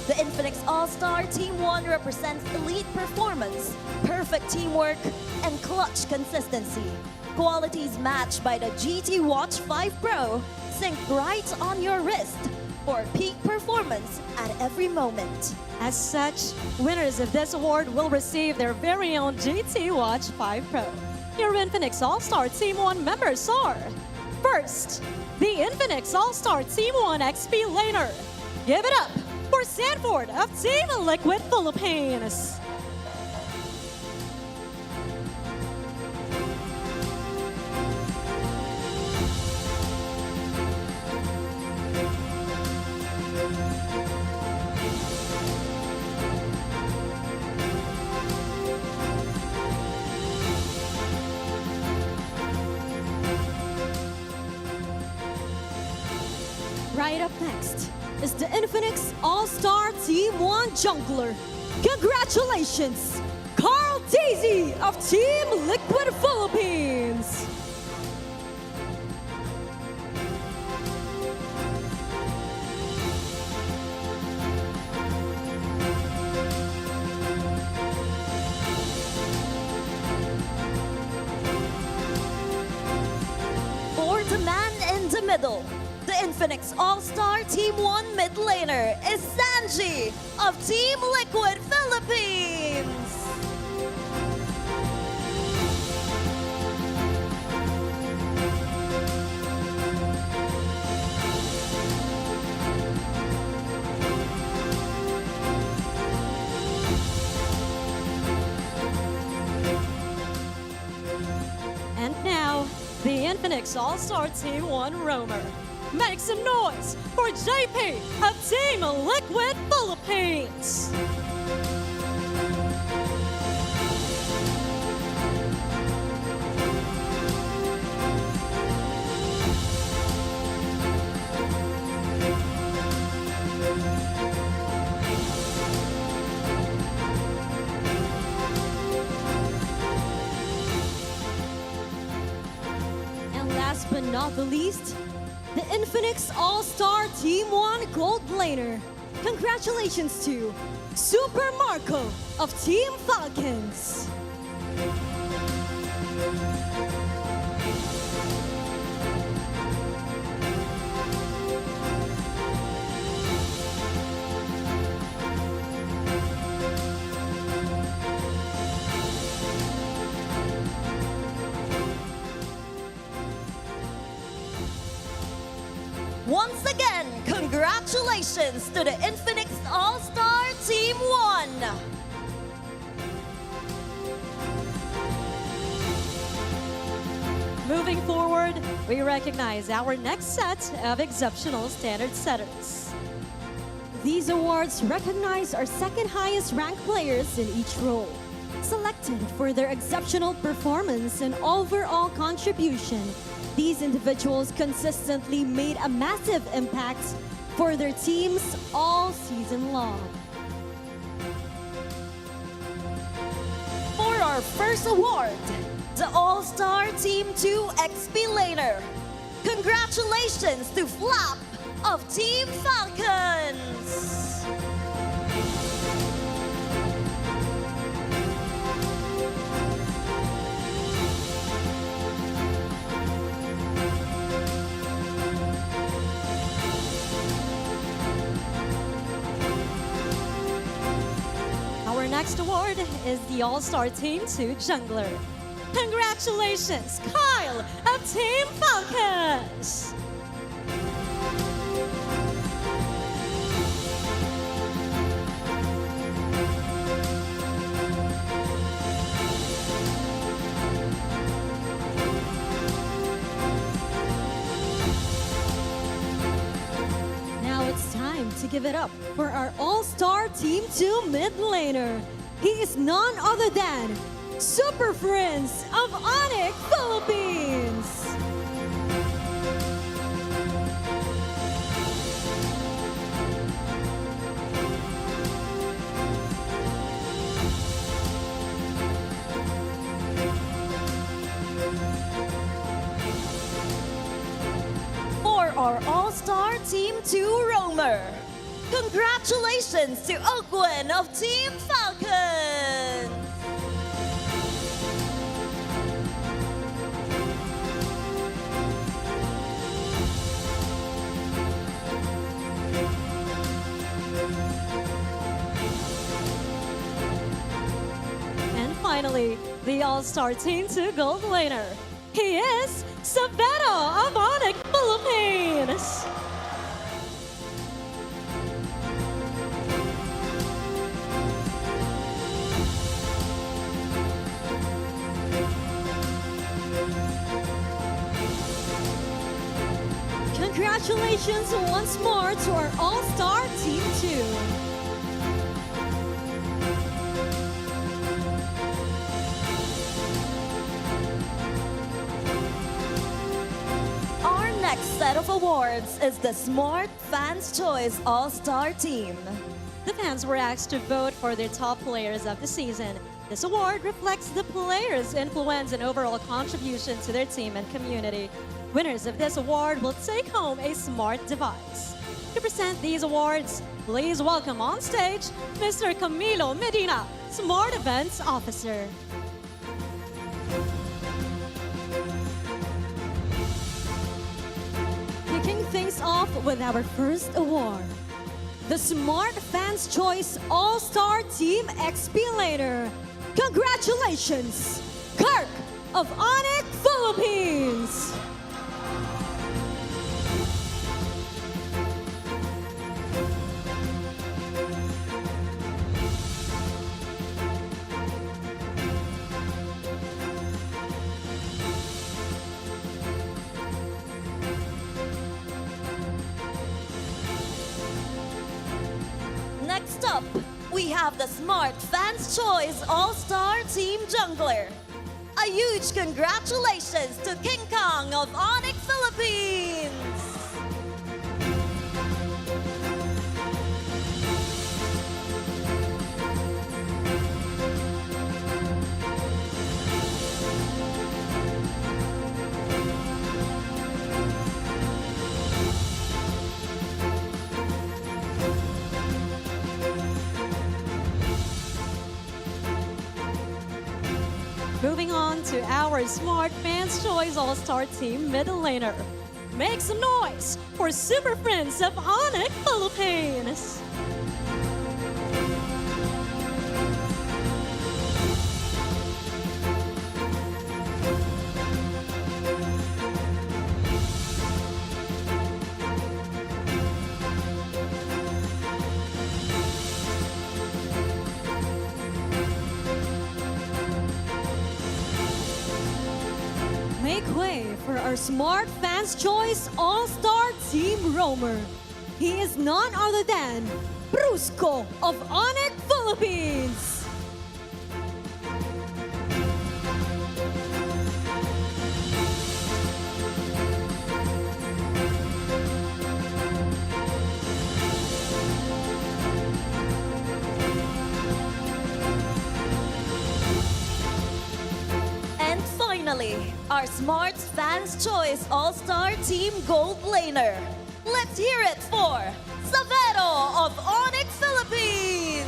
The Infinix All-Star Team 1 represents elite performance, perfect teamwork, and clutch consistency. Qualities matched by the GT Watch 5 Pro, synced right on your wrist for peak performance at every moment. As such, winners of this award will receive their very own GT Watch 5 Pro. Your Infinix All-Star Team 1 members are: first, the Infinix All-Star Team 1 XP Laner. Give it up for Sanford of Team Liquid Philippines. Right up next is the Infinix All-Star Team 1 Jungler. Congratulations, Carl Daisy of Team Liquid Philippines. For the man in the middle, the Infinix All-Star Team 1 mid laner is Sanji of Team Liquid Philippines. And now, the Infinix All-Star Team 1 Roamer. Make some noise for JP of Team Liquid Philippines. And last but not the least, the Infinix All-Star Team 1 Gold Laner. Congratulations to Super Marco of Team Falcons. Once again, congratulations to the Infinix All-Star Team 1. Moving forward, we recognize our next set of exceptional standard setters. These awards recognize our second highest ranked players in each role, selected for their exceptional performance and overall contribution. These individuals consistently made a massive impact for their teams all season long. For our first award, the All-Star Team 2 XP Laner. Congratulations to Flap of Team Falcons. Our next award is the All-Star Team 2 Jungler. Congratulations, Kyle of Team Falcons! Now it's time to give it up for our All-Star Team 2 mid laner. He is none other than Super Friends of ONIC Philippines. For our All-Star Team 2 Roamer. Congratulations to Oakwen of Team Falcons. And finally, the All-Star Team 2 Gold Laner. He is Saveto of ONIC Philippines. Congratulations once more to our All-Star Team 2. Our next set of awards is the Smart Fans Choice All-Star Team. The fans were asked to vote for their top players of the season. This award reflects the players' influence and overall contribution to their team and community. Winners of this award will take home a smart device. To present these awards, please welcome on stage Mr. Camilo Medina, Smart Events Officer. Kicking things off with our first award, the Smart Fans Choice All-Star Team XP Laner. Congratulations, Kirk of ONIC Philippines. Next up, we have the Smart Fans Choice All-Star Team Jungler. A huge congratulations to King Kong of ONIC Philippines. Moving on to our Smart Fans Choice All-Star Team Middle Laner. Make some noise for Super Friends of ONIC Philippines. our Smart Fans Choice All-Star Team Roamer. He is none other than Brusco of ONIC Philippines. And finally, our Smart Fans Choice All-Star Team Gold Laner. Let's hear it for Savero of ONIC Philippines!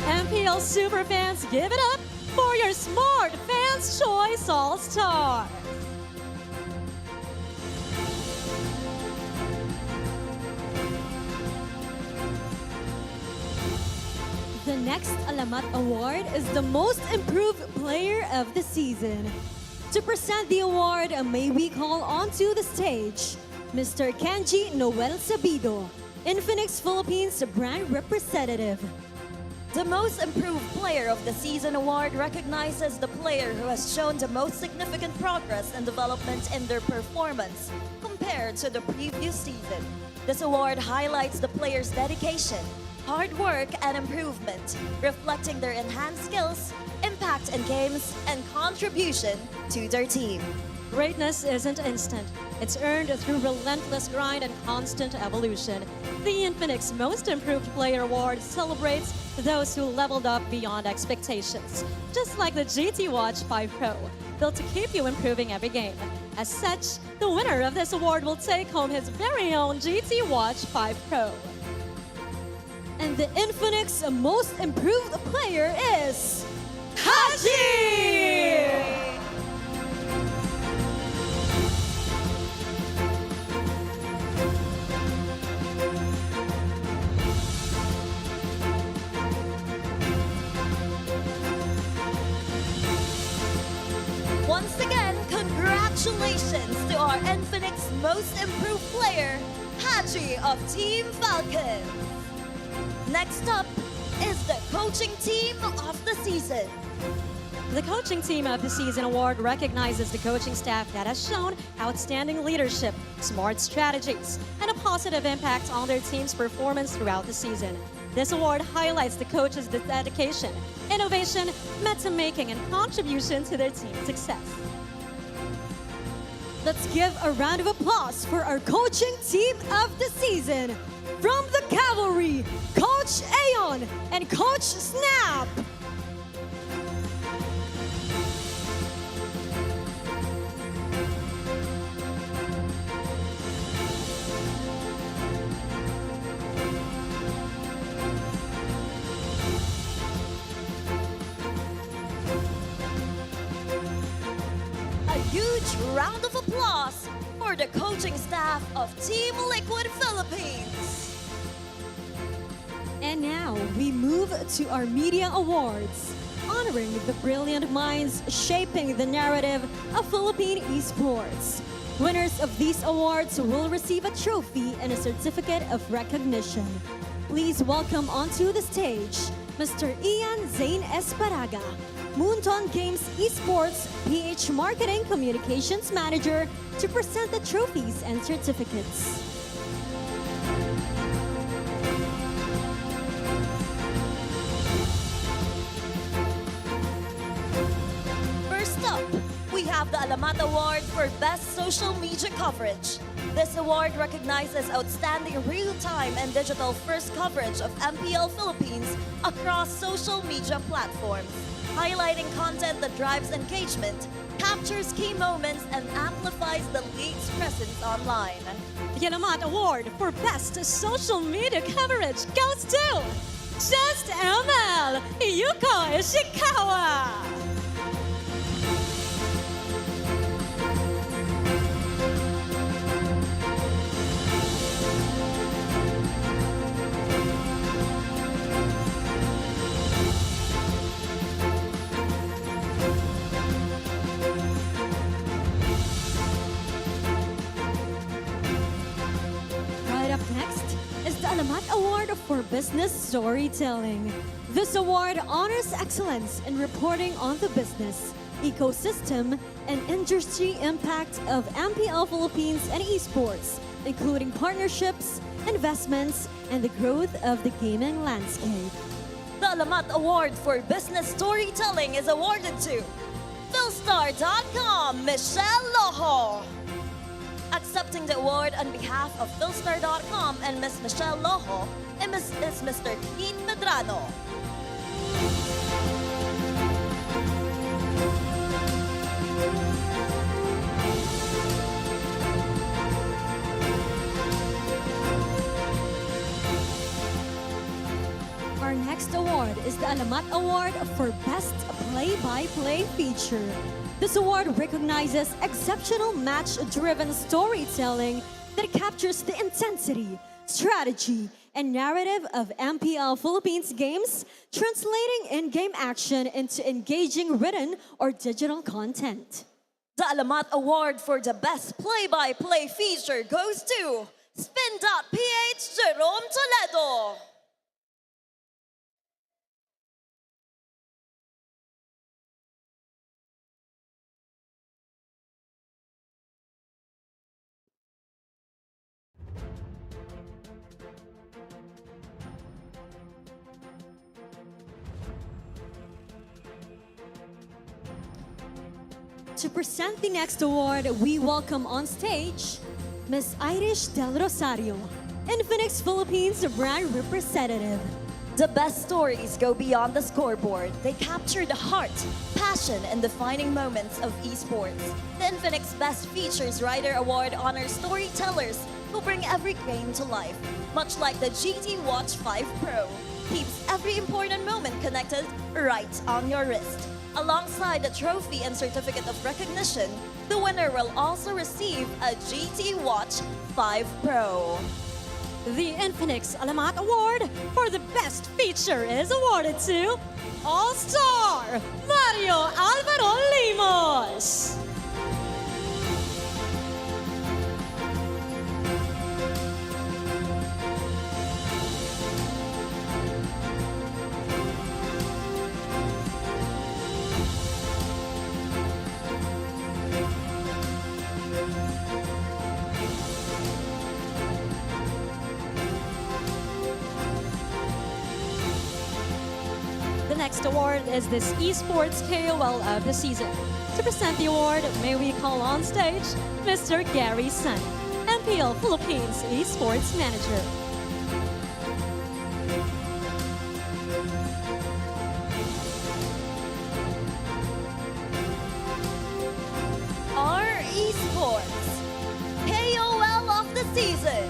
MPL superfans, give it up for your Smart Fans Choice All-Star. The next Alamat Award is the Most Improved Player of the Season. To present the award, may we call onto the stage Mr. Kenji Noel Sabido, Infinix Philippines brand representative. The Most Improved Player of the Season award recognizes the player who has shown the most significant progress and development in their performance compared to the previous season. This award highlights the player's dedication, hard work, and improvement, reflecting their enhanced skills, impact in games, and contribution to their team. Greatness isn't instant. It's earned through relentless grind and constant evolution. The Infinix Most Improved Player Award celebrates those who leveled up beyond expectations, just like the GT Watch 5 Pro, built to keep you improving every game. As such, the winner of this award will take home his very own GT Watch 5 Pro. And the Infinix Most Improved Player is Haji! Once again, congratulations to our Infinix Most Improved Player, Haji of Team Falcon. Next up is the Coaching Team of the Season. The Coaching Team of the Season award recognizes the coaching staff that has shown outstanding leadership, smart strategies, and a positive impact on their team's performance throughout the season. This award highlights the coaches' dedication, innovation, meta-making, and contribution to their team's success. Let's give a round of applause for our Coaching Team of the Season. From the Cavalry, Coach Aeon and Coach Snap. A huge round of applause for the coaching staff of Team Liquid Philippines. And now we move to our media awards, honoring the brilliant minds shaping the narrative of Philippine esports. Winners of these awards will receive a trophy and a certificate of recognition. Please welcome onto the stage Mr. Ian Zane Esparaga, Moonton Games Esports PH Marketing Communications Manager, to present the trophies and certificates. First up, we have the Alamat Award for Best Social Media Coverage. This award recognizes outstanding real-time and digital-first coverage of MPL Philippines across social media platforms, highlighting content that drives engagement, captures key moments, and amplifies the league's presence online. The Alamat Award for Best Social Media Coverage goes to Just ML, Yuko Ishikawa. Alamat Award for Business Storytelling. This award honors excellence in reporting on the business, ecosystem, and industry impact of MPL Philippines and esports, including partnerships, investments, and the growth of the gaming landscape. The Alamat Award for Business Storytelling is awarded to Philstar.com, Michelle Loho. Accepting the award on behalf of Philstar.com and Miss Michelle Loho is Mr. Keith Medrano. Our next award is the Alamat Award for Best Play-by-Play Feature. This award recognizes exceptional match-driven storytelling that captures the intensity, strategy, and narrative of MPL Philippines games, translating in-game action into engaging written or digital content. The Alamat Award for the Best Play-by-Play Feature goes to Spin.ph Jerome Toledo. To present the next award, we welcome on stage Ms. Irish Del Rosario, Infinix Philippines brand representative. The best stories go beyond the scoreboard. They capture the heart, passion, and defining moments of esports. The Infinix Best Features Writer Award honors storytellers who bring every game to life. Much like the GT Watch 5 Pro, keeps every important moment connected right on your wrist. Alongside the trophy and certificate of recognition, the winner will also receive a GT Watch 5 Pro. The Infinix Alamat Award for the Best Feature is awarded to All-Star Mario Alvaro Limos. The next award is this Esports KOL of the season. To present the award, may we call on stage Mr. Gary Sun, MPL Philippines Esports Manager. Our esports KOL of the season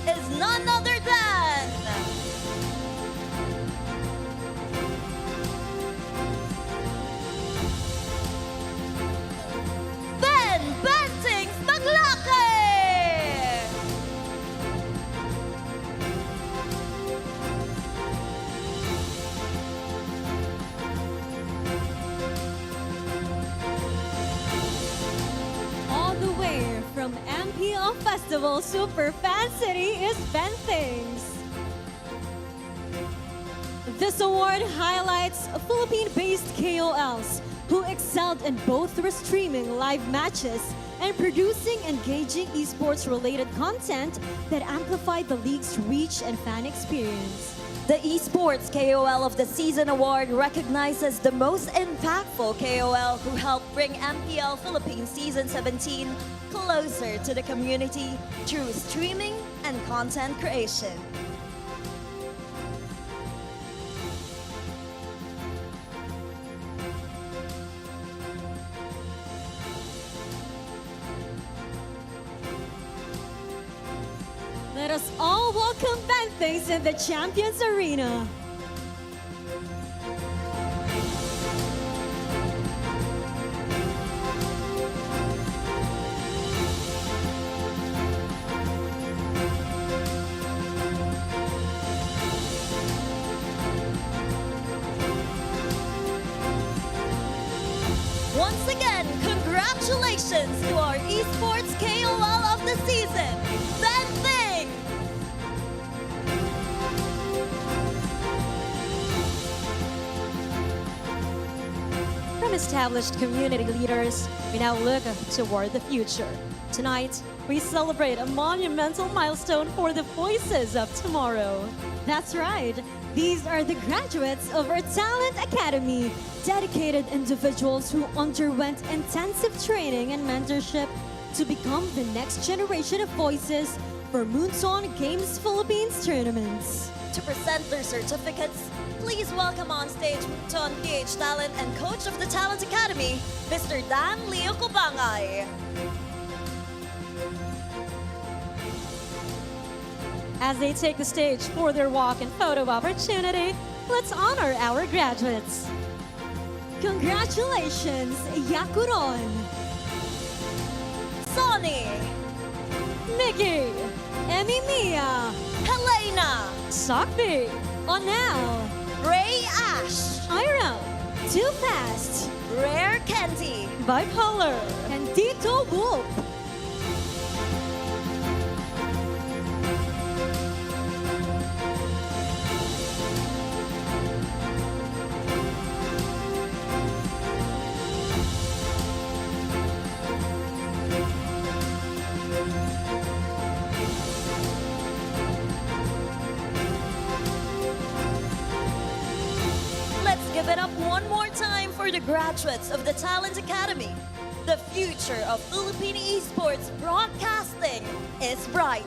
is none other than Ben Bentings Maglake! All the way from MPL Festival Super Fan City is Ben Things. This award highlights Philippine-based KOLs who excelled in both streaming live matches and producing engaging esports-related content that amplified the league's reach and fan experience. The Esports KOL of the Season Award recognizes the most impactful KOL who helped bring MPL Philippines Season 17 closer to the community through streaming and content creation. Let us all welcome Ben Things in the Champions Arena. Once again, congratulations to our Esports KOL of the Season, Ben Thing! established community leaders, we now look toward the future. Tonight, we celebrate a monumental milestone for the voices of tomorrow. That's right. These are the graduates of our Talent Academy, dedicated individuals who underwent intensive training and mentorship to become the next generation of voices for Moonson Games Philippines tournaments. To present their certificates, please welcome on stage Moonson PH Talent and Coach of the Talent Academy, Mr. Dan Leo Kubangay. As they take the stage for their walk and photo opportunity, let's honor our graduates. Congratulations, Yakuron, Sonny, Mickey, Emimia, Helena, Sakbi, Onel, Ray Ash, Ira, Too Fast, Rare Candy, Bipolar, and Dito Wolf. Give it up one more time for the graduates of the Talent Academy. The future of Philippine esports broadcasting is bright.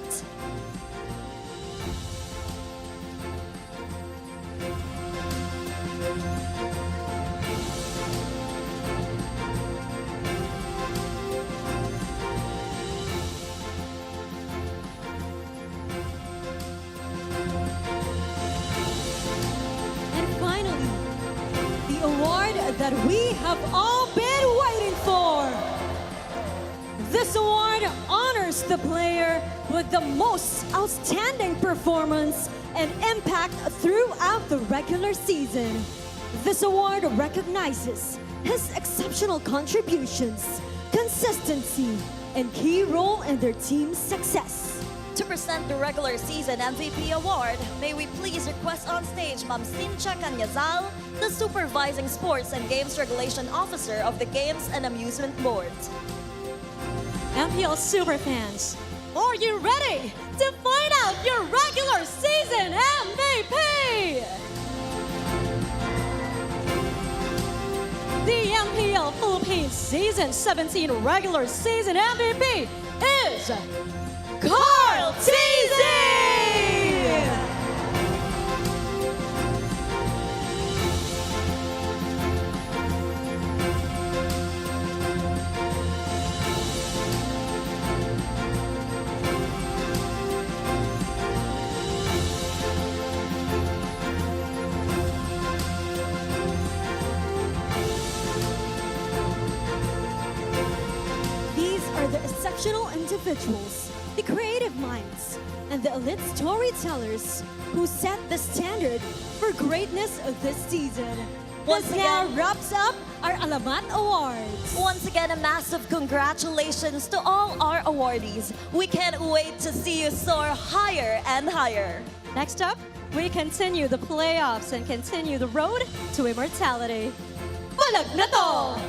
And finally, the award that we have all been waiting for. This award honors the player with the most outstanding performance and impact throughout the regular season. This award recognizes his exceptional contributions, consistency, and key role in their team's success. To present the regular season MVP award, may we please request on stage Ma'am Cynthia Canyazal, the Supervising Sports and Games Regulation Officer of the Games and Amusement Board. MPL Superfans, are you ready to find out your regular season MVP? The MPL Philippines Season 17 regular season MVP is Carl Teasy! These are the exceptional individuals, the creative minds, and the elite storytellers who set the standard for greatness of this season. Once This now again- wraps up our Alamat Awards. Once again, a massive congratulations to all our awardees. We can't wait to see you soar higher and higher. Next up, we continue the playoffs and continue the road to immortality. Palag Na To!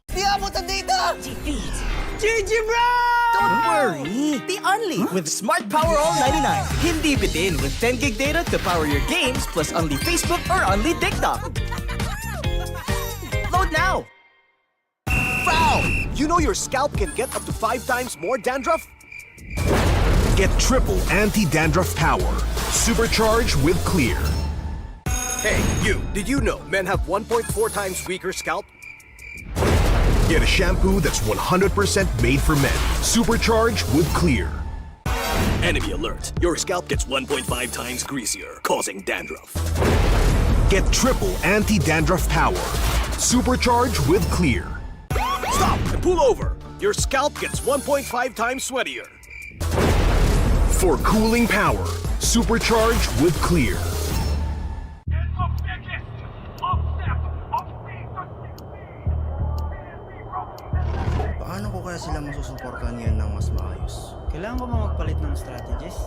Di abutan dito! GG bro! Don't worry! The Unli with Smart Power All 99. Hindi bitin with 10 gig data to power your games plus Unli Facebook or Unli TikTok. Load now! Foul! You know your scalp can get up to 5 times more dandruff? Get triple anti-dandruff power. Supercharged with Clear. Hey, you! Did you know men have 1.4 times weaker scalp? Get a shampoo that's 100% made for men. Supercharged with Clear. Enemy alert. Your scalp gets 1.5 times greasier, causing dandruff. Get triple anti-dandruff power. Supercharge with Clear. Stop and pull over. Your scalp gets 1.5 times sweatier. For cooling power, supercharge with Clear. Paano ko kaya sila masusuportahan ngayon ng mas maayos? Kailangan ko ba magpalit ng strategies?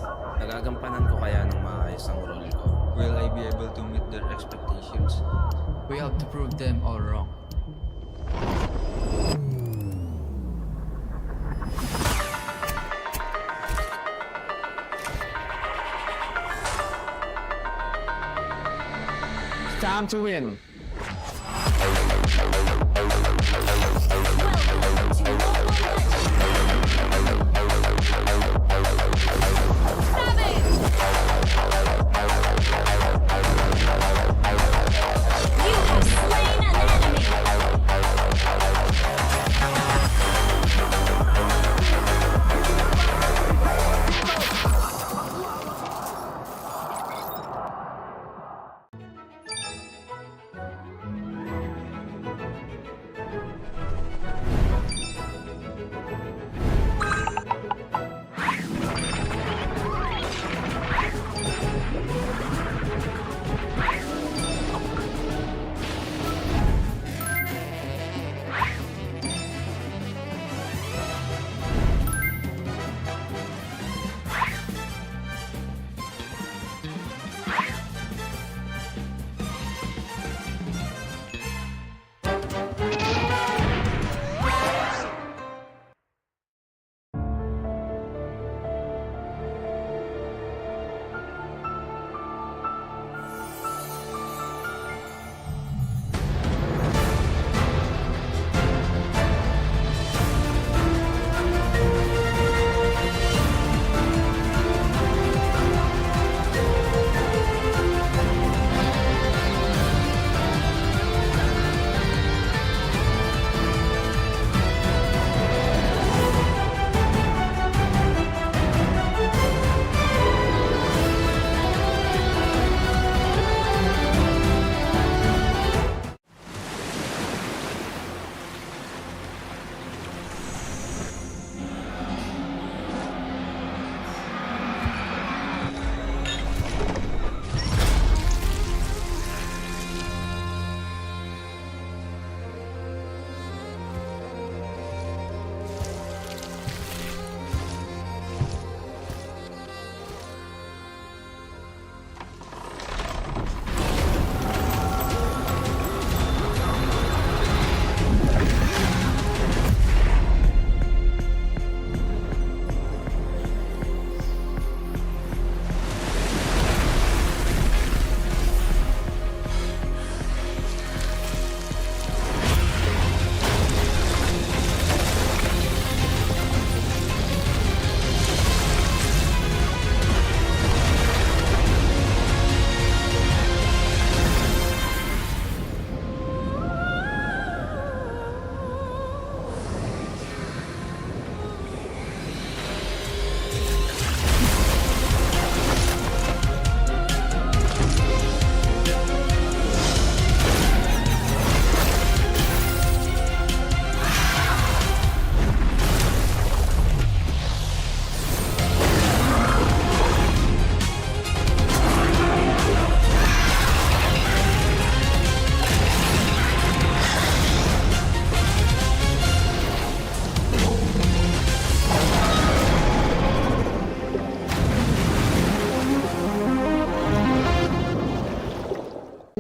Nagagampanan ko kaya ng maayos ang role ko? Will I be able to meet their expectations? We have to prove them all wrong. It's time to win.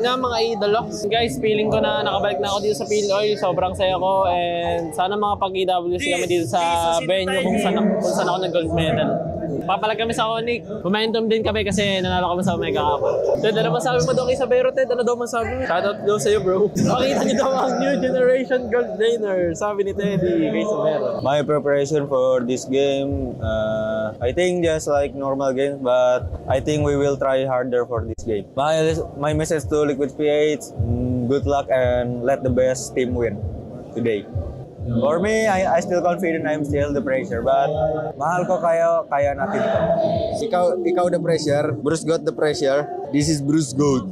Nga mga idolo. Guys, feeling ko na nakabalik na ako dito sa PLOY. Sobrang saya ko and sana mga pag-EWC kami dito sa venue kung saan ako nag-gold medal. Papalag kami sa ONIC. Momentum din kami kasi nanalo kami sa Omega Cup. Ted, ano masabi mo daw kay Sabero, Ted? Ano daw masabi mo? Shoutout daw sa'yo, bro. Pakita niyo daw ang new generation gold laner, sabi ni Teddy kay Sabero. My preparation for this game, I think just like normal games, but I think we will try harder for this game. My message to Liquid PH, good luck and let the best team win today. For me, I still confident I'm still the pressure, but mahal ko kaya natin to. Ikaw the pressure, Bruce got the pressure. This is Bruce Goat.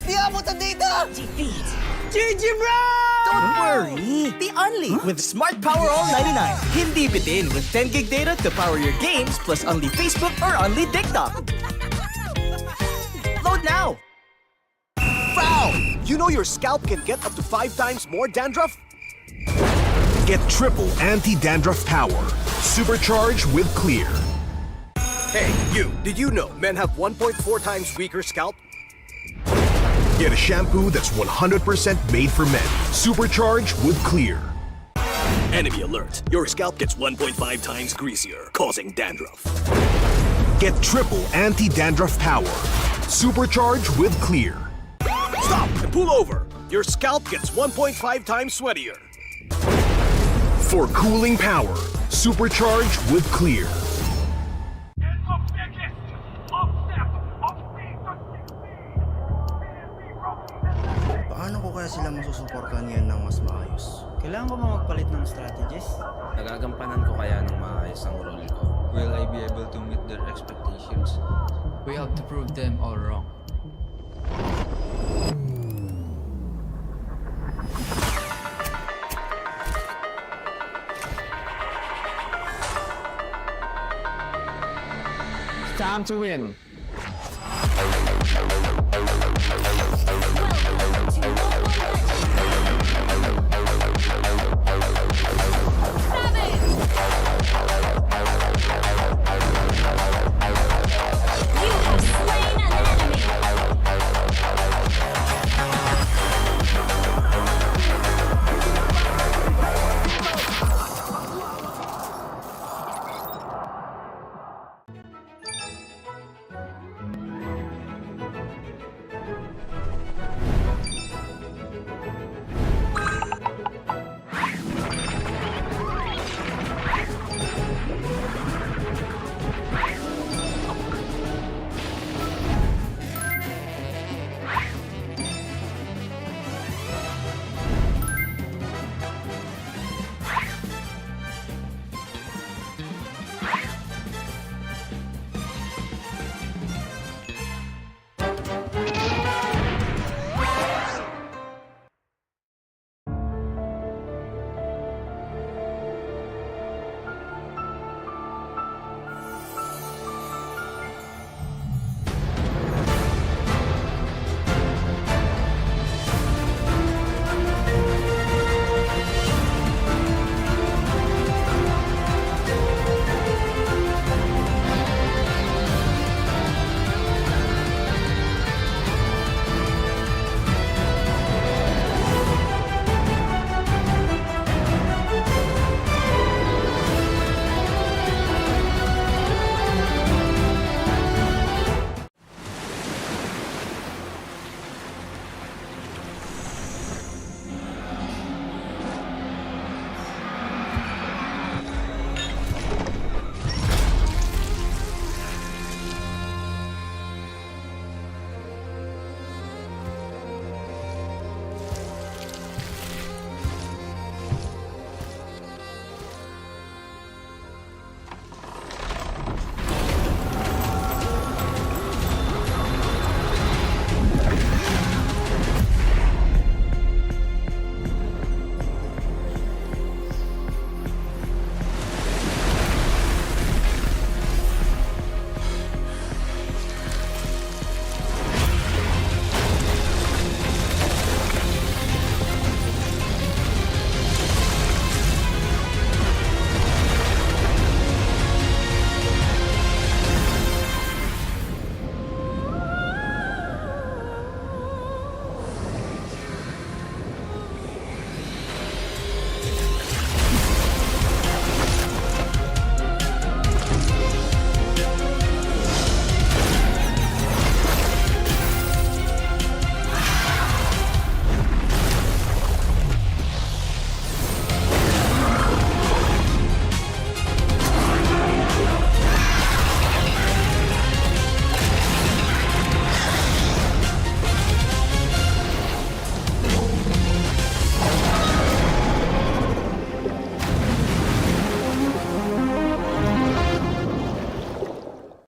Di abutan dito! Defeat! GG bro! Don't worry! The Unli with Smart Power All 99. Hindi bitin with 10 gig data to power your games plus only Facebook or only TikTok. Load now! Foul! You know your scalp can get up to 5 times more dandruff? Get triple anti-dandruff power. Supercharged with Clear. Hey, you! Did you know men have 1.4 times weaker scalp? Get a shampoo that's 100% made for men. Supercharged with Clear. Enemy alert. Your scalp gets 1.5 times greasier, causing dandruff. Get triple anti-dandruff power. Supercharged with Clear. Stop and pull over. Your scalp gets 1.5 times sweatier. For cooling power, supercharged with Clear. Paano ko kaya sila masusuportahan ngayon ng mas maayos? Kailangan ko ba magpalit ng strategies? Nagagampanan ko kaya ng maayos ang role ko? Will I be able to meet their expectations? We have to prove them all wrong. Time to win.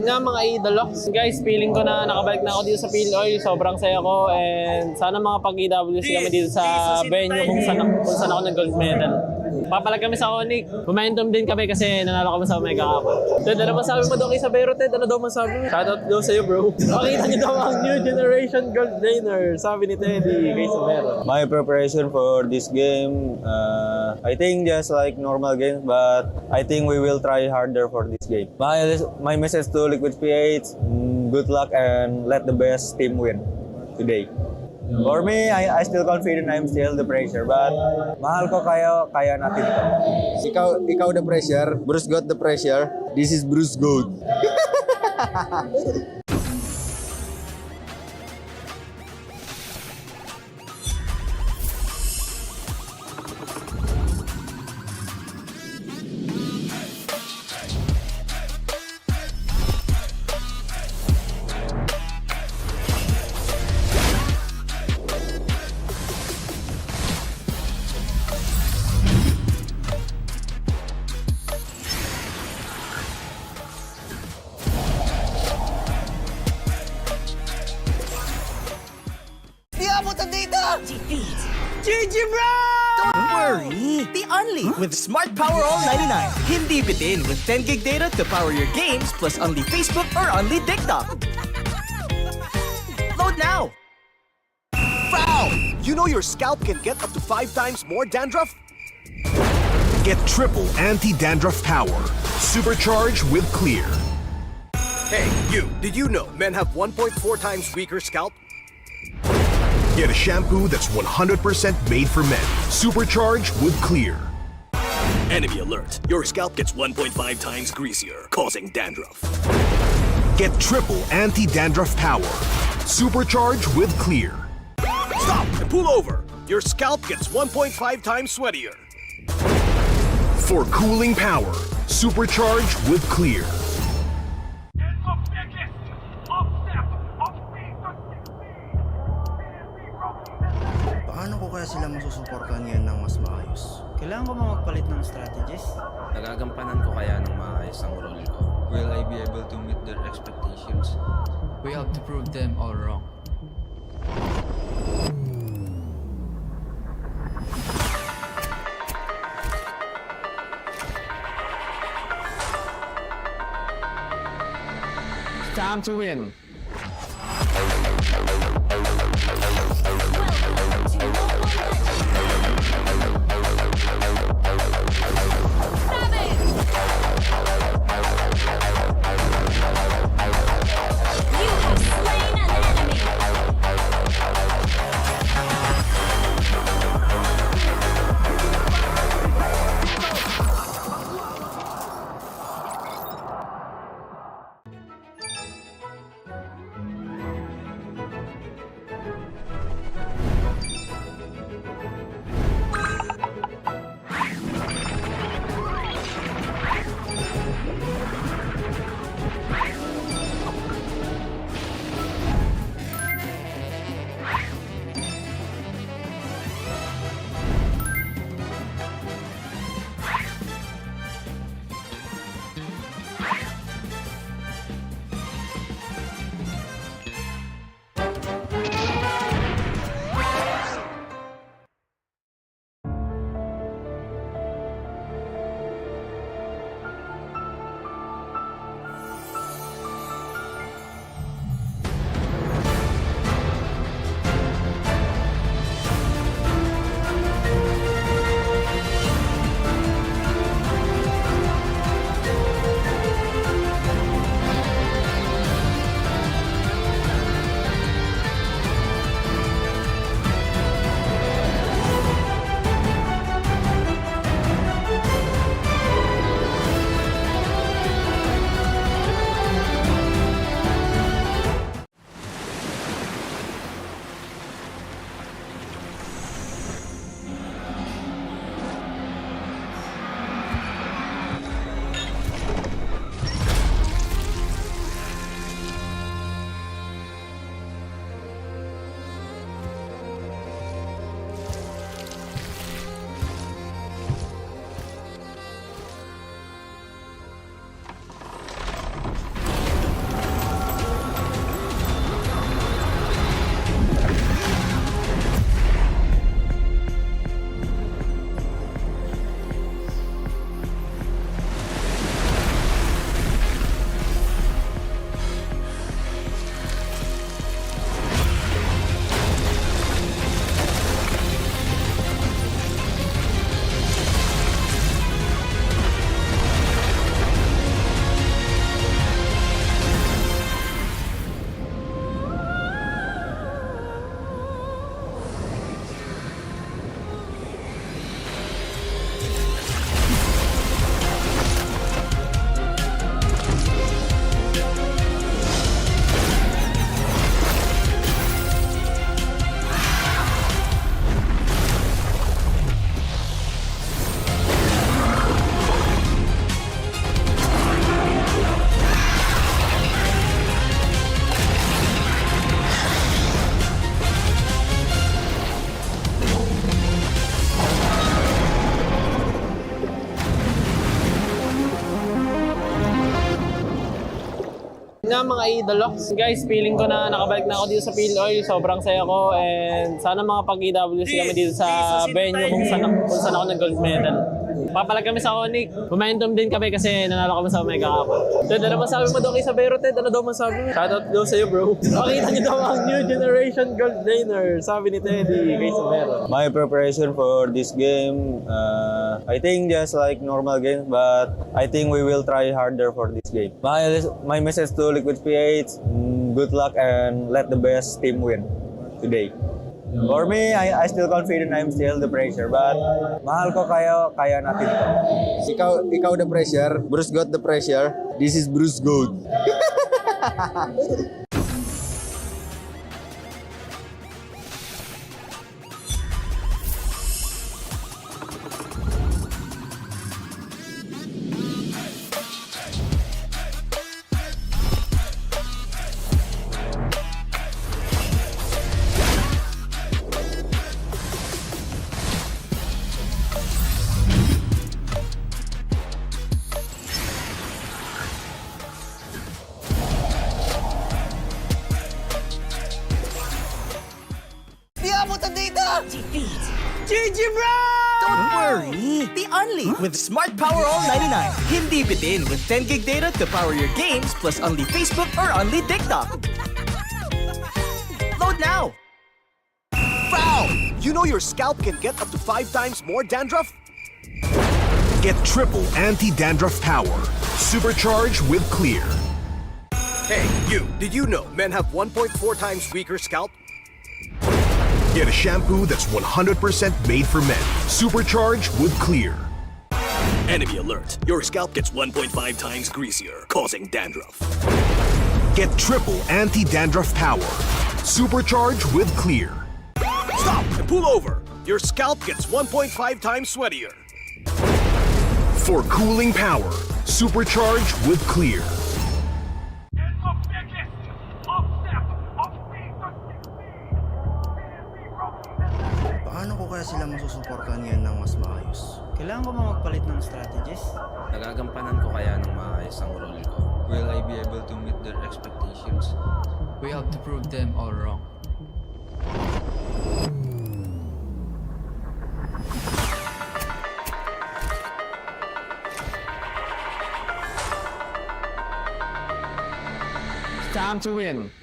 Nga mga idolo. Guys, feeling ko na nakabalik na ako dito sa PLOY. Sobrang saya ko and sana mga pag-EWC kami dito sa venue kung saan ako nag-gold medal. Papalag kami sa ONIC. Momentum din kami kasi nanalo kami sa Omega Cup. Ted, ano masabi mo daw kay Sabero, Ted? Ano daw masabi mo? Shoutout daw sa'yo, bro. Makita niyo daw ang new generation gold laner. Sabi ni Teddy kay Sabero. My preparation for this game, I think just like normal games, but I think we will try harder for this game. My message to Liquid PH, good luck and let the best team win today. For me, I still confident I'm still the pressure, but mahal ko kaya natin ito. Ikaw the pressure, Bruce got the pressure. This is Bruce Gold. Defeat. GG bro! Don't worry. The Only with Smart Power All 99. Hindi bitin with 10 gig data to power your games plus only Facebook or only TikTok. Load now. Foul! You know your scalp can get up to 5 times more dandruff? Get triple anti-dandruff power. Supercharged with Clear. Hey, you! Did you know men have 1.4 times weaker scalp? Get a shampoo that's 100% made for men. Supercharged with Clear. Enemy alert. Your scalp gets 1.5 times greasier, causing dandruff. Get triple anti-dandruff power. Supercharged with Clear. Stop and pull over. Your scalp gets 1.5 times sweatier. For cooling power. Supercharged with Clear. Paano ko kaya sila masusuportahan ngayon ng mas maayos? Kailangan ko ba magpalit ng strategies? Nagagampanan ko kaya ng maayos ang role ko? Will I be able to meet their expectations? We have to prove them all wrong. Time to win. nga mga idolox. Guys, feeling ko na nakabalik na ako dito sa PLOY. Sobrang saya ko and sana mga pag-EWC kami dito sa venue kung saan ako nag-gold medal. Papalag kami sa ONIC. Momentum din kami kasi nanalo kami sa Omega Cup. Ted, ano masabi mo daw kay Sabero, Ted? Ano daw masabi mo? Shoutout daw sa'yo, bro. Pakita niyo daw ang new generation gold laner. Sabi ni Teddy kay Sabero. My preparation for this game, I think just like normal games, but I think we will try harder for this game. My message to Liquid PH, good luck and let the best team win today. For me, I still confident I'm still the pressure, but mahal ko kayo, kaya natin to. Ikaw the pressure, Bruce got the pressure. This is Bruce Gold. Defeat. GG bro! Don't worry. The Unli with Smart Power All 99. Hindi bitin with 10 gig data to power your games plus only Facebook or only TikTok. Load now. Foul! You know your scalp can get up to 5 times more dandruff? Get triple anti-dandruff power. Supercharged with Clear. Hey, you, did you know men have 1.4 times weaker scalp? Get a shampoo that's 100% made for men. Supercharged with Clear. Enemy alert. Your scalp gets 1.5 times greasier, causing dandruff. Get triple anti-dandruff power. Supercharged with Clear. Stop and pull over. Your scalp gets 1.5 times sweatier. For cooling power. Supercharged with Clear. Paano ko kaya sila masusuportahan ngayon ng mas maayos? Kailangan ko ba magpalit ng strategies? Nagagampanan ko kaya ng maayos ang role ko? Will I be able to meet their expectations? We have to prove them all wrong. It's time to win.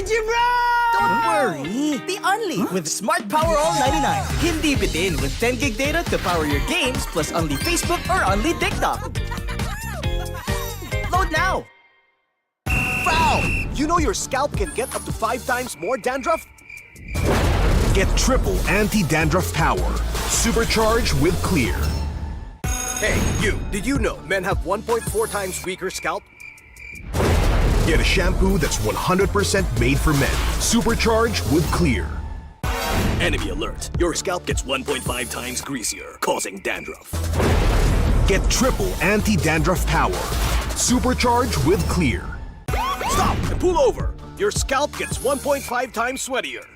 Don't worry! The Only with Smart Power All 99. Hindi bitin with 10 gig data to power your games plus only Facebook or only TikTok. Load now! Foul! You know your scalp can get up to 5 times more dandruff? Get triple anti-dandruff power. Supercharged with Clear. Hey, you! Did you know men have 1.4 times weaker scalp? Get a shampoo that's 100% made for men. Supercharged with Clear. Enemy alert. Your scalp gets 1.5 times greasier, causing dandruff. Get triple anti-dandruff power. Supercharged with Clear. Stop and pull over. Your scalp gets 1.5 times sweatier.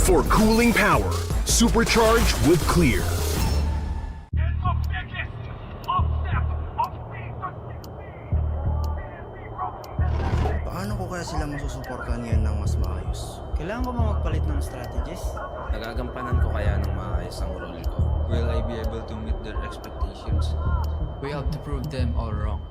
For cooling power, supercharged with Clear. Paano ko kaya sila masusuportahan ngayon ng mas maayos? Kailangan ko ba magpalit ng strategies? Nagagampanan ko kaya ng maayos ang role ko? Will I be able to meet their expectations? We have to prove them all wrong.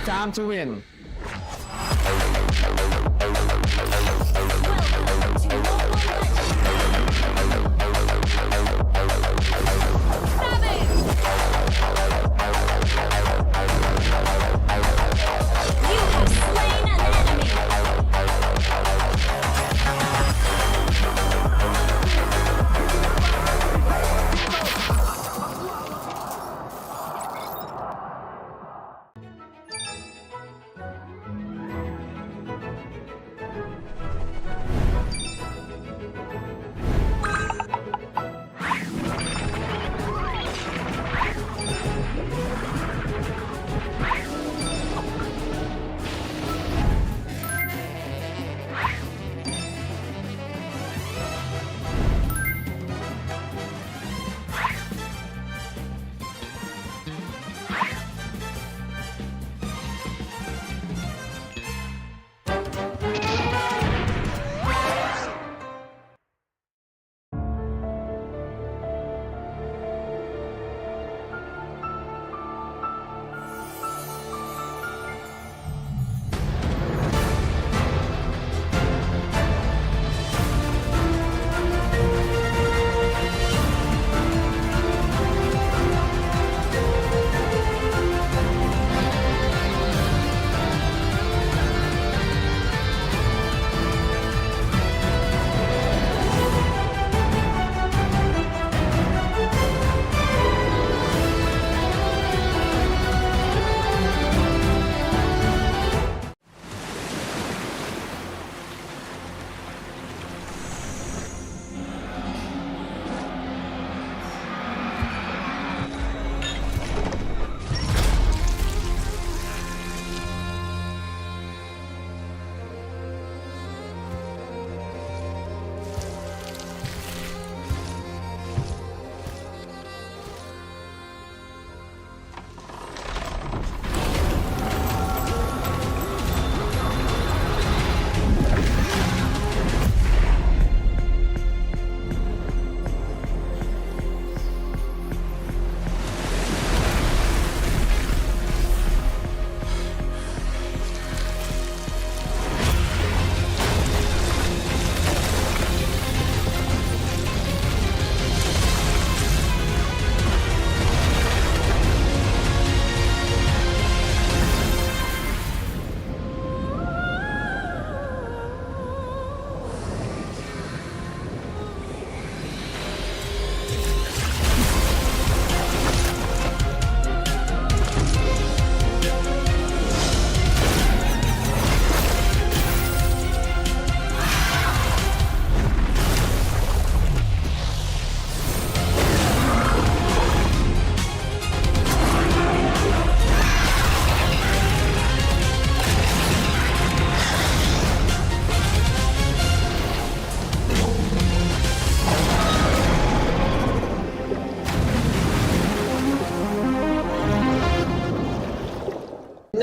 Time to win.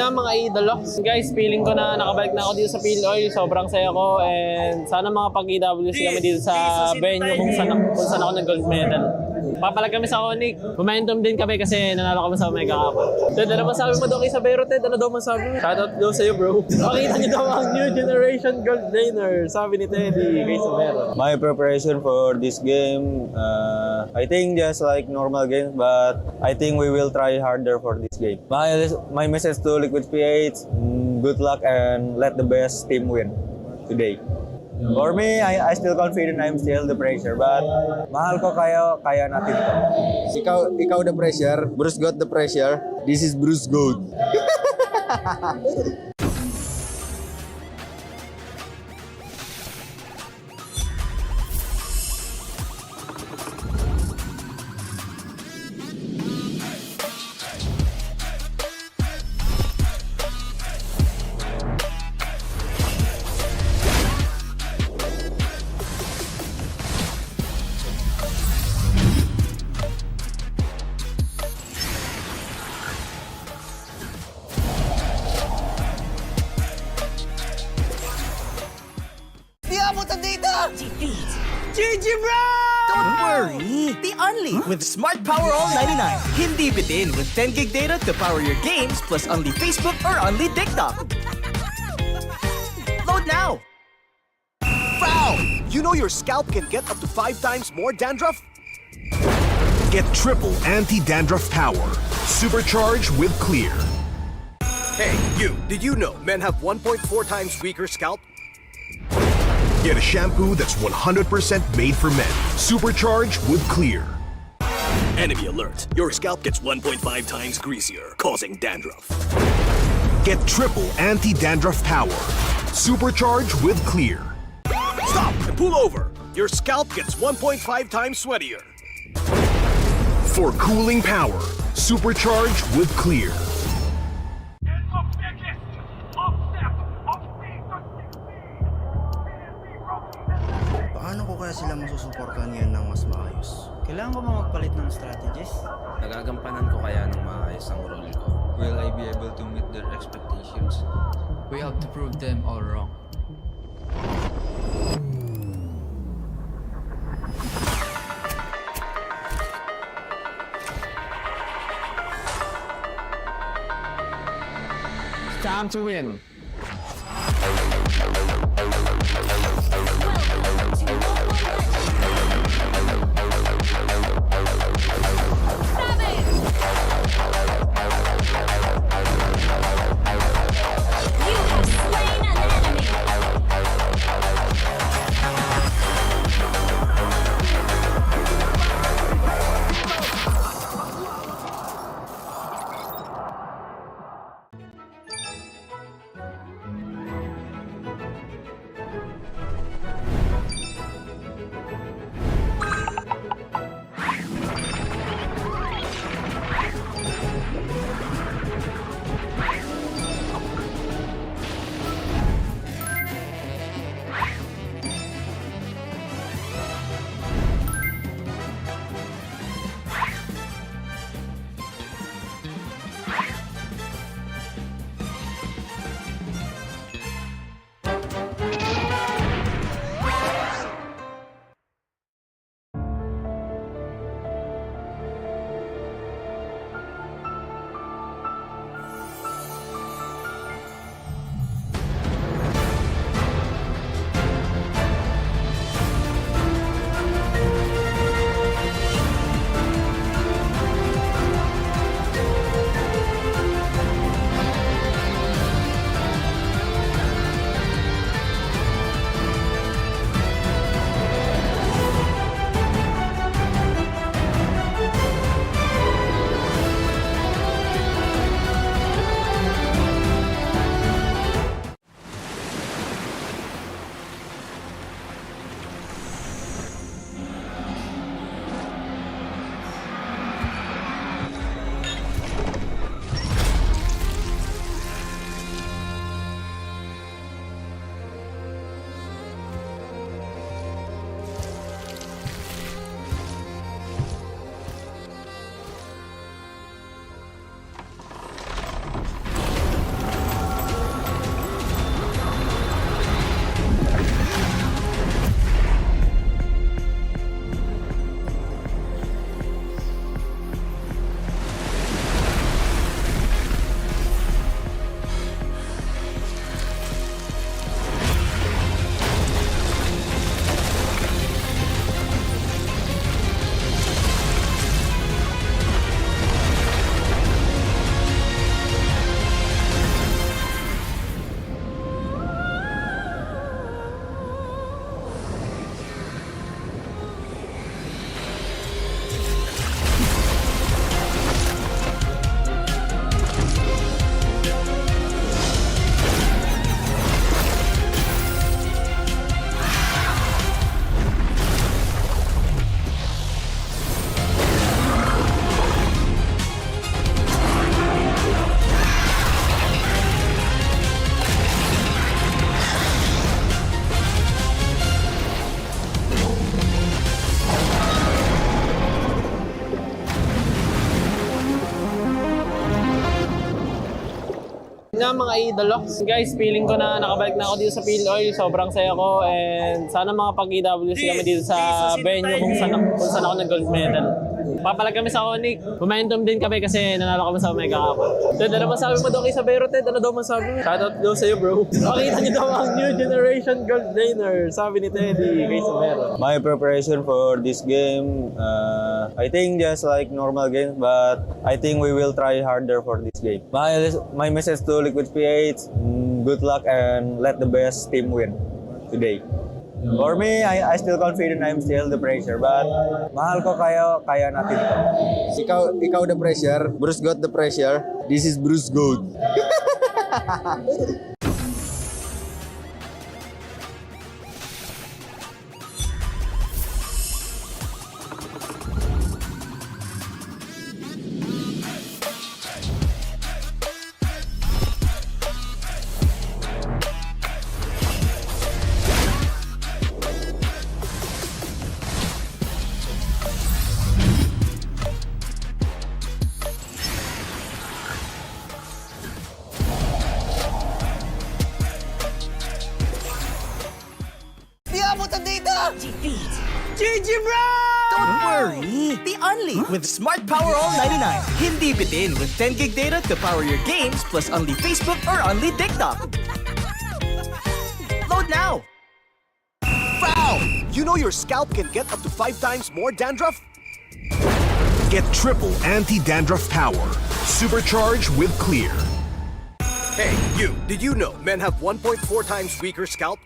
nga mga idolo. Guys, feeling ko na nakabalik na ako dito sa PLOY. Sobrang saya ko and sana mga pag-EWC kami dito sa venue kung saan ako nag-gold medal. Papalag kami sa ONIC. Momentum din kami kasi nanalo kami sa Omega Cup. Ted, ano masabi mo daw kay Sabero, Ted? Ano daw masabi mo? Shoutout daw sa'yo, bro. Pakita niyo daw ang new generation gold laner. Sabi ni Teddy kay Sabero. My preparation for this game, I think just like normal games, but I think we will try harder for this game. My message to Liquid PH, good luck and let the best team win today. For me, I still confident I'm still the pressure, but mahal ko kaya natin to. Ikaw the pressure, Bruce got the pressure. This is Bruce Gold. Defeat. GG bro! Don't worry. The Only with Smart Power All 99. Hindi bitin with 10 gig data to power your games plus only Facebook or only TikTok. Load now. Foul! You know your scalp can get up to 5 times more dandruff? Get triple anti-dandruff power. Supercharged with Clear. Hey, you, did you know men have 1.4 times weaker scalp? Get a shampoo that's 100% made for men. Supercharged with Clear. Enemy alert. Your scalp gets 1.5 times greasier, causing dandruff. Get triple anti-dandruff power. Supercharged with Clear. Stop and pull over. Your scalp gets 1.5 times sweatier. For cooling power. Supercharged with Clear. Paano ko kaya sila masusuportahan ngayon ng mas maayos? Kailangan ko ba magpalit ng strategies? Nagagampanan ko kaya ng maayos ang role ko? Will I be able to meet their expectations? We have to prove them all wrong. It's time to win. Nga mga idolo. Guys, feeling ko na nakabalik na ako dito sa PL. Sobrang saya ko and sana makapag-EWC kami dito sa venue kung saan ako nag-gold medal. Papalag kami sa ONIC. Momentum din kami kasi nanalo kami sa Omega Cup. Ted, ano masabi mo daw kay Sabero, Ted? Ano daw masabi mo? Shoutout daw sa'yo, bro. Makita niyo daw ang new generation gold laner, sabi ni Teddy kay Sabero. My preparation for this game, I think just like normal games, but I think we will try harder for this game. My message to Liquid PH, good luck and let the best team win today. For me, I still confident I'm still the pressure, but mahal ko kaya natin ito. Ikaw the pressure, Bruce got the pressure. This is Bruce Gold. Defeat. GG bro! Don't worry. The Only with Smart Power All 99. Hindi bitin with 10 gig data to power your games plus only Facebook or only TikTok. Load now. Foul! You know your scalp can get up to 5 times more dandruff? Get triple anti-dandruff power. Supercharged with Clear. Hey, you, did you know men have 1.4 times weaker scalp?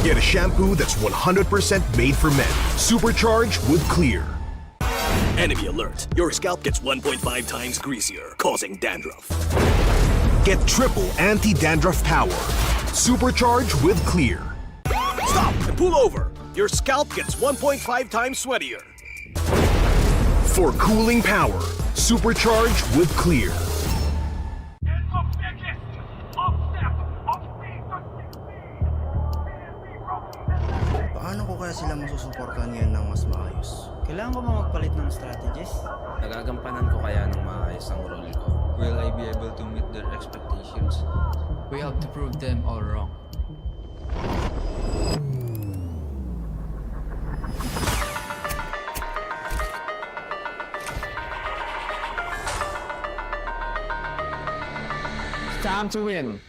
Get a shampoo that's 100% made for men. Supercharged with Clear. Enemy alert. Your scalp gets 1.5 times greasier, causing dandruff. Get triple anti-dandruff power. Supercharged with Clear. Stop and pull over. Your scalp gets 1.5 times sweatier. For cooling power. Supercharged with Clear. Paano ko kaya sila masusuportahan ngayon ng mas maayos? Kailangan ko ba magpalit ng strategies? Nagagampanan ko kaya ng maayos ang role ko? Will I be able to meet their expectations? We have to prove them all wrong. It's time to win.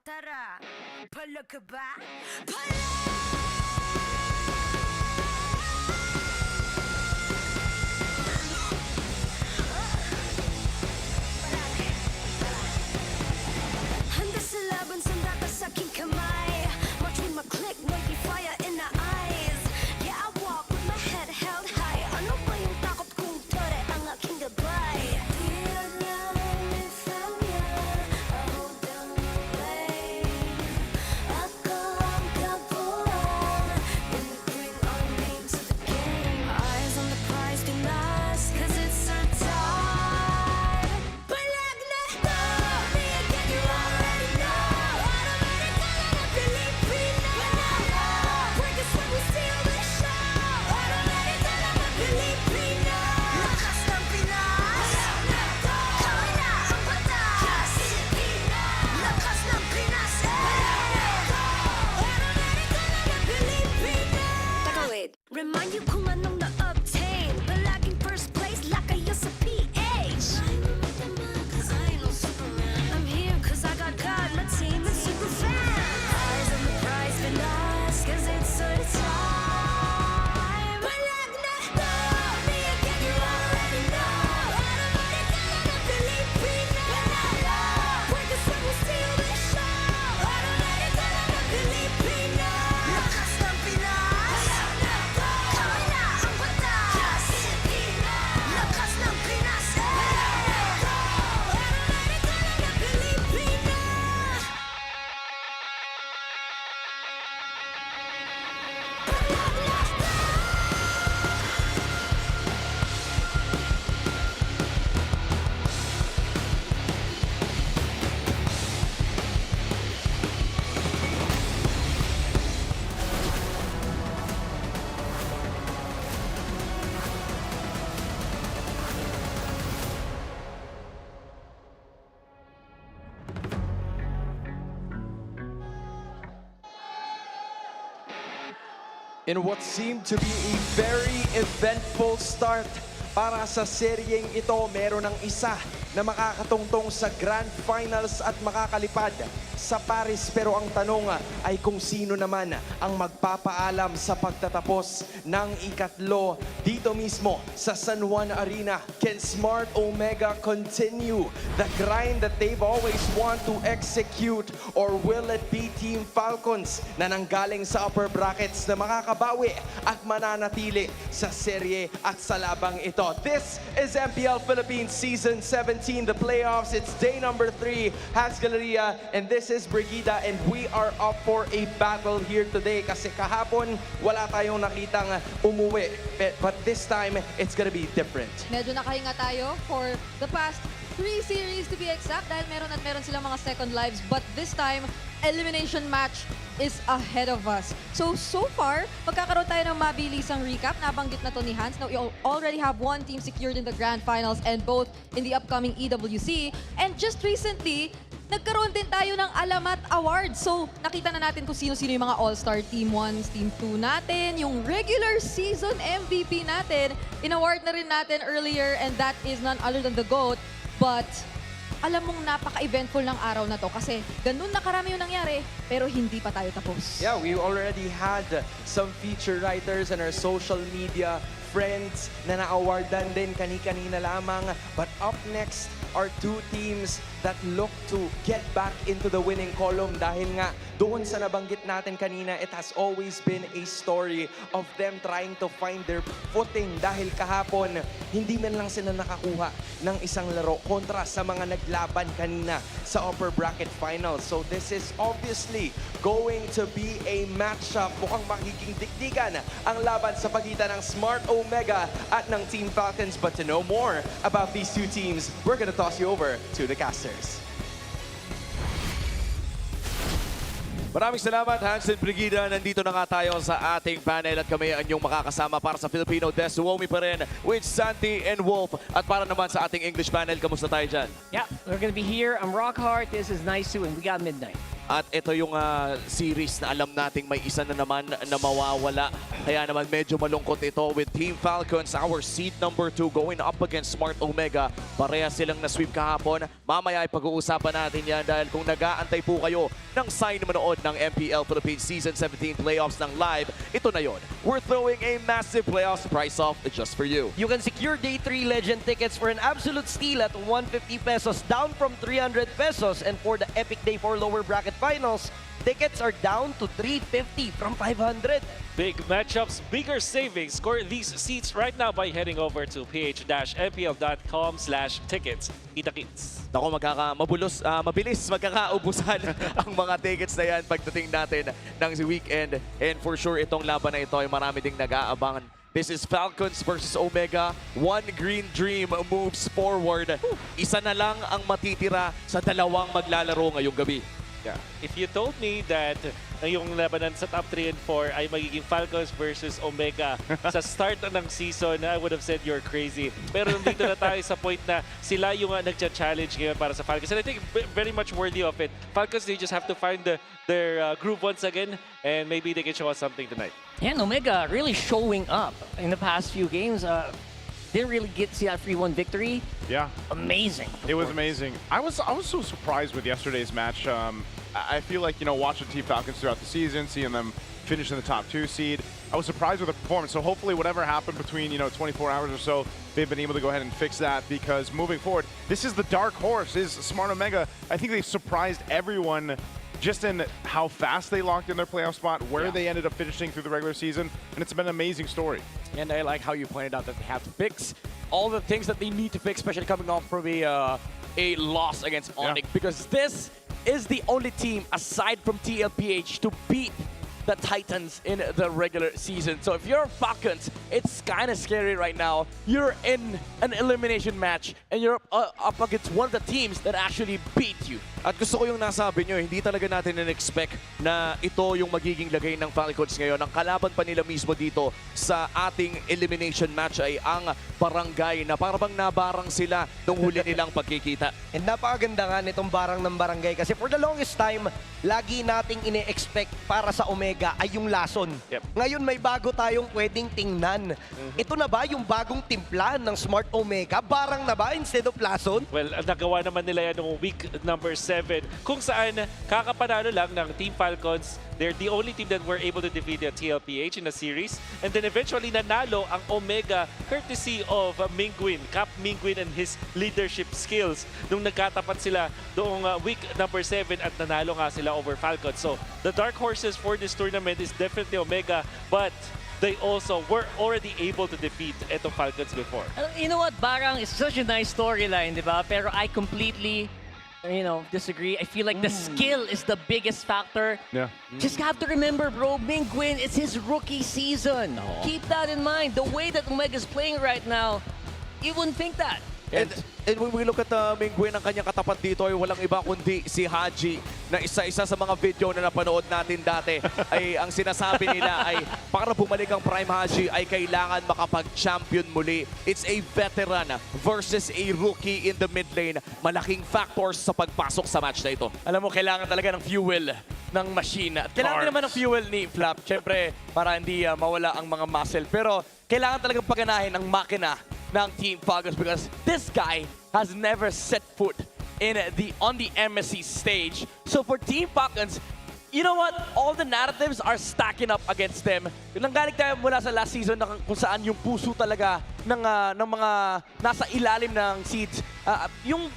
tara, palag ka ba? Handa sa laban, sanda ka sa aking kamay. Watch with my click, mighty fire in the eyes. Yeah, I walk with my head held high. Ano ba yung takot kong tore ang aking gabay? Di alam if I hold them away. Ako ang kabuuan, and you bring our name to the game. Eyes on the prize, do not, 'cause it's our time. Palag na to, me again, you already know. Automatic ka na ng Pilipino. Break us when we steal the show. Automatic ka na ng Pilipino. Lakas ng Pinas. Palag na to, kami na ang batas. Pilipino. Lakas ng Pinas. Palag na to, automatic ka na ng Pilipino. Taka, wait. Remind you kung anong na-obtain. Palaging first place, like kayo sa PH. I'm here 'cause I got God, my team is super fast. Eyes on the prize, finalist, 'cause it's our time. Palag na to, me again, you already know. Automatic ka na ng Pilipino. Break us when we steal the show. Automatic ka na ng Pilipino. Lakas ng Pinas. Palag na to, kami na ang batas. Pilipino. Lakas ng Pinas. Palag na to, automatic ka na ng Pilipino. In what seemed to be a very eventful start para sa seryeng ito, meron ng isa na makakatungtong sa Grand Finals at makakalipad sa Paris. Pero ang tanong ay kung sino naman ang magpapaalam sa pagtatapos ng ikatlo dito mismo sa San Juan Arena. Can Smart Omega continue the grind that they've always want to execute, or will it be Team Falcons na nanggaling sa upper brackets na makakabawi at mananatili sa serye at sa labang ito? This is MPL Philippines Season 17, the playoffs. It's day number 3, Has Galleria, and this is Brigida, and we are up for a battle here today kasi kahapon wala tayong nakitang umuwi, but this time it's gonna be different. Medyo nakahinga tayo for the past 3 series to be exact dahil meron silang mga second lives, but this time elimination match is ahead of us. So far, magkakaroon tayo ng mabilisang recap. Nabanggit na to ni Hans. Now, we already have one team secured in the Grand Finals and both in the upcoming EWC. And just recently, nagkaroon din tayo ng Alamat Awards. So, nakita na natin kung sino-sino yung mga All-Star Team 1, Team 2 natin, yung regular season MVP natin. In-award na rin natin earlier, and that is none other than the GOAT. But, alam mong napaka-eventful ng araw na to kasi ganun na karami yung nangyari, pero hindi pa tayo tapos. Yeah, we already had some feature writers and our social media friends na na-awardan din kani-kanina lamang. But up next are 2 teams that look to get back into the winning column dahil nga doon sa nabanggit natin kanina, it has always been a story of them trying to find their footing dahil kahapon hindi man lang sila nakakuha ng isang laro kontra sa mga naglaban kanina sa upper bracket finals. So this is obviously going to be a matchup. Mukhang magiging dikdikan ang laban sa pagitan ng Smart Omega at ng Team Falcons. But to know more about these 2 teams, we're gonna toss you over to the casters. Maraming salamat, Hans and Brigida. Nandito na nga tayo sa ating panel at kami ang inyong makakasama para sa Filipino Death Suomi pa rin with Santi and Wolf. At para naman sa ating English panel, kamusta tayo dyan? Yeah, we're gonna be here. I'm Rockhart, this is Nice and we got Midnight. At ito yung series na alam nating may isa na naman na mawawala. Kaya naman medyo malungkot ito with Team Falcons, our seed number 2 going up against Smart Omega. Pareha silang na-sweep kahapon. Mamaya ay pag-uusapan natin yan dahil kung nag-aantay po kayo ng sign manood ng MPL Philippines Season 17 playoffs ng live, ito na yon. We're throwing a massive playoffs price off just for you. You can secure Day 3 Legend tickets for an absolute steal at 150 pesos down from 300 pesos. And for the Epic Day 4 lower bracket finals, tickets are down to 350 from 500. Big matchups, bigger savings. Score these seats right now by heading over to ph-mpl.com/tickets. Kita-kits. Naku, mabilis magkakaubusan ang mga tickets na yan pagdating natin ng weekend. And for sure, itong laban na ito ay marami ding nag-aabangan. This is Falcons versus Omega. One green dream moves forward. Isa na lang ang matitira sa dalawang maglalaro ngayong gabi. Yeah. If you told me that yung labanan sa top 3 and 4 ay magiging Falcons versus Omega sa start ng season, I would have said you're crazy. Pero nandito na tayo sa point na sila yung nagcha-challenge ngayon para sa Falcons. And I think very much worthy of it. Falcons, they just have to find their groove once again and maybe they can show us something tonight. And Omega really showing up in the past few games. Didn't really see that 3-1 victory. Yeah. Amazing. It was amazing. I was so surprised with yesterday's match. I feel like, watching Team Falcons throughout the season, seeing them finish in the top 2 seed, I was surprised with the performance. So hopefully whatever happened between, 24 hours or so, they've been able to go ahead and fix that, because moving forward, this is the dark horse, is Smart Omega. I think they've surprised everyone just in how fast they locked in their playoff spot, where they ended up finishing through the regular season, and it's been an amazing story. And I like how you pointed out that they have to fix all the things that they need to fix, especially coming off from a loss against ONIC, because this is the only team aside from TLPH to beat the Titans in the regular season. So if you're Falcons, it's kind of scary right now. You're in an elimination match and you're up against one of the teams that actually beat you. At gusto ko yung nasabi nyo, hindi talaga natin in-expect na ito yung magiging lagay ng Falcons ngayon. Ang kalaban pa nila mismo dito sa ating elimination match ay ang Barangay, na parang nabarang sila nung huli nilang pagkikita. And napakaganda nga nitong barang ng Barangay kasi for the longest time, lagi nating ine-expect para sa Omega ay yung lason. Ngayon may bago tayong pwedeng tingnan. Ito na ba yung bagong timpla ng Smart Omega? Barang na ba instead of lason? Well, nagawa naman nila yan noong week number 7 kung saan kakapanalo lang ng Team Falcons. They're the only team that were able to defeat the TLPH in the series. And then eventually nanalo ang Omega courtesy of Mingwin, Cap Mingwin and his leadership skills nung nagkatapat sila doong week number 7 at nanalo nga sila over Falcons. So the dark horses for this tournament is definitely Omega, but they also were already able to defeat etong Falcons before. You know what, Barang is such a nice storyline, di ba? Pero I completely disagree. I feel like the skill is the biggest factor. Yeah. Just have to remember, bro, Mingwin, it's his rookie season. Keep that in mind. The way that Omega's playing right now, you wouldn't think that. And when we look at Mingwin, ang kanyang katapat dito ay walang iba kundi si Haji, na isa-isa sa mga video na napanood natin dati ay ang sinasabi nila ay para bumalik ang Prime Haji ay kailangan makapag-champion muli. It's a veteran versus a rookie in the mid lane. Malaking factors sa pagpasok sa match na ito. Alam mo, kailangan talaga ng fuel ng machine. At kailangan din naman ng fuel ni Flap. Siyempre, para hindi mawala ang mga muscle. Pero kailangan talagang paganahin ang makina ng Team Falcons because this guy has never set foot on the MSC stage. So for Team Falcons, you know what? All the narratives are stacking up against them. Nanggaling tayo mula sa last season na kung saan yung puso talaga ng mga nasa ilalim ng seeds. Yung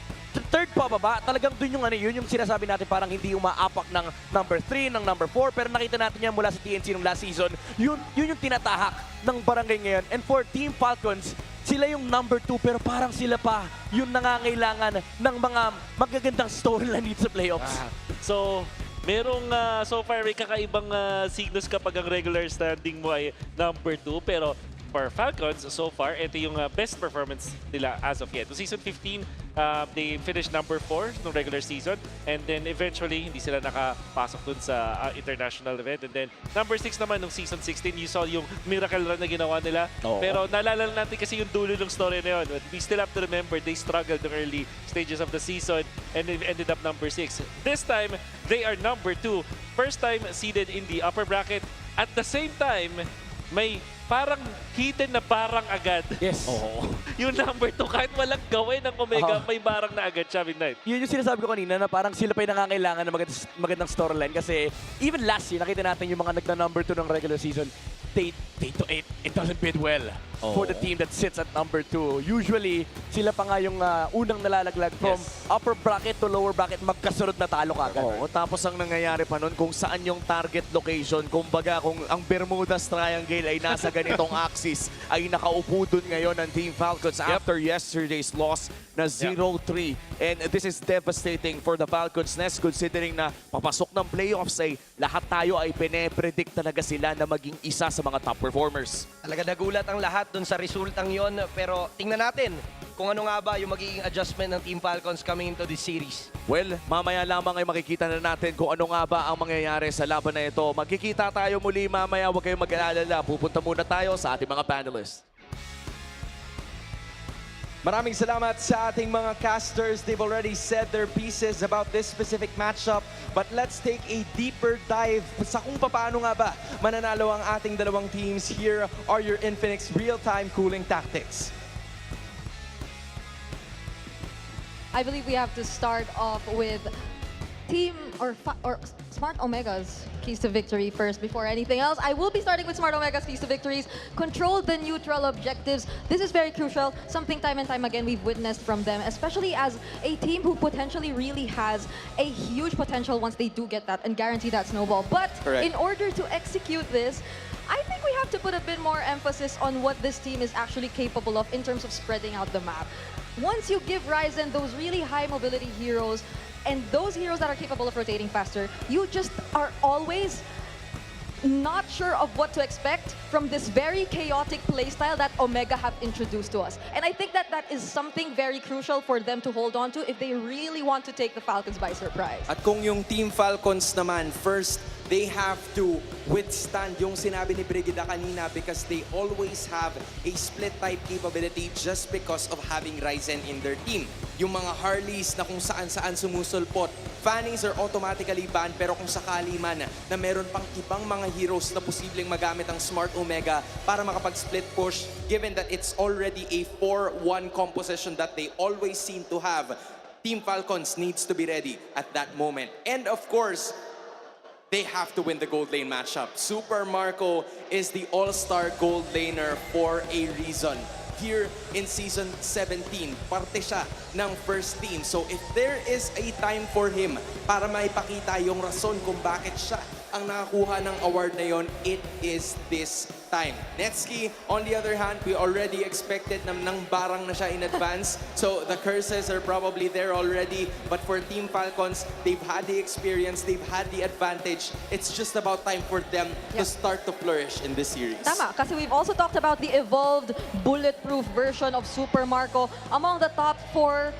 third pababa, talagang dun yun yung sinasabi natin parang hindi umaapak ng number 3, ng number 4. Pero nakita natin yan mula sa TNC nung last season. Yun yung tinatahak ng Barangay ngayon. And for Team Falcons, sila yung number 2 pero parang sila pa yung nangangailangan ng mga magagandang storyline dito sa playoffs. So, merong so far may kakaibang signos kapag ang regular standing mo ay number 2 pero for Falcons so far, ito yung best performance nila as of yet. So Season 15, they finished number 4 no regular season, and then eventually hindi sila nakapasok dun sa international event. And then number 6 naman nung Season 16, you saw yung miracle run na ginawa nila. Pero naalala natin kasi yung dulo ng story na yun. We still have to remember they struggled in early stages of the season and they ended up number 6. This time, they are number 2. First time seeded in the upper bracket. At the same time, may parang hidden na barang agad. Yes. Yung number 2, kahit walang gawin ng Omega, may barang na agad siya, Midnight. Yun yung sinasabi ko kanina na parang sila pa yung nangangailangan ng magandang storyline kasi even last year, nakita natin yung mga nagna-number 2 ng regular season, it doesn't bid well for the team that sits at number 2. Usually, sila pa nga yung unang nalalaglag from upper bracket to lower bracket, magkasunod na talo kagad. Tapos ang nangyayari pa nun, kung saan yung target location, kumbaga kung ang Bermuda's Triangle ay nasa ganitong axis, ay nakaupo dun ngayon ng Team Falcons after yesterday's loss na 0-3. And this is devastating for the Falcons Nest considering na papasok ng playoffs ay lahat tayo ay pine-predict talaga sila na maging isa sa mga top performers. Talaga nagulat ang lahat dun sa resultang yon, pero tingnan natin kung ano nga ba yung magiging adjustment ng Team Falcons coming into this series. Well, mamaya lamang ay makikita na natin kung ano nga ba ang mangyayari sa laban na ito. Magkikita tayo muli mamaya, huwag kayong mag-aalala. Pupunta muna tayo sa ating mga panelists. Maraming salamat sa ating mga casters. They've already said their pieces about this specific matchup. But let's take a deeper dive sa kung paano nga ba mananalo ang ating dalawang teams. Here are your Infinix real-time cooling tactics. I believe we have to start off with Team or Smart Omega's keys to victory first before anything else. I will be starting with Smart Omega's keys to victories. Control the neutral objectives. This is very crucial. Something time and time again we've witnessed from them, especially as a team who potentially really has a huge potential once they do get that and guarantee that snowball. But in order to execute this, I think we have to put a bit more emphasis on what this team is actually capable of in terms of spreading out the map. Once you give Ryzen those really high mobility heroes, and those heroes that are capable of rotating faster, you just are always not sure of what to expect from this very chaotic playstyle that Omega have introduced to us. And I think that that is something very crucial for them to hold on to if they really want to take the Falcons by surprise. At kung yung Team Falcons naman, first, they have to withstand yung sinabi ni Brigida kanina because they always have a split-type capability just because of having Ryzen in their team. Yung mga Harleys na kung saan-saan sumusulpot, Fannings are automatically banned, pero kung sakali man na meron pang ibang mga heroes na posibleng magamit ang Smart Omega para makapag-split push, given that it's already a 4-1 composition that they always seem to have, Team Falcons needs to be ready at that moment. And of course, they have to win the gold lane matchup. Super Marco is the all-star gold laner for a reason. Here in Season 17, parte siya ng first team. So if there is a time for him para maipakita yung rason kung bakit siya ang nakakuha ng award na yon, it is this time. Netsuki, on the other hand, we already expected na nang barang na siya in advance. So the curses are probably there already. But for Team Falcons, they've had the experience, they've had the advantage. It's just about time for them to start to flourish in this series. Tama, kasi we've also talked about the evolved, bulletproof version of Super Marco. Among the top 4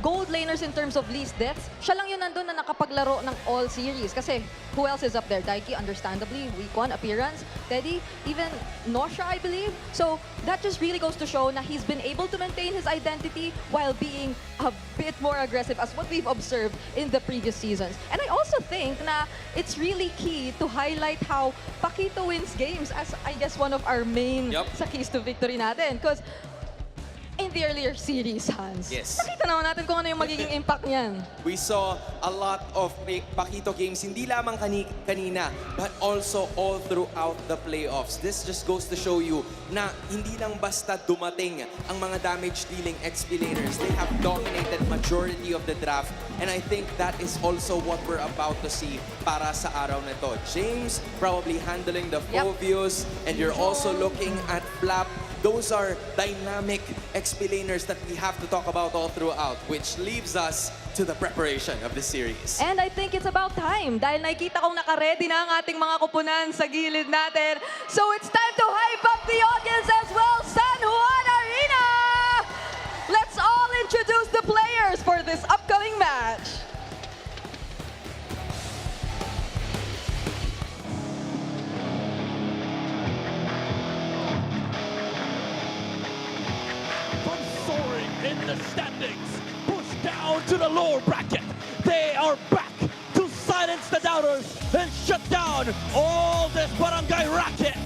gold laners in terms of least deaths, siya lang yun nandun na nakapaglaro ng all series. Kasi who else is up there? Daiki, understandably, week 1 appearance. Teddy, even Nosha, I believe. So that just really goes to show na he's been able to maintain his identity while being a bit more aggressive as what we've observed in the previous seasons. And I also think na it's really key to highlight how Paquito wins games as, I guess, one of our main sa keys to victory natin. Because in the earlier series, Hans. Nakita naman natin kung ano yung magiging impact niyan. We saw a lot of Paquito games, hindi lamang kanina, but also all throughout the playoffs. This just goes to show you na hindi lang basta dumating ang mga damage-dealing XP laners. They have dominated majority of the draft, and I think that is also what we're about to see para sa araw na to. James probably handling the Phobius, and you're also looking at Flap. Those are dynamic XP laners that we have to talk about all throughout, which leaves us to the preparation of the series. And I think it's about time dahil nakikita kong nakaredy na ang ating mga kupunan sa gilid natin. So it's time to hype up the audience as well, San Juan Arena! Let's all introduce the players for this upcoming match. From soaring in the standings, pushed down to the lower bracket, they are back to silence the doubters and shut down all this barangay racket.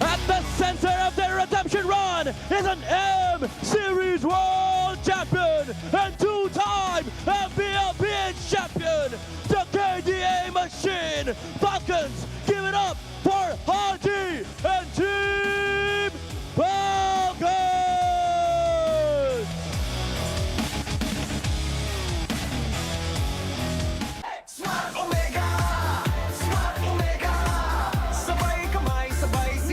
At the center of their redemption run is an M Series World Champion and two-time FLCN champion, the KDA Machine Falcons. Give it up for Haji and Team Falcons!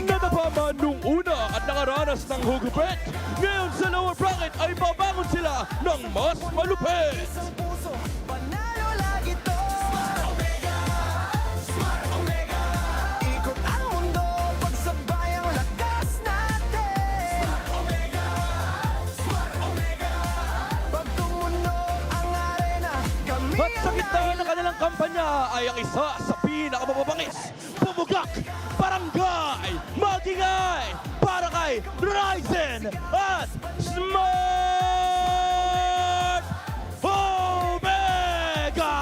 Nadapa man nung una at nakaranas ng hugupit, ngayon sa lower bracket ay babangon sila ng mas malupit. At sa gitna ng kanilang kampanya ay ang isa sa pinakamababangis, pumugak, barangay, magingay, para kay Ryzen at Smart Omega!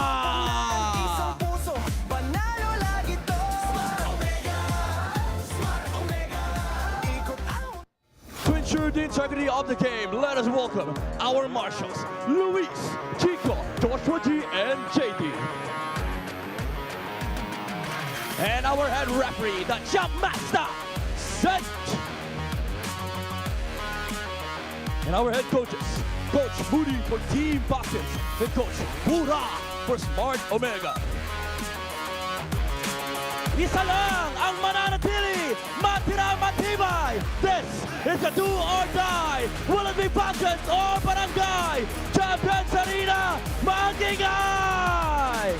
To ensure the integrity of the game, let us welcome our marshals, Luis, Chico, Joshua G, and JD. And our head referee, the Jump Master, Set. And our head coaches, Coach Moody for Team Falcons and Coach Pura for Smart Omega. Isa lang ang mananatili, matira matibay. This is a do or die. Will it be Falcons or Barangay? Champions Arena, magingay!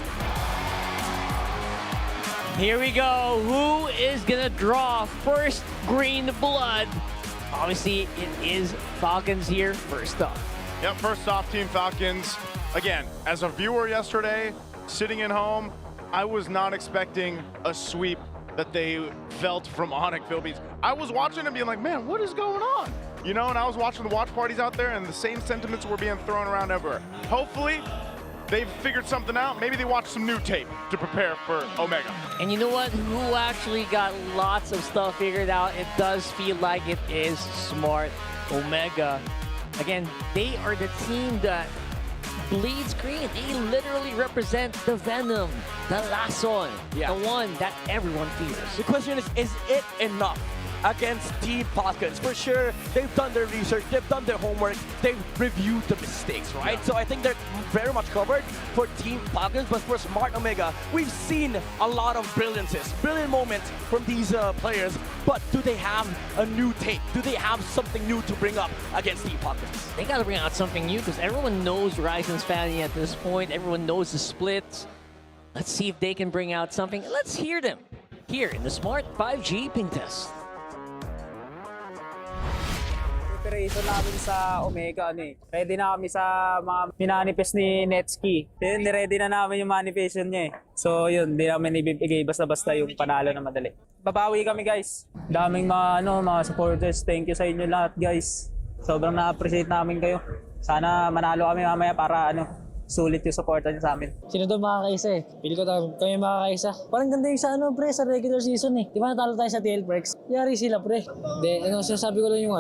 Here we go. Who is gonna draw first green blood? Obviously, it is Falcons here first up. Yep, first off, Team Falcons. Again, as a viewer yesterday, sitting at home, I was not expecting a sweep that they felt from ONIC Philippines. I was watching and being like, man, what is going on? You know, and I was watching the watch parties out there and the same sentiments were being thrown around everywhere. Hopefully, they've figured something out. Maybe they watched some new tape to prepare for Omega. And you know what? Who actually got lots of stuff figured out? It does feel like it is Smart Omega. Again, they are the team that bleeds green. They literally represent the venom, the lason, the one that everyone fears. The question is it enough against Team Falcons? For sure, they've done their research, they've done their homework, they've reviewed the mistakes, right? So I think they're very much covered for Team Falcons, but for Smart Omega, we've seen a lot of brilliant moments from these players, but do they have a new take? Do they have something new to bring up against Team Falcons? They gotta bring out something new because everyone knows Ryzen's fanny at this point. Everyone knows the splits. Let's see if they can bring out something. Let's hear them here in the Smart 5G Ping Test. Preparation namin sa Omega, ready na kami sa mga minanifest ni Netski. Yun, ready na namin yung manifestation niya So yun, di namin ibibigay basta-basta yung panalo na madali. Babawi kami guys. Daming mga supporters. Thank you sa inyo lahat guys. Sobrang na-appreciate namin kayo. Sana manalo kami mamaya para sulit yung supportan niyo sa amin. Sino doon makakaisa Pili ko kami makakaisa. Parang ganda yung sa pre, sa regular season Di ba natalo tayo sa TLPH? Yari sila pre. Sinasabi ko lang yung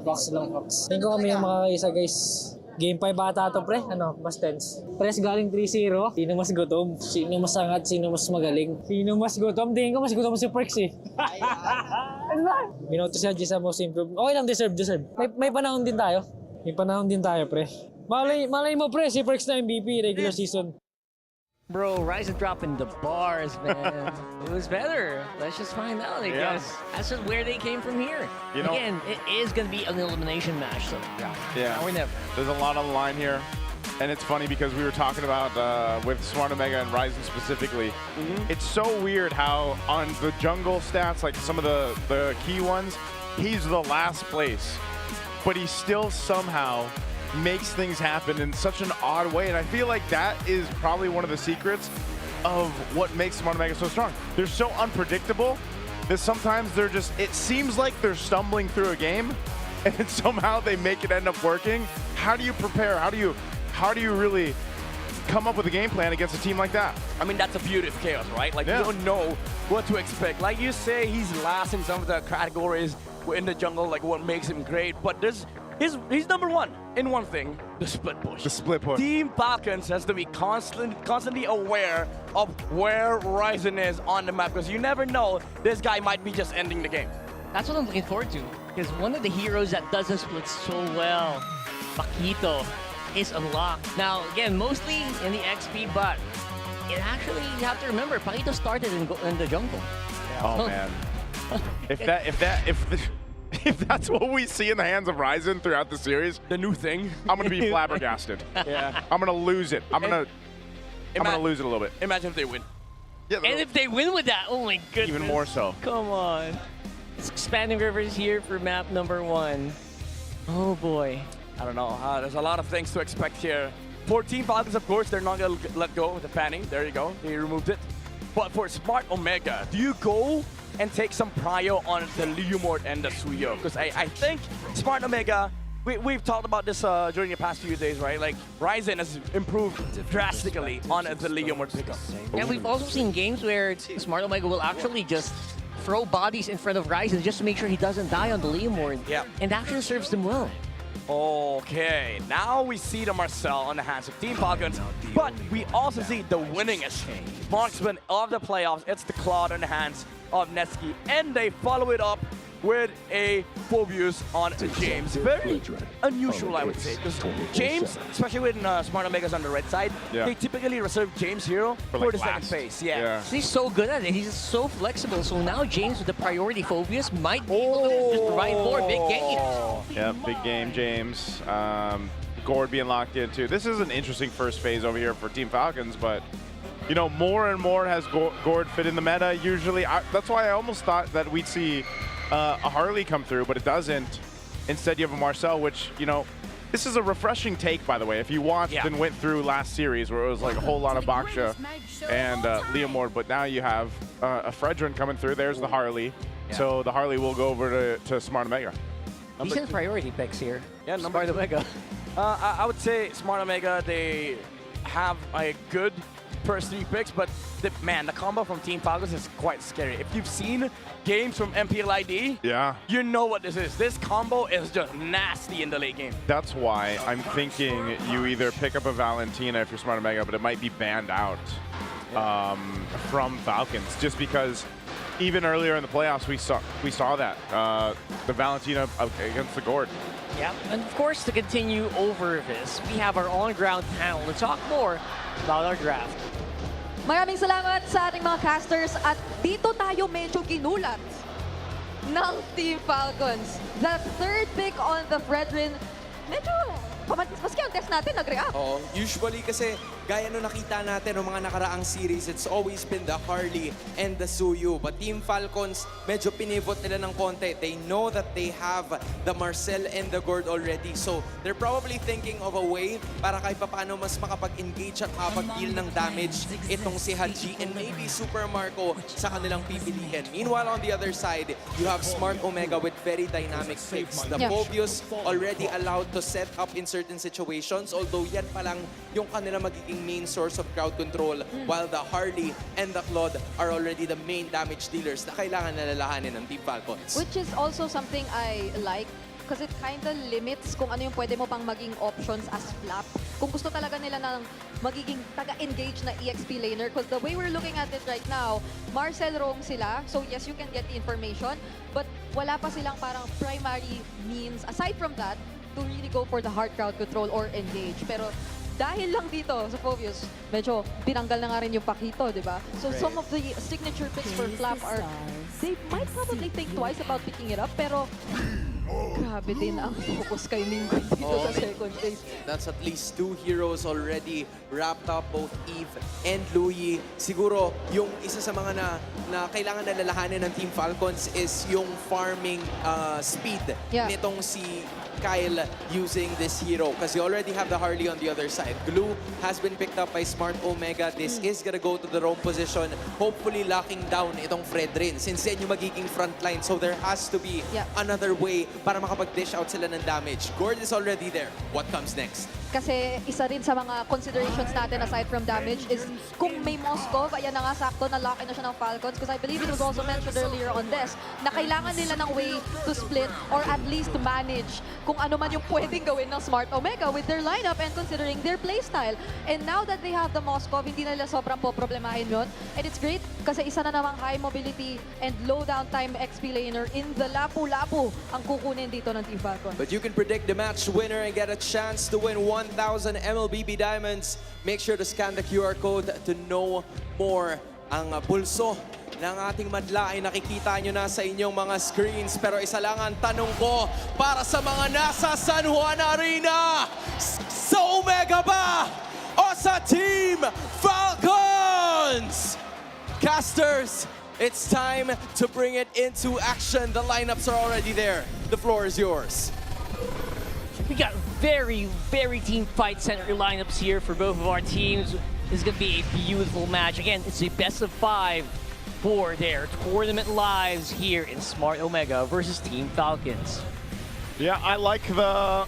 Fox lang Fox. Tingin ko kami yung makakaisa guys. Game 5 bata to pre, mas tense. Press galing 3-0. Sino mas gutom? Sino mas angat? Sino mas magaling? Sino mas gutom? Tingin ko mas gutom si Prex Ano ba? Binoto siya sa most improved. Okay lang, deserve. May panahon din tayo. May panahon din tayo, pre. Malay mo pre, si Perks na MVP regular season. Bro, Ryzen dropping the bars, man. It was better. Let's just find out, I guess. That's just where they came from here. You know, again, it is going to be an elimination match, so yeah. Now or never. There's a lot on the line here. And it's funny because we were talking about with Smart Omega and Ryzen specifically. It's so weird how on the jungle stats, like some of the key ones, he's the last place. But he still somehow makes things happen in such an odd way. And I feel like that is probably one of the secrets of what makes Smart Omega so strong. They're so unpredictable that sometimes they're just, it seems like they're stumbling through a game and somehow they make it end up working. How do you prepare? How do you really come up with a game plan against a team like that? I mean, that's the beauty of chaos, right? Like, you don't know what to expect. Like you say, he's last in some of the categories in the jungle, like what makes him great. But he's number one in one thing, the split push. The split push. Team Falcons has to be constantly aware of where Ryzen is on the map, because you never know, this guy might be just ending the game. That's what I'm looking forward to, because one of the heroes that does the split so well, Paquito, is unlocked. Now, again, mostly in the XP, but it actually, you have to remember, Paquito started in the jungle. Oh, man. If that's what we see in the hands of Ryzen throughout the series, the new thing, I'm gonna be flabbergasted. I'm gonna lose it. I'm gonna lose it a little bit. Imagine if they win. Yeah, and if they win with that, oh my goodness. Even more so. Come on. It's expanding rivers here for map number 1. Oh boy. I don't know. There's a lot of things to expect here. For Team Falcons, of course, they're not going to let go of the panning. There you go. They removed it. But for Smart Omega, do you go and take some prio on the Leomord and the Suyo? Because I think Smart Omega, we've talked about this during the past few days, right? Like, Ryzen has improved drastically on the Leomord pickup. Yeah, we've also seen games where Smart Omega will actually just throw bodies in front of Ryzen just to make sure he doesn't die on the Leomord. Yeah. And actually serves them well. Okay, now we see the Marcel on the hands of Team Falcons, but we also see the winningest marksman of the playoffs. It's the Claude on the hands of Netsuki, and they follow it up with a Phobius on James. Very unusual, I would say, because James, especially when Smart Omega's on the red side, they typically reserve James Hero for the second phase. He's so good at it. He's so flexible. So now James with the priority Phobius might be able to just provide more big games. Yeah, big game, James. Gord being locked in too. This is an interesting first phase over here for Team Falcons, but you know, more and more has Gord fit in the meta. Usually, that's why I almost thought that we'd see a Harley come through, but it doesn't. Instead, you have a Marcel, which, you know, this is a refreshing take, by the way. If you watched and went through last series where it was like a whole lot of Baksha and Leomord, but now you have a Fredrin coming through. There's the Harley. So the Harley will go over to Smart Omega. Decent priority picks here. Yeah, Smart Omega. I would say Smart Omega, they have a good first 3 picks, but man, the combo from Team Falcons is quite scary. If you've seen games from MPL ID, you know what this is. This combo is just nasty in the late game. That's why I'm thinking you either pick up a Valentina if you're Smart Omega, but it might be banned out from Falcons, just because even earlier in the playoffs we saw that the Valentina against the Gord. Yeah, and of course, to continue over this, we have our on-ground panel to talk more about our draft. Maraming salamat sa ating mga casters at dito tayo medyo ginulat ng Team Falcons. The third pick on the Fredrin, medyo maski ang test natin nag-react. Oo, usually kasi gaya nung nakita natin ng mga nakaraang series, it's always been the Harley and the Suyu. But Team Falcons, medyo pinivot nila ng konti. They know that they have the Marcel and the Gord already. So they're probably thinking of a way para kahit paano mas makapag-engage at makapag-deal ng damage itong si Haji and maybe Super Marco sa kanilang pipiliin. Meanwhile, on the other side, you have Smart Omega with very dynamic picks. The Phobius already allowed to set up in certain situations, although yan pa lang yung kanila magiging main source of crowd control, while the Harley and the Claude are already the main damage dealers na kailangan nalalahanin ng Team Falcons. Which is also something I like because it kind of limits kung ano yung pwede mo pang maging options as flap. Kung gusto talaga nila ng magiging taga-engage na EXP laner, because the way we're looking at it right now, Marcel Rong sila, so yes, you can get the information, but wala pa silang parang primary means. Aside from that, to really go for the hard crowd control or engage. Pero dahil lang dito sa Phobius, medyo tinanggal na nga rin yung Pakito, di ba? So some of the signature picks for Flap are, they might probably think twice about picking it up, pero grabe din ang focus kay Mingwen dito sa second phase. That's at least 2 heroes already wrapped up, both Eve and Louie. Siguro, yung isa sa mga na kailangan nalalahanin ng Team Falcons is yung farming speed nitong si Kyle using this hero. Because you already have the Harley on the other side. Glue has been picked up by Smart Omega. This is gonna go to the roam position, hopefully locking down itong Fredrin since yan yung magiging frontline. So there has to be another way para makapag-dish out sila ng damage. Gord is already there. What comes next? Kasi isa rin sa mga considerations natin aside from damage is kung may Moskov, ayan na nga sakto na lock-in na siya ng Falcons because I believe it was also mentioned earlier on this na kailangan nila ng way to split or at least to manage kung ano man yung pwedeng gawin ng Smart Omega with their lineup and considering their playstyle. And now that they have the Moskov, hindi na nila sobrang poproblemahin yun. And it's great kasi isa na namang high mobility and low downtime XP laner in the Lapu-Lapu ang kukunin dito ng Team Falcon. But you can predict the match winner and get a chance to win 1,000 MLBB Diamonds. Make sure to scan the QR code to know more. Ang pulso ng ating madla ay nakikita nyo na sa inyong mga screens. Pero isa lang ang tanong ko para sa mga nasa San Juan Arena. Sa Omega ba o sa Team Falcons? Casters, it's time to bring it into action. The lineups are already there. The floor is yours. We got very, very team fight-centered lineups here for both of our teams. This is going to be a beautiful match. Again, it's a best of 5 for their tournament lives here in Smart Omega versus Team Falcons. Yeah, I like the...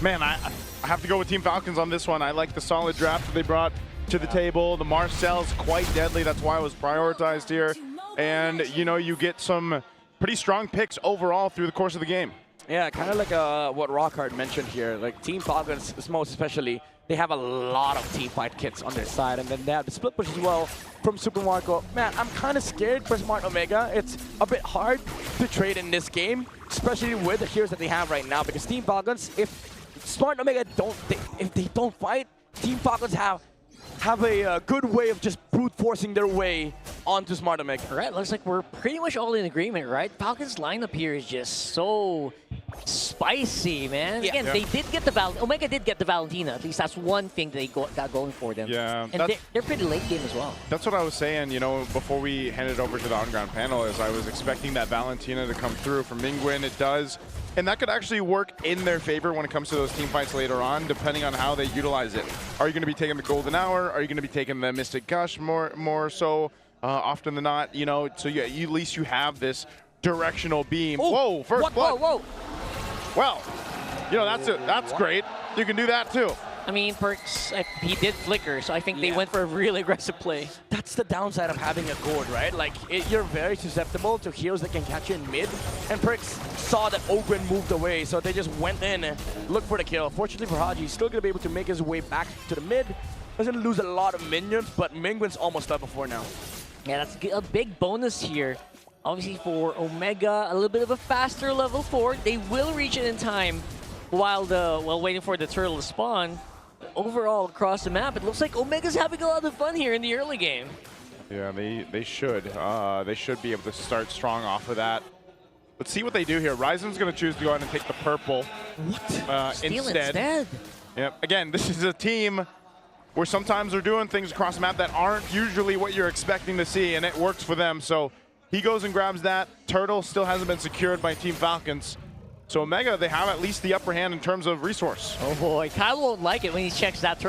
Man, I have to go with Team Falcons on this one. I like the solid draft that they brought to the table. The Marcel's quite deadly. That's why it was prioritized here. And, you know, you get some pretty strong picks overall through the course of the game. Yeah, kind of like what Rockhard mentioned here. Like Team Falcons, most especially, they have a lot of team fight kits on their side, and then they have the split push as well from Super Marco. Man, I'm kind of scared for Smart Omega. It's a bit hard to trade in this game, especially with the heroes that they have right now. Because Team Falcons, if Smart Omega if they don't fight, Team Falcons have a good way of just brute forcing their way onto Smart Omega. All right, looks like we're pretty much all in agreement, right? Falcons lineup here is just so spicy, man. Yeah. Again, they did get the Omega did get the Valentina. At least that's one thing they got going for them. Yeah, and they're pretty late game as well. That's what I was saying, you know, before we handed over to the on-ground panel, is I was expecting that Valentina to come through from Mingwen. It does. And that could actually work in their favor when it comes to those team fights later on, depending on how they utilize it. Are you going to be taking the Golden Hour? Are you going to be taking the Mystic Gush more so often than not? You know, so yeah, at least you have this directional beam. Ooh, whoa, first blood. Whoa. Well, you know, that's great. You can do that too. I mean, Perks, he did flicker, so I think they went for a really aggressive play. That's the downside of having a Gord, right? Like, you're very susceptible to heroes that can catch you in mid. And Perks saw that Ogren moved away, so they just went in and looked for the kill. Fortunately for Haji, he's still going to be able to make his way back to the mid. Doesn't lose a lot of minions, but Mingwen's almost level 4 now. Yeah, that's a big bonus here. Obviously for Omega, a little bit of a faster level 4. They will reach it in time while waiting for the turtle to spawn. Overall, across the map, it looks like Omega's having a lot of fun here in the early game. Yeah, they should. They should be able to start strong off of that. Let's see what they do here. Ryzen's going to choose to go ahead and take the purple. What? Steal instead. Yep. Again, this is a team where sometimes they're doing things across the map that aren't usually what you're expecting to see, and it works for them. So he goes and grabs that. Turtle still hasn't been secured by Team Falcons. So Omega, they have at least the upper hand in terms of resource. Oh boy, Kyle won't like it when he checks that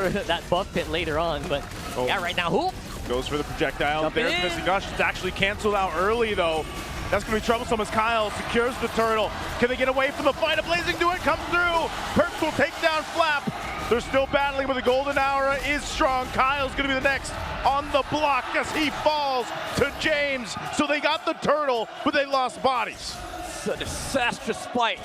buff pit later on, but yeah, right now, whoop! Goes for the projectile. There's Missing Gush. It's actually canceled out early though. That's going to be troublesome as Kyle secures the turtle. Can they get away from the fight? A Blazing Duet comes through. Perks will take down Flap. They're still battling, but the Golden Hour is strong. Kyle's going to be the next on the block as he falls to James. So they got the turtle, but they lost bodies. It's a disastrous fight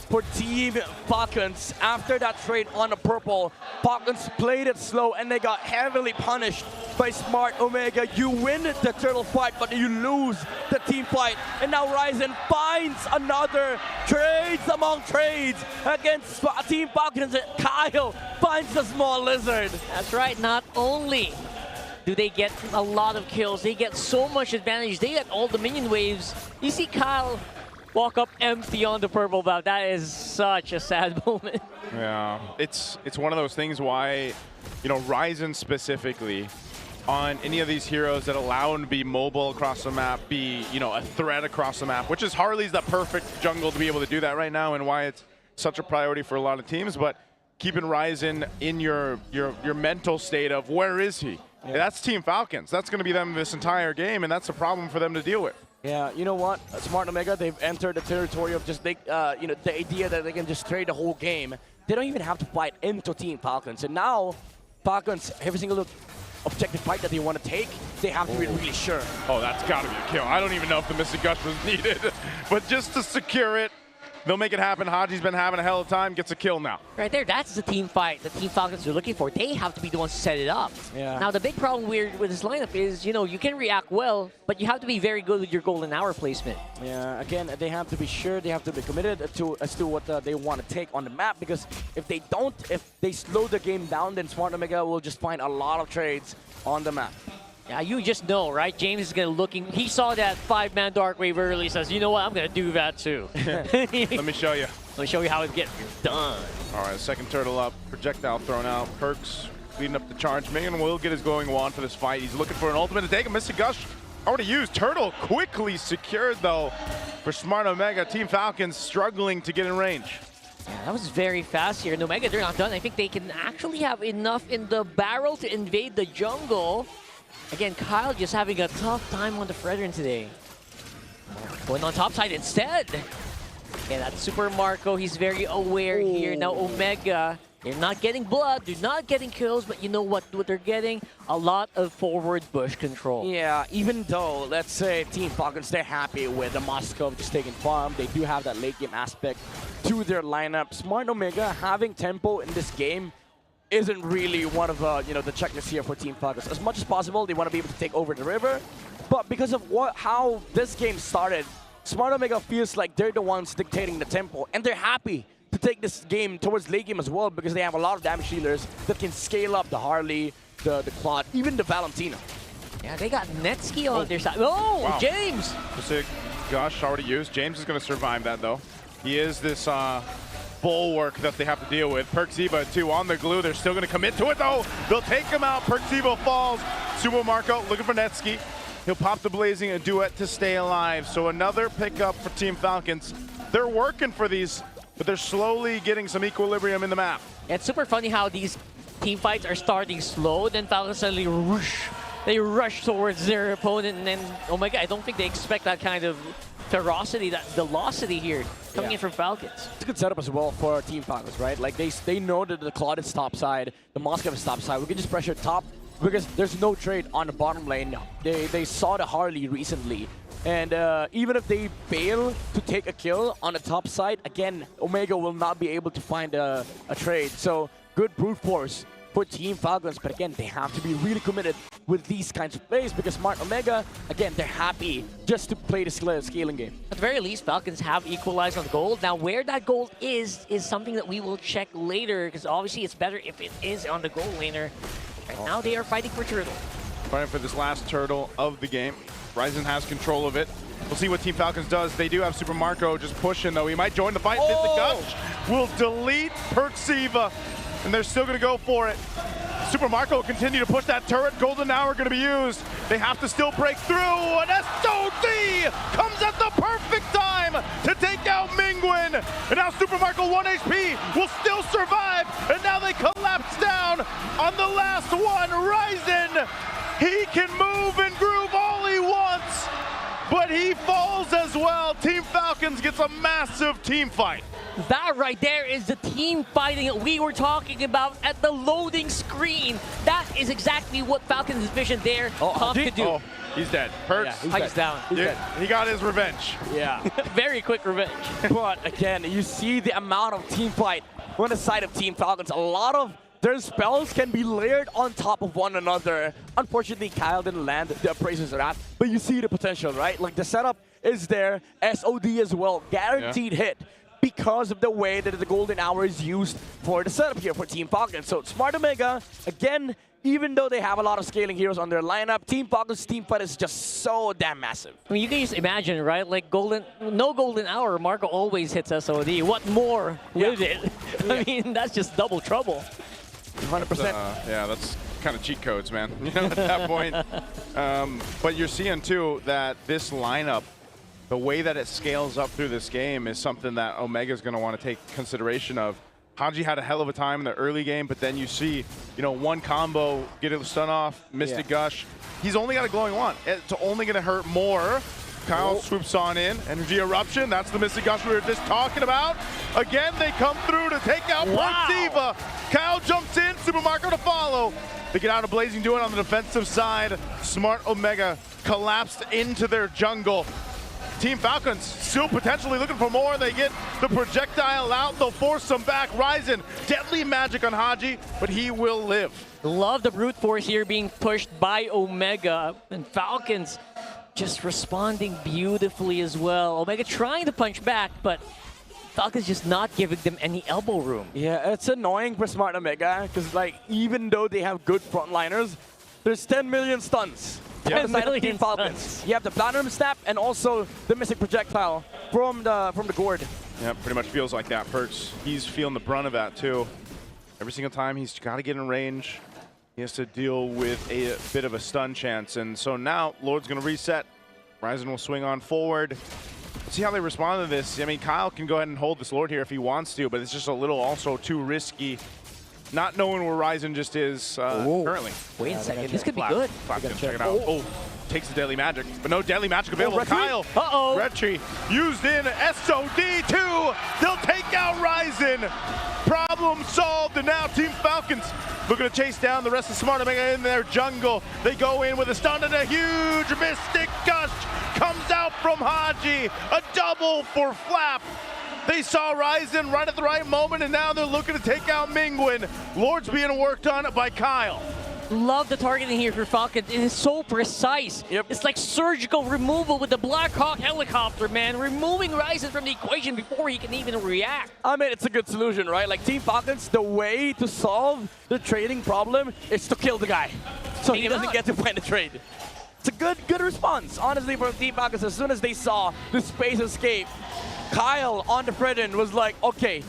for Team Falcons. After that trade on the purple, Falcons played it slow and they got heavily punished by Smart Omega. You win the turtle fight, but you lose the team fight. And now Ryzen finds another trades among trades against Team Falcons. Kyle finds the small lizard. That's right, not only do they get a lot of kills, they get so much advantage, they get all the minion waves. You see Kyle walk up empty on the purple buff. That is such a sad moment. Yeah, it's one of those things why, you know, Ryzen specifically, on any of these heroes that allow him to be mobile across the map, be, you know, a threat across the map, which is Harley's the perfect jungle to be able to do that right now, and why it's such a priority for a lot of teams. But keeping Ryzen in your mental state of where is he? Yeah. That's Team Falcons. That's going to be them this entire game, and that's a problem for them to deal with. Yeah, you know what? Smart Omega, they've entered the territory of just, you know, the idea that they can just trade the whole game. They don't even have to fight into Team Falcons. And now, Falcons, every single objective fight that they want to take, they have to be really sure. Oh, that's got to be a kill. I don't even know if the Mystic Gush was needed, but just to secure it, they'll make it happen. Haji's been having a hell of a time, gets a kill now. Right there, that's the team fight that Team Falcons are looking for. They have to be the ones to set it up. Yeah. Now, the big problem with this lineup is, you know, you can react well, but you have to be very good with your golden hour placement. Yeah, again, they have to be sure, they have to be committed as to what they want to take on the map, because if they don't, if they slow the game down, then Smart Omega will just find a lot of trades on the map. Yeah, you just know, right? James is going to he saw that 5-man Dark Wave early, says, you know what, I'm going to do that too. Let me show you. Let me show you how it gets done. All right, second turtle up, projectile thrown out. Perks leading up the charge. Megan will get his glowing wand for this fight. He's looking for an ultimate to take him. Mystic Gush already used. Turtle quickly secured though for Smart Omega. Team Falcons struggling to get in range. Yeah, that was very fast here. And Omega, they're not done. I think they can actually have enough in the barrel to invade the jungle. Again, Kyle just having a tough time on the Fredrin today. Going on top side instead. Yeah, that's Super Marco. He's very aware here. Now Omega, they're not getting blood, they're not getting kills, but you know what they're getting? A lot of forward bush control. Yeah, even though, let's say, Team Falcons, they're happy with the Moscow just taking farm. They do have that late game aspect to their lineup. Smart Omega having tempo in this game isn't really one of you know, the checklists here for Team Falcons. As much as possible, they want to be able to take over the river, but because of how this game started, Smart Omega feels like they're the ones dictating the tempo, and they're happy to take this game towards late game as well, because they have a lot of damage dealers that can scale up the Harley, the Claude, even the Valentino. Yeah, they got Netsky on their side. Oh, wow. James! Mystic Gush already used. James is going to survive that though. He is this bulwark that they have to deal with. Perkziba too on the glue. They're still going to commit to it though. They'll take him out. Perkziba falls. Sumo Marco looking for Netsky. He'll pop the blazing and duet to stay alive. So another pickup for Team Falcons. They're working for these, but they're slowly getting some equilibrium in the map. It's super funny how these team fights are starting slow, then Falcons suddenly whoosh. They rush towards their opponent, and then, oh my god, I don't think they expect that kind of ferocity, that velocity here coming in from Falcons. It's a good setup as well for Team Falcons, right? Like they know that the Claude is top side, the Moscow is top side. We can just pressure top because there's no trade on the bottom lane. They saw the Harley recently, and even if they fail to take a kill on the top side, again, Omega will not be able to find a trade. So good brute force for Team Falcons, but again, they have to be really committed with these kinds of plays, because Smart Omega, again, they're happy just to play the scaling game. At the very least, Falcons have equalized on gold. Now, where that gold is something that we will check later, because obviously it's better if it is on the gold laner. Right now, they are fighting for turtle. Fighting for this last turtle of the game. Ryzen has control of it. We'll see what Team Falcons does. They do have Super Marco just pushing, though. He might join the fight. Mystic Gush will delete Perkziba, and they're still going to go for it. Super Marco will continue to push that turret. Golden Hour going to be used. They have to still break through. And SOD comes at the perfect time to take out Mingwen. And now Super Marco 1 HP will still survive. And now they collapse down on the last one. Ryzen, he can move and groove all he wants, but he falls as well. Team Falcons gets a massive team fight. That right there is the team fighting that we were talking about at the loading screen. That is exactly what Falcons' vision there could do. He's dead. Perks. He's down. He got his revenge. Yeah. Very quick revenge. But again, you see the amount of team fight on the side of Team Falcons. A lot of their spells can be layered on top of one another. Unfortunately, Kyle didn't land the Appraiser's Wrath, but you see the potential, right? Like the setup is there. SOD as well. Guaranteed hit because of the way that the Golden Hour is used for the setup here for Team Falcons. So Smart Omega, again, even though they have a lot of scaling heroes on their lineup, Team Falcons' team fight is just so damn massive. I mean, you can just imagine, right? Like no Golden Hour, Marco always hits SOD. What more with it? I mean, that's just double trouble. 100%. Yeah, that's kind of cheat codes, man. You know, at that point. But you're seeing too that this lineup, the way that it scales up through this game, is something that Omega's going to want to take consideration of. Haji had a hell of a time in the early game, but then you see, you know, one combo, get a stun off, Mystic Gush. He's only got a glowing wand. It's only going to hurt more. Kyle swoops on in. Energy Eruption, that's the Mystic Gush we were just talking about. Again, they come through to take out Persiva. Kyle jumps in, Super Marco to follow. They get out of Blazing Duet on the defensive side. Smart Omega collapsed into their jungle. Team Falcons still potentially looking for more. They get the projectile out. They'll force them back. Ryzen, deadly magic on Haji, but he will live. Love the brute force here being pushed by Omega. And Falcons just responding beautifully as well. Omega trying to punch back, but Falcons just not giving them any elbow room. Yeah, it's annoying for Smart Omega because, like, even though they have good frontliners, there's 10 million stuns. Yeah. On the side of Team Falcons. You have the Platinum Snap and also the Mystic Projectile from the Gourd. Yeah, pretty much feels like that. Perks, he's feeling the brunt of that too. Every single time he's got to get in range, he has to deal with a bit of a stun chance. And so now Lord's going to reset. Ryzen will swing on forward. Let's see how they respond to this. I mean, Kyle can go ahead and hold this Lord here if he wants to, but it's just a little also too risky. Not knowing where Ryzen just is currently. Wait a second, this could be good. Check it out. Oh, takes the Deadly Magic, but no Deadly Magic available. Kyle, Red Tree used in SOD2. They'll take out Ryzen. Problem solved, and now Team Falcons looking to chase down the rest of Smart Omega in their jungle. They go in with a stun and a huge Mystic Gush comes out from Haji. A double for Flap. They saw Ryzen right at the right moment, and now they're looking to take out Mingwen. Lord's being worked on by Kyle. Love the targeting here for Falcons. It is so precise. It's like surgical removal with the Black Hawk helicopter, man. Removing Ryzen from the equation before he can even react. I mean, it's a good solution, right? Like, Team Falcons, the way to solve the trading problem is to kill the guy, so he doesn't get to find a trade. It's a good response, honestly, for Team Falcons. As soon as they saw the space escape, Kyle on the Predin was like, okay,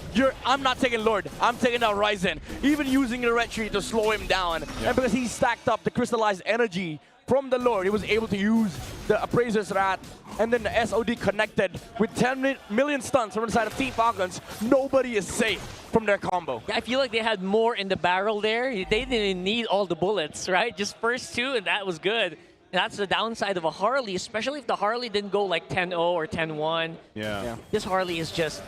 I'm not taking Lord, I'm taking out Ryzen. Even using the Red Tree to slow him down. And because he stacked up the crystallized energy from the Lord, he was able to use the Appraiser's Wrath, and then the SOD connected with 10 million stuns from the side of Team Falcons. Nobody is safe from their combo. Yeah, I feel like they had more in the barrel there. They didn't need all the bullets, right? Just first two, and that was good. That's the downside of a Harley, especially if the Harley didn't go like 10-0 or 10-1. Yeah. This Harley is just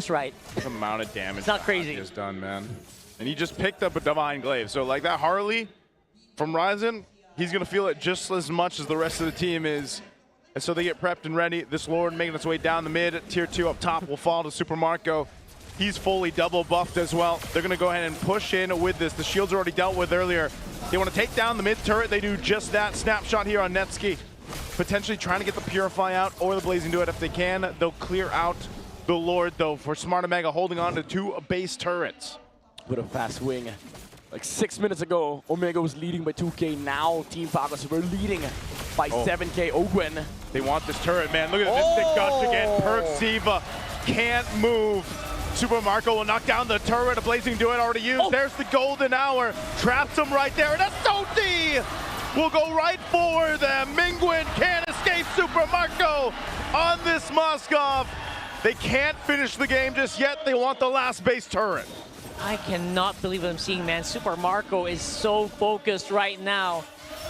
right. The amount of damage it's not crazy. is done, man. And he just picked up a Divine Glaive. So like that Harley from Ryzen, he's going to feel it just as much as the rest of the team is. And so they get prepped and ready. This Lord making its way down the mid. Tier 2 up top will fall to Super Marco. He's fully double buffed as well. They're going to go ahead and push in with this. The shields are already dealt with earlier. They want to take down the mid turret. They do just that. Snapshot here on Netski. Potentially trying to get the Purify out or the Blazing Duet if they can. They'll clear out the Lord, though, for Smart Omega holding on to 2 base turrets. With a fast wing. Like 6 minutes ago, Omega was leading by 2K. Now Team Falcons were leading by 7K. Ogwen. They want this turret, man. Look at this Mystic Gush again. Persiva can't move. Super Marco will knock down the turret. A Blazing Duet already used. There's the Golden Hour. Traps him right there. And SOD will go right for them. Mingwen can't escape Super Marco on this Moskov. They can't finish the game just yet. They want the last base turret. I cannot believe what I'm seeing, man. Super Marco is so focused right now,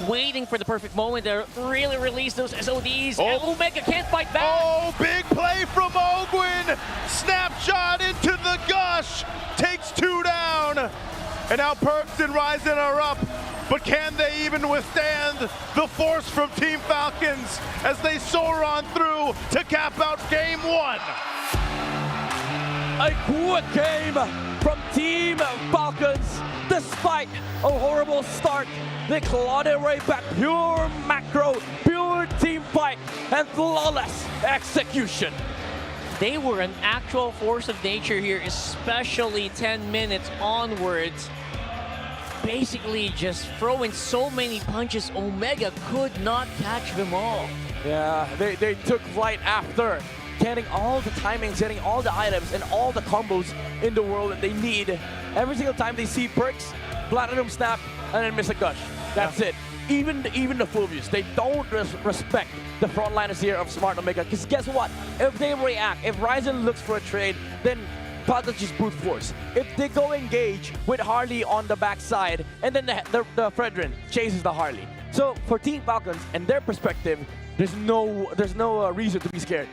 waiting for the perfect moment to really release those SODs. And Omega can't fight back. Oh, big play from Ogwen. Snapshot into the Gush. Takes 2 down. And now Perks and Ryzen are up but can they even withstand the force from Team Falcons as they soar on through to cap out Game 1? A good game from Team Falcons. Despite a horrible start, they clawed their way back. Pure macro, pure team fight, and flawless execution. They were an actual force of nature here, especially 10 minutes onwards. Basically just throwing so many punches, Omega could not catch them all. Yeah, they took flight after getting all the timings, getting all the items, and all the combos in the world that they need. Every single time they see perks, Platinum Snap, and then miss a gush. That's it. Even the Fulvius, they don't respect the frontliners here of Smart Omega. Because guess what? If they react, if Ryzen looks for a trade, then Falcons just brute force. If they go engage with Harley on the backside, and then the Fredrin chases the Harley. So for Team Falcons and their perspective, there's no reason to be scared.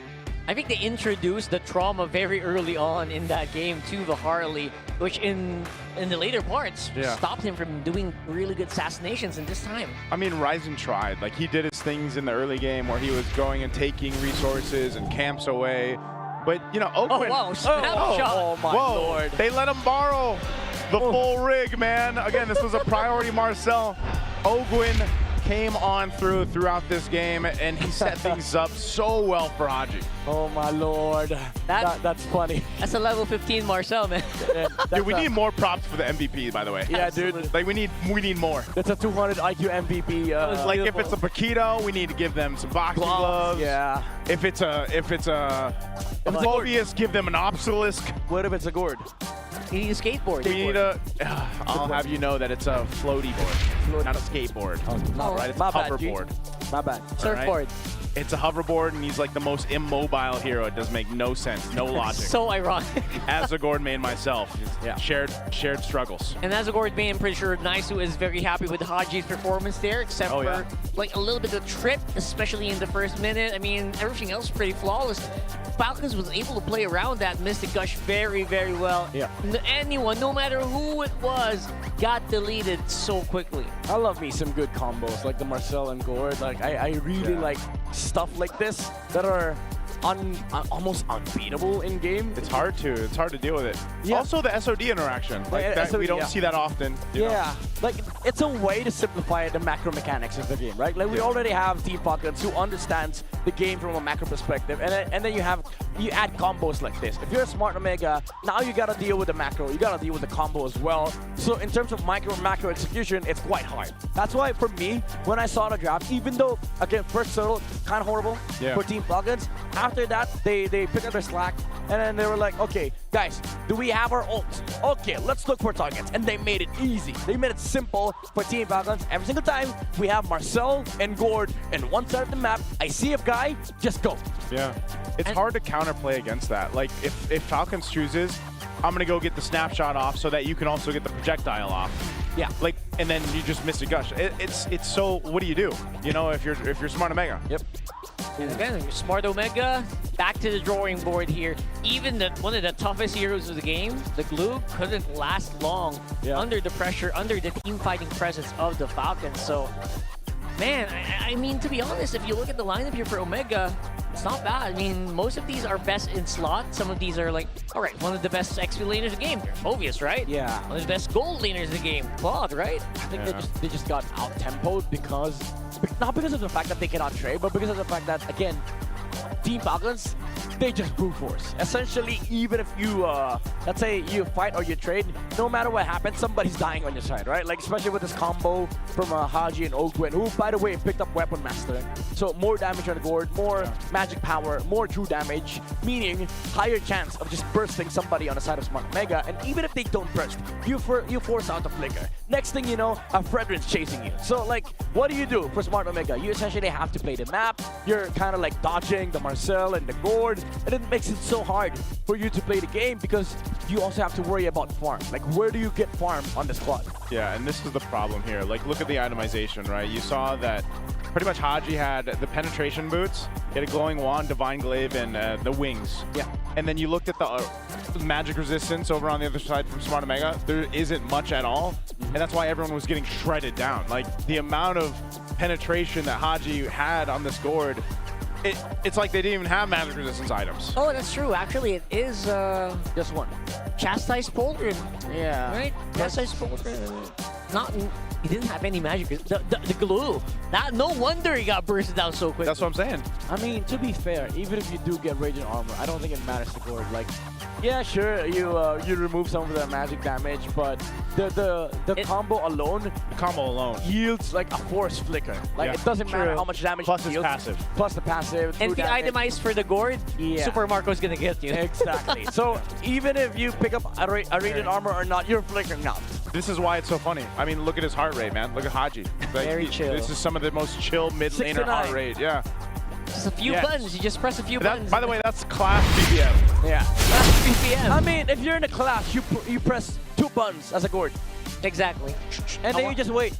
I think they introduced the trauma very early on in that game to the Harley, which in the later parts stopped him from doing really good assassinations in this time. I mean, Ryzen tried. Like, he did his things in the early game where he was going and taking resources and camps away. But, you know, Oakland... Oh, wow, snapshot. Oh, my lord. They let him borrow the full rig, man. Again, this was a priority Marcel. Ogwin came on throughout this game, and he set things up so well for Haji. Oh my lord, that's funny. That's a level 15 Marcel, man. Dude, we need more props for the MVP, by the way. Yeah, dude. Like, we need more. That's a 200 IQ MVP. Like, if it's a Paquito, we need to give them some boxing gloves. Yeah. If it's a Mobius, give them an obelisk. What if it's a gourd? You need a skateboard. We need a... I'll have you know that it's a floaty board, not a skateboard. Not right. It's a hoverboard. My bad. Surfboard. It's a hoverboard, and he's like the most immobile hero. It does make no sense, no logic. So ironic. As a Gord main myself, shared struggles. And as a Gord main, I'm pretty sure Naisu is very happy with Haji's performance there, except for like a little bit of trip, especially in the first minute. I mean, everything else is pretty flawless. Falcons was able to play around that Mystic Gush very, very well. Yeah. Anyone, no matter who it was, got deleted so quickly. I love me some good combos like the Marcel and Gord. Like I really like stuff like this that are almost unbeatable in game. It's hard to deal with it. Yeah. Also the SOD interaction. Like that, we don't see that often. You know? Like it's a way to simplify the macro mechanics of the game, right? Like we already have Team Falcons who understands the game from a macro perspective, and then you add combos like this. If you're a Smart Omega, now you gotta deal with the macro, you gotta deal with the combo as well. So in terms of macro execution, it's quite hard. That's why for me, when I saw the draft, even though again first turtle kind of horrible for Team Falcons, after that they picked up their slack, and then they were like, okay guys, do we have our ults? Okay, let's look for targets, and they made it easy. They made it simple for Team Falcons. Every single time we have Marcel and Gord in one side of the map, I see a guy, just go. Yeah, it's hard to counterplay against that. Like if Falcons chooses, I'm gonna go get the snapshot off so that you can also get the projectile off. Yeah. Like, and then you just miss a gush. It's so. What do? You know, if you're Smart Omega. Yep. And again, Smart Omega, back to the drawing board here. Even one of the toughest heroes of the game, the Glue, couldn't last long under the pressure, under the team fighting presence of the Falcons. So, man, I mean, to be honest, if you look at the lineup here for Omega, it's not bad. I mean, most of these are best in slot. Some of these are like, all right, one of the best XP laners in the game. There's Mobius, right? Yeah. One of the best gold laners in the game. Claude, right? I think they just got out-tempoed because, not because of the fact that they cannot trade, but because of the fact that, again, Team Falcons, they just brute force. Essentially, even if you, let's say you fight or you trade, no matter what happens, somebody's dying on your side, right? Like, especially with this combo from Haji and Ogwin, who, by the way, picked up Weapon Master. So more damage on the board, more magic power, more true damage, meaning higher chance of just bursting somebody on the side of Smart Omega. And even if they don't burst, you force out the flicker. Next thing you know, a Fredrin's chasing you. So, like, what do you do for Smart Omega? You essentially have to play the map. You're kind of like dodging the Marcel and the Gord, and it makes it so hard for you to play the game because you also have to worry about farm. Like, where do you get farm on the squad? Yeah, and this is the problem here. Like, look at the itemization, right? You saw that pretty much Haji had the penetration boots, he had a glowing wand, divine glaive, and the wings. Yeah. and then you looked at the magic resistance over on the other side from Smart Omega, there isn't much at all, and that's why everyone was getting shredded down. Like, the amount of penetration that Haji had on this gourd, it's like they didn't even have magic resistance items. Oh, that's true. Actually, it is just one. Chastise Pauldron. Yeah. Right? Chastise Pauldron. Not, he didn't have any magic. The glue. No wonder he got bursted down so quick. That's what I'm saying. I mean, to be fair, even if you do get Radiant Armor, I don't think it matters to Gourd. Like, yeah, sure, you remove some of the magic damage, but the combo alone, yields like a force flicker. Like, it doesn't matter how much damage Plus it it's yields. passive. Plus the passive. And true the damage. itemized for the gourd, Yeah. Super Marco's gonna get you. Exactly. So even if you pick up a Radiant Armor or not, you're flickering out. This is why it's so funny. I mean, look at his heart rate, man. Look at Haji. Like, Very chill. This is some of the most chill mid laner 69. heart rate. Yeah. Just a few Yes. buttons. You just press a few buttons. By the way, that's class BPM. Yeah. That's BPM. I mean, if you're in a class, you press 2 buttons as a Gourd. Exactly. And then you just wait.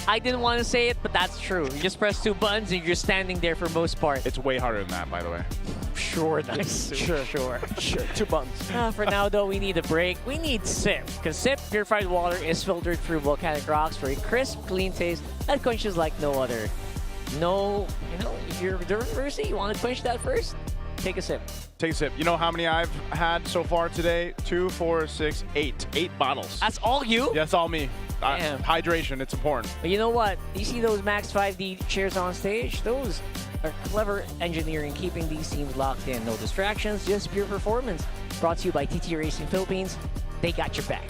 I didn't want to say it, but that's true. You just press 2 buttons and you're standing there for most part. It's way harder than that, by the way. Sure, nice. Sure. 2 buttons. For now, though, we need a break. We need SIP, because SIP purified water is filtered through volcanic rocks for a crisp, clean taste that quenches like no other. No, if you're thirsty, you want to quench that first? Take a sip. Take a sip. You know how many I've had so far today? 2, 4, 6, 8. 8 bottles. That's all you? Yeah, that's all me. Damn. Hydration, it's important. But you know what? You see those Max 5D chairs on stage? Those are clever engineering, keeping these teams locked in. No distractions, just pure performance. Brought to you by TT Racing Philippines. They got your back.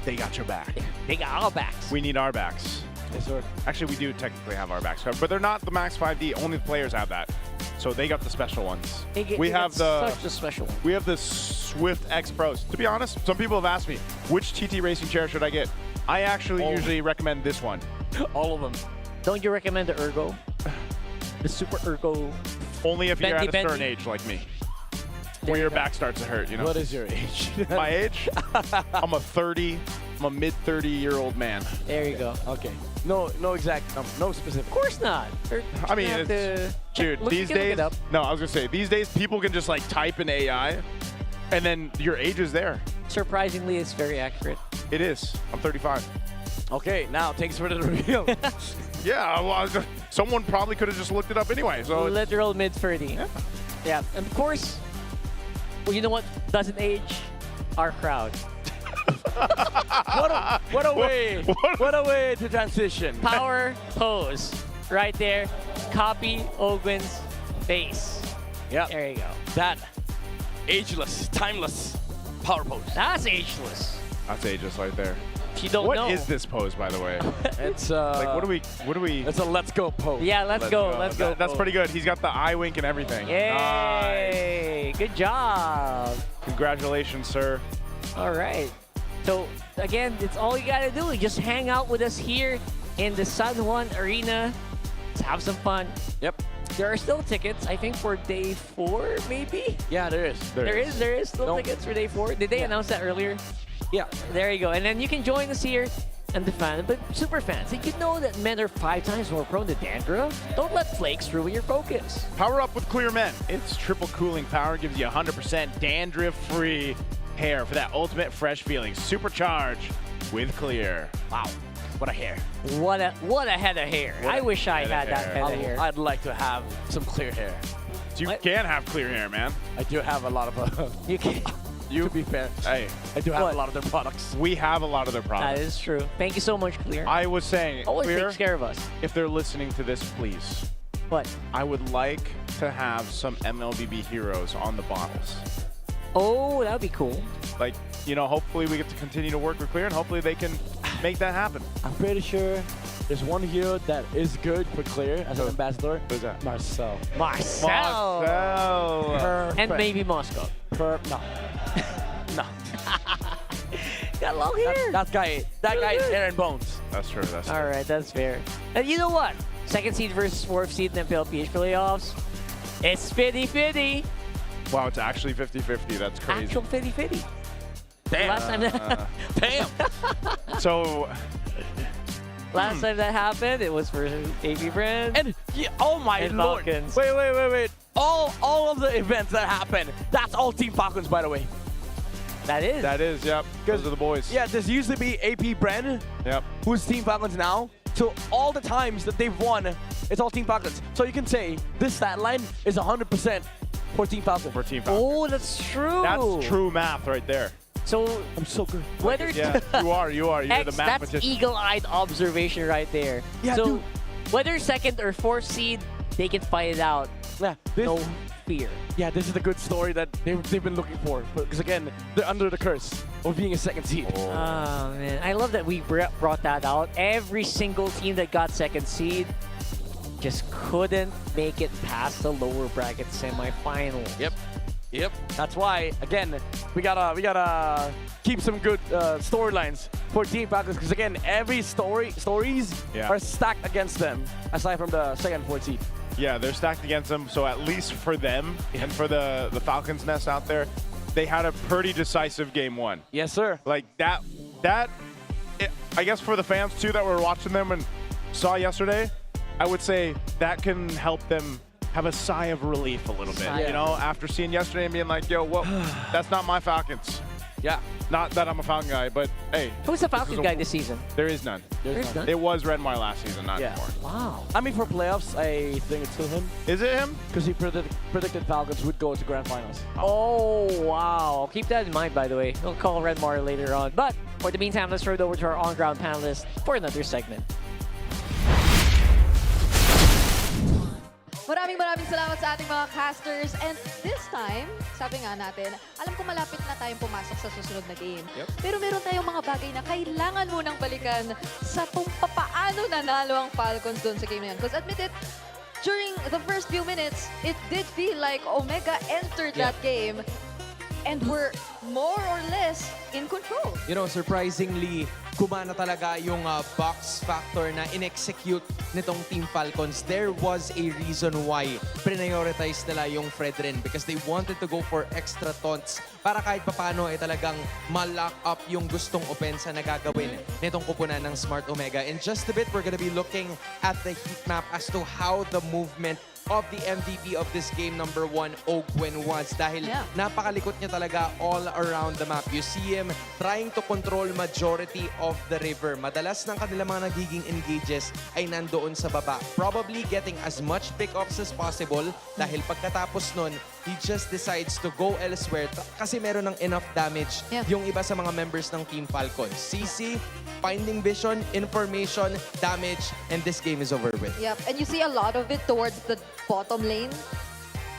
They got your back. They got our backs. We need our backs. Yes, sir. Actually, we do technically have our backs covered, but they're not the Max 5D. Only the players have that. So they got the special ones. We have such a special one. We have the Swift X Pros. To be honest, some people have asked me, which TT Racing chair should I get? I actually usually recommend this one. All of them. Don't you recommend the Ergo? The Super Ergo? Only if you're at a Bendy. certain age like me. Where your back starts to hurt, you know? What is your age? My age? I'm a mid-30-year-old man. There you go. Okay. No exact number. No specific. Of course not. I mean, dude, these days, no, I was gonna say, these days people can just like type in AI and then your age is there. Surprisingly, it's very accurate. It is. I'm 35. Okay, now thanks for the reveal. Yeah, well, someone probably could have just looked it up anyway. So Literal mid-30. Yeah. And of course, well, you know what doesn't age? Our crowd. What a way to transition. Power pose. Right there. Copy Ogwen's face. Yeah. There you go. That ageless, timeless power pose. That's ageless. That's ageless right there. If you don't know. What is this pose, by the way? It's like what do we? It's a let's go pose. Yeah, let's go. That's pretty good. He's got the eye wink and everything. Yay! Good job. Congratulations, sir. All right. So again, it's all you gotta do. Just hang out with us here in the San Juan Arena. Let's have some fun. Yep. There are still tickets, I think, for day 4, maybe? Yeah, there is. There is still tickets for day 4. Did they announce that earlier? Yeah. There you go. And then you can join us here and the fan, but super fans. Did you know that men are 5 times more prone to dandruff? Don't let flakes ruin your focus. Power up with Clear Men. Its triple cooling power gives you 100% dandruff-free hair for that ultimate fresh feeling. Supercharge with Clear. Wow. What a hair. What a head of hair. I wish I had that head of hair. I'd like to have some clear hair. You can have clear hair, man. I do have a lot of... You can. To be fair, hey, I do have a lot of their products. We have a lot of their products. That is true. Thank you so much, Clear. I was saying, always Clear, takes care of us. If they're listening to this, please. What? I would like to have some MLBB heroes on the bottles. Oh, that would be cool. Like, you know, hopefully we get to continue to work with Clear, and hopefully they can make that happen. I'm pretty sure there's one hero that is good for Clear as an ambassador. Who's that? Marcel. Marcel. Perfect. And maybe Moscow. No. No. Got long hair. That guy is hair and bones. That's true. That's All right, that's fair. And you know what? Second seed versus 4th seed in the FLCN playoffs. It's 50-50. Wow, it's actually 50-50. That's crazy. Actual 50-50. Damn. Last time that Damn. So last time that happened, it was for AB Friends. And oh my and lord. Falcons. Wait. all of the events that happen, that's all Team Falcons, by the way. That is. That is, yep. Those are the boys. Yeah, there's used to be AP Bren, yep, who's Team Falcons now. So all the times that they've won, it's all Team Falcons. So you can say this stat line is 100% for Team Falcons. For Team Falcons. Oh, that's true. That's true math right there. So I'm so good. Whether yeah, you are. You're the X, that's mathematician. eagle-eyed observation right there. Yeah, so dude. whether second or fourth seed, they can fight it out. Yeah, no fear. Yeah, this is a good story that they've been looking for. Because again, they're under the curse of being a second seed. Oh man, I love that we brought that out. Every single team that got second seed just couldn't make it past the lower bracket semifinal. Yep. That's why, again, we gotta keep some good storylines for Team Falcons. Because again, every stories are stacked against them, aside from the second, fourth seed. Yeah, they're stacked against them. So at least for them and for the Falcons nest out there, they had a pretty decisive game one. Yes, sir. Like that. I guess for the fans too that were watching them and saw yesterday, I would say that can help them have a sigh of relief a little bit. You know, after seeing yesterday and being like, yo, what? That's not my Falcons. Yeah. Not that I'm a Falcon guy, but hey. Who's the Falcon guy this season? There is none. There's none? It was Redmar last season, not anymore. Wow. I mean, for playoffs, I think it's still him. Is it him? Because he predicted Falcons would go to Grand Finals. Oh, wow. Keep that in mind, by the way. We'll call Redmar later on. But for the meantime, let's throw it over to our on-ground panelists for another segment. Maraming salamat sa ating mga casters. And this time, sabi nga natin, alam ko malapit na tayong pumasok sa susunod na game. Pero meron tayong mga bagay na kailangan munang balikan sa kung paano nanalo ang Falcons dun sa game na yan. Because admit it, during the first few minutes, it did feel like Omega entered that game and were more or less in control. You know, surprisingly, kumana talaga yung box factor na in-execute nitong Team Falcons. There was a reason why prioritize nila yung Fredrin because they wanted to go for extra taunts para kahit papano ay talagang ma-lock up yung gustong opensa na gagawin nitong kupunan ng Smart Omega. In just a bit, we're gonna be looking at the heat map as to how the movement of the MVP of this game number 1, Ogwen, was. Dahil napakalikot niya talaga all around the map. You see him trying to control majority of the river. Madalas ng kanila mga nagiging engages ay nandoon sa baba. Probably getting as much pickups as possible dahil pagkatapos nun, he just decides to go elsewhere kasi meron ng enough damage yung iba sa mga members ng Team Falcons. CC, finding vision, information, damage, and this game is over with. Yep, and you see a lot of it towards the bottom lane.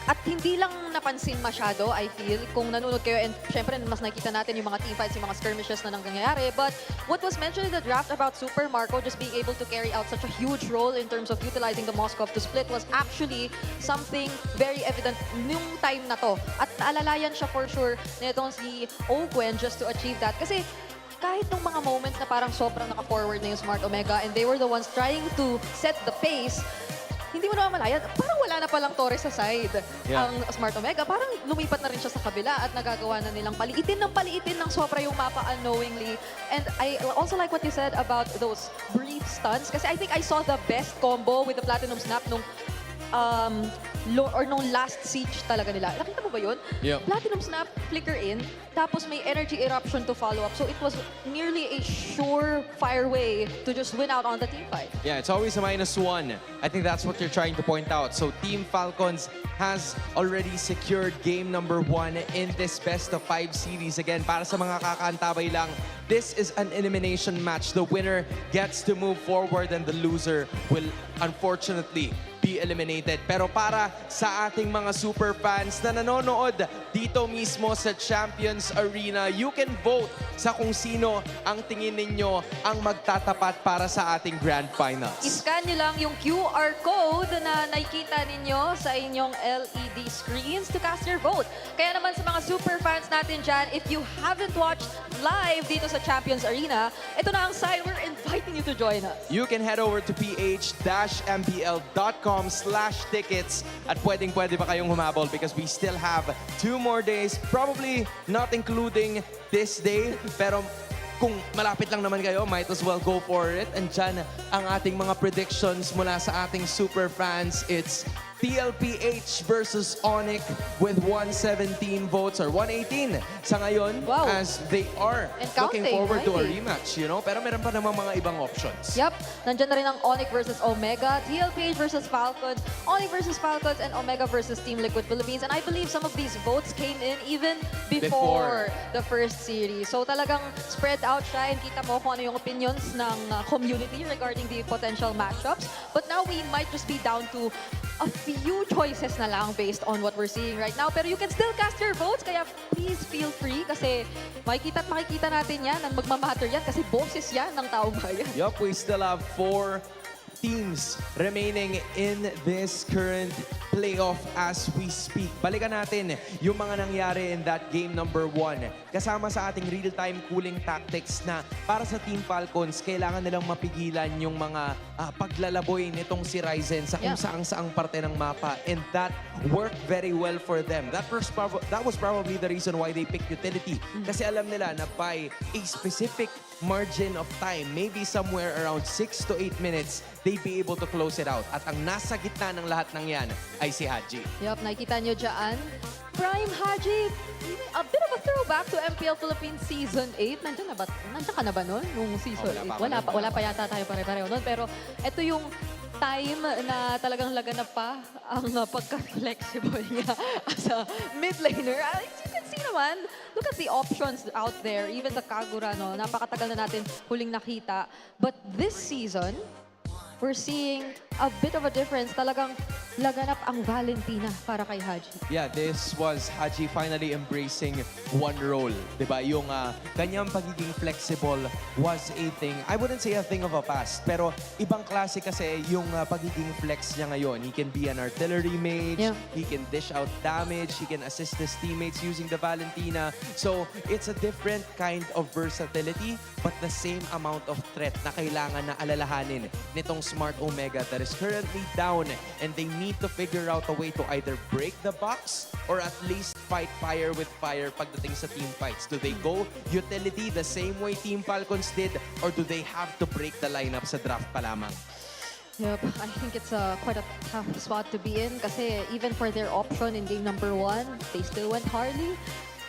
At hindi lang napansin masyado, I feel, kung nanonood kayo. And syempre, mas nakikita natin yung mga teamfights, yung mga skirmishes na nangyayari. But what was mentioned in the draft about Super Marco just being able to carry out such a huge role in terms of utilizing the Moskov to split was actually something very evident nung time na to. At naalalayan siya for sure nitong si Ogwen just to achieve that. Kasi kahit nung mga moments na parang sobrang naka-forward na yung Smart Omega and they were the ones trying to set the pace, hindi mo naman malaya, parang wala na palang Torres sa side ang Smart Omega. Parang lumipat na rin siya sa kabila at nagagawa na nilang paliitin ng sobra yung mapa unknowingly. And I also like what you said about those brief stunts kasi I think I saw the best combo with the Platinum Snap nung nung last siege talaga nila. Nakita mo ba yun? Yep. Platinum Snap, flicker in, tapos may energy eruption to follow up. So it was nearly a sure-fire way to just win out on the team fight. Yeah, it's always a -1. I think that's what you're trying to point out. So Team Falcons has already secured game number 1 in this best-of-5 series. Again, para sa mga kakaantabay lang, this is an elimination match. The winner gets to move forward and the loser will unfortunately be eliminated. Pero para sa ating mga super fans na nanonood dito mismo sa Champions Arena, you can vote sa kung sino ang tingin ninyo ang magtatapat para sa ating Grand Finals. I-scan nyo lang yung QR code na nakikita ninyo sa inyong LED screens to cast your vote. Kaya naman sa mga super fans natin dyan, if you haven't watched live dito sa Champions Arena, ito na ang sign. We're inviting you to join us. You can head over to ph-mpl.com/tickets at pwede pa kayong humabol because we still have 2 more days, probably not including this day, pero kung malapit lang naman kayo, might as well go for it. And dyan ang ating mga predictions mula sa ating super fans. It's TLPH versus ONIC with 117 votes or 118 sa ngayon as they are And looking counting, forward to a right? rematch, you know? Pero meron pa namang mga ibang options. Yep. Nandiyan na rin ang ONIC versus Omega, TLPH versus Falcons, ONIC versus Falcons, and Omega versus Team Liquid Philippines. And I believe some of these votes came in even before the first series. So talagang spread out siya and kita mo kung ano yung opinions ng community regarding the potential matchups. But now we might just be down to a few choices na lang based on what we're seeing right now. Pero you can still cast your votes, kaya please feel free kasi makikita at makikita natin yan at magmamatter yan kasi boses yan ng taong bayan. Yup, we still have 4 teams remaining in this current playoff as we speak. Balikan natin yung mga nangyari in that game number 1. Kasama sa ating real-time cooling tactics na para sa Team Falcons, kailangan nilang mapigilan yung mga paglalaboy nitong si Ryzen sa kung saang-saang parte ng mapa. And that worked very well for them. That was probably the reason why they picked utility. Kasi alam nila na by a specific margin of time, maybe somewhere around 6 to 8 minutes, they'd be able to close it out. At ang nasa gitna ng lahat ng yan ay si Haji. Yup, nakikita nyo dyan. Prime Haji, a bit of a throwback to MPL Philippines Season 8. Nandiyan ka na ba nun? Nung Season 8? Wala pa yata tayo pare-pareho nun. Pero ito yung time na talagang laganap pa ang pagka-flexible niya as a mid laner. As you can see naman, look at the options out there. Even the Kagura, no? Napakatagal na natin huling nakita. But this season, we're seeing a bit of a difference. Talagang laganap ang Valentina para kay Haji. Yeah, this was Haji finally embracing one role. Diba? Yung kanyang pagiging flexible was a thing. I wouldn't say a thing of a past, pero ibang klase kasi yung pagiging flex niya ngayon. He can be an artillery mage, he can dish out damage, he can assist his teammates using the Valentina. So, it's a different kind of versatility, but the same amount of threat na kailangan na alalahanin nitong Smart Omega that is currently down, and they need to figure out a way to either break the box or at least fight fire with fire pagdating sa team fights. Do they go utility the same way Team Falcons did, or do they have to break the lineup sa draft pa lamang? Yep, I think it's quite a tough spot to be in kasi even for their option in game number 1, they still went Harley.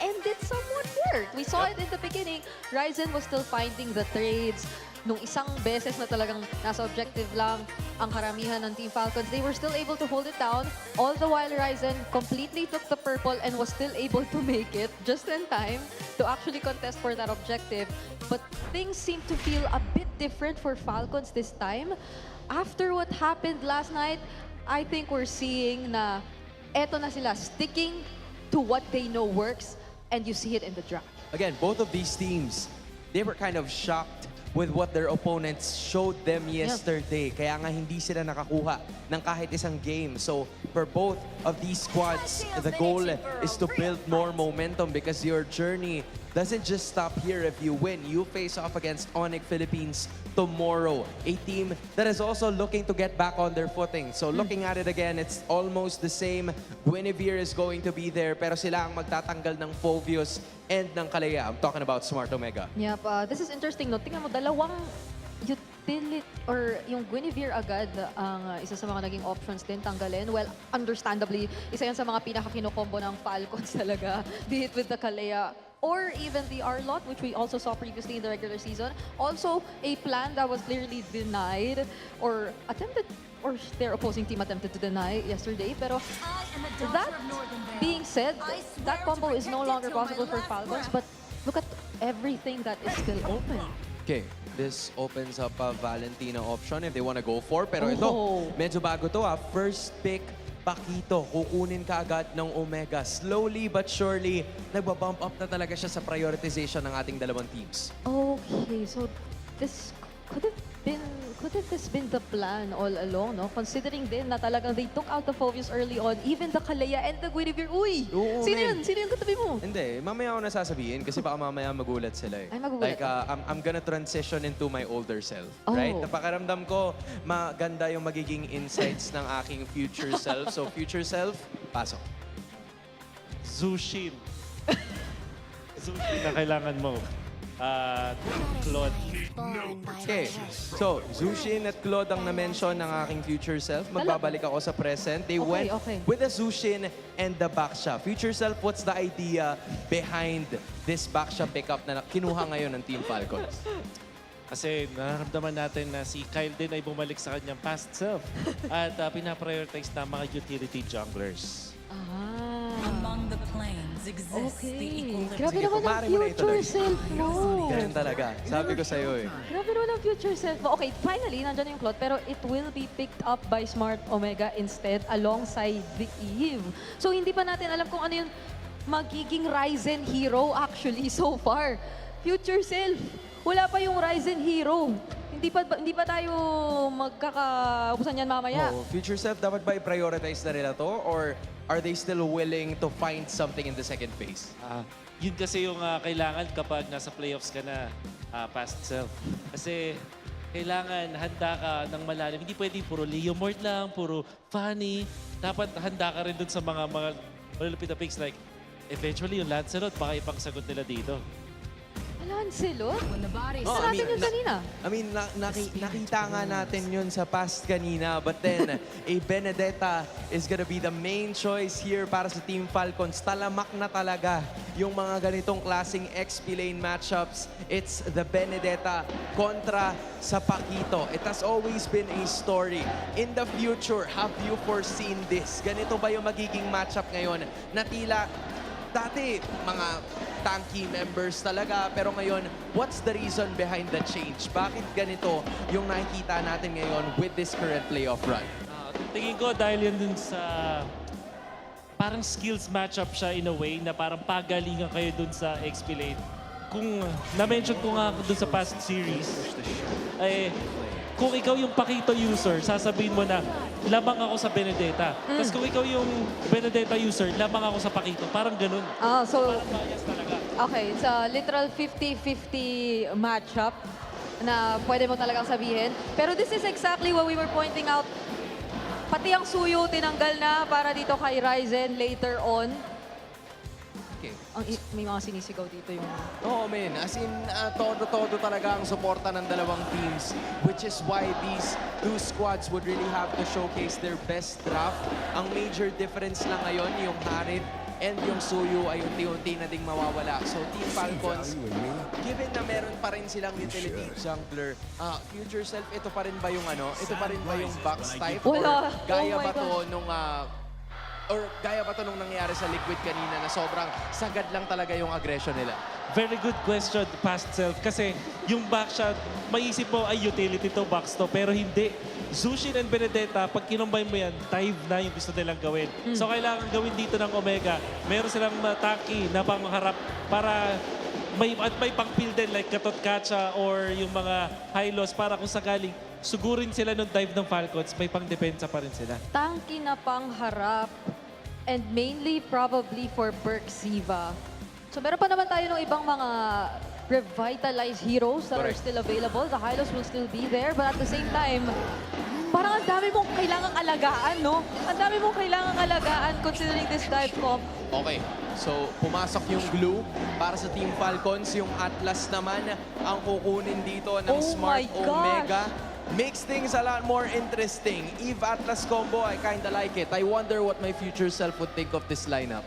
And it somewhat worked. We saw it in the beginning. Ryzen was still finding the trades. Nung isang beses na talagang nasa objective lang ang karamihan ng Team Falcons, they were still able to hold it down. All the while, Ryzen completely took the purple and was still able to make it just in time to actually contest for that objective. But things seem to feel a bit different for Falcons this time. After what happened last night, I think we're seeing na eto na sila, sticking to what they know works, and you see it in the draft. Again, both of these teams, they were kind of shocked with what their opponents showed them yesterday. Kaya nga hindi sila nakakuha ng kahit isang game. So for both of these squads, the goal is to build more momentum because your journey doesn't just stop here if you win. You face off against ONIC Philippines tomorrow, a team that is also looking to get back on their footing. So looking at it again, it's almost the same. Guinevere is going to be there, pero sila ang magtatanggal ng Fovius and ng Kalea. I'm talking about Smart Omega. Yep, this is interesting, no? Tingnan mo, dalawang utility or yung Guinevere agad ang isa sa mga naging options din tanggalin. Well, understandably, isa yan sa mga pinaka-kinokombo ng Falcons talaga. Be it with the Kalea or even the Arlot, which we also saw previously in the regular season. Also, a plan that was clearly denied or attempted, or their opposing team attempted to deny yesterday. Pero that being said, that combo is no longer possible for Falcons, but look at everything that is still open. Okay, this opens up a Valentina option if they want to go for. Pero ito, medyo bago to First pick, Pakito. Kukunin ka agad ng Omega. Slowly but surely, nagbabump up na talaga siya sa prioritization ng ating dalawang teams. Okay, so this could have this been the plan all along, no? Considering din na talagang they took out the Fovius early on, even the Kalea and the Guinevere. Uy! Sino yun? Sino yung katabi mo? Hindi, mamaya ako nasasabihin kasi baka mamaya magulat sila eh. Ay, magugulat. Like, I'm gonna transition into my older self, right? Napakaramdam ko, maganda yung magiging insights ng aking future self. So, future self, pasok. Zushin. Zushin na kailangan mo. Claude. Okay, so Zushin at Claude ang na-mention ng aking future self. Magbabalik ako sa present. They went with the Zushin and the Baksha. Future self, what's the idea behind this Baksha pickup na kinuha ngayon ng Team Falcons? Kasi nararamdaman natin na si Kyle din ay bumalik sa kanyang past self at pinaprioritize na mga utility junglers. Among the planes exists the equilibrium. Grabe naman ang future self mo. Ganun talaga. Sabi ko sa'yo eh. Grabe naman ang future self mo. Okay, finally, nandyan na yung Claude, pero it will be picked up by Smart Omega instead alongside the Eve. So, hindi pa natin alam kung ano yung magiging Ryzen hero actually so far. Future self. Wala pa yung Ryzen hero. Hindi pa tayo magkakaubusan yan mamaya. Oh, future self, dapat ba i-prioritize na nila to? Or are they still willing to find something in the second phase? Yun kasi yung kailangan kapag nasa playoffs ka na, past self. Kasi kailangan handa ka ng malalim. Hindi pwede puro Leomord lang, puro Fanny. Dapat handa ka rin dun sa mga malulupit na picks like eventually yung Lancelot, baka ipagsagot nila dito. Lancelot? Oh, Sa natin yun kanina. Nakita nga natin yun sa past kanina. But then, a Benedetta is gonna be the main choice here para sa Team Falcons. Talamak na talaga yung mga ganitong klaseng XP lane matchups. It's the Benedetta kontra sa Paquito. It has always been a story. In the future, have you foreseen this? Ganito ba yung magiging matchup ngayon? Na tila, dati, mga tanky members talaga. Pero ngayon, what's the reason behind the change? Bakit ganito yung nakikita natin ngayon with this current playoff run? Tingin ko dahil yan dun sa parang skills matchup siya in a way na parang pagalingan kayo dun sa XP lane. Kung na-mention ko nga dun sa past series, kung ikaw yung Paquito user, sasabihin mo na, lamang ako sa Benedetta. Tapos kung ikaw yung Benedetta user, lamang ako sa Paquito. Parang ganun. So, parang bias talaga. okay, it's a literal 50-50 matchup na pwede mo talagang sabihin. Pero this is exactly what we were pointing out. Pati ang suyo tinanggal na para dito kay Ryzen later on. Okay. May mga sinisigaw dito yung... Oo, man. As in, todo-todo talaga ang suporta ng dalawang teams. Which is why these two squads would really have to showcase their best draft. Ang major difference lang ngayon, yung Harid and yung Suyu ay unti-unti na ding mawawala. So, Team Falcons, given na meron pa rin silang utility jungler, future self, ito pa rin ba yung ito pa rin ba yung box type? Wala. Or gaya ba to nung... Or gaya ba ito nung nangyari sa Liquid kanina na sobrang sagad lang talaga yung aggression nila? Very good question, past self. Kasi yung backshot, maisip mo ay utility to, box to, pero hindi. Zushin and Benedetta, pag kinumbine mo yan, dive na yung gusto nilang gawin. So kailangan gawin dito ng Omega. Meron silang tanky na pangharap para may pang-field din like Katot Kacha or yung mga high-loss para kung sakaling sugurin sila ng dive ng Falcons, may pang-depensa pa rin sila. Tanky na pangharap and mainly probably for Berk Siva. So meron pa naman tayo ng ibang mga revitalized heroes that are still available. The Hylos will still be there, but at the same time, parang ang dami mong kailangang alagaan, no? Ang dami mong kailangang alagaan considering this dive comp. Okay, so pumasok yung glue para sa Team Falcons. Yung Atlas naman ang kukunin dito ng Smart Omega. Makes things a lot more interesting. Eve Atlas combo, I kinda like it. I wonder what my future self would think of this lineup.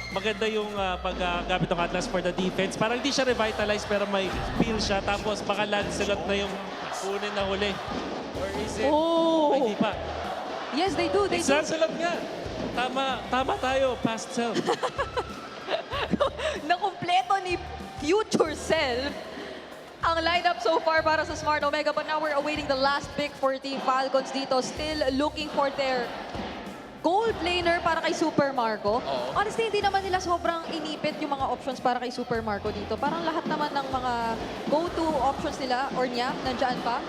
Maganda yung paggamit ng Atlas for the defense. Parang hindi siya revitalized pero may feel siya. Tapos baka Lancelot na yung kunin na huli. Or is it? Ay, di pa. Yes, they do. They do. Lancelot nga. Tama tayo, past self. Nakumpleto ni future self ang lineup so far para sa Smart Omega. But now we're awaiting the last pick for Team Falcons dito. Still looking for their gold laner para kay Super Marco. Honestly, hindi naman nila sobrang inipit yung mga options para kay Super Marco dito. Parang lahat naman ng mga go-to options nila or niya, nandiyan pa.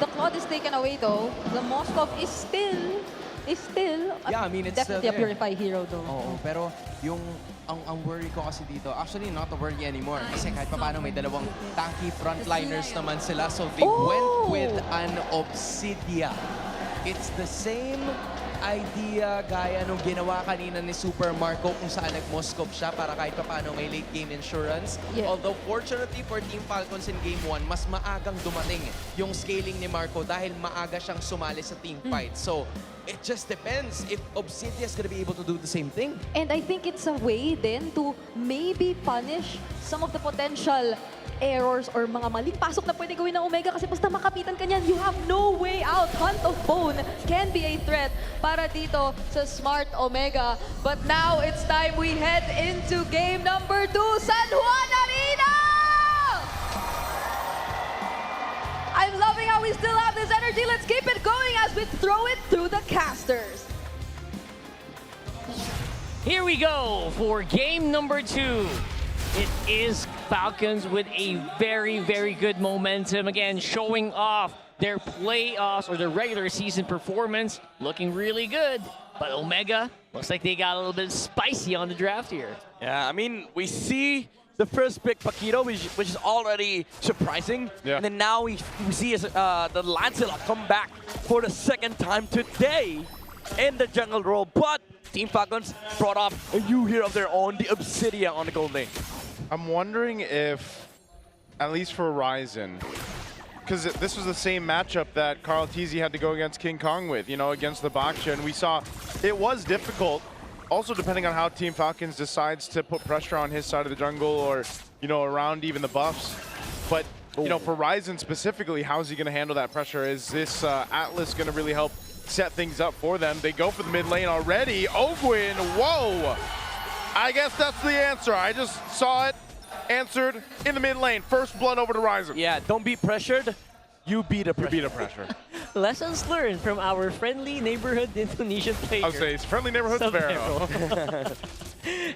The Claude is taken away though. The Moskov is still Yeah, I mean, it's definitely a still there. purified hero though. Oo, pero yung ang worry ko kasi dito, actually not a worry anymore. Kasi kahit pa paano may dalawang tanky frontliners naman sila. So they went with an Obsidia. It's the same idea gaya nung ginawa kanina ni Super Marco kung saan nag-Moscow siya para kahit pa paano may late game insurance. Yeah. Although fortunately for Team Falcons in Game 1, mas maagang dumating yung scaling ni Marco dahil maaga siyang sumali sa team fight. So, it just depends if Obsidian is gonna be able to do the same thing. And I think it's a way then to maybe punish some of the potential errors or mga maling pasok na pwede gawin ng Omega kasi basta makapitan ka niyan, you have no way out. Hunt of Bone can be a threat para dito sa Smart Omega. But now it's time we head into game number 2, San Juan Arena! I'm loving how we still have this energy. Let's keep it going as we throw it through the casters. Here we go for game number 2. It is Falcons with a very, very good momentum. Again, showing off their playoffs or their regular season performance. Looking really good. But Omega, looks like they got a little bit spicy on the draft here. Yeah, I mean, we see the first pick, Paquito, which is already surprising. Yeah. And then now we see the Lancelot come back for the second time today in the jungle role. But Team Falcons brought up a new hero of their own, the Obsidian on the gold lane. I'm wondering if, at least for Ryzen, because this was the same matchup that Carl Teasy had to go against King Kong with, you know, against the Baksha, and we saw it was difficult. Also, depending on how Team Falcons decides to put pressure on his side of the jungle or, you know, around even the buffs. But, you know, for Ryzen specifically, how's he going to handle that pressure? Is this Atlas going to really help set things up for them? They go for the mid lane already. Ogwin, whoa! I guess that's the answer. I just saw it answered in the mid lane. First blood over to Ryzen. Yeah, don't be pressured. You be the pressure. You be the pressure. Lessons learned from our friendly neighborhood Indonesian player. I'll say it's friendly neighborhood Sparrow.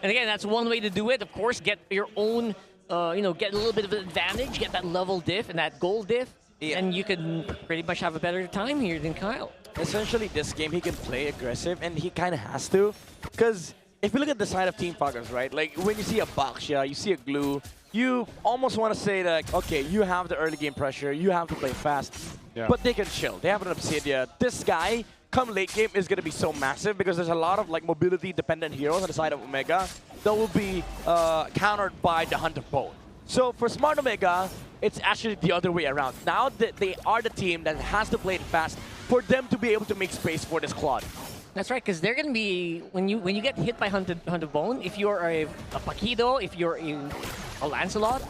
And again, that's one way to do it. Of course, get your own, you know, get a little bit of an advantage, get that level diff and that gold diff, and you can pretty much have a better time here than Kyle. Essentially, this game, he can play aggressive, and he kind of has to. Because if you look at the side of Team Falcons, right, like when you see a Baksha, you see a Glue, you almost want to say that, okay, you have the early game pressure, you have to play fast, but they can chill. They have an Obsidian. This guy, come late game, is going to be so massive because there's a lot of like mobility-dependent heroes on the side of Omega that will be countered by the Hunt of Bone. So for Smart Omega, it's actually the other way around. Now that they are the team that has to play it fast for them to be able to make space for this Claude. That's right, because they're going to be, when you get hit by Hunt of Bone, if you're a Paquido, if you're a Lancelot,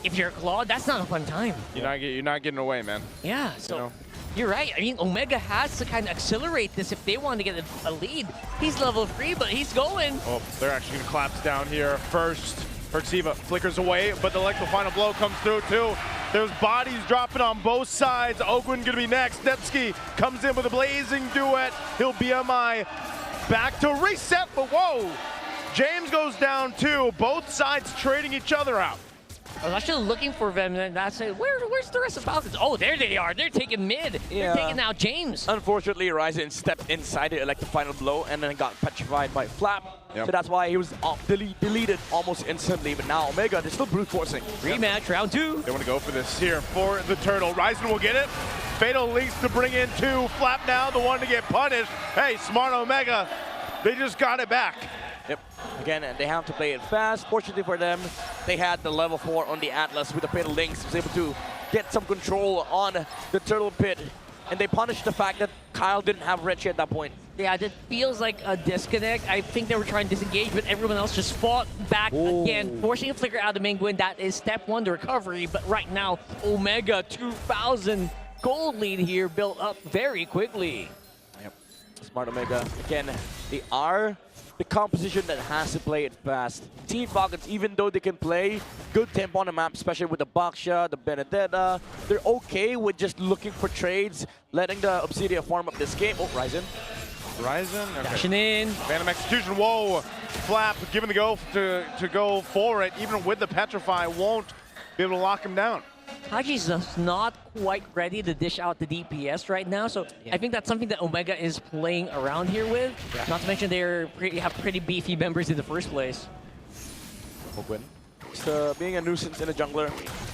if you're a Claude, that's not a fun time. You're not getting away, man. Yeah, so you know? You're right. I mean, Omega has to kind of accelerate this if they want to get a lead. He's level 3, but he's going. Oh, they're actually going to collapse down here first. Perxiva flickers away, but the electro final blow comes through too. There's bodies dropping on both sides. Ogwin gonna be next. Netsky comes in with a blazing duet. He'll BMI back to reset, but whoa! James goes down too. Both sides trading each other out. I was actually looking for them, and that's it. Where's the rest of Falcons? Oh, there they are. They're taking mid. They're taking out James. Unfortunately, Ryzen stepped inside it like the final blow and then got petrified by Flap. Yep. So that's why he was deleted almost instantly. But now Omega, they're still brute forcing. Rematch, round 2. They want to go for this here for the turtle. Ryzen will get it. Fatal Links to bring in 2. Flap now, the one to get punished. Hey, Smart Omega, they just got it back. Yep. Again, they have to play it fast. Fortunately for them, they had the level 4 on the Atlas with the Fatal Links. Was able to get some control on the Turtle Pit. And they punished the fact that Kyle didn't have Richie at that point. Yeah, that feels like a disconnect. I think they were trying to disengage, but everyone else just fought back again, forcing a flicker out of Mingwin. That is step 1 to recovery. But right now, Omega 2,000 gold lead here built up very quickly. Yep. Smart Omega, again, they are the composition that has to play it fast. Team Falcons, even though they can play good tempo on the map, especially with the Baksha, the Benedetta, they're okay with just looking for trades, letting the Obsidian farm up this game. Oh, Ryzen. Ryzen, okay. Dashing in. Phantom Execution, whoa. Flap given the go to go for it, even with the Petrify, won't be able to lock him down. Haji's just not quite ready to dish out the DPS right now, so I think that's something that Omega is playing around here with. Not to mention they have pretty beefy members in the first place. Ogwin. Just being a nuisance in the jungler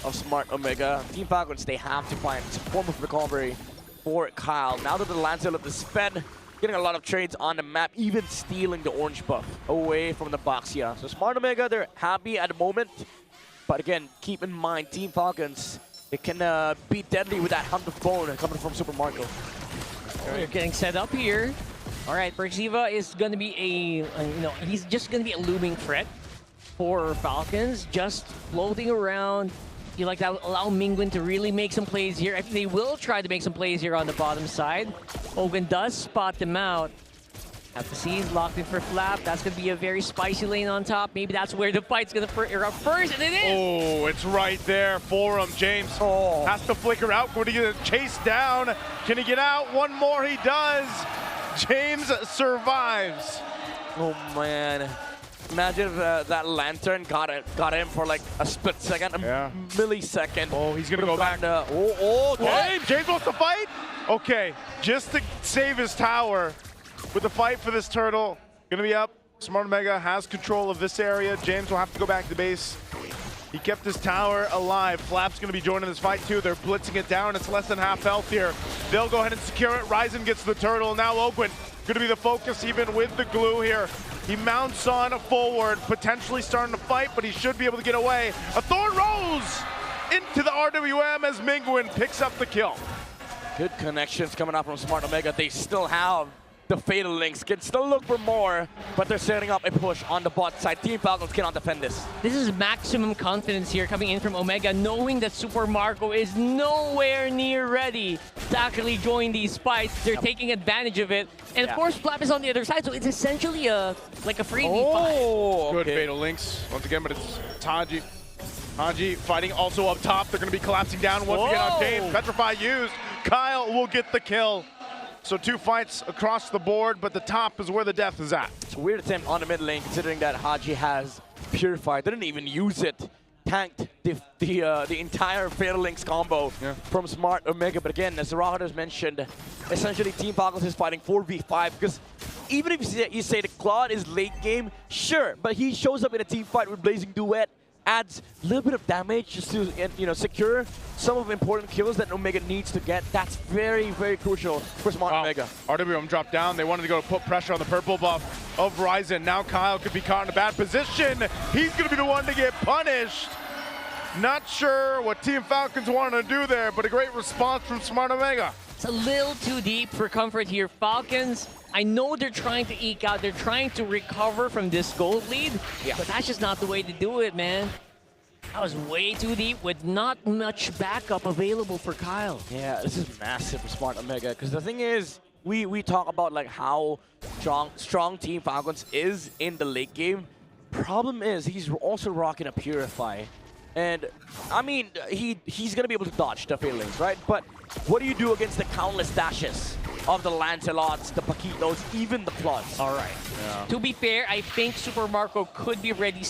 of Smart Omega. Team Falcons, they have to find some form of recovery for Kyle. Now that the Lancelot is fed, getting a lot of trades on the map, even stealing the orange buff away from the box here. So Smart Omega, they're happy at the moment. But again, keep in mind, Team Falcons, they can be deadly with that Hunt of Bone coming from Super Marco. They're getting set up here. All right, Perxiva is going to be he's just going to be a looming threat for Falcons, just floating around. You like that will allow Mingwin to really make some plays here. I think they will try to make some plays here on the bottom side. Ogun does spot them out. Have to see, he's locked in for Flap. That's going to be a very spicy lane on top. Maybe that's where the fight's going to erupt first, and it is! Oh, it's right there for him. James has to flicker out. Going to get chased down. Can he get out? One more, he does. James survives. Oh, man. Imagine if that Lantern got him for like a split second, a millisecond. Oh, he's going to go back. James wants to fight? Okay, just to save his tower. With the fight for this turtle, gonna be up. Smart Omega has control of this area. James will have to go back to base. He kept his tower alive. Flap's gonna be joining this fight too. They're blitzing it down. It's less than half health here. They'll go ahead and secure it. Ryzen gets the turtle. Now Ogwin gonna be the focus even with the glue here. He mounts on forward, potentially starting to fight, but he should be able to get away. A Thorn Rose into the RWM as Mingwin picks up the kill. Good connections coming out from Smart Omega. They still have the Fatal Links, can still look for more, but they're setting up a push on the bot side. Team Falcons cannot defend this. This is maximum confidence here coming in from Omega, knowing that Super Marco is nowhere near ready to actually join these fights. They're taking advantage of it. And of course, Flap is on the other side, so it's essentially like a freebie fight. Good Fatal Links once again, but it's Haji. Haji fighting also up top. They're going to be collapsing down once again on James. Petrify used. Kyle will get the kill. So 2 fights across the board, but the top is where the death is at. It's a weird attempt on the mid lane, considering that Haji has Purify. Didn't even use it. Tanked the entire Fatal Links combo from Smart Omega. But again, as Rocket has mentioned, essentially Team Falcons is fighting 4v5 because even if you say the Claude is late game, sure, but he shows up in a team fight with Blazing Duet, adds a little bit of damage just to secure some of the important kills that Omega needs to get. That's very, very crucial for Smart Omega. RWM dropped down. They wanted to go put pressure on the purple buff of Ryzen. Now Kyle could be caught in a bad position. He's going to be the one to get punished. Not sure what Team Falcons wanted to do there, but a great response from Smart Omega. It's a little too deep for comfort here. Falcons, I know they're trying to eke out, they're trying to recover from this gold lead, but that's just not the way to do it, man. That was way too deep with not much backup available for Kyle. Yeah, this is massive for Smart Omega, because the thing is, we talk about like how strong Team Falcons is in the late game. Problem is, he's also rocking a Purify. And, I mean, he's going to be able to dodge the failings, right? But what do you do against the countless dashes of the Lancelots, the Paquitos, even the Floods? All right. Yeah. To be fair, I think Super Marco could be ready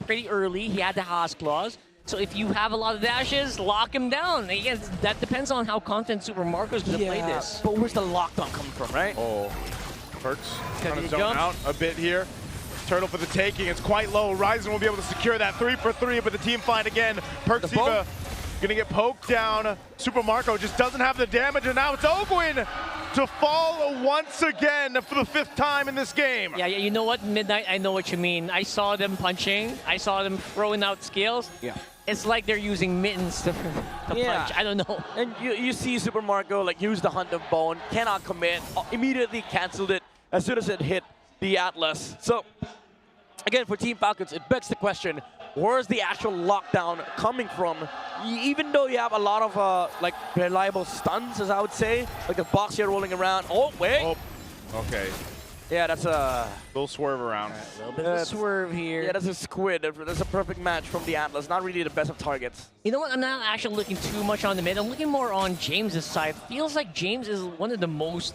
pretty early. He had the Haas clause. So if you have a lot of dashes, lock him down. Again, that depends on how confident Super Marco is going to play this. But where's the lockdown coming from, right? Oh, Perks kind of zone out a bit here. Turtle for the taking. It's quite low. Ryzen will be able to secure that 3 for 3, but the team fight again. Perxiva gonna get poked down. Super Marco just doesn't have the damage, and now it's Ogwin to fall once again for the 5th time in this game. Yeah, you know what, Midnight, I know what you mean. I saw them punching. I saw them throwing out skills. Yeah. It's like they're using mittens to punch. I don't know. And you see Super Marco like use the Hunt of Bone, cannot commit, immediately canceled it as soon as it hit the Atlas. So, again, for Team Falcons, it begs the question, where's the actual lockdown coming from? Even though you have a lot of, like, reliable stuns, as I would say, like the box here rolling around. Oh, wait. Oh, okay. Yeah, that's a little swerve around. A little bit of a swerve here. Yeah, that's a squid. That's a perfect match from the Atlas. Not really the best of targets. You know what? I'm not actually looking too much on the mid. I'm looking more on James's side. Feels like James is one of the most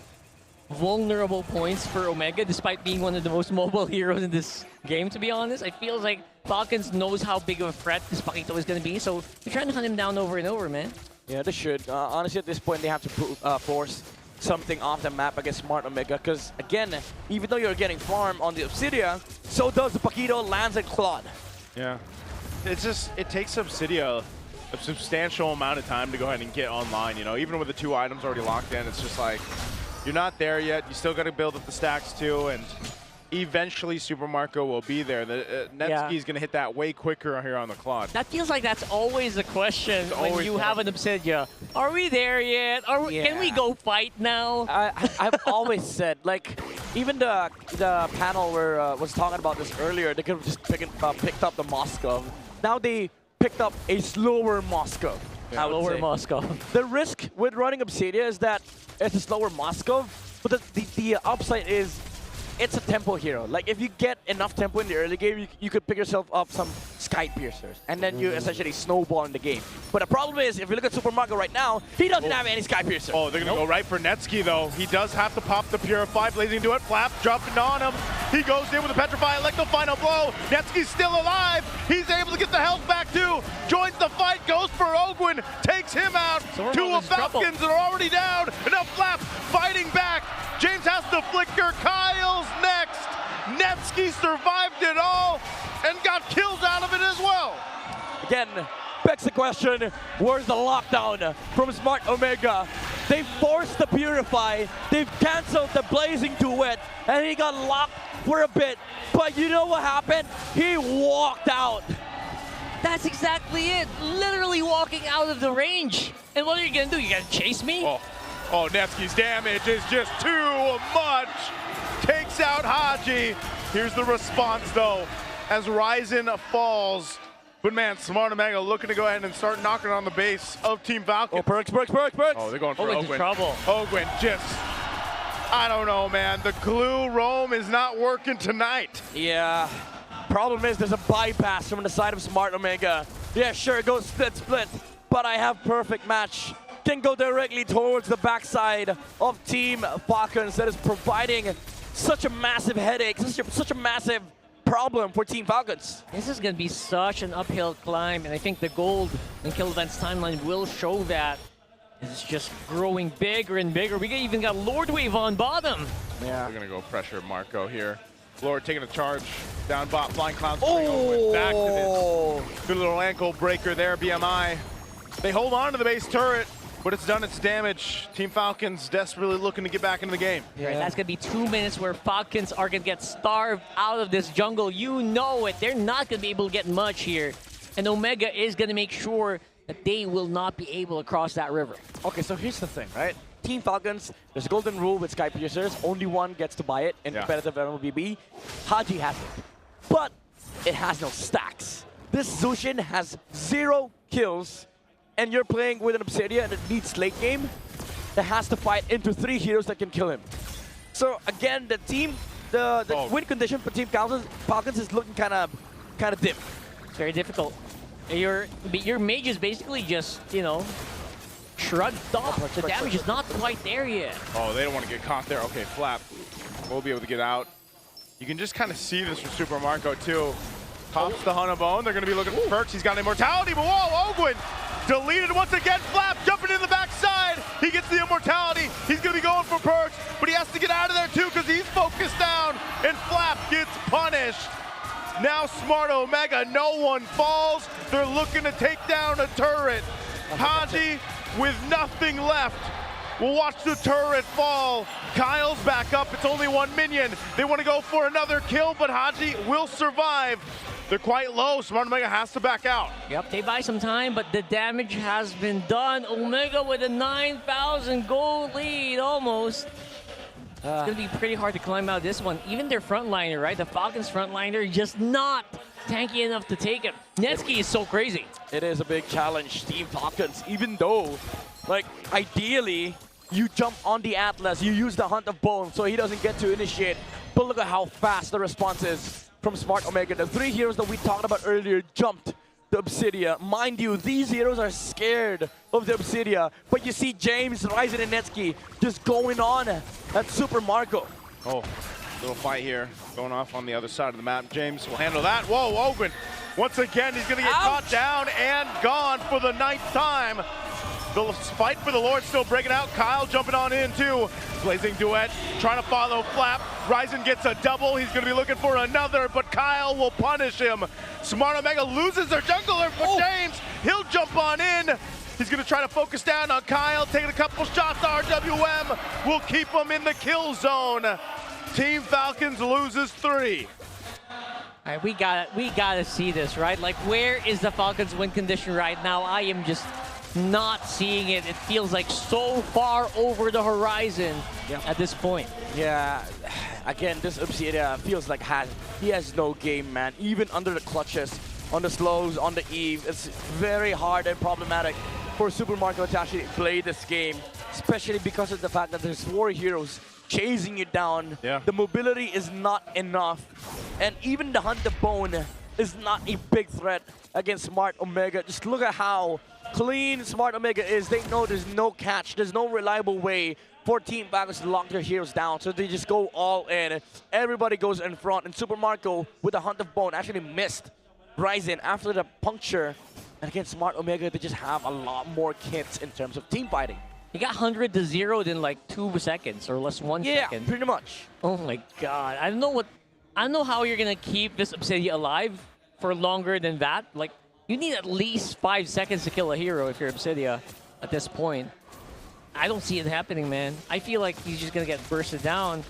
vulnerable points for Omega, despite being one of the most mobile heroes in this game, to be honest. I feel like Falcons knows how big of a threat this Paquito is going to be, so they're trying to hunt him down over and over, man. Yeah, they should. Honestly, at this point, they have to force something off the map against Smart Omega, because, again, even though you're getting farm on the Obsidia, so does the Paquito, Lance, and Claude. Yeah. It's just, it takes Obsidia a substantial amount of time to go ahead and get online. You know, even with the 2 items already locked in, it's just like, you're not there yet. You still got to build up the stacks too, and eventually Super Marco will be there. Netsky is going to hit that way quicker here on the clock. That feels like that's always the question when you have an Obsidia. Are we there yet? Can we go fight now? I've always said, like, even the panel was talking about this earlier. They could have just picked up the Moskov. Now they picked up a slower Moskov. Yeah, slower Moskov. The risk with running Obsidia is that it's a slower Moskov, but the upside is it's a tempo hero. Like, if you get enough tempo in the early game, you could pick yourself up some Sky Piercers, and then you essentially snowball in the game. But the problem is, if you look at Super Marco right now, he doesn't have any Sky Piercer. Oh, they're going to go right for Netsky, though. He does have to pop the Purify. Blazing into it. Flap dropping on him. He goes in with a Petrify. Electro final blow. Netsky's still alive. He's able to get the health back, too. Joins the fight. Goes for Ogwin. Takes him out. 2 of Falcons are already down. Enough Flap fighting back. James has the flicker. Kyle's next. Netsky survived it all and got kills out of it as well. Again, begs the question, where's the lockdown from Smart Omega? They forced the Purify, they've canceled the Blazing Duet, and he got locked for a bit. But you know what happened? He walked out. That's exactly it. Literally walking out of the range. And what are you going to do? You going to chase me? Oh, Netsky's damage is just too much. Takes out Haji. Here's the response, though, as Ryzen falls. But man, Smart Omega looking to go ahead and start knocking on the base of Team Falcon. Oh, perks. Oh, they're going for Ogwin. Trouble. Ogwin just, I don't know, man. The glue roam is not working tonight. Yeah. Problem is, there's a bypass from the side of Smart Omega. Yeah, sure, it goes split, but I have perfect match. Can go directly towards the backside of Team Falcons that is providing such a massive headache, such a massive problem for Team Falcons. This is going to be such an uphill climb, and I think the gold and kill events timeline will show that. It's just growing bigger and bigger. We even got Lord Wave on bottom. Yeah. They're going to go pressure Marco here. Lord taking a charge, down bot, Flying Clouds back to this good little ankle breaker there, BMI. They hold on to the base turret, but it's done its damage. Team Falcons desperately looking to get back into the game. Yeah. That's going to be 2 minutes where Falcons are going to get starved out of this jungle. You know it. They're not going to be able to get much here. And Omega is going to make sure that they will not be able to cross that river. Okay, so here's the thing, right? Team Falcons, there's a golden rule with Sky Piercers. Only one gets to buy it in competitive MLBB. Haji has it, but it has no stacks. This Zushin has 0 kills, and you're playing with an Obsidian that needs late game that has to fight into 3 heroes that can kill him. So again, the win condition for Team Falcons is looking kind of dim. It's very difficult. Your mage is basically just, you know, shrugged off. The damage is not quite there yet. Oh, they don't want to get caught there. Okay, Flap will be able to get out. You can just kind of see this from Super Marco too. Pops the Hunabone. They're going to be looking for perks. He's got immortality, but whoa, Ogwin deleted once again. Flap jumping in the backside. He gets the immortality. He's going to be going for perks, but he has to get out of there too because he's focused down, and Flap gets punished. Now Smart Omega, no one falls. They're looking to take down a turret. Haji with nothing left. We'll watch the turret fall. Kyle's back up. It's only 1 minion. They want to go for another kill, but Haji will survive. They're quite low. Smart Omega has to back out. Yep, they buy some time, but the damage has been done. Omega with a 9,000 gold lead almost. It's going to be pretty hard to climb out this one. Even their frontliner, right? The Falcons frontliner just not tanky enough to take it. Netsky is so crazy. It is a big challenge, Team Falcons, even though, like, ideally, you jump on the Atlas, you use the Hunt of Bone so he doesn't get to initiate. But look at how fast the response is from Smart Omega. The 3 heroes that we talked about earlier jumped the Obsidia. Mind you, these heroes are scared of the Obsidia, but you see James, Ryzen, and Netsky just going on at Super Marco. Oh, little fight here going off on the other side of the map. James will handle that. Whoa, Ogwin. Once again, he's going to get caught down and gone for the 9th time. The fight for the Lord still breaking out. Kyle jumping on in too. Blazing Duet trying to follow Flap. Ryzen gets a double. He's going to be looking for another, but Kyle will punish him. Smart Omega loses their jungler, but James, he'll jump on in. He's going to try to focus down on Kyle, taking a couple shots. RWM will keep him in the kill zone. Team Falcons loses 3. All right, we gotta see this, right? Like, where is the Falcons' win condition right now? I am just not seeing it. It feels like so far over the horizon at this point. Yeah, again, this Obsidian feels like he has no game, man. Even under the clutches, on the slows, on the Eve, it's very hard and problematic for Super Marco to actually play this game, especially because of the fact that there's 4 heroes chasing you down. The mobility is not enough, and even the Hunt the Bone is not a big threat against Smart Omega. Just look at how clean Smart Omega is. They know there's no catch, there's no reliable way for Team Falcons to lock their heroes down, so they just go all in. Everybody goes in front, and Super Marco with the Hunt of Bone actually missed Ryzen after the puncture. And against Smart Omega, they just have a lot more kits in terms of team fighting. He got 100 to 0 in like 2 seconds or less 1 second. Yeah, pretty much. Oh my god. I don't know how you're gonna keep this Obsidian alive for longer than that. Like, you need at least 5 seconds to kill a hero if you're Obsidian at this point. I don't see it happening, man. I feel like he's just gonna get bursted down.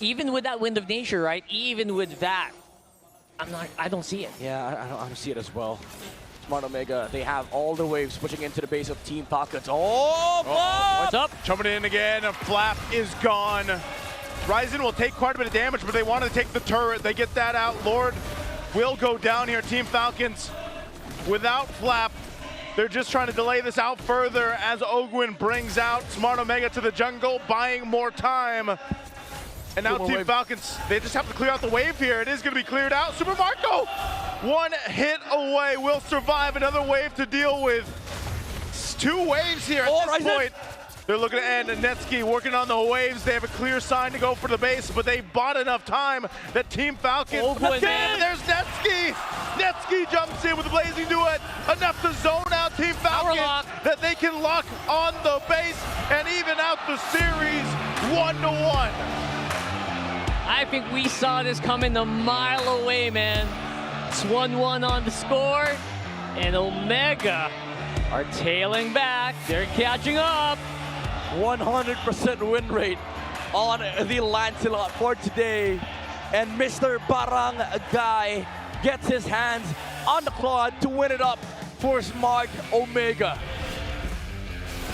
Even with that Wind of Nature, right? Even with that. I don't see it. Yeah, I don't see it as well. Smart Omega, they have all the waves pushing into the base of Team Falcons. What's up? Jumping in again, Flap is gone. Ryzen will take quite a bit of damage, but they want to take the turret. They get that out. Lord will go down here. Team Falcons without Flap. They're just trying to delay this out further as Ogwin brings out Smart Omega to the jungle, buying more time. And now Team Falcons, they just have to clear out the wave here. It is going to be cleared out. Super Marco, 1 hit away, will survive another wave to deal with. 2 waves here at this point. They're looking to end, and Netsky working on the waves. They have a clear sign to go for the base, but they bought enough time that Team Falcons, there's Netsky. Netsky jumps in with a Blazing Duet, enough to zone out Team Falcons that they can lock on the base and even out the series 1-1. I think we saw this coming a mile away, man. It's 1-1 on the score, and Omega are tailing back. They're catching up. 100% win rate on the Lancelot for today. And Mr. Barangay gets his hands on the Claude to win it up for Smart Omega.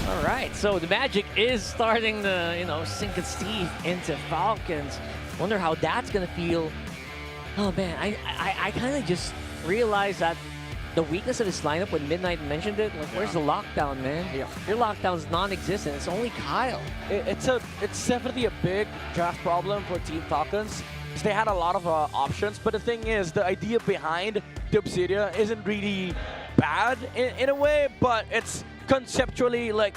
All right, so the magic is starting to, sink its teeth into Falcons. Wonder how that's gonna feel. Oh man, I kind of just realized that the weakness of this lineup when Midnight mentioned it. Like, where's the lockdown, man? Yeah. Your lockdown's non-existent. It's only Kyle. It's definitely a big draft problem for Team Falcons. They had a lot of options, but the thing is, the idea behind the Obsidian isn't really bad in a way, but it's conceptually like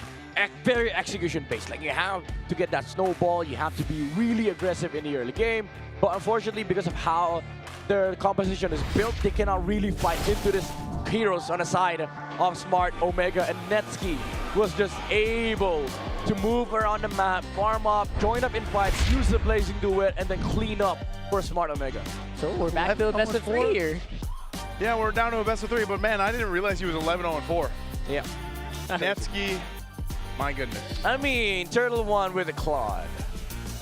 very execution-based. Like, you have to get that snowball, you have to be really aggressive in the early game, but unfortunately, because of how their composition is built, they cannot really fight into this heroes on the side of Smart Omega, and Netsky was just able to move around the map, farm up, join up in fights, use the Blazing Duet, and then clean up for Smart Omega. So we're back to a best of 3 here. Yeah, we're down to a best of 3, but man, I didn't realize he was 11-0-4. Yeah. Netsky, my goodness. I mean, Turtle 1 with a Claude,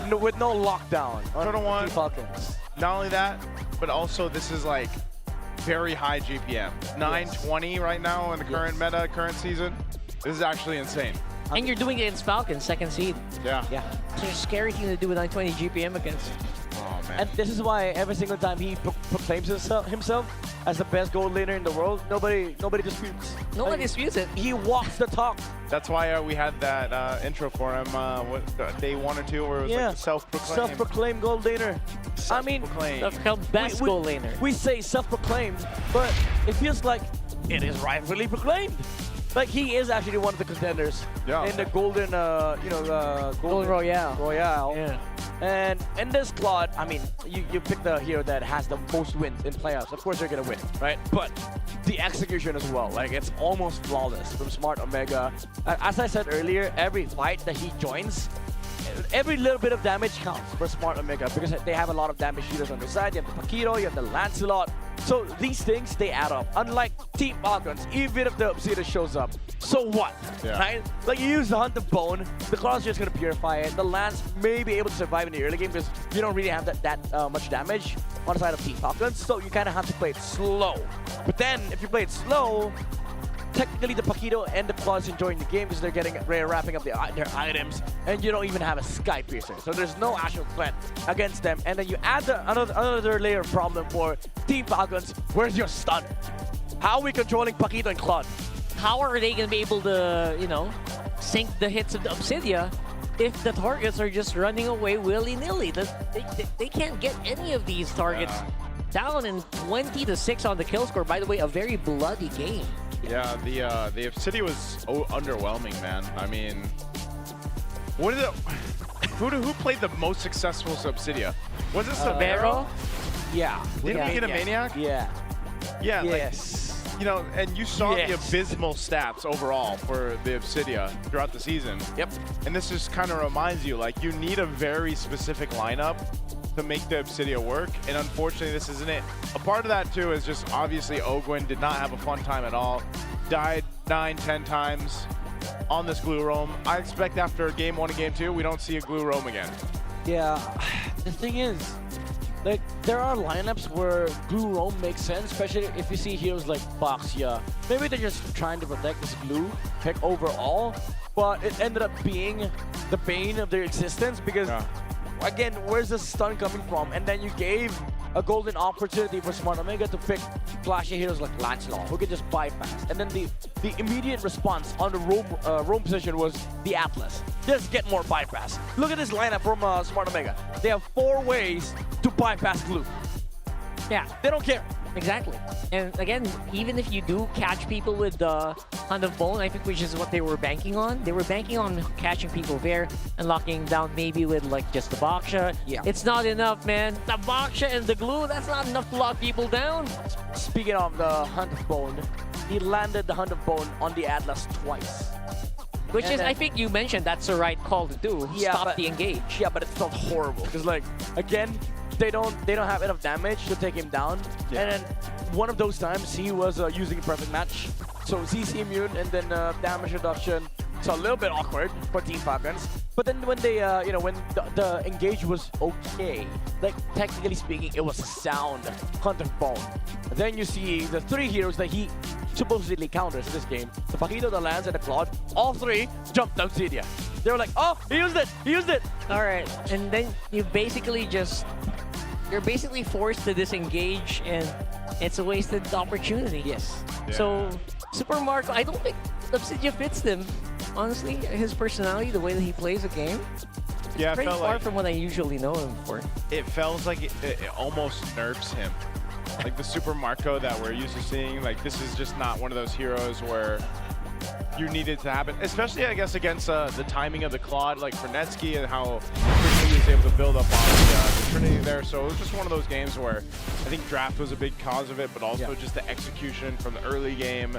with no lockdown. Turtle 1, Falcons. Not only that, but also this is like very high GPM. 920 right now in the current meta, current season. This is actually insane. And you're doing it against Falcons, 2nd seed. Yeah. It's a scary thing to do with 920 GPM against. Oh, man. And this is why every single time he proclaims himself as the best gold laner in the world, nobody disputes. Nobody disputes it. He walks the talk. That's why we had that intro for him, day 1 or 2, where it was like self-proclaimed. Self-proclaimed gold laner. I mean, best gold laner. We say self-proclaimed, but it feels like it is rightfully proclaimed. Like, he is actually one of the contenders in the golden, Golden Royale. Yeah. And in this Claude, I mean, you pick the hero that has the most wins in playoffs. Of course, they're gonna win, right? But the execution as well, like it's almost flawless from Smart Omega. As I said earlier, every fight that he joins, every little bit of damage counts for Smart Omega because they have a lot of damage shooters on their side. You have the Paquito, you have the Lancelot. So these things, they add up. Unlike Team Falcons, even if the Obsidian shows up, so what, right? Like you use the Hunt of Bone, the Claw's just gonna purify it. The Lance may be able to survive in the early game because you don't really have that much damage on the side of Team Falcons, so you kind of have to play it slow. But then, if you play it slow, technically the Paquito and the Claws enjoying the game because they're wrapping up their items, and you don't even have a Sky Piercer. So there's no actual threat against them. And then you add another layer of problem for Team Falcons. Where's your stun? How are we controlling Paquito and Claude? How are they going to be able to, you know, sink the hits of the Obsidia if the targets are just running away willy-nilly? They can't get any of these targets down, in 20-6 on the kill score. By the way, a very bloody game. Yeah, the Obsidia was underwhelming, man. I mean, who played the most successful Obsidia? Was it Severo? Yeah. Didn't we get a Maniac? Yeah. Yeah. Yes. Like, you know, and you saw the abysmal stats overall for the Obsidia throughout the season. Yep. And this just kind of reminds you, like, you need a very specific lineup to make the Obsidia work, and unfortunately this isn't it. A part of that too is just obviously Ogwyn did not have a fun time at all. Died 9-10 times on this Glue Roam. I expect after Game 1 and Game 2 we don't see a Glue Roam again. Yeah, the thing is, like, there are lineups where Glue Roam makes sense, especially if you see heroes like Boxia. Maybe they're just trying to protect this Glue pick overall, but it ended up being the bane of their existence because again, where's the stun coming from? And then you gave a golden opportunity for Smart Omega to pick flashy heroes like Lancelot, who can just bypass. And then the immediate response on the roam position was the Atlas. Just get more bypass. Look at this lineup from Smart Omega. They have 4 ways to bypass Glue. Yeah. They don't care. Exactly. And again, even if you do catch people with the Hunt of Bone, I think which is what they were banking on. They were banking on catching people there and locking down maybe with like just the Boxia. Yeah. It's not enough, man. The Boxia and the Glue, that's not enough to lock people down. Speaking of the Hunt of Bone, he landed the Hunt of Bone on the Atlas twice. Which is, I think you mentioned, that's the right call to do. Stop the engage. Yeah, but it's not horrible. Because, like, again, they don't have enough damage to take him down. Yeah. And then one of those times he was using a perfect match. So CC immune and then damage reduction. So a little bit awkward for Team Falcons. But then when they, when the engage was okay, like technically speaking, it was a sound Hunt of Bone. Then you see the 3 heroes that he supposedly counters in this game. The Paquito, the Lance, and the Claude. All 3 jumped Obsidia. They were like, oh, he used it! He used it! All right, and then you basically you're basically forced to disengage, and it's a wasted opportunity. Yes. Yeah. So, Super Marco, I don't think Obsidia fits them. Honestly, his personality, the way that he plays a game, Yeah, pretty it felt far like from what I usually know him for. it feels like it almost nerfs him. Like the Super Marco that we're used to seeing, like this is just not one of those heroes where you need it to happen, especially I guess against the timing of the Claude, like for Netsky and how quickly he was able to build up on the Trinity there. So it was just one of those games where I think draft was a big cause of it, but also just the execution from the early game.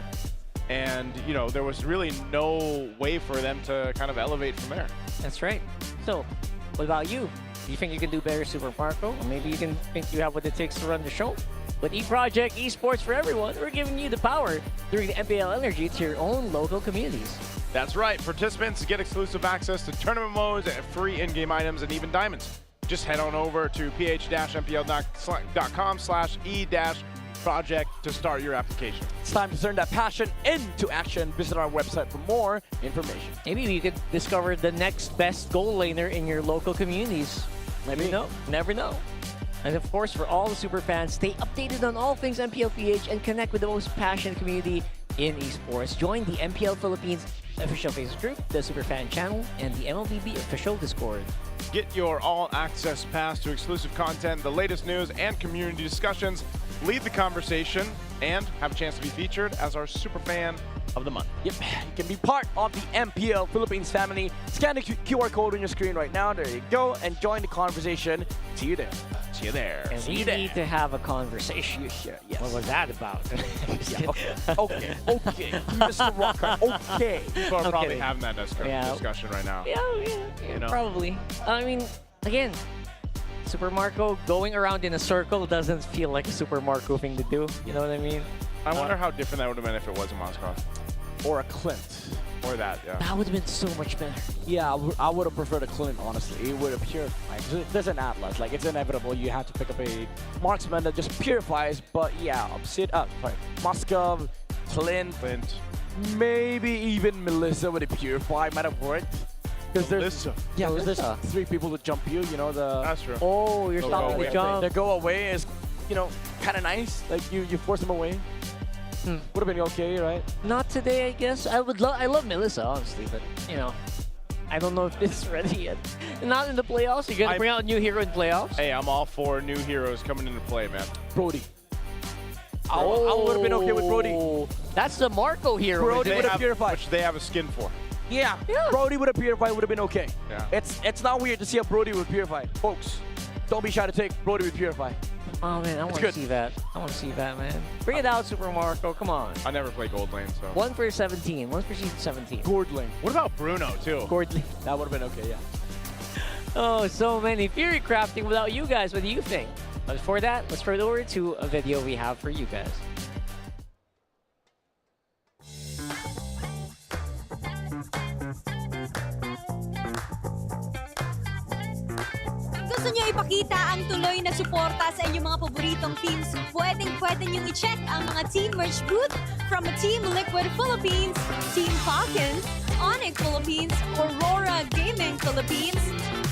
And, you know, there was really no way for them to kind of elevate from there. That's right. So, what about you? Do you think you can do better, Super Marco? Or maybe you can think you have what it takes to run the show? With eProject Esports for Everyone, we're giving you the power during the MPL energy to your own local communities. That's right. Participants get exclusive access to tournament modes and free in-game items and even diamonds. Just head on over to ph-mpl.com/e-project to start your application. It's time to turn that passion into action. Visit our website for more information. Maybe you could discover the next best goal laner in your local communities. Maybe no. Never know. And of course, for all the super fans, stay updated on all things MPLPH and connect with the most passionate community in esports. Join the MPL Philippines official Facebook group, the Superfan channel, and the MLBB official Discord. Get your all-access pass to exclusive content, the latest news, and community discussions. Lead the conversation and have a chance to be featured as our Superfan of the month. Yep, you can be part of the MPL Philippines family. Scan the QR code on your screen right now. There you go, and join the conversation. See you there. See you there. And See we you there. need to have a conversation. Yes. What was that about? Okay, Mr. Rocker, okay. People are I'm probably kidding. having that Yeah. discussion right now. Yeah, You know? probably. I mean, again, Super Marco going around in a circle doesn't feel like a Super Marco thing to do. You know what I mean? I wonder how different that would have been if it was a Moscow. Or a Clint. Or that, yeah. That would have been so much better. Yeah, I would have preferred a Clint, honestly. It would have purified. There's an Atlas. Like, it's inevitable. You have to pick up a marksman that just purifies. But yeah, Moskov, Clint, maybe even Melissa with a purify might have worked. Because there's 3 people to jump you. You know the. That's true. Oh, you're stopping the jump. The go away is, you know, kind of nice. Like you force them away. Would have been okay, right? Not today, I guess. I love Melissa, honestly, but you know, I don't know if it's ready yet. Not in the playoffs. You're gonna bring out a new hero in playoffs. Hey, I'm all for new heroes coming into play, man. Brody. I would have been okay with Brody. That's the Marco hero. Brody would have purified. Which they have a skin for. Yeah. Brody would have purified. Would have been okay. Yeah. It's not weird to see a Brody with purify, folks. Don't be shy to take Brody with purify. Oh man, I want to see that. I want to see that, man. Bring it out, Super Marco. Come on. I never played gold lane, so. One for 17. One for season 17. Gourd lane. What about Bruno, too? Gourd lane. That would have been okay, yeah. Oh, so many. Fury crafting without you guys. What do you think? But before that, let's throw it over to a video we have for you guys. Gusto nyo ipakita ang tuloy na suporta sa inyong mga paboritong teams? Pwede nyo i-check ang mga team merch booth from Team Liquid Philippines, Team Falcons, ONIC Philippines, Aurora Gaming Philippines,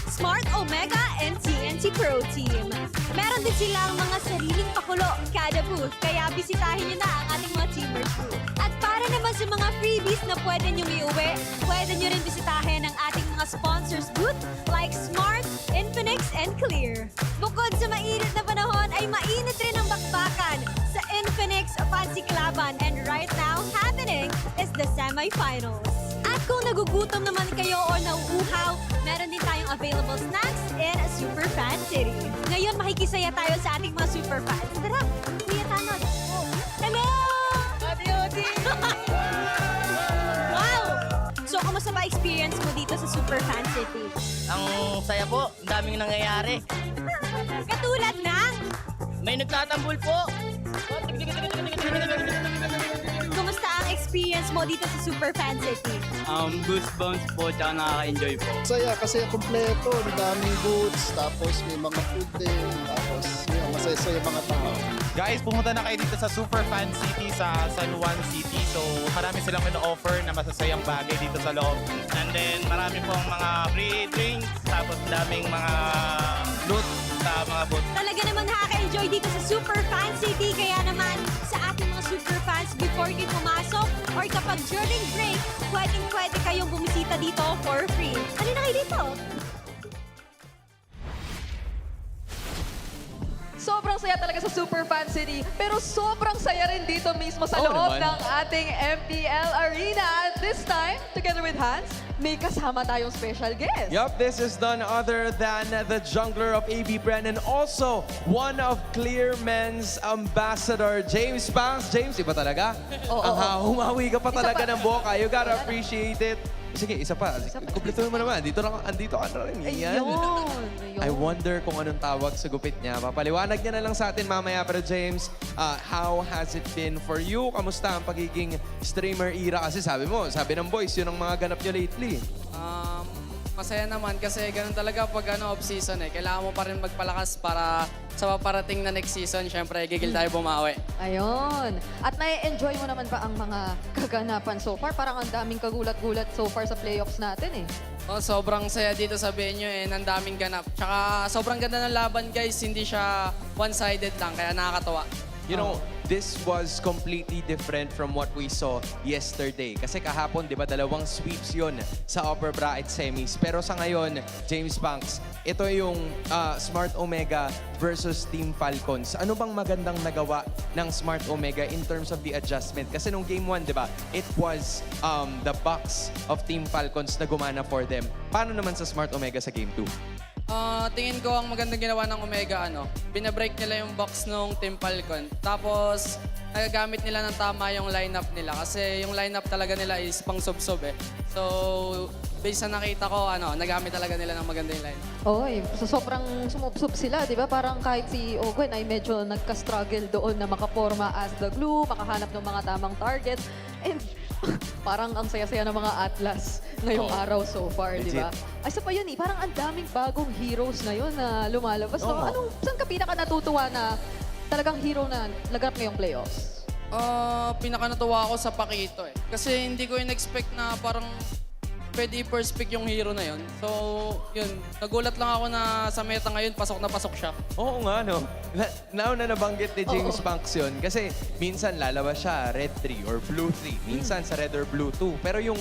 Smart Omega, and TNT Pro Team. Meron din silang mga sariling pakulo kada booth, kaya bisitahin nyo na ang ating mga team merch booth. At para naman sa mga freebies na pwede nyo iuwi, pwede nyo rin bisitahin ang ating mga sponsors booth like Smart, Infinix, and Clear. Bukod sa mainit na panahon, ay mainit rin ang bakbakan sa Infinix Fancy Klaban, and right now happening is the semifinals. At kung nagugutom naman kayo o nauuhaw, meron din tayong available snacks in Super Fan City. Ngayon, makikisaya tayo sa ating mga super fans. Tara, Kuya Tanod. Hello! Wow! So, kamusta ba experience mo dito sa Super Fan City? Ang saya po, ang daming nangyayari. Katulad ng? May nagtatambol po. Kumusta ang experience mo dito sa Super Fan City? Goosebumps po, tsaka nakaka-enjoy po. Saya kasi kompleto, ang daming goods, tapos may mga food din, tapos may masaya-saya mga tao. Guys, pumunta na kayo dito sa Super Fan City sa San Juan City. So, marami silang ino-offer na masasayang bagay dito sa loob. And then, marami pong mga free drinks, tapos daming mga loot sa mga booth. Talaga naman nakaka-enjoy dito sa Super Fan City. Kaya naman, sa ating mga super fans, before kayo pumasok or kapag during break, pwede kayong bumisita dito for free. Ano na kayo dito? Sobrang saya talaga sa Super Fan City, pero sobrang saya rin dito mismo sa loob ng ating MPL Arena. At this time, together with Hans, may kasama tayong special guest. Yup, this is none other than the jungler of AB brand and also one of Clear Men's ambassador, James Pangs. James, iba talaga? Humawi ka pa talaga ng boka. You gotta appreciate it. Sige, isa pa. Kumpletuhin mo naman. Andito ka na rin. Yan. I wonder kung anong tawag sa gupit niya. Papaliwanag niya na lang sa atin mamaya. Pero James, how has it been for you? Kamusta ang pagiging streamer era? Kasi sabi ng boys, yun ang mga ganap niyo lately. Masaya naman kasi ganun talaga pag off-season eh. Kailangan mo pa rin magpalakas para sa paparating na next season, syempre, gigil tayo bumawi. Ayun. At nai-enjoy mo naman ba ang mga kaganapan so far? Parang ang daming kagulat-gulat so far sa playoffs natin eh. Sobrang saya dito sa venue eh, ang daming ganap. Tsaka sobrang ganda ng laban guys, hindi siya one-sided lang, kaya nakakatawa. You know, this was completely different from what we saw yesterday. Kasi kahapon, di ba, 2 sweeps yun sa upper bracket semis. Pero sa ngayon, James Banks, ito yung Smart Omega versus Team Falcons. Ano bang magandang nagawa ng Smart Omega in terms of the adjustment? Kasi nung game 1, di ba, it was the box of Team Falcons na gumana for them. Paano naman sa Smart Omega sa game 2? Tingin ko ang magandang ginawa ng Omega, binabreak nila yung box ng Team Falcon. Tapos, nagagamit nila ng tama yung lineup nila. Kasi yung lineup talaga nila is pang sub-sub eh. So, based sa nakita ko, nagamit talaga nila ng maganda yung lineup. Oy, so sobrang sumubsob sila, di ba? Parang kahit si Ogwen ay medyo nagka-struggle doon na makaporma as the glue, makahanap ng mga tamang target. And parang ang saya-saya ng mga Atlas ngayong araw so far, di ba? Ay, sa pa yun parang ang daming bagong heroes ngayon na lumalabas. So, saan ka pinaka natutuwa na talagang hero na laganap ngayong playoffs? Pinaka natuwa ako sa Pakito eh. Kasi hindi ko in-expect na parang pwede i-first pick yung hero na yun. So, yun. Nagulat lang ako na sa meta ngayon, pasok na pasok siya. Oo nga, no? Now na nabanggit ni James Banks yun. Kasi minsan lalabas siya, red 3 or blue 3. Minsan sa red or blue 2. Pero yung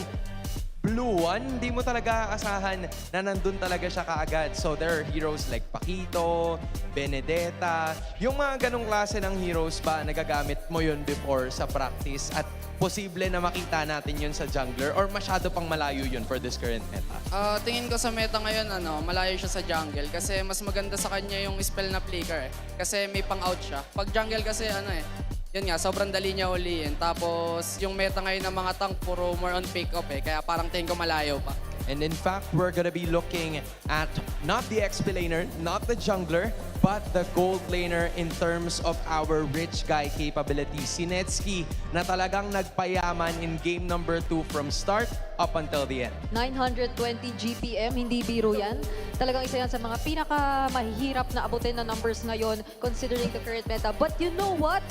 blue 1, hindi mo talaga aasahan na nandun talaga siya kaagad. So there are heroes like Paquito, Benedetta. Yung mga ganong klase ng heroes ba, nagagamit mo yun before sa practice at posible na makita natin yun sa jungler or masyado pang malayo yun for this current meta? Tingin ko sa meta ngayon, malayo siya sa jungle. Kasi mas maganda sa kanya yung spell na flicker eh. Kasi may pang-out siya. Pag jungle kasi, yun nga, sobrang dali niya uliin. Tapos, yung meta ngayon ng mga tank, puro more on pick-up eh. Kaya parang tingin ko malayo pa. And in fact, we're gonna be looking at not the XP laner, not the jungler, but the gold laner in terms of our rich guy capabilities. Si Netsky na talagang nagpayaman in game number 2 from start up until the end. 920 GPM, hindi biro yan. Talagang isa yan sa mga pinaka-mahihirap na abutin na numbers ngayon considering the current meta. But you know what?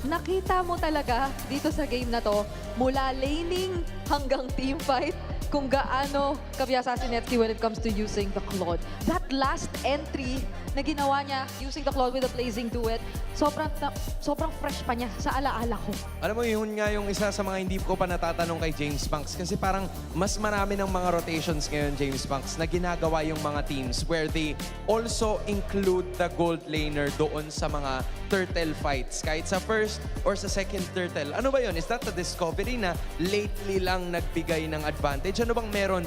Nakita mo talaga dito sa game na to, mula laning hanggang team fight, kung gaano kabiyasa si Netsky when it comes to using the Claude. That last entry na ginawa niya using the Claude with the blazing duet, sobrang fresh pa niya sa alaala ko. Alam mo, yun nga yung isa sa mga hindi ko pa natatanong kay James Banks kasi parang mas marami ng mga rotations ngayon, James Banks, na ginagawa yung mga teams where they also include the gold laner doon sa mga turtle fights. Kahit sa first or sa second turtle. Ano ba yun? Is that the discovery na lately lang nagbigay ng advantage? Ano bang meron?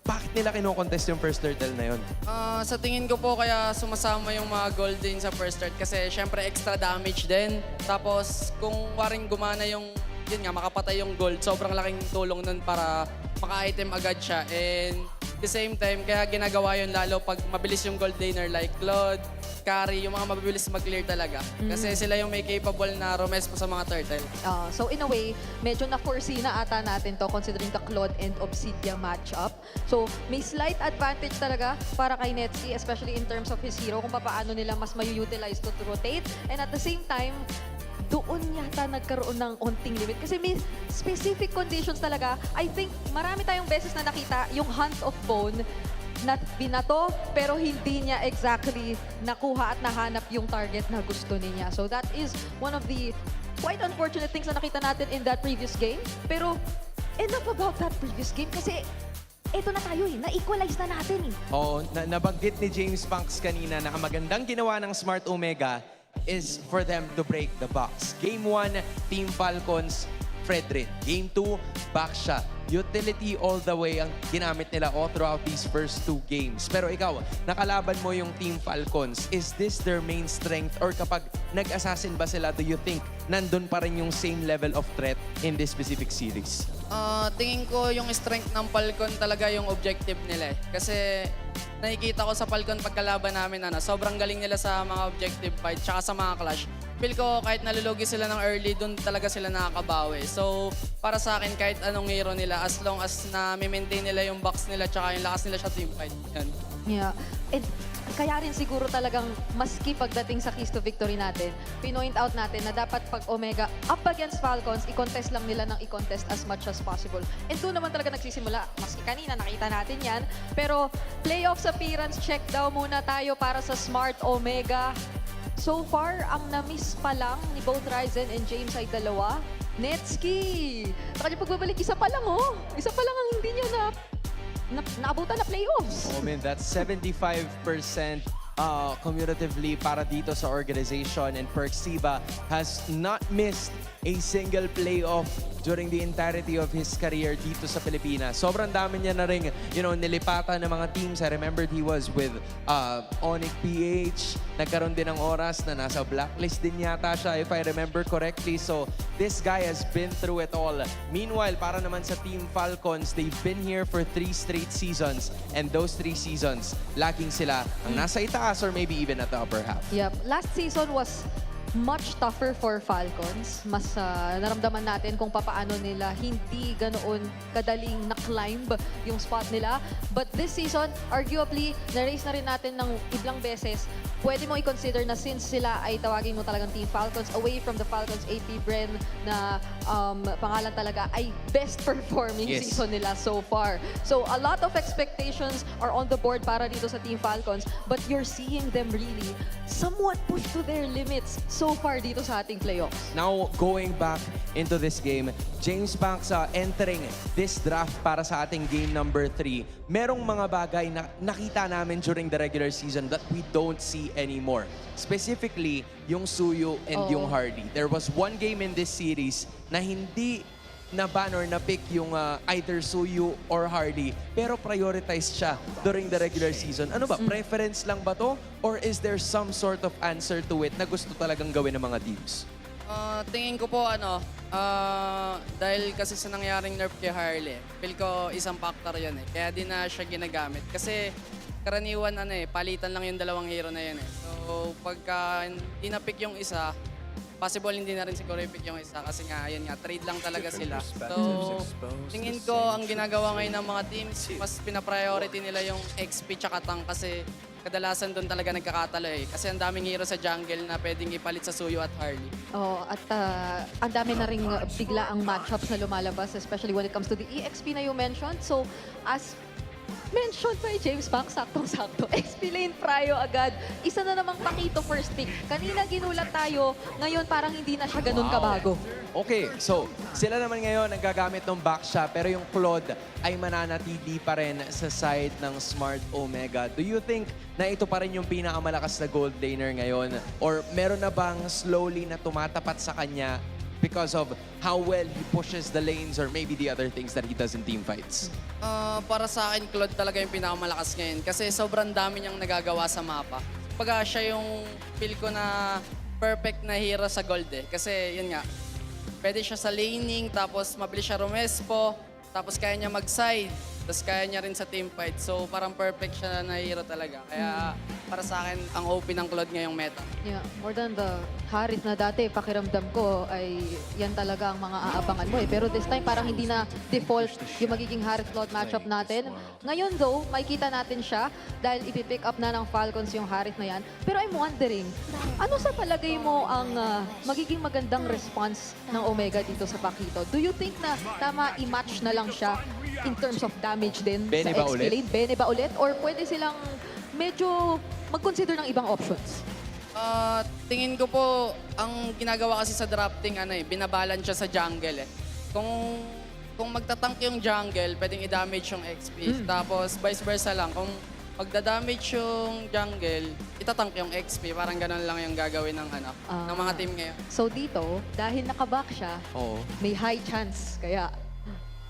Bakit nila kino-contest yung first turtle na yun? Sa tingin ko po kaya sumasama yung mga gold din sa first start kasi syempre extra damage din. Tapos kung waring gumana yung, yun nga, makapatay yung gold, sobrang laking tulong nun para maka-item agad siya. And at the same time, kaya ginagawa yun lalo pag mabilis yung gold laner like Claude, Carry, yung mga mabilis mag-clear talaga. Kasi sila yung may capable na rumespo sa mga turtle. So in a way, medyo na-foresee na ata natin to considering the Claude and Obsidian matchup. So may slight advantage talaga para kay Netsky, especially in terms of his hero, kung paano nila mas mayu-utilize to rotate. And at the same time, doon yata nagkaroon ng onting limit. Kasi may specific conditions talaga. I think marami tayong beses na nakita yung Hunt of Bone na binato pero hindi niya exactly nakuha at nahanap yung target na gusto niya. So that is one of the quite unfortunate things na nakita natin in that previous game. Pero enough about that previous game kasi eto na tayo na-equalize na natin Oo, nabanggit ni James Banks kanina na ang magandang ginawa ng Smart Omega is for them to break the box. Game 1, Team Falcons, Fredrin. Game 2, back siya. Utility all the way ang ginamit nila all throughout these first 2 games. Pero ikaw, nakalaban mo yung Team Falcons. Is this their main strength? Or kapag nag-assassin ba sila, do you think nandun pa rin yung same level of threat in this specific series? Tingin ko yung strength ng Falcon talaga yung objective nila eh. Kasi nakikita ko sa Falcon pagkalaban namin, sobrang galing nila sa mga objective fight tsaka sa mga clash. Feel ko kahit nalulugi sila ng early, doon talaga sila nakakabawi. So, para sa akin, kahit anong hero nila, as long as na-maintain nila yung box nila tsaka yung lakas nila sa team fight. Yan. Yeah. And kaya rin siguro talagang maski pagdating sa keys to victory natin, pinoint out natin na dapat pag Omega up against Falcons, i-contest lang nila ng i-contest as much as possible. And doon naman talaga nagsisimula. Maski kanina nakita natin yan. Pero playoffs appearance check daw muna tayo para sa Smart Omega. So far, ang na-miss pa lang ni both Ryzen and James ay dalawa. Netski! Sa kanya pagbabalik, isa pa lang Isa pa lang ang hindi niya naabutan na playoffs. Oh man, that's 75% cumulatively para dito sa organization, and Perxiba has not missed a single playoff during the entirety of his career dito sa Pilipinas. Sobrang dami niya na rin, nilipatan ng mga teams. I remembered he was with ONIC PH. Nagkaroon din ng oras na nasa blacklist din yata siya, if I remember correctly. So, this guy has been through it all. Meanwhile, para naman sa Team Falcons, they've been here for 3 straight seasons. And those 3 seasons, laging sila ang nasa itaas or maybe even at the upper half. Yep. Last season was much tougher for Falcons. Mas naramdaman natin kung papaano nila hindi ganoon kadaling na-climb yung spot nila. But this season, arguably, na-raise na rin natin ng iblang beses. Pwede mo i-consider na since sila ay tawagin mo talagang Team Falcons, away from the Falcons AP Bren na pangalan talaga ay best performing season nila so far. So a lot of expectations are on the board para dito sa Team Falcons, but you're seeing them really somewhat push to their limits so far dito sa ating playoffs. Now, going back into this game, James Banks entering this draft para sa ating game number 3. Merong mga bagay na nakita namin during the regular season that we don't see anymore. Specifically, yung Suyu and yung Hardy. There was one game in this series na hindi na-ban or na-pick yung either Suyu or Hardy, pero prioritized siya during the regular season. Ano ba? Preference lang ba to? Or is there some sort of answer to it na gusto talagang gawin ng mga teams? Tingin ko po dahil kasi sa nangyaring nerf kay Harley, feel ko isang factor yun eh. Kaya di na siya ginagamit. Kasi karaniwan palitan lang yung dalawang hero na yun eh. So pagka hindi na-pick yung isa, possible hindi na rin siguro i-pick yung isa kasi nga, yun nga, trade lang talaga sila. So, tingin ko ang ginagawa ngayon ng mga teams, mas pina-priority nila yung XP tsaka tank kasi kadalasan doon talaga nagkakatalo eh. Kasi ang daming hero sa jungle na pwedeng ipalit sa Suyu at Harley. At ang dami na rin bigla ang matchups na lumalabas, especially when it comes to the EXP na you mentioned. So, as mentioned by James Banks, saktong-sakto. XP lane prio agad. Isa na namang Pakito first pick. Kanina ginulat tayo, ngayon parang hindi na siya ganun kabago. Okay, so sila naman ngayon ang gagamit ng backshot, pero yung Claude ay mananatili pa rin sa side ng Smart Omega. Do you think na ito pa rin yung pinakamalakas na gold laner ngayon? Or meron na bang slowly na tumatapat sa kanya because of how well he pushes the lanes or maybe the other things that he does in team fights? Para sa akin, Claude talaga yung pinakamalakas ngayon kasi sobrang dami niyang nagagawa sa mapa. Pagka siya yung feel ko na perfect na hero sa gold eh. Kasi yun nga, pwede siya sa laning, tapos mabilis siya rumespo, tapos kaya niya mag-side, tapos kaya niya rin sa team fight. So parang perfect siya na hero talaga. Kaya para sa akin, ang OP ng Claude ngayong meta. Yeah, more than the Harith na dati, pakiramdam ko ay yan talaga ang mga aabangan mo eh. Pero this time parang hindi na default yung magiging Harith-Claude matchup natin. Ngayon though, makikita natin siya dahil ipipick up na ng Falcons yung Harith na yan. Pero I'm wondering, ano sa palagay mo ang magiging magandang response ng Omega dito sa Pakito? Do you think na tama i-match na lang siya in terms of damage din Bene sa ba XP ulit? lane? Bene ba ulit? Or pwede silang medyo mag-consider ng ibang options? Tingin ko po, ang ginagawa kasi sa drafting, binabalan siya sa jungle eh. Kung magtatank yung jungle, pwedeng i-damage yung XP. Tapos vice versa lang, kung magda-damage yung jungle, itatank yung XP. Parang ganun lang yung gagawin ng, ng mga team ngayon. So dito, dahil nakaback siya, may high chance. Kaya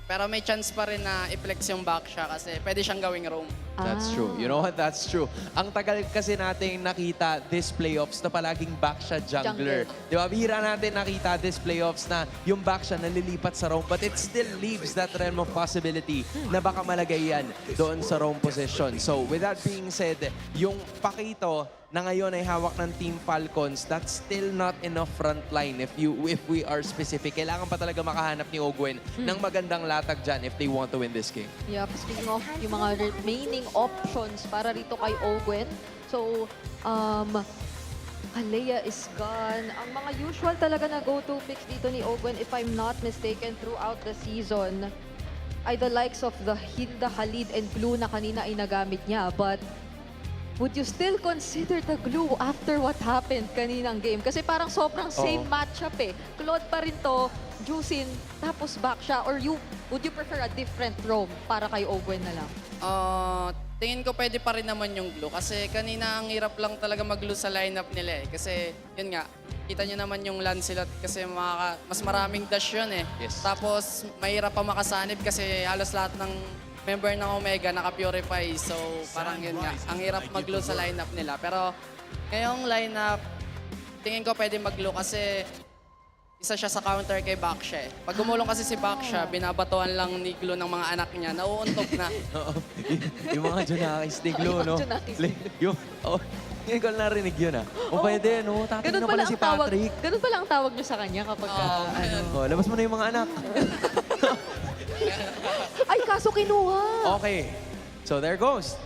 Pero may chance pa rin na i-flex yung back siya kasi pwede siyang gawing roam. That's true. You know what? That's true. Ang tagal kasi nating nakita this playoffs na palaging back siya jungler. Di ba? Bihira natin nakita this playoffs na yung back siya nalilipat sa roam, but it still leaves that realm of possibility na baka malagay yan doon sa roam position. So with that being said, yung Pakito na ngayon ay hawak ng Team Falcons, that's still not enough front line if we are specific. Kailangan pa talaga makahanap ni Ogwen ng magandang latag dyan if they want to win this game. Yeah, speaking of yung mga remaining options para rito kay Ogwen. So, Alea is gone. Ang mga usual talaga na go-to picks dito ni Ogwen, if I'm not mistaken, throughout the season, ay the likes of the Hinda, Khalid, and Blue na kanina ay nagamit niya. But would you still consider the glue after what happened kaninang game? Kasi parang sobrang same matchup eh. Claude pa rin to, Juicin, tapos back siya. Or would you prefer a different roam para kay Owen na lang? Tingin ko pwede pa rin naman yung glue kasi kanina ang hirap lang talaga mag-glue sa lineup nila eh. Kasi yun nga, kita nyo naman yung Lancelot kasi mas maraming dash yun eh. Yes. Tapos mahirap pa makasanib kasi halos lahat ng member ng Omega naka-purify. So parang yun nga, ang hirap mag-glue sa lineup nila. Pero ngayong lineup, tingin ko pwede mag-glue kasi isa siya sa counter kay Baksha eh. Pag gumulong kasi si Baksha, binabatuan lang ni Glue ng mga anak niya, nauuntok na. Yung mga Junakis ni Glo, no? Junakis. Ngayon ko narinig yun, O pwede, no? Tatingin na pala si Patrick. Ganun pala ang tawag niyo sa kanya kapag Labas mo na yung mga anak. Ay, kaso kinuha! Okay. So there goes.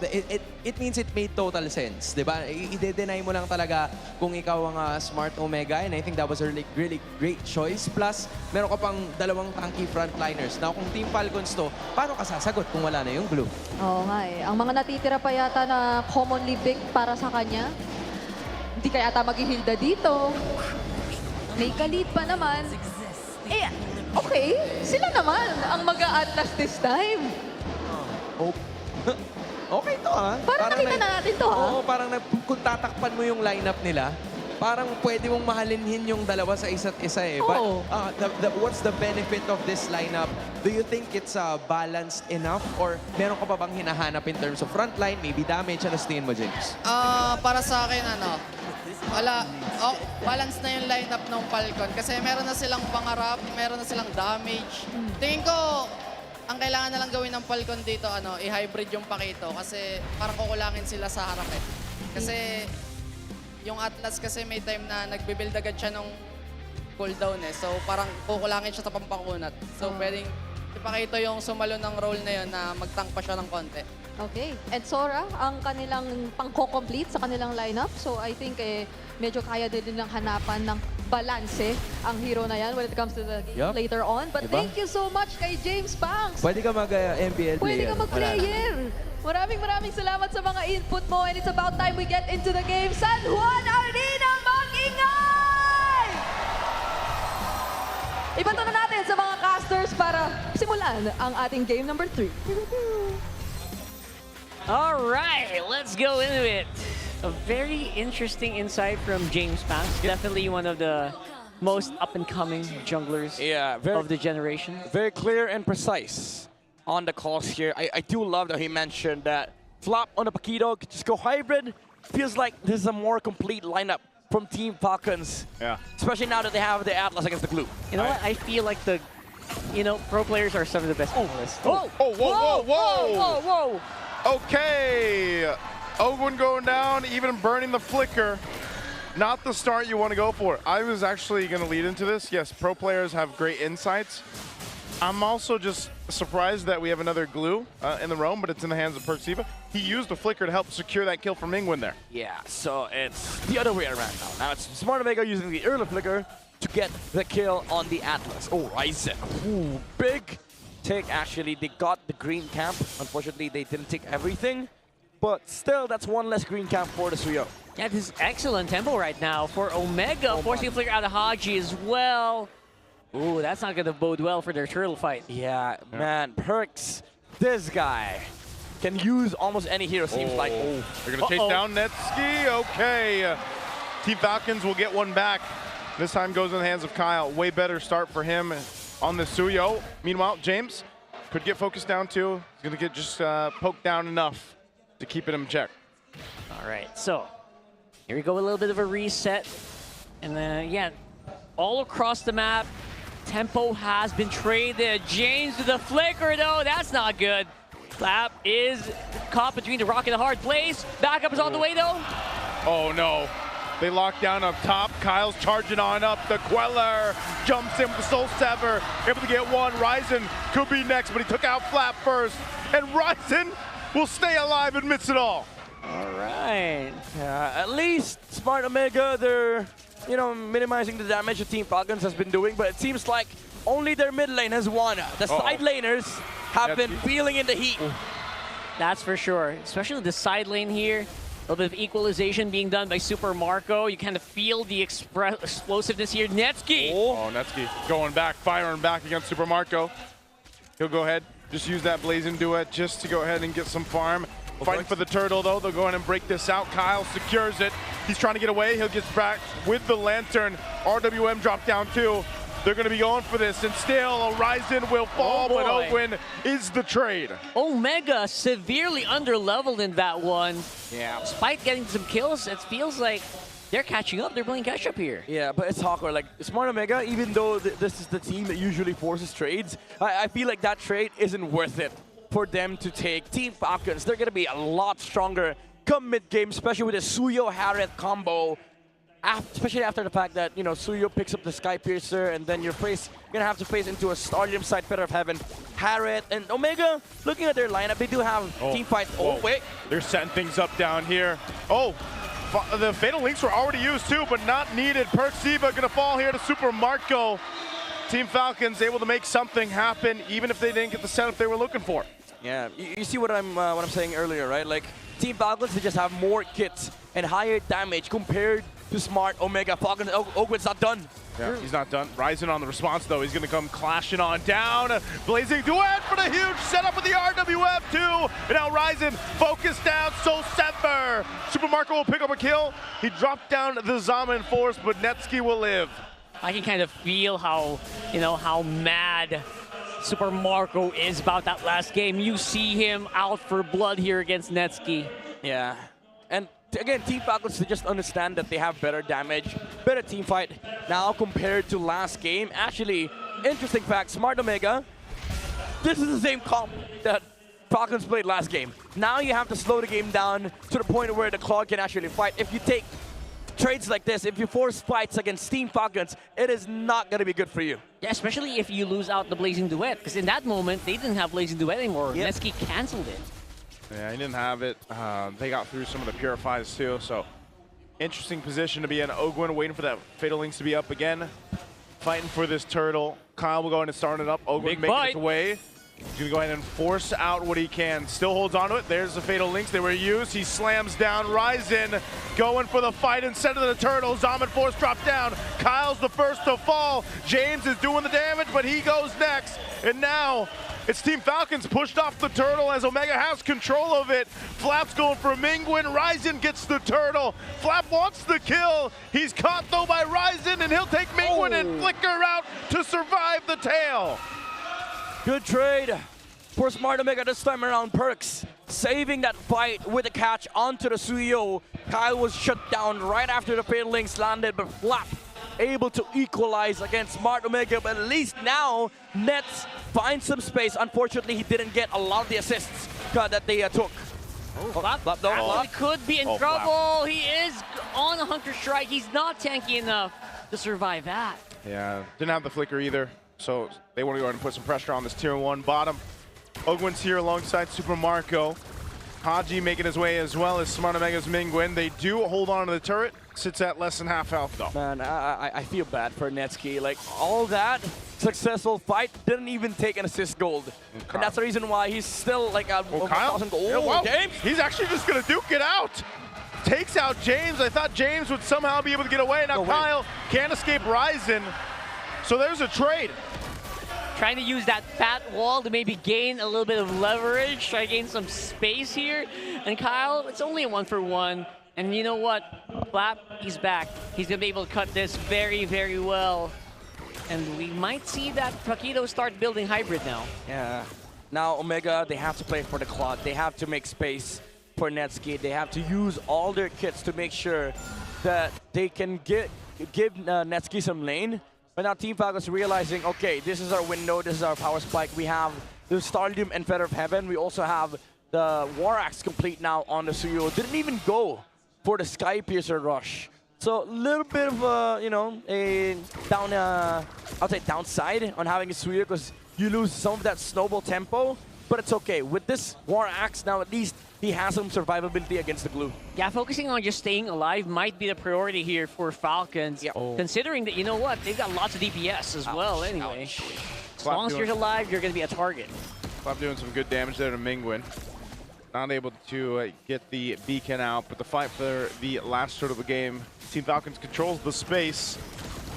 It means it made total sense, di ba? I-deny mo lang talaga kung ikaw ang smart Omega, and I think that was a really great choice. Plus, meron ka pang dalawang tanky frontliners. Now, kung Team Falcons to, paano ka sasagot kung wala na yung glue? Oo nga eh. Ang mga natitira pa yata na commonly big para sa kanya, hindi kaya yata mag-hilda dito. May kalit pa naman. Eh, okay. Sila naman ang mag-a-atlas this time. Okay to, Parang nakita na natin to, Oo, parang kung tatakpan mo yung lineup nila, parang pwede mong mahalinhin yung dalawa sa isa't isa eh. Oo. But what's the benefit of this lineup? Do you think it's balanced enough? Or meron ka pa bang hinahanap in terms of frontline, maybe damage? Ano tingin mo, James? Para sa akin, wala. Balance na yung lineup ng Falcon kasi meron na silang pangarap, meron na silang damage. Tingin ko, ang kailangan na lang gawin ng Falcon dito, i-hybrid yung Pakito kasi parang kukulangin sila sa harap eh. Kasi yung Atlas kasi may time na nagbe-build agad siya ng cooldown eh. So parang kukulangin siya sa pampakunat. So pwedeng si Pakito yung sumalo ng role na yun na mag-tank pa siya ng konti. Okay. And Sora, ang kanilang pang-complete sa kanilang lineup. So I think medyo kaya din nilang hanapan ng balanse ang hero na yan when it comes to the game later on. But thank you so much kay James Banks. Pwede ka mag-MPL player. Pwede ka mag-player. Maraming salamat sa mga input mo. And it's about time we get into the game. San Juan Arena, mag-ingay! Ibato na natin sa mga casters para simulan ang ating game number 3. All right, let's go into it. A very interesting insight from James Banks. Definitely one of the most up-and-coming junglers of the generation. Very clear and precise on the calls here. I do love that he mentioned that flop on the Paquito, just go hybrid. Feels like this is a more complete lineup from Team Falcons. Yeah. Especially now that they have the Atlas against the Glue. You know what? I feel like pro players are some of the best on the list. Whoa. Okay. Owen going down, even burning the flicker. Not the start you want to go for. I was actually going to lead into this. Yes, pro players have great insights. I'm also just surprised that we have another glue in the roam, but it's in the hands of Perksiva. He used a flicker to help secure that kill from Ingwin there. Yeah, so it's the other way around now. Now it's Smart Omega using the early flicker to get the kill on the Atlas. Oh, Ryzen. Ooh, big take actually. They got the green camp. Unfortunately, they didn't take everything. But still, that's one less green camp for the Suyo. Yeah, this is excellent tempo right now for Omega, forcing a flicker out of Haji as well. Ooh, that's not going to bode well for their turtle fight. Yeah, man, Perks, this guy can use almost any hero, seems like. They're going to chase down Netsky. Okay. Team Falcons will get one back. This time goes in the hands of Kyle. Way better start for him on the Suyo. Meanwhile, James could get focused down too. He's going to get just poked down enough to keep it in check. All right, so here we go, a little bit of a reset. And then, yeah, all across the map, tempo has been traded. James with the flicker, though, that's not good. Clap is caught between the rock and the hard place. Backup is on the way, though. Oh, no. They lock down up top. Kyle's charging on up. The Queller jumps in with the Soul Sever. Able to get one. Ryzen could be next, but he took out Flap first. And Ryzen will stay alive amidst it all. All right. At least Smart Omega, they're, minimizing the damage that Team Falcons has been doing, but it seems like only their mid lane has won. The side laners have been feeling in the heat. That's for sure, especially the side lane here. A little bit of equalization being done by Super Marco. You kind of feel the explosiveness here. Netsky! Oh, Netsky going back, firing back against Super Marco. He'll go ahead, just use that Blazing Duet just to go ahead and get some farm. Fighting for the turtle, though. They'll go ahead and break this out. Kyle secures it. He's trying to get away. He'll get back with the Lantern. RWM dropped down, too. They're going to be going for this, and still Horizon will fall, but Ogwin is the trade. Omega severely underleveled in that one. Yeah. Despite getting some kills, it feels like they're catching up. They're playing catch up here. Yeah, but it's awkward. Like, Smart Omega, even though this is the team that usually forces trades, I feel like that trade isn't worth it for them to take. Team Falcons, they're going to be a lot stronger come mid-game, especially with the Suyo-Harriet combo. Especially after the fact that, you know, Suyo picks up the Sky Piercer, and then you're going to have to face into a Stardom side Feather of Heaven. Harriet and Omega, looking at their lineup, they do have team fight. Oh, wait. They're setting things up down here. Oh, the Fatal Links were already used too, but not needed. Perciba going to fall here to Super Marco. Team Falcons able to make something happen, even if they didn't get the setup they were looking for. Yeah, you see what I'm saying earlier, right? Like, Team Falcons, they just have more kits and higher damage compared to Smart Omega. Falcons, Ogwin's not done. Yeah, he's not done. Ryzen on the response, though. He's going to come clashing on down. Blazing Duet for the huge setup with the RWF, too. And now Ryzen focused down, so Semper. Super Marco will pick up a kill. He dropped down the Zaman Force, but Netsky will live. I can kind of feel how, you know, how mad Super Marco is about that last game. You see him out for blood here against Netsky. Yeah. And again, Team Falcons, they just understand that they have better damage, better team fight now compared to last game. Actually, interesting fact, Smart Omega, this is the same comp that Falcons played last game. Now you have to slow the game down to the point where the Claw can actually fight. If you take trades like this, if you force fights against Team Falcons, it is not going to be good for you. Yeah, especially if you lose out the Blazing Duet, because in that moment, they didn't have Blazing Duet anymore. Yep. Netsky canceled it. Yeah, he didn't have it. They got through some of the Purifies, too, so interesting position to be in. Ogwin waiting for that Fatal Links to be up again. Fighting for this turtle. Kyle will go in and start it up. Ogwin making his way. He's going to go ahead and force out what he can. Still holds on to it. There's the Fatal Links. They were used. He slams down Ryzen. Going for the fight instead of the turtle. Zaman Force dropped down. Kyle's the first to fall. James is doing the damage, but he goes next. And now it's Team Falcons pushed off the turtle as Omega has control of it. Flap's going for Mingwin. Ryzen gets the turtle. Flap wants the kill. He's caught though by Ryzen, and he'll take Mingwin and flicker out to survive the tail. Good trade for Smart Omega this time around. Perks saving that fight with a catch onto the Suyo. Kyle was shut down right after the Fatal Links landed, but Flap able to equalize against Smart Omega. But at least now Nets finds some space. Unfortunately, he didn't get a lot of the assists that they took. Flap actually could be in trouble. He is on a Hunter Strike. He's not tanky enough to survive that. Yeah, didn't have the flicker either. So they want to go ahead and put some pressure on this tier 1 bottom. Ogwin's here alongside Super Marco. Haji making his way as well as Smart Omega's Mingwin. They do hold on to the turret. Sits at less than half health though. Man, I feel bad for Netsky. Like, all that successful fight didn't even take an assist gold. And that's the reason why he's still like at 1,000 gold. Yeah, well, James! He's actually just going to duke it out. Takes out James. I thought James would somehow be able to get away. Now Kyle can't escape Ryzen. So there's a trade. Trying to use that fat wall to maybe gain a little bit of leverage, try to gain some space here. And Kyle, it's only a 1-for-1. And you know what? Flap, he's back. He's going to be able to cut this very, very well. And we might see that Paquito start building hybrid now. Yeah. Now Omega, they have to play for the clock. They have to make space for Netsky. They have to use all their kits to make sure that they can give Netsky some lane. But now Team Falcons realizing, okay, this is our window, this is our power spike. We have the Stardom and Feather of Heaven. We also have the War Axe complete now on the Suyo. Didn't even go for the Sky Piercer rush. So a little bit of, you know, a downside on having a Suyo because you lose some of that snowball tempo. But it's okay. With this War Axe now, at least he has some survivability against the glue. Yeah, focusing on just staying alive might be the priority here for Falcons. Yeah. Considering that, you know what, they've got lots of DPS as well anyway. As long as you're alive, you're going to be a target. Flap doing some good damage there to Mingwin. not able to get the beacon out, but the fight for the last turret of the game. Team Falcons controls the space.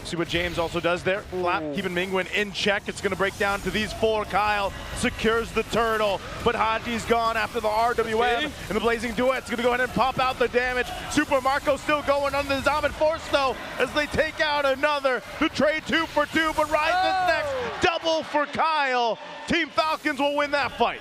See what James also does there. Flap keeping Mingwen in check. It's going to break down to these four. Kyle secures the turtle, but Haji's gone after the RWM. And the Blazing Duet's going to go ahead and pop out the damage. Super Marco still going under the Zaman Force, though, as they take out another. The trade 2 for 2, but Ryzen's next. Double for Kyle. Team Falcons will win that fight.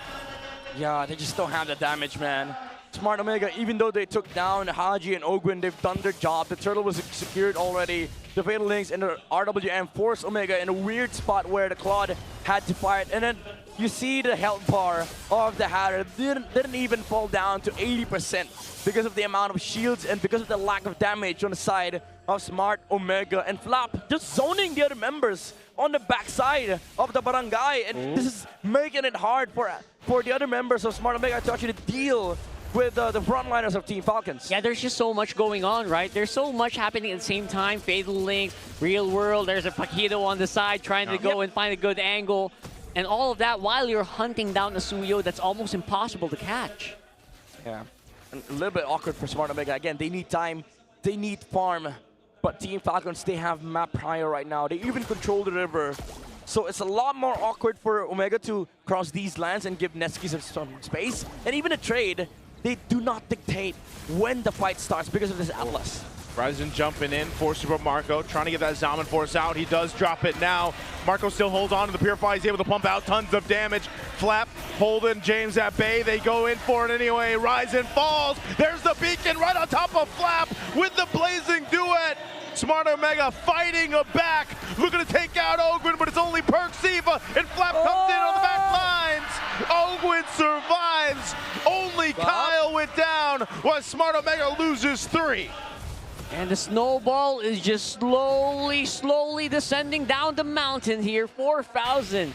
Yeah, they just don't have the damage, man. Smart Omega, even though they took down Haji and Ogwin, they've done their job. The turtle was secured already. The Fatal Links and the RWM forced Omega in a weird spot where the Claude had to fight. And then you see the health bar of the Hatter didn't even fall down to 80% because of the amount of shields and because of the lack of damage on the side of Smart Omega. And Flap just zoning the other members on the backside of the barangay. And this is making it hard for the other members of Smart Omega to actually deal with the frontliners of Team Falcons. Yeah, there's just so much going on, right? There's so much happening at the same time. Fatal Link, Real World, there's a Paquito on the side trying to go and find a good angle. And all of that while you're hunting down a Suyo that's almost impossible to catch. Yeah, and a little bit awkward for Smart Omega. Again, they need time, they need farm. But Team Falcons, they have map prior right now. They even control the river. So it's a lot more awkward for Omega to cross these lands and give Netsuki some space. And even a trade, they do not dictate when the fight starts because of this Atlas. Ryzen jumping in for Super Marco, trying to get that Zaman Force out. He does drop it now. Marco still holds on to the Purify. He's able to pump out tons of damage. Flap holding James at bay. They go in for it anyway. Ryzen falls. There's the beacon right on top of Flap with the Blazing Duet. Smart Omega fighting back, looking to take out Ogwin, but it's only Perk Siva, and Flap comes in on the back lines. Ogwin survives. Only Kyle went down, while Smart Omega loses 3. And the snowball is just slowly descending down the mountain here. 4,000.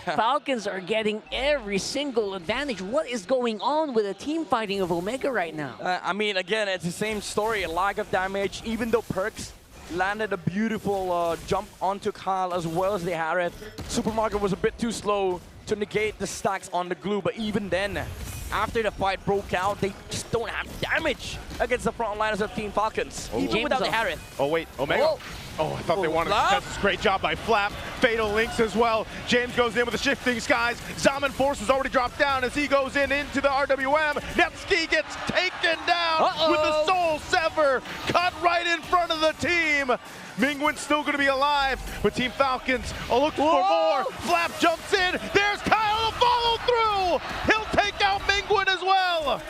Falcons are getting every single advantage. What is going on with the team fighting of Omega right now? I mean, again, it's the same story. A lack of damage, even though Perks landed a beautiful jump onto Kyle as well as they had it. Supermarket was a bit too slow to negate the stacks on the glue, but even then, after the fight broke out, they just don't have damage against the frontliners of Team Falcons, even without the Harith. Oh wait, Omega. Oh, I thought they wanted to contest this. Great job by Flap. Fatal Links as well. James goes in with the Shifting Skies. Zaman Force has already dropped down as he goes in into the RWM. Netsuki gets taken down with the Soul Sever. Cut right in front of the team. Mingwen's still going to be alive, but Team Falcons are looking for more. Flap jumps in. There's Kyle to follow through. He'll take out Mingwen as well.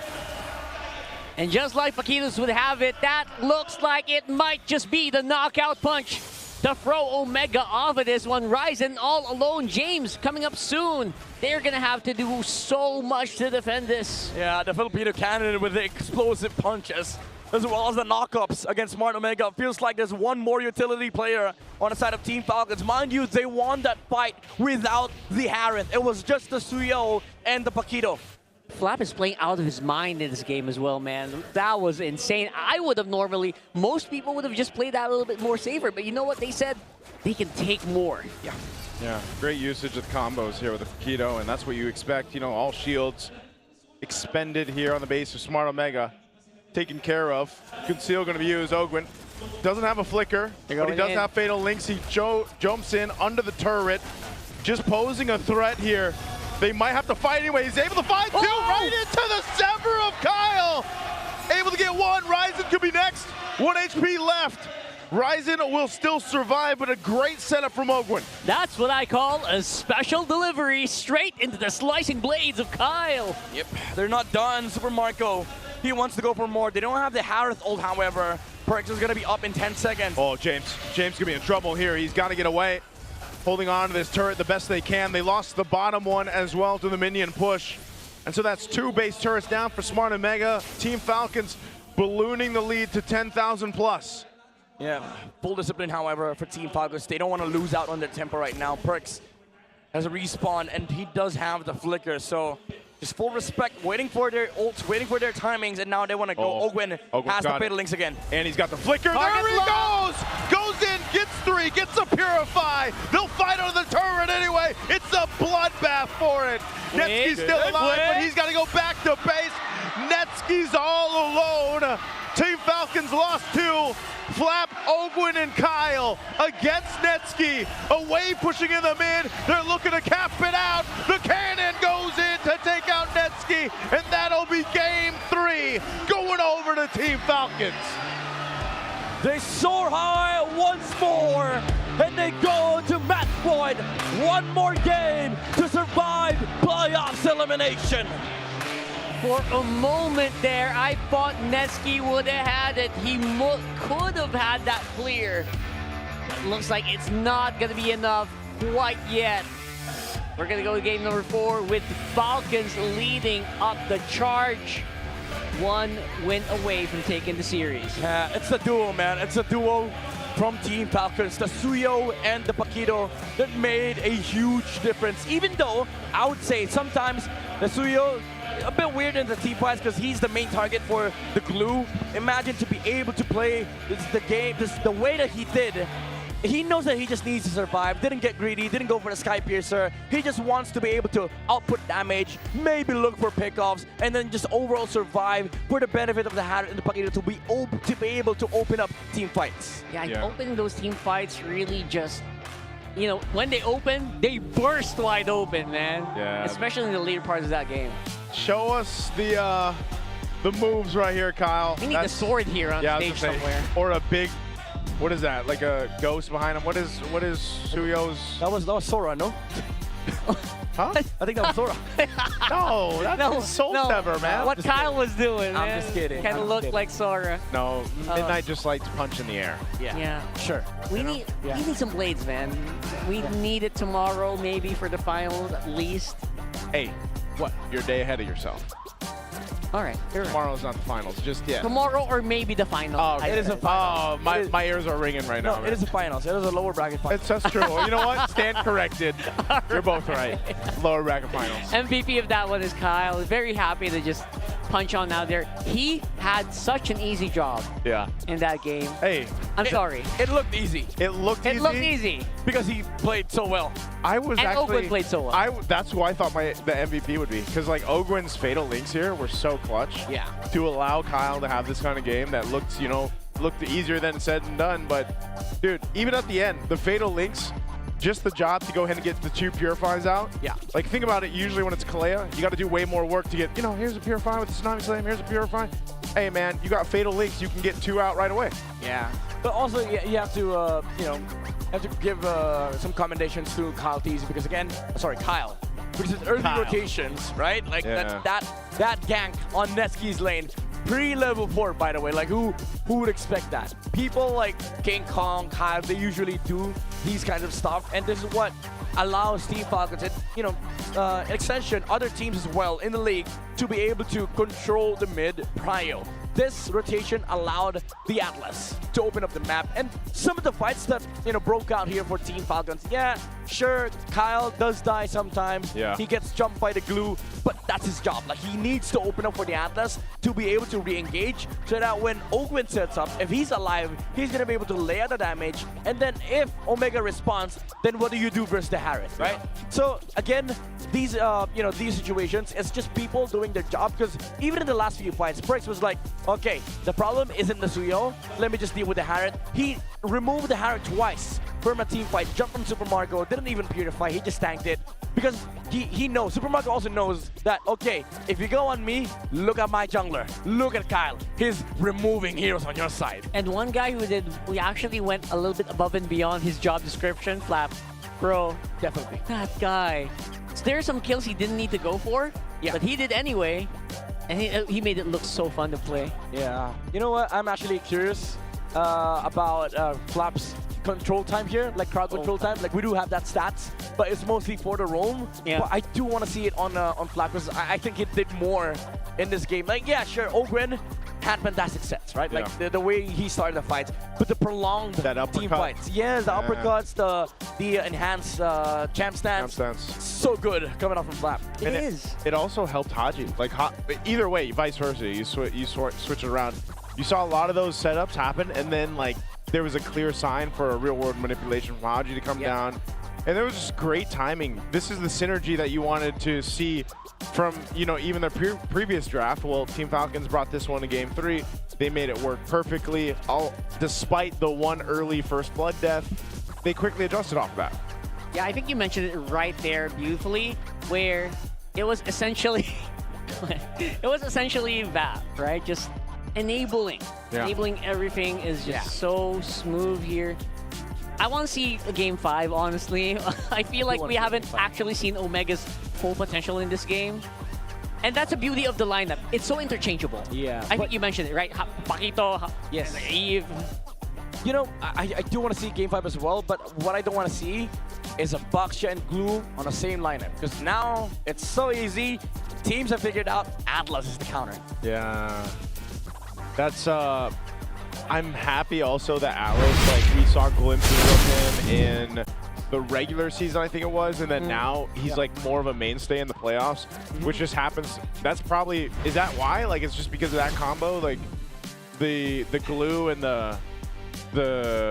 And just like Paquitos would have it, that looks like it might just be the knockout punch to throw Omega off of this one. Ryzen all alone. James coming up soon. They're going to have to do so much to defend this. Yeah, the Filipino candidate with the explosive punches, as well as the knockups against Smart Omega. Feels like there's one more utility player on the side of Team Falcons. Mind you, they won that fight without the Harith. It was just the Suyo and the Paquito. Flap is playing out of his mind in this game as well, man. That was insane. I would have normally, most people would have just played that a little bit more safer, but you know what they said? They can take more. Yeah, great usage of combos here with the Paquito, and that's what you expect. You know, all shields expended here on the base of Smart Omega. Taken care of. Conceal going to be used. Ogwin doesn't have a flicker, but he does have Fatal Links. He jumps in under the turret, just posing a threat here. They might have to fight anyway. He's able to fight two right into the Sever of Kyle. Able to get one. Ryzen could be next. 1 HP left. Ryzen will still survive, but a great setup from Ogwin. That's what I call a special delivery straight into the slicing blades of Kyle. Yep, they're not done. Super Marco, he wants to go for more. They don't have the Harith ult, however. Perks is going to be up in 10 seconds. Oh, James could be in trouble here. He's got to get away. Holding on to this turret the best they can. They lost the bottom one as well to the minion push. And so that's 2 base turrets down for Smart Omega. Team Falcons ballooning the lead to 10,000 plus. Yeah, full discipline, however, for Team Falcons. They don't want to lose out on their tempo right now. Perks has a respawn, and he does have the flicker, so just full respect, waiting for their ults, waiting for their timings, and now they want to go. Ogwen has the fatal links again. And he's got the flicker. Target There he locked. goes! Goes in, gets 3, gets a Purify. They'll fight on the turret anyway. It's a bloodbath for it. Netsky's still alive, but he's got to go back to base. Netsky's all alone. Team Falcons lost 2. Flap, Ogwen, and Kyle against Netsky. Away pushing in the mid. They're looking to cap it out. The cannon goes in to take out Netsky, and that'll be game 3 going over to Team Falcons. They soar high once more, and they go to match point. One more game to survive playoffs elimination. For a moment there, I thought Netsky would have had it. He could have had that clear. But looks like it's not going to be enough quite yet. We're going to go to game number 4 with Falcons leading up the charge. 1 win away from taking the series. It's a duo, man. It's a duo from Team Falcons, the Suyo and the Paquito, that made a huge difference. Even though I would say sometimes the Suyo a bit weird in the team fights because he's the main target for the glue. Imagine to be able to play the way that he did. He knows that he just needs to survive, didn't get greedy, didn't go for the Sky Piercer. He just wants to be able to output damage, maybe look for pickoffs, and then just overall survive for the benefit of the Harriet and the Paquito to be able to open up team fights. Yeah, opening those team fights really just, you know, when they open, they burst wide open, man. Yeah. Especially in the later parts of that game. Show us the moves right here, Kyle. We need the sword here on stage somewhere. Or a big, what is that? Like a ghost behind him? What is Suyo's? That was Sora, no? Huh? I think that was Sora. No, that's Soul Sever, man. What Kyle was doing, man. I'm just kidding. Kind of looked like Sora. No, Midnight just likes punch in the air. Yeah. Sure. We need some blades, man. We need it tomorrow, maybe for the finals at least. Hey, what? You're a day ahead of yourself. All right. Tomorrow's not the finals, just yet. Tomorrow or maybe the finals. Oh, it is a finals. Oh, my ears are ringing right now. No, it is a finals. It is a lower bracket finals. That's true. You know what? Stand corrected. You're both right. Lower bracket finals. MVP of that one is Kyle. Very happy to just punch on out there. He had such an easy job in that game. Hey. I'm sorry. It looked easy. It looked easy? Because he played so well. I was and actually... Ogwen played so well. That's who I thought the MVP would be. Because like Ogwen's fatal links here were so clutch. Yeah. To allow Kyle to have this kind of game that looked, you know, looked easier than said and done. But, dude, even at the end, the fatal links, just the job to go ahead and get the 2 purifies out. Yeah. Like, think about it. Usually when it's Kalea, you got to do way more work to get, you know, here's a purify with the Tsunami Slam, here's a purify. Hey, man, you got fatal links. You can get 2 out right away. Yeah. But also, you have to, give some commendations to Kyle Teasy because, again, Kyle. Because his early rotations, right? Like, that gank on Netsky's lane. Pre-level 4, by the way. Like, who would expect that? People like King Kong, Kyle, they usually do these kinds of stuff. And this is what allows Team Falcons and, you know, extension, other teams as well in the league to be able to control the mid prio. This rotation allowed the Atlas to open up the map, and some of the fights that, you know, broke out here for Team Falcons. Yeah, sure, Kyle does die sometimes. Yeah. He gets jumped by the glue, but that's his job. Like, he needs to open up for the Atlas to be able to re-engage so that when Ogwen sets up, if he's alive, he's gonna be able to lay out the damage, and then if Omega responds, then what do you do versus the Harris, right? So again, these these situations, it's just people doing their job, because even in the last few fights, Brix was like, okay, the problem isn't the Suyo, let me just deal with the Harriet. He removed the Harriet twice from a team fight, jumped from Super Marco, didn't even purify, he just tanked it. Because he knows, Super Marco also knows that, okay, if you go on me, look at my jungler, look at Kyle, he's removing heroes on your side. And one guy who actually went a little bit above and beyond his job description, Flap. Bro, definitely. That guy. So there are some kills he didn't need to go for, but he did anyway. And he made it look so fun to play. Yeah. You know what? I'm actually curious about Flap's control time here, like crowd control time. Like, we do have that stats, but it's mostly for the roam. Yeah. But I do want to see it on Flap, because I think it did more in this game. Like, yeah, sure, Ogwen had fantastic sets, right? Like the way he started the fights, but the prolonged team fights. Yes, the uppercuts, the enhanced champ stance. So good coming off from Flap. It also helped Haji. Like either way, vice versa. You switch it around. You saw a lot of those setups happen, and then like there was a clear sign for a real world manipulation from Haji to come down. And there was just great timing. This is the synergy that you wanted to see from, you know, even the previous draft. Well, Team Falcons brought this one to Game 3. They made it work perfectly. Despite the one early first blood death, they quickly adjusted off that. Yeah, I think you mentioned it right there beautifully, where it was essentially that, right? Just enabling everything is just so smooth here. I want to see a Game 5, honestly. I feel like we haven't actually seen Omega's full potential in this game. And that's the beauty of the lineup. It's so interchangeable. Yeah. I think you mentioned it, right? Pakito, Eve. You know, I do want to see Game 5 as well, but what I don't want to see is a Baxia and Glue on the same lineup. Because now, it's so easy. Teams have figured out Atlas is the counter. Yeah. That's, I'm happy also that Atlas, like, we saw glimpses of him in the regular season, I think it was, and then now he's like more of a mainstay in the playoffs, which just happens. That's probably, is that why? Like, it's just because of that combo, like the glue and the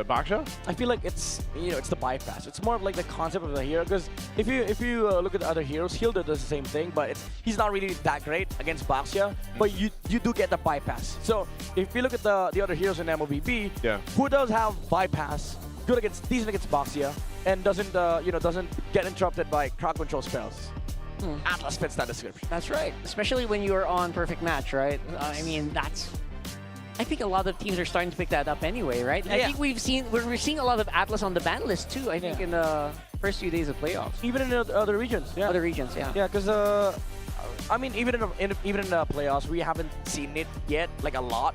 Baksha? I feel like it's, you know, it's the bypass. It's more of like the concept of the hero, because if you look at the other heroes, Hilda does the same thing, but he's not really that great against Baxia, but you do get the bypass. So if you look at the other heroes in MOBB, who does have bypass, decent against Baxia, and doesn't get interrupted by crowd control spells? Atlas fits that description. That's right, especially when you're on perfect match, right? I mean, I think a lot of teams are starting to pick that up anyway, right? I think we're seeing a lot of Atlas on the ban list too, I think, in the first few days of playoffs. Even in other regions. Yeah. Other regions, yeah. Yeah, because, I mean, even in the playoffs, we haven't seen it yet, like a lot.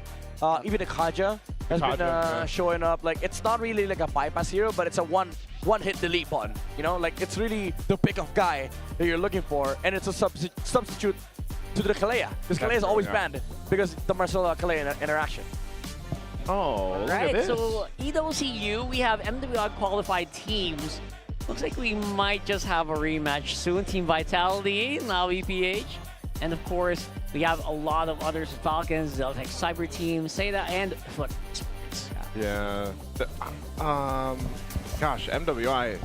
Even the Kaja has been showing up. Like, it's not really like a bypass hero, but it's a one-hit delete button. You know, like, it's really the pick of guy that you're looking for, and it's a substitute to the Kalea, because Kalea is always banned because the Marcelo Kalea interaction. Oh, look at right, this. so EWCU, we have MWI qualified teams. Looks like we might just have a rematch soon. Team Vitality, now EPH. And of course, we have a lot of others, Falcons, like Cyber Team, Seda, and Foot. Yeah. Gosh, MWI.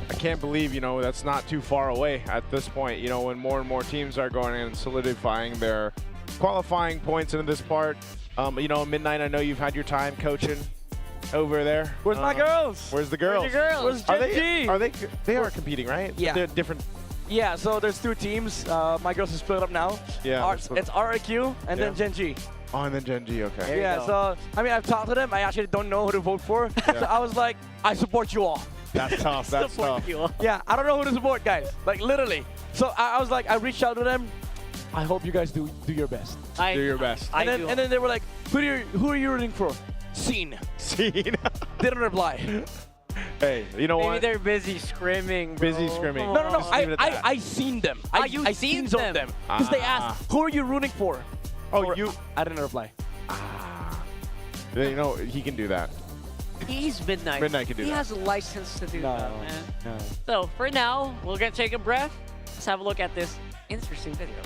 I can't believe, you know, that's not too far away at this point. You know, when more and more teams are going in and solidifying their qualifying points into this part. You know, Midnight, I know you've had your time coaching over there. Where's my girls? Where's the girls? Where's your girls? Where's They are competing, right? Yeah. They're different. Yeah, so there's two teams. My girls are split up now. Yeah. It's RIQ and then Gen G. Oh, and then Gen G, okay. Yeah, so, I mean, I've talked to them. I actually don't know who to vote for. So I was like, I support you all. That's tough. That's tough. Yeah, I don't know who to support, guys. Like, literally. So I was like, I reached out to them. I hope you guys do your best. Do your best. And then they were like, who are you rooting for? Scene. Scene. Didn't reply. Hey, you know what? Maybe they're busy scrimming, bro. Busy scrimming. No. I seen them. I seen them. Because they asked, who are you rooting for? Oh, I didn't reply. You know, he can do that. He's Midnight. Midnight can do he that. has a license to do that, man. No. So, for now, we're going to take a breath. Let's have a look at this interesting video.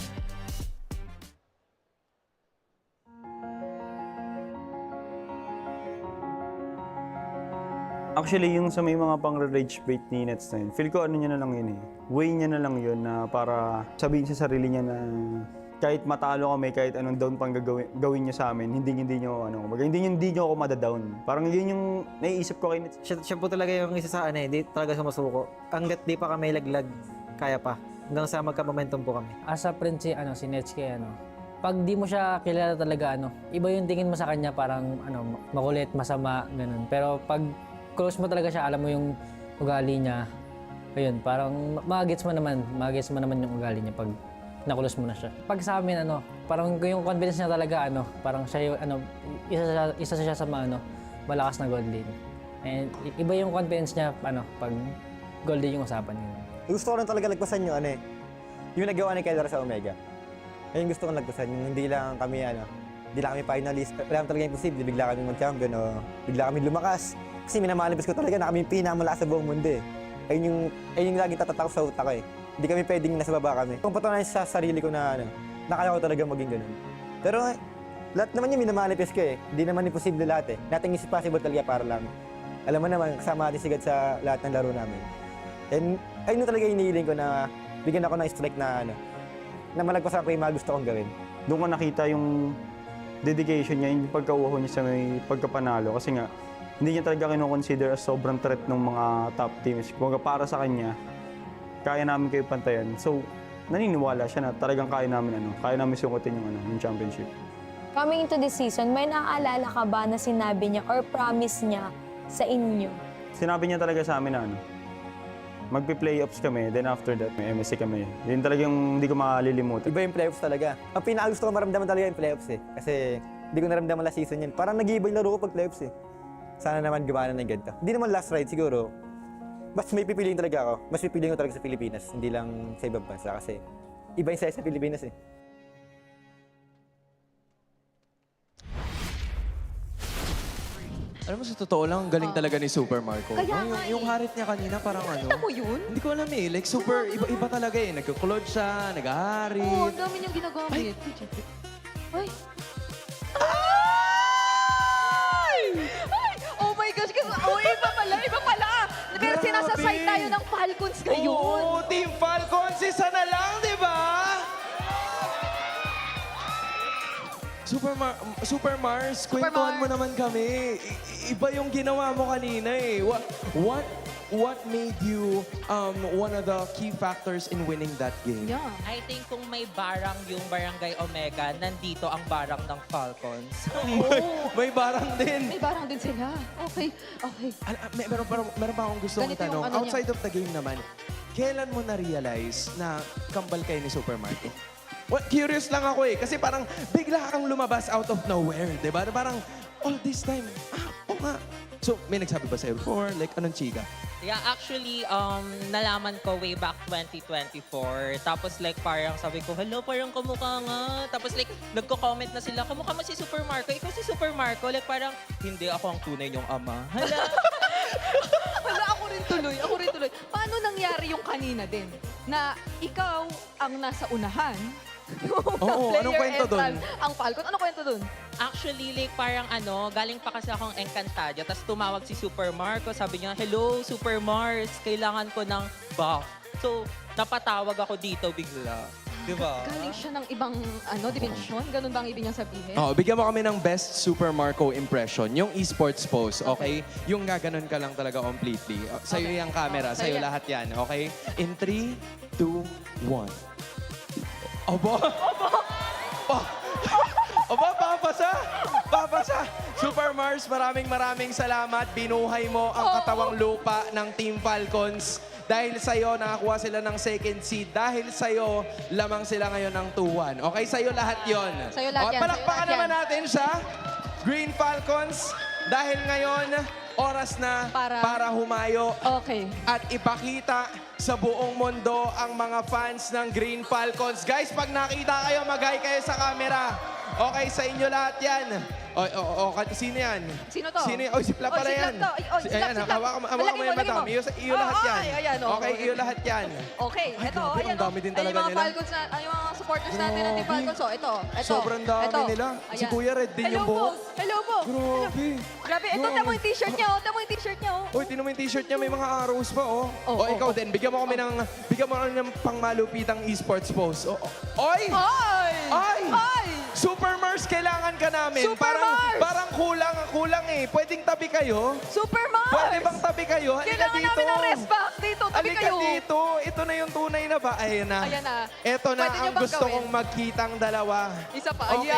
Actually, yung sa may mga pang-rage bait ni Nets na yun, feel ko ano niya na lang yun eh. Way niya na lang yun na para sabihin sa sarili niya na kahit matalo kami, kahit anong down pang gawin niyo sa amin, hindi niyo ako madadown. Parang yun yung naiisip ko kay Nets. Siya po talaga yung isa sa hindi talaga sumusuko. Hanggat di pa kami laglag, kaya pa. Hanggang sa magka-momentum po kami. As a friend si Netsuke, pag di mo siya kilala talaga, iba yung tingin mo sa kanya, parang makulit, masama, ganun. Pero pag close mo talaga siya, alam mo yung ugali niya, ayun, parang magets mo naman yung ugali niya pag nakulos mo na siya. Pag sa amin, parang yung confidence niya talaga, parang siya yung, isa siya sa mga, malakas na gold lane. And iba yung confidence niya, pag gold lane yung usapan niya. Gusto ko rin talaga lagpasan yung nagawa ni Keller sa Omega. Ayun gusto kong lagpasan, yung hindi lang kami, Hindi lang kami finalist. Wala naman talaga imposible. Bigla kami mag-champion o bigla kami lumakas. Kasi minamanifest ko talaga na kami yung pinakamalakas sa buong mundo eh. Ayun yung laging tatatak sa utak ko eh. Hindi kami pwedeng nasa baba kami. Kung patunayan sa sarili ko na kaya ko talaga maging ganun. Pero lahat naman yung minamanifest ko eh. Hindi naman imposible lahat eh. Nothing is possible talaga para lang. Alam mo naman, kasama natin sigad sa lahat ng laro namin. And ayun talaga inihiling ko na bigyan ako ng strike na malagpasan ko yung mga gusto kong gawin. Doon ko nakita yung dedication niya, yung pagkauho niya sa may pagkapanalo. Kasi nga, hindi niya talaga kinoconsider as sobrang threat ng mga top teams. Kung para sa kanya, kaya namin kayo pantayan. So, naniniwala siya na talagang kaya namin sungkutin yung championship. Coming into this season, may naaalala ka ba na sinabi niya or promise niya sa inyo? Sinabi niya talaga sa amin na magpi-playoffs kami, then after that, may MSC kami. Yun talagang hindi ko malilimutan. Iba yung playoffs talaga. Ang pinakagusto ko maramdaman talaga yung playoffs eh. Kasi hindi ko naramdaman last season yan. Parang nag-iiba yung laro ko pag playoffs eh. Sana naman gumana ng ganito. Hindi naman last ride siguro. Mas may pipiliin talaga ako. Mas pipiliin ko talaga sa Pilipinas. Hindi lang sa ibang bansa kasi iba yung sa Pilipinas eh. Alam mo, sa totoo lang, galing talaga ni Super Marco. Kaya No, nga yung harit niya kanina, parang Nakita mo yun? Hindi ko alam eh. Like, super, iba talaga eh. Nagkukulod siya, nag-harit. Oo, ang dami niyang ginagamit. Ay! Ay! Oh my gosh! Iba pala! Pero sinasasay tayo ng Falcons ngayon. Oo, Team Falcons, isa na lang, di ba? Super Mars, kwentuhan mo naman kami. Iba yung ginawa mo kanina eh. What made you one of the key factors in winning that game? Yeah. I think kung may barang yung Barangay Omega, nandito ang barang ng Falcons. May barang din. May barang din sila. Okay. Meron pa akong gusto kong Ganito yung tanong. ano niya. Outside of the game naman, kailan mo na-realize na kambal kayo ni Super Marco? Well, curious lang ako eh. Kasi parang bigla kang lumabas out of nowhere, di ba? Parang all this time, oo nga. So, may nagsabi ba sa'yo before? Like, anong chika? Yeah, actually, nalaman ko way back 2024. Tapos like parang sabi ko, hello, parang kamukha nga. Tapos like, nagko-comment na sila, kamukha mo si Super Marco. Ikaw si Super Marco. Like parang, hindi ako ang tunay niyong ama. Hala. Wala, ako rin tuloy. Paano nangyari yung kanina din? Na ikaw ang nasa unahan, Oo, anong kwento dun? Ang Falcon, ano kwento dun? Actually, like parang galing pa kasi akong Encantadia. Tapos tumawag si Super Marco. Sabi niya, hello, Super Mars. Kailangan ko ng buff. So, napatawag ako dito bigla. Diba? Galing siya ng ibang dimensyon? Ganun ba ang ibig niyang sabihin? Bigyan mo kami ng best Super Marco impression. Yung esports pose, okay? Yung gaganon ka lang talaga completely. Sa'yo yung camera, sa'yo lahat yan, okay? In 3, 2, 1. Aba! Aba, papasa! Super Mars, maraming salamat. Binuhay mo ang katawang lupa ng Team Falcons. Dahil sa'yo, nakakuha sila ng second seed. Dahil sa'yo, lamang sila ngayon ng 2-1. Okay, sa'yo lahat yon. Sa'yo lahat yan. Palakpakan naman natin siya. Green Falcons. Dahil ngayon, oras na para humayo. Okay. At ipakita sa buong mundo ang mga fans ng Green Falcons. Guys, pag nakita kayo, mag-hi kayo sa camera. Okay, sa inyo lahat yan. Sino yan? Sino to? Si Pla pala yan. Si Plap. Hawakan mo yung madam. Iyo lahat yan. Okay, iyo lahat yan. Okay, ito. Ang dami din talaga yung mga nila. Falcons yung mga supporters natin ng Team Falcons. Ito. Sobrang dami nila. Si Kuya Red din yung buhok. Hello po. Grabe. Ito, tamo yung t-shirt niya. Uy, tinan mo yung t-shirt niya. May mga arrows pa, oh. Ikaw din. Bigyan mo kami ng pangmalupitang esports pose. Oy! Super Mars, kailangan ka namin. Parang kulang eh. Pwedeng tabi kayo? Super Mars! Pwede bang tabi kayo? Halika Kailangan dito. namin ng rest back. Dito, tabi Halika kayo. dito. Ito na yung tunay na ba? Ayan na. Ito na Pwede niyo ang bang gusto gawin? kong magkitang dalawa. Isa pa. Okay.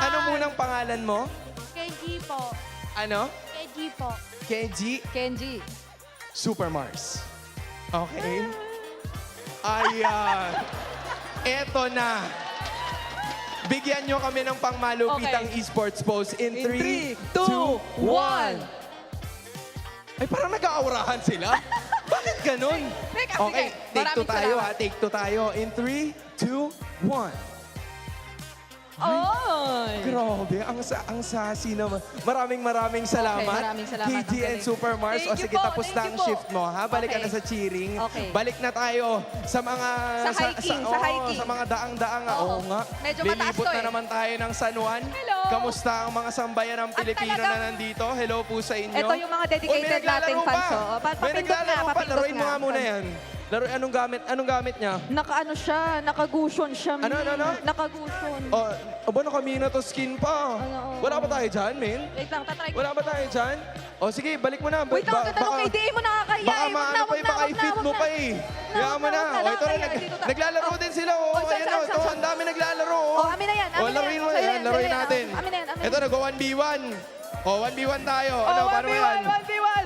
Ano munang pangalan mo? KG po. Ano? KG po. Kenji? Super Mars. Okay. Ayan. Eto na. Bigyan nyo kami ng pangmalupitang esports pose in 3, 2, 1. Ay, parang nag-aurahan sila. Bakit ganun? Okay, take 2 tayo ha. Take 2 tayo. In 3, 2, 1. Oy! Grabe, ang sassy naman. Maraming salamat. maraming salamat, KG Uncle and Nick. Super Mars. Thank O you sige, po, tapos thank na you ang po. shift mo, ha? Balik ka Okay. na sa cheering. Okay. Balik na tayo sa mga... Sa hiking, sa hiking. Sa mga daang-daang. Oo. Oo nga. Medyo mataas Lilibot to na eh. naman tayo ng San Juan. Hello. Kamusta ang mga sambayan ng Pilipino talagang- na nandito? Hello po sa inyo. Ito yung mga dedicated Uy, may naglalaro nating fans, pa. oh. May Papindot naglalaro nga, pa. papindot Laruin mo nga. nga muna yan. Anong gamit niya? Naka-ano siya, nakagushon siya. Ano? Nakagushon. Aba, nakamina to skin pa. Wala ba tayo dyan, men? Wait lang, tatry ko. Wala ba tayo dyan? O sige, balik mo na. Wait lang, ang ganda ng KDA mo, nakakaya Baka eh. maano pa eh, baka i-fit mo pa eh. Kaya mo na. O ito rin, naglalaro din sila. O, ayan o, ito, ang dami naglalaro. Oh, amin na yan. O, laruin mo yan, laruin natin. Amin na yan. Ito, nag-1v1. O, 1v1 tayo. Ano, paano mo yan? 1v1.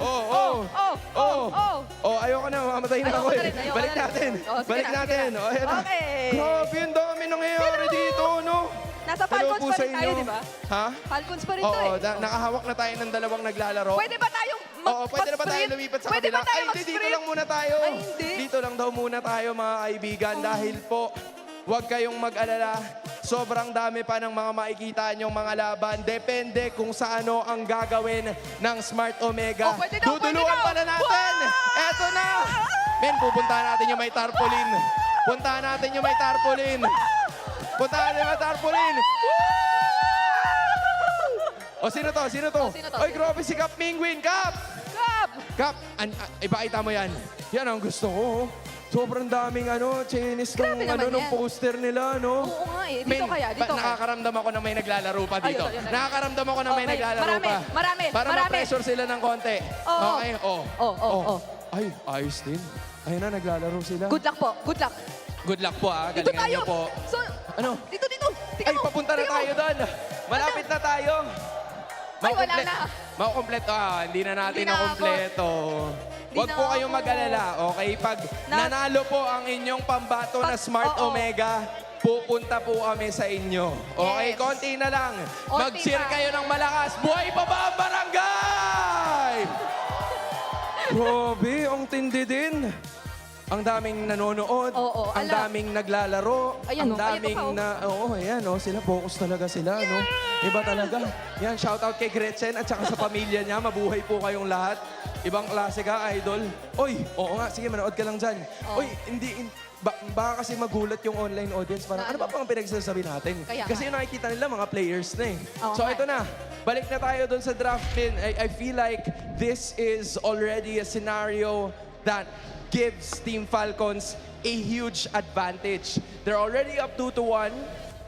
Ayoko na, mamamatay na ako eh. Balik natin. Balik natin. O, ayan na. Okay. Grabe, ang dami nangyayari dito, no? Nasa Hello Falcons po pa sa rin tayo, inyo. di ba? Ha? Falcons pa rin to Oo, eh. nakahawak na tayo ng dalawang naglalaro. Pwede ba tayong Oo, pwede na ba tayo lumipat sa Pwede kabila? ba tayo Ay, hindi, dito mag-sprint? lang muna tayo. Ay, hindi. Dito lang daw muna tayo, mga kaibigan. Dahil po, huwag kayong mag-alala. Sobrang dami pa ng mga makikita nyong mga laban. Depende kung sa ano ang gagawin ng Smart Omega. Oh, pwede daw, Duduluan pwede daw. pala natin. Eto na. Men, pupuntahan natin yung may tarpaulin. Puntahan natin yung may tarpaulin. Puntahan natin yung may tarpaulin. O, sino to? Sino to? Sino to? Ay, grabe si Cap Mingwin. Cap! Kap, ipakita mo yan. Yan ang gusto ko. Sobrang daming Chinese Grabe naman nung yan. poster nila, no? Oo nga eh. Dito kaya, dito kaya. Nakakaramdam ako na may naglalaro pa dito. Ayun. Nakakaramdam ako na may Okay, naglalaro marami, pa. marami, Para marami. ma-pressure sila ng konti. Oo. Okay, Ay, ayos din. Ayun na, naglalaro sila. Good luck po. Good luck. Good luck po, ah. Dito Galingan tayo. niyo po. So, Ano? dito. Ay, papunta na tayo doon. Malapit na tayo. Ay, wala na. Makukompleto. Hindi na natin Hindi na ako. nakompleto. Huwag na po kayong ako. mag-alala, okay? Pag nanalo po ang inyong pambato na Smart oo. Omega, pupunta po kami sa inyo. Okay, Yes. konti na lang. Konti Mag-cheer pa. kayo ng malakas. Buhay pa ba ang barangay? Grabe, ang tindi din. Ang daming nanonood, Oo, ang ala. daming naglalaro, Ayan, ang oh, ayan daming pa, oh. ayan, sila focus talaga sila, no? Iba talaga. Yan, shoutout kay Gretchen at saka sa pamilya niya. Mabuhay po kayong lahat. Ibang klase ka, idol. Oy, oo nga, sige, manood ka lang dyan. Oy, baka kasi magulat yung online audience. Parang, ano ba pang pinagsasabi natin? Kaya Kasi yung nakikita nila, mga players na eh. Oo So, nga. ito na. Balik na tayo doon sa draft pin. I feel like this is already a scenario that gives Team Falcons a huge advantage. They're already up 2-1.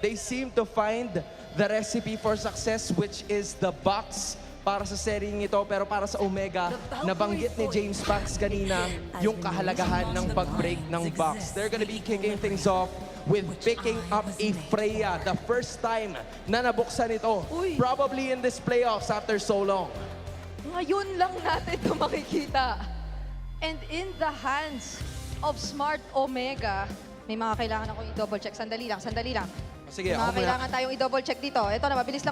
They seem to find the recipe for success, which is the box para sa seryeng ito. Pero para sa Omega, nabanggit ni James Pax kanina yung kahalagahan ng pag-break ng box. They're gonna be kicking things off with picking up a Freya, the first time na nabuksan ito. Uy. Probably in this playoffs after so long. Ngayon lang natin ito makikita. And in the hands of Smart Omega, may mga kailangan akong i-double check. Sandali lang. Sige, May ako mga muna. kailangan tayong i-double check dito. Ito na, mabilis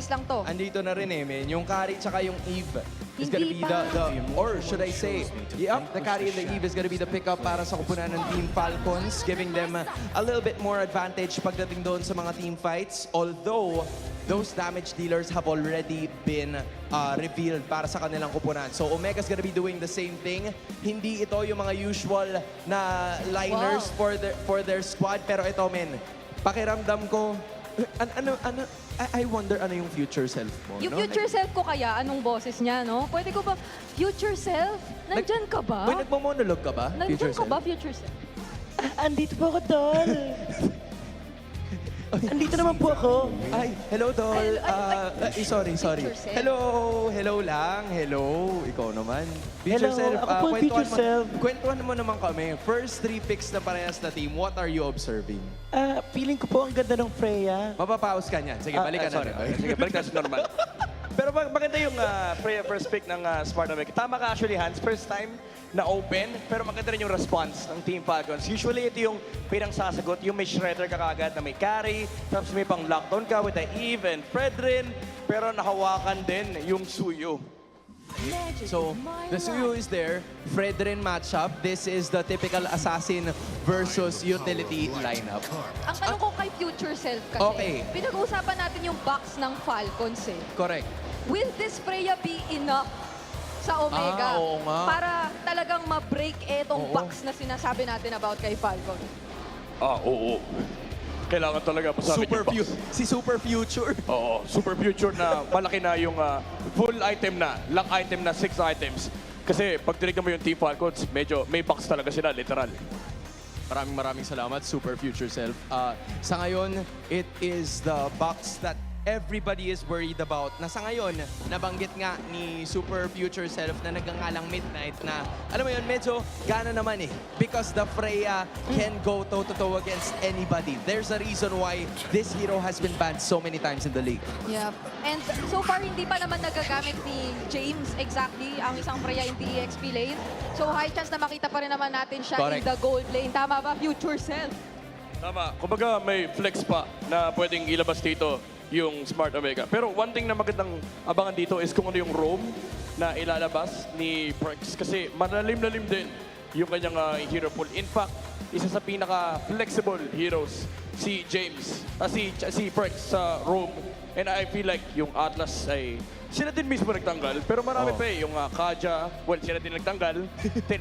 lang to. Andito na rin men. Yung carry tsaka yung Eve is gonna Hindi be the pa. or should I say, the carry and the Eve is gonna be the pickup para sa kupunan ng Team Falcons, giving them a little bit more advantage pagdating doon sa mga team fights. Although, those damage dealers have already been revealed para sa kanilang kupunan. So, Omega's gonna be doing the same thing. Hindi ito yung mga usual na liners for their squad. Pero ito, men, pakiramdam ko, I wonder ano yung future self mo. Yung no? future self ko kaya, anong boses niya, no? Pwede ko ba, future self? Nandyan ka ba? May nagmamonolog ka ba? Nandyan ka ba, future self? Andito po ako, Tol. Andito naman po ako. Ay, hello, Dol. Sorry. Future self. Hello lang. Hello. Ikaw naman. Hello, ako po ang future self. Kwentuhan mo naman kami. First 3 picks na parehas na team, what are you observing? Feeling ko po ang ganda ng Freya. Mapapaus ka niyan. Sige, balik ka na. Sige, balik na sa normal. Pero maganda yung Freya first pick ng Smart Omega. Tama ka actually, Hans. First time na open, pero maganda rin yung response ng Team Falcons. Usually, ito yung pinang sasagot, yung may shredder ka kagad na may carry, tapos may pang lockdown ka with the Eve and Fredrin, pero nahawakan din yung Suyo. So, the Suyo is there. Fredrin matchup. This is the typical assassin versus utility lineup. Ang tanong ko kay Future Self kasi, Okay. pinag-uusapan natin yung box ng Falcons eh. Correct. Will this Freya be enough sa Omega Oo nga. para talagang ma-break etong box na sinasabi natin about kay Falcon? Oo. Kailangan talaga masabi Si Super Future. Oo, Super Future na malaki na yung full item na, lock item na 6 items. Kasi pag tinignan mo yung Team Falcons, medyo may box talaga sila, literal. Maraming salamat, Super Future Self. Sa ngayon, it is the box that everybody is worried about. Na sa ngayon, nabanggit nga ni Super Future Self na nagngangalang Midnight na, alam mo yun, medyo gana naman eh. Because the Freya can go toe-to-toe against anybody. There's a reason why this hero has been banned so many times in the league. Yeah. And so far, hindi pa naman nagagamit ni James exactly ang isang Freya in the EXP lane. So high chance na makita pa rin naman natin siya in the gold lane. Tama ba, Future Self? Tama. Kumbaga may flex pa na pwedeng ilabas dito yung Smart Omega. Pero one thing na magandang abangan dito is kung ano yung roam na ilalabas ni Prex. Kasi malalim-lalim din yung kanyang hero pool. In fact, isa sa pinaka-flexible heroes si James, si Prex sa roam. And I feel like yung Atlas ay sila din mismo nagtanggal, pero marami pa eh. Yung Kaja, well, sila din nagtanggal.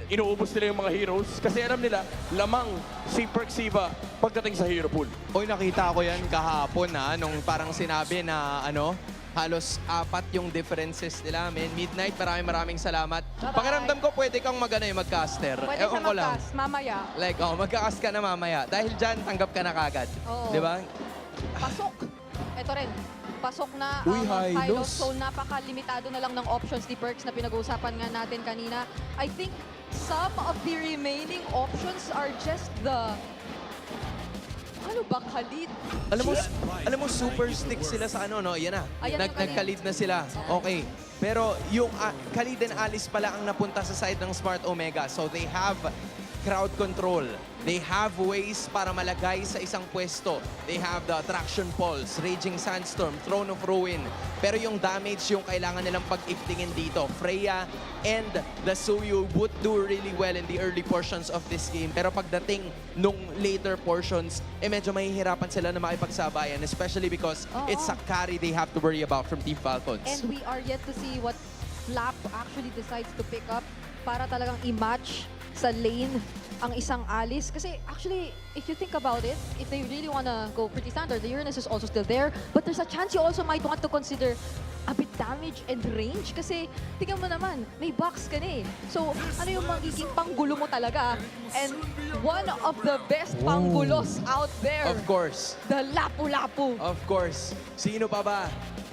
Inuubos nila yung mga heroes kasi alam nila, lamang si Perxiva pagdating sa hero pool. Oy, nakita ko yan kahapon nung parang sinabi na halos 4 yung differences nila. Midnight, maraming salamat. Pakiramdam ko pwede kang mag-caster. Pwede siya mag-cast mamaya. Like, mag-cast ka na mamaya. Dahil dyan, tanggap ka na kagad. Oo. Di ba? Pasok. Ito rin. Pasok na Uy, ang Hylos. So napaka-limitado na lang ng options ni Perks na pinag-uusapan nga natin kanina. I think some of the remaining options are just the... Ano ba, Khalid? Alam mo, super stick sila sa no? Yan na. Ayan yung Khalid. Nagkalid na sila. Okay. Pero yung Khalid and Alice pala ang napunta sa side ng Smart Omega. So they have crowd control. They have ways para malagay sa isang pwesto. They have the Attraction Pulse, Raging Sandstorm, Throne of Ruin. Pero yung damage yung kailangan nilang pag-iftingin dito. Freya and the Suyu would do really well in the early portions of this game. Pero pagdating nung later portions, medyo mahihirapan sila na makipagsabayan. Especially because it's a carry they have to worry about from Team Falcons. And we are yet to see what Flap actually decides to pick up para talagang i-match sa lane ang isang Alice. Kasi actually, if you think about it, if they really wanna go pretty standard, the Uranus is also still there. But there's a chance you also might want to consider a bit damage and range. Kasi tingnan mo naman, may box ka na eh. So ano yung magiging panggulo mo talaga? And one of the best panggulos out there. Of course. The Lapu-Lapu. Of course. Sino pa ba?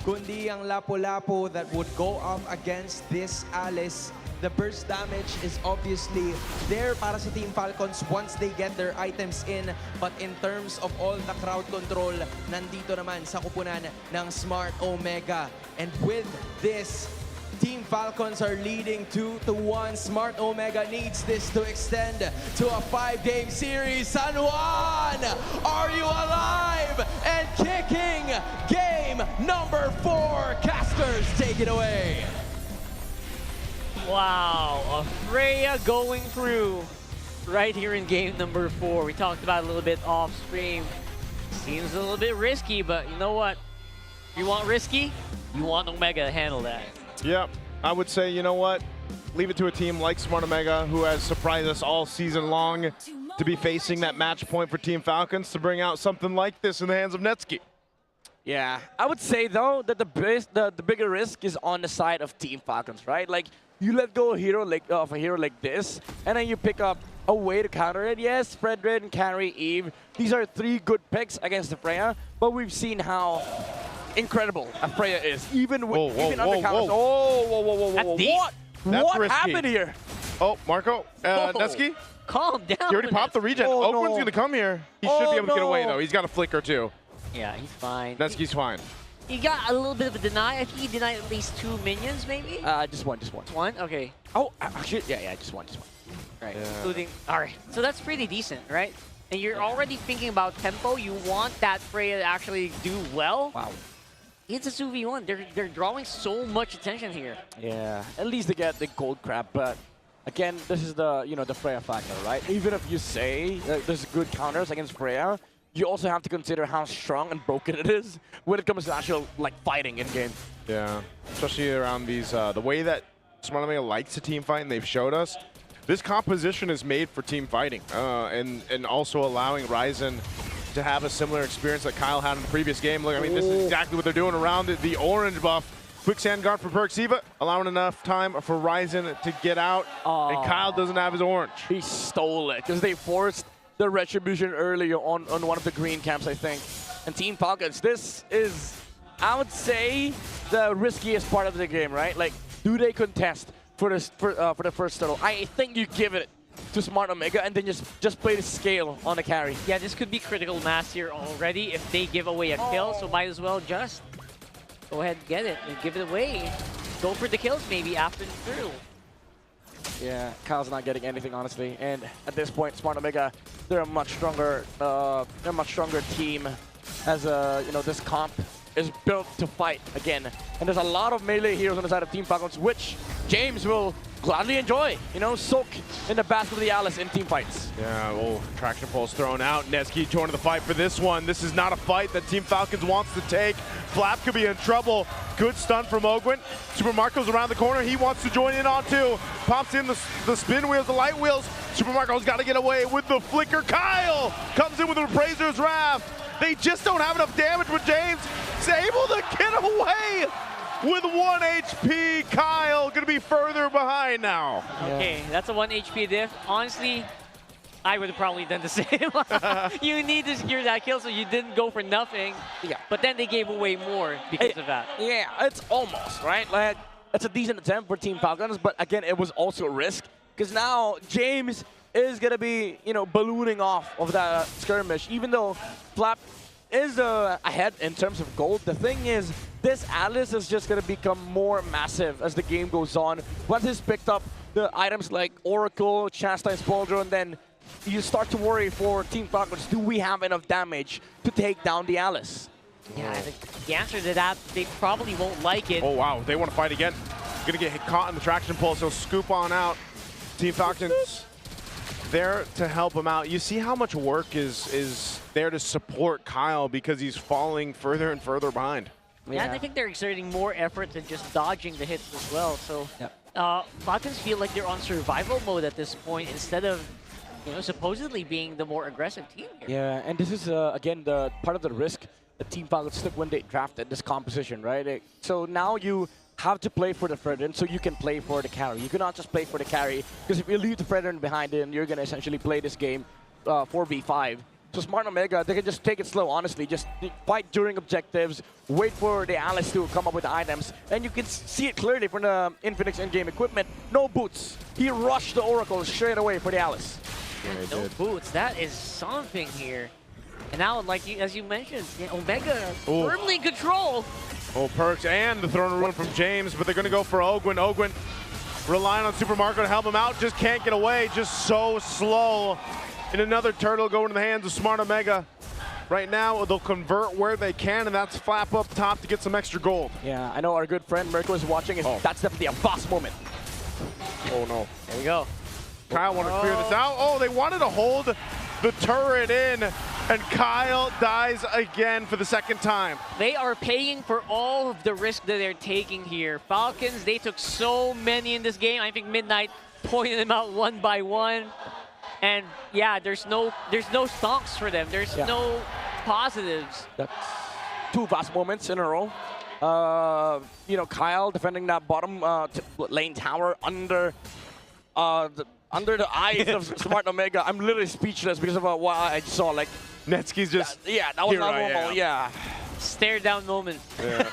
Kundi ang Lapu-Lapu that would go up against this Alice. The burst damage is obviously there para sa Team Falcons once they get their items in. But in terms of all the crowd control, nandito naman sa kupunan ng Smart Omega. And with this, Team Falcons are leading 2-1. Smart Omega needs this to extend to a 5-game series. San Juan, are you alive and kicking? Game number 4. Casters, take it away. Wow, a Freya going through right here in game number 4. We talked about it a little bit off stream. Seems a little bit risky, but you know what? If you want risky, you want Omega to handle that. Yep, I would say, you know what? Leave it to a team like Smart Omega, who has surprised us all season long, to be facing that match point for Team Falcons to bring out something like this in the hands of Netsky. Yeah, I would say though that the bigger risk is on the side of Team Falcons, right? Like you let go of a hero like this, and then you pick up a way to counter it. Yes, Fredrin, Carry, Eve. These are 3 good picks against the Freya, but we've seen how incredible a Freya is, even with under counters. What risky. happened here? Oh, Marco, Netsky? Calm down. He already popped the regen. Oakland's going to come here. He should be able to get away, though. He's got a flicker, too. Yeah, he's fine. Netsky's fine. He got a little bit of a deny. I think he denied at least 2 minions, maybe? Just one. One? Okay. Oh, actually, yeah, just one. Right, including... Alright, so that's pretty decent, right? And you're already thinking about tempo. You want that Freya to actually do well. Wow. It's a 2v1. They're drawing so much attention here. Yeah, at least they get the gold crab, but again, this is the the Freya factor, right? Even if you say there's good counters against Freya, you also have to consider how strong and broken it is when it comes to actual like fighting in game. Yeah, especially around these the way that Smart Omega likes to team fight, and they've showed us this composition is made for team fighting, and also allowing Ryzen to have a similar experience that Kyle had in the previous game. Look, I mean, this is exactly what they're doing around the orange buff. Quick sand guard for Perxiva, allowing enough time for Ryzen to get out, and Kyle doesn't have his orange. He stole it because they forced the retribution earlier on one of the green camps, I think. And Team Falcons, this is, I would say, the riskiest part of the game, right? Like, do they contest for the first turtle? I think you give it to Smart Omega and then just play the scale on the carry. Yeah, this could be critical mass here already if they give away a kill, so might as well just go ahead and get it and give it away. Go for the kills maybe after the turtle. Yeah, Kyle's not getting anything, honestly. And at this point, Smart Omega, they're a much stronger team. As this comp is built to fight again. And there's a lot of melee heroes on the side of Team Falcons, which James will gladly enjoy. Soak in the basket of the Alice in team fights. Yeah, well, traction pole's thrown out. Nezki joining the fight for this one. This is not a fight that Team Falcons wants to take. Flap could be in trouble. Good stun from Ogwin. Super Marco's around the corner. He wants to join in on too. Pops in the spin wheels, the light wheels. Super Marco's got to get away with the flicker. Kyle comes in with the Appraiser's Wrath. They just don't have enough damage, but James is able to get away with 1 HP. Kyle gonna be further behind now. Okay, that's a 1 HP diff. Honestly, I would have probably done the same. You need to secure that kill, so you didn't go for nothing. Yeah. But then they gave away more because of that. Yeah, it's almost, right? Like, it's a decent attempt for Team Falcons, but again, it was also a risk. Because now James is going to be, ballooning off of that skirmish. Even though Flap is ahead in terms of gold, the thing is, this Alice is just going to become more massive as the game goes on. Once he's picked up the items like Oracle, Chastise Pauldron, and then you start to worry for Team Falcons, do we have enough damage to take down the Alice? Yeah, I think the answer to that, they probably won't like it. Oh, wow. They want to fight again. Going to get caught in the traction pole, so scoop on out. Team Falcons there to help him out. You see how much work is there to support Kyle because he's falling further and further behind. Yeah, and I think they're exerting more effort than just dodging the hits as well. So Falcons feel like they're on survival mode at this point instead of, supposedly being the more aggressive team here. Yeah, and this is, again, the part of the risk that Team Falcons took when they drafted this composition, right? So now you have to play for the Fredrin so you can play for the carry. You cannot just play for the carry, because if you leave the Fredrin behind, then you're going to essentially play this game 4v5. So Smart Omega, they can just take it slow, honestly. Just fight during objectives, wait for the Alice to come up with the items, and you can see it clearly from the Infinix in-game equipment. No boots. He rushed the Oracle straight away for the Alice. Yeah, no boots. That is something here. And now, as you mentioned, Omega firmly in control. Oh, Perks and the throne rune from James, but they're going to go for Ogwin. Ogwin relying on Super Marco to help him out, just can't get away, just so slow. And another turtle going in the hands of Smart Omega. Right now, they'll convert where they can, and that's Flap up top to get some extra gold. Yeah, I know our good friend Mirko is watching, and that's definitely a boss moment. Oh, no. There we go. Kyle wanted to clear this out. Oh, they wanted to hold the turret in, and Kyle dies again for the second time. They are paying for all of the risk that they're taking here. Falcons, they took so many in this game. I think Midnight pointed them out one by one. And yeah, there's no stonks for them. There's no positives. That's 2 fast moments in a row. Kyle defending that bottom lane tower under the eyes of Smart Omega. I'm literally speechless because of what I saw. Like, Netsuki's just that was not normal. Yeah. Stare down moment. Yeah.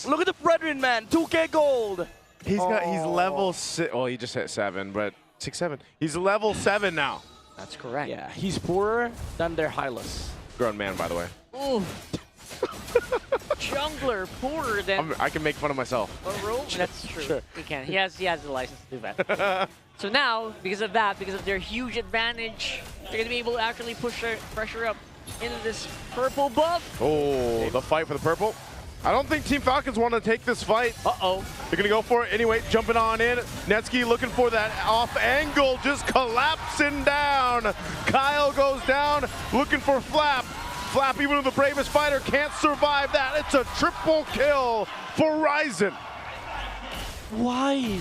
Look at the Brethren, man. 2K gold. He's level 6. Well, he just hit 7, but 6-7. He's level 7 now. That's correct. Yeah, he's poorer than their Hylas. Grown man, by the way. Ooh. Jungler poorer than I can make fun of myself. a rogue? That's true. Sure. He can. He has the license to do that. So now, because of that, because of their huge advantage, they're going to be able to actually push their pressure up into this purple buff. Oh, the fight for the purple. I don't think Team Falcons want to take this fight. Uh-oh. They're going to go for it anyway, jumping on in. Netsky looking for that off angle, just collapsing down. Kyle goes down, looking for Flap. Flap, even with the bravest fighter, can't survive that. It's a triple kill for Ryzen. Why?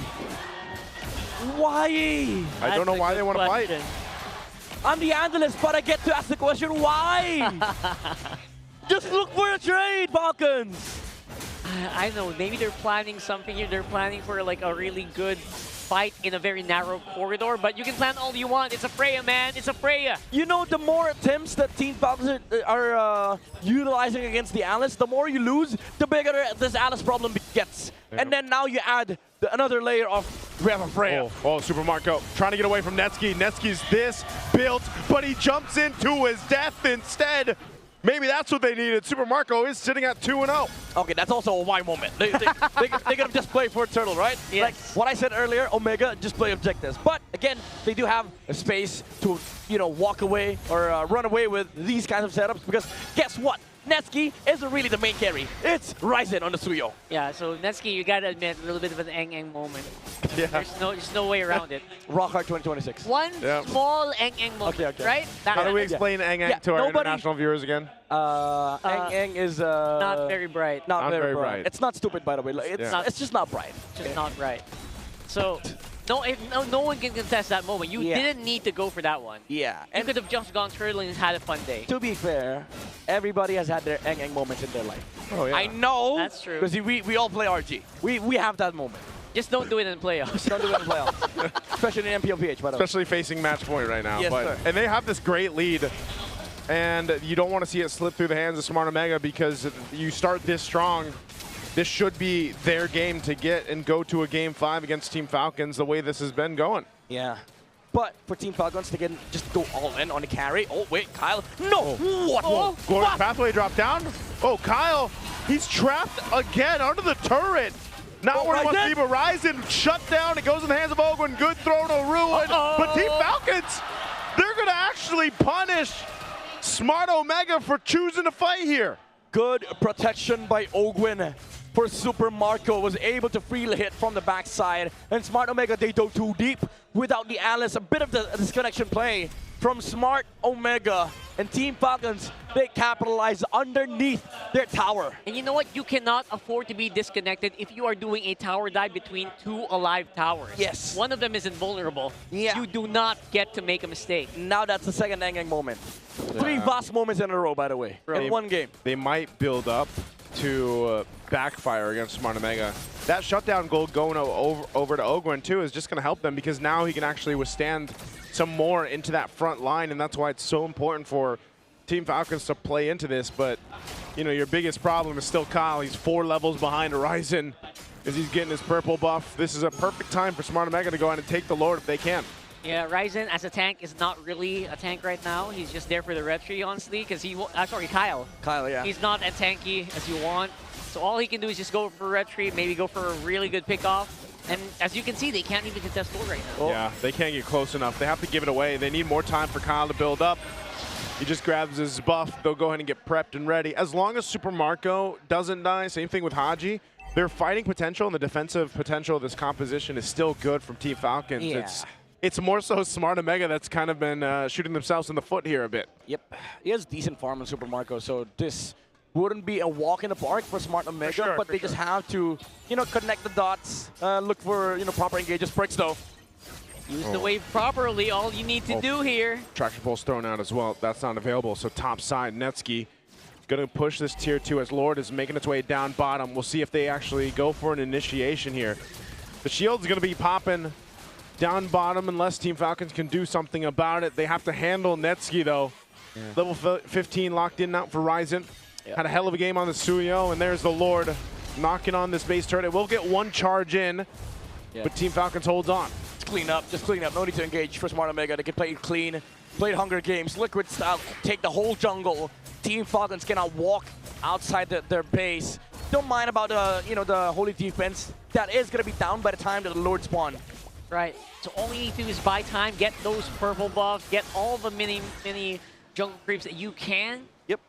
Why? I don't know why they want to fight. I'm the analyst, but I get to ask the question, why? Just look for a trade, Falcons. I know, maybe they're planning something here. They're planning for like a really good fight in a very narrow corridor, but you can plan all you want. It's a Freya, man. It's a Freya. You know, the more attempts that Team Falcons are utilizing against the Alice, the more you lose, the bigger this Alice problem gets. Yeah. And then now you add another layer of we have a Freya. Oh, Super Marco trying to get away from Netsky. Netsky's this built, but he jumps into his death instead. Maybe that's what they needed. Super Marco is sitting at 2-0. Okay, that's also a why moment. They're gonna just play for Turtle, right? Yes. Like what I said earlier, Omega just play objectives. But again, they do have a space to, you know, walk away or run away with these kinds of setups because guess what? Netsky isn't really the main carry. It's Ryzen on the Suyo. Yeah, so Netsky, you gotta admit, a little bit of an eng moment. Yeah. There's no way around it. Rockhard 2026. One small eng moment, Okay. right? How do we explain Eng to our international viewers again? Eng is not very bright. Not very bright. It's not stupid, by the way. Like, it's just not bright. Just not bright. So, no one can contest that moment. You didn't need to go for that one. Yeah. You could have just gone Turtle and had a fun day. To be fair, everybody has had their Eng moments in their life. Oh, yeah. I know. That's true. Because we all play RG. We have that moment. Just don't do it in the playoffs. Don't do it in the playoffs. Especially in MPLPH, by the way. Especially facing match point right now. Yes, sir. And they have this great lead. And you don't want to see it slip through the hands of Smart Omega because you start this strong. This should be their game to get and go to a Game 5 against Team Falcons the way this has been going. Yeah. But for Team Falcons to just go all in on the carry. Oh, wait, Kyle. No! What? Whoa. Glorious Pathway drop down. Oh, Kyle, he's trapped again under the turret. Not where he wants to be, but Ryzen shut down. It goes in the hands of Ogwen. Good throw to ruin. But Team Falcons, they're going to actually punish Smart Omega for choosing to fight here. Good protection by Ogwen for Super Marco. Was able to freely hit from the backside. And Smart Omega, they dove too deep without the Alice. A bit of the disconnection play from Smart Omega. And Team Falcons, they capitalize underneath their tower. And you know what? You cannot afford to be disconnected if you are doing a tower dive between two alive towers. Yes. One of them is invulnerable. Yeah. You do not get to make a mistake. Now that's the second Eng moment. 3 Voss moments in a row, by the way, in one game. They might build up to backfire against Smart Omega. That shutdown goal going over to Ogwen too is just going to help them because now he can actually withstand some more into that front line, and that's why it's so important for Team Falcons to play into this. But, you know, your biggest problem is still Kyle. He's 4 levels behind Horizon as he's getting his purple buff. This is a perfect time for Smart Omega to go out and take the Lord if they can. Yeah, Ryzen as a tank is not really a tank right now. He's just there for the red tree, honestly, because sorry, Kyle. Kyle, yeah. He's not as tanky as you want. So all he can do is just go for red tree, maybe go for a really good pickoff. And as you can see, they can't even contest Lord right now. Yeah, they can't get close enough. They have to give it away. They need more time for Kyle to build up. He just grabs his buff. They'll go ahead and get prepped and ready. As long as Super Marco doesn't die, same thing with Haji, their fighting potential and the defensive potential of this composition is still good from Team Falcons. Yeah. It's more so Smart Omega that's kind of been shooting themselves in the foot here a bit. Yep. He has decent farm on Super Marco, so this wouldn't be a walk in the park for Smart Omega, but they just have to, you know, connect the dots, look for, you know, proper engages. Bricks, though. Use the wave properly, all you need to do here. Traction Pulse thrown out as well. That's not available, so top side, Netsky gonna push this tier 2 as Lord is making its way down bottom. We'll see if they actually go for an initiation here. The shield's gonna be popping down bottom unless Team Falcons can do something about it. They have to handle Netsky, though. Yeah. Level 15 locked in out for Ryzen. Yep. Had a hell of a game on the Suyo, and there's the Lord knocking on this base turret. It will get one charge in, but Team Falcons holds on. Just clean up, just clean up. No need to engage for Smart Omega. They can play it clean, play Hunger Games, Liquid style, take the whole jungle. Team Falcons cannot walk outside their base. Don't mind about you know, the holy defense. That is gonna be down by the time that the Lord spawn. Right. So all you need to do is buy time, get those purple buffs, get all the mini jungle creeps that you can. Yep.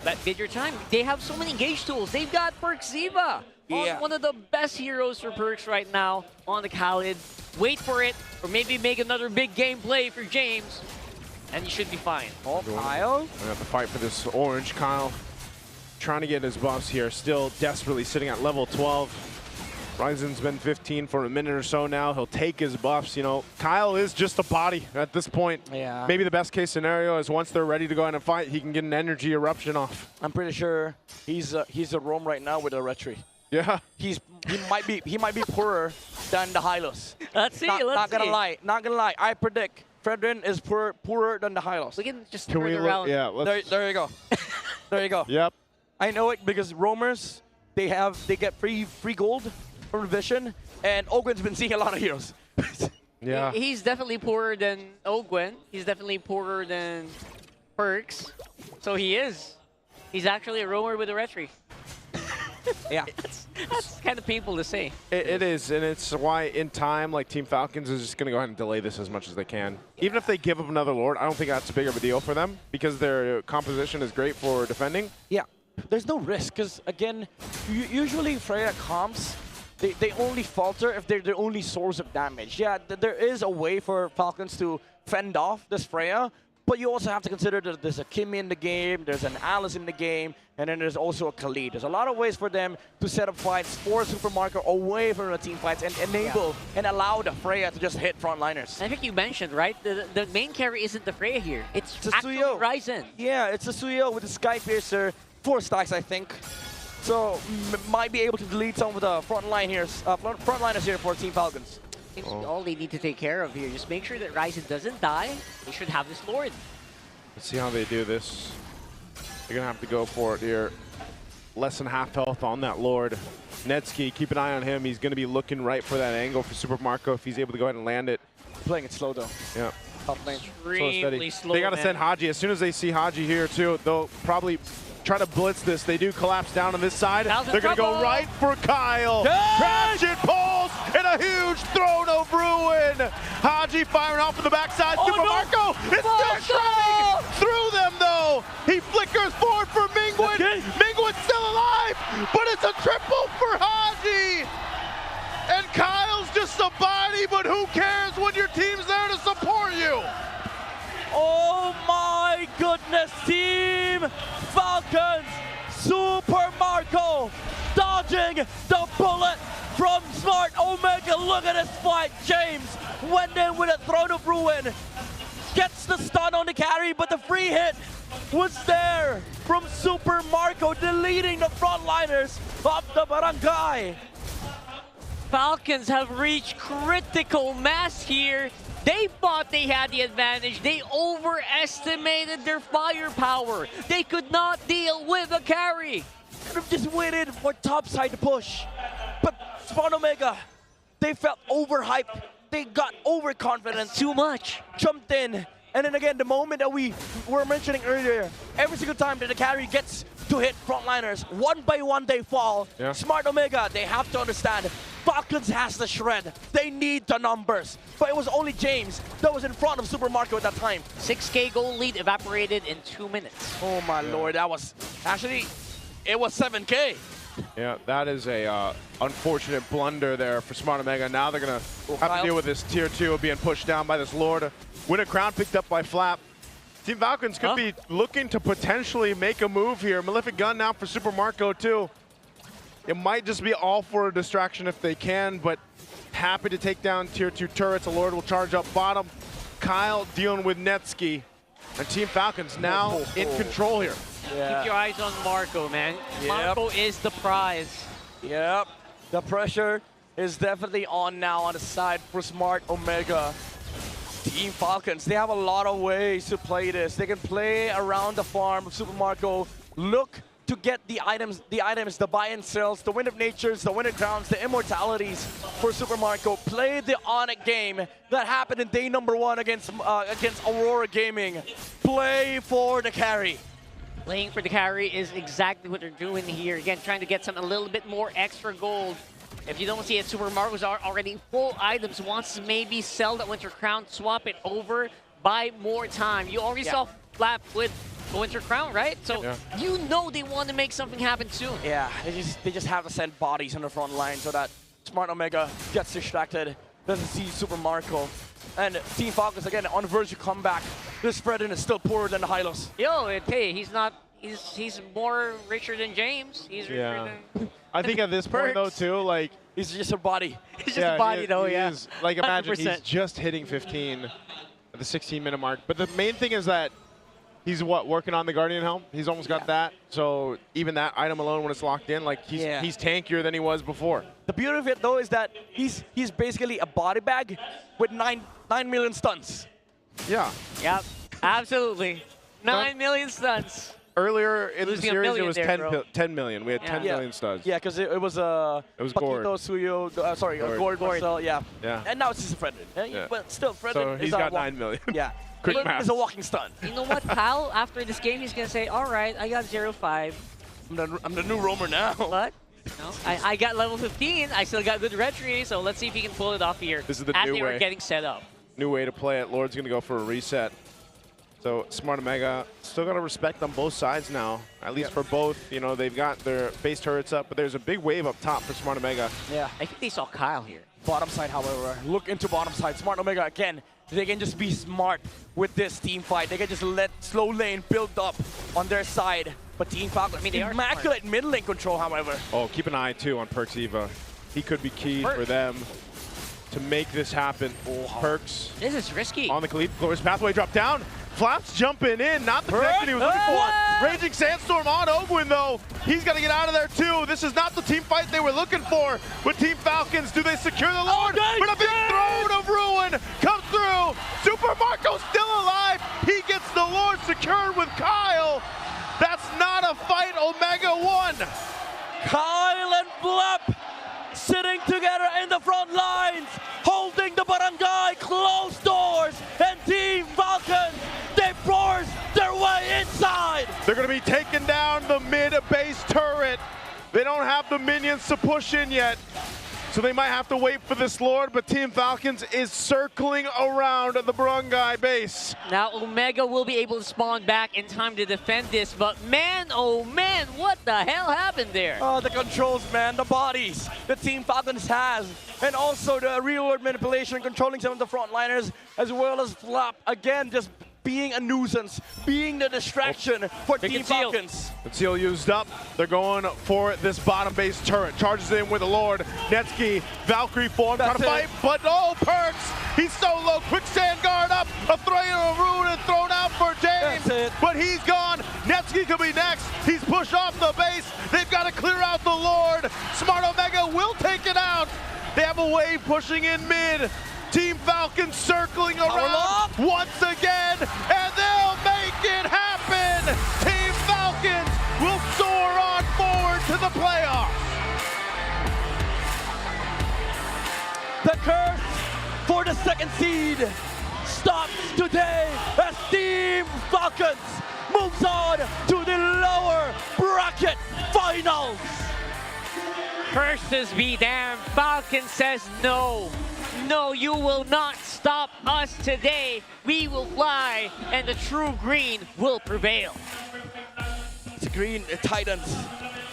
But bid your time. They have so many engage tools. They've got Perks Ziva. Yeah. One of the best heroes for Perks right now on the Khalid. Wait for it, or maybe make another big gameplay for James, and you should be fine. Oh, Kyle. We have to fight for this orange. Kyle trying to get his buffs here. Still desperately sitting at level 12. Ryzen's been 15 for a minute or so now. He'll take his buffs. You know, Kyle is just a body at this point. Yeah. Maybe the best case scenario is once they're ready to go in and fight, he can get an energy eruption off. I'm pretty sure he's a roam right now with a retry. Yeah. He might be poorer than the Hylos. Let's see. Not gonna lie. I predict Fredrin is poorer than the Hylos. We can just Can turn we it look? around. Yeah. There you go. There you go. Yep. I know it because roamers they get free gold from Vision, and Ogwen's been seeing a lot of heroes. Yeah. He's definitely poorer than Ogwen. He's definitely poorer than Perks. So he is. He's actually a roamer with a retry. Yeah. That's kind of painful to say. It is, and it's why in time, like Team Falcons is just going to go ahead and delay this as much as they can. Even if they give up another Lord, I don't think that's big of a deal for them because their composition is great for defending. Yeah. There's no risk because, again, usually Freya comps, they only falter if they're the only source of damage. Yeah, there is a way for Falcons to fend off this Freya, but you also have to consider that there's a Kimmy in the game, there's an Alice in the game, and then there's also a Khalid. There's a lot of ways for them to set up fights for Super Marco away from the team fights and enable and allow the Freya to just hit frontliners. I think you mentioned, right? The main carry isn't the Freya here. It's actually Suyo. Ryzen. Yeah, it's a Suyo with the Sky Piercer, 4 stacks, I think. So might be able to delete some of the frontliners here for Team Falcons. Seems all they need to take care of here. Just make sure that Ryzen doesn't die. They should have this Lord. Let's see how they do this. They're going to have to go for it here. Less than half health on that Lord. Netsky, keep an eye on him. He's going to be looking right for that angle for Super Marco if he's able to go ahead and land it. Playing it slow, though. Yeah. Top lane. Extremely slow, They got to send Haji. As soon as they see Haji here, too, they'll probably try to blitz this. They do collapse down on this side. They're going to go right for Kyle. Crash it, pulls, and a huge throne of ruin. Haji firing off from the backside. Super Marco is still trying through them, though. He flickers forward for Mingwin. Mingwin's still alive, but it's a triple for Haji. And Kyle's just a body, but who cares when your team's there to support you? Oh my goodness, Team Falcons! Super Marco dodging the bullet from Smart Omega. Look at this fight. James went in with a Throne of Ruin. Gets the stun on the carry, but the free hit was there from Super Marco, deleting the frontliners of the barangay. Falcons have reached critical mass here. They thought they had the advantage. They overestimated their firepower. They could not deal with a carry. Could have just waited for topside to push. But Spawn Omega, they felt overhyped. They got overconfident. Too much. Jumped in. And then again, the moment that we were mentioning earlier, every single time that the carry gets to hit frontliners, one by one they fall. Yeah. Smart Omega, they have to understand, Falcons has the shred. They need the numbers. But it was only James that was in front of Super Marco at that time. 6K goal lead evaporated in 2 minutes. Oh my lord, that was... Actually, it was 7K. Yeah, that is a unfortunate blunder there for Smart Omega. Now they're going to have to deal with this tier 2 being pushed down by this Lord. Win a crown picked up by Flap. Team Falcons could be looking to potentially make a move here. Malefic Gun now for Super Marco too. It might just be all for a distraction if they can, but happy to take down tier 2 turrets. A Lord will charge up bottom. Kyle dealing with Netsky. And Team Falcons now in control here. Yeah. Keep your eyes on Marco, man. Marco is the prize. Yep. The pressure is definitely on now on the side for Smart Omega. Team Falcons, they have a lot of ways to play this. They can play around the farm of Super Marco, look to get the items, the buy and sells, the Wind of Natures, the Wind of Crowns, the immortalities for Super Marco. Play the ONIC game that happened in day number 1 against Aurora Gaming. Play for the carry. Playing for the carry is exactly what they're doing here. Again, trying to get a little bit more extra gold. If you don't see it, Super Marco's are already full items. Wants to maybe sell that Winter Crown, swap it over, buy more time. You already saw Flap with Winter Crown, right? So you know they want to make something happen soon. Yeah, they just have to send bodies on the front line so that Smart Omega gets distracted, doesn't see Super Marco. And Team Falcons, again, on the verge of comeback. This Fredden is still poorer than the Hylos. Hey, he's more richer than James. He's richer than... I think at this point, though, too, like... He's just a body. He's just a body, though, he yeah. is. Like, imagine 100%. he's just hitting 15 at the 16-minute mark. But the main thing is that he's, working on the Guardian Helm? He's almost got that. So even that item alone, when it's locked in, like, he's tankier than he was before. The beauty of it, though, is that he's basically a body bag with 9 million stuns. Yeah. Yep, absolutely. 9 million stuns. Earlier in the Losing a series, it million was there, 10 million. We had 10 million studs. Yeah, because it was Gord. Paquito, Suyo, Gord, Marcel, yeah. Yeah. And now it's just a Fredden. Yeah. But still, Fredden So is he's got 9 million. Yeah. Quick Fredden math. is a walking stun. You know what, Kyle? After this game, he's going to say, all right, I got 0-5. I'm the new roamer now. But no, I got level 15. I still got good retry, so let's see if he can pull it off here. This is the as new they were way. getting set up. New way to play it. Lord's going to go for a reset. So Smart Omega still got to respect on both sides now, at least for both. You know, they've got their base turrets up, but there's a big wave up top for Smart Omega. Yeah. I think they saw Kyle here. Bottom side, however. Look into bottom side. Smart Omega, again, they can just be smart with this team fight. They can just let slow lane build up on their side. But Team Falcons, they are immaculate mid lane control, however. Oh, keep an eye, too, on Perks Eva. He could be key for them to make this happen. Perks. This is risky. On the Glorious Pathway drop down. Flaps jumping in, not the connection he was looking for. Raging Sandstorm on Ogwin, though. He's got to get out of there, too. This is not the team fight they were looking for. But Team Falcons, do they secure the Lord? But a big throne of ruin comes through. Super Marco's still alive. He gets the Lord secured with Kyle. That's not a fight Omega won. Kyle and Blep sitting together in the front lines, holding the barangay, closed doors, and Team Falcons, they force their way inside. They're going to be taking down the mid-base turret. They don't have the minions to push in yet, so they might have to wait for this Lord, but Team Falcons is circling around the barangay base. Now Omega will be able to spawn back in time to defend this, but man, oh man, what the hell happened there? Oh, the controls, man, the bodies that Team Falcons has, and also the real-world manipulation, controlling some of the frontliners, as well as Flop, again, just being a nuisance, being the distraction for Team Falcons. Conceal used up. They're going for this bottom base turret. Charges in with the Lord. Netsky, Valkyrie form, trying to fight, but oh, Perks! He's so low. Quicksand guard up. A throw of ruin and thrown out for James. But he's gone. Netsky could be next. He's pushed off the base. They've got to clear out the Lord. Smart Omega will take it out. They have a wave pushing in mid. Team Falcons circling around once again, and they'll make it happen! Team Falcons will soar on forward to the playoffs! The curse for the second seed stops today as Team Falcons moves on to the lower bracket finals. Curses be damned. Falcon says no. No, you will not stop us today. We will fly, and the true green will prevail. It's Green Titans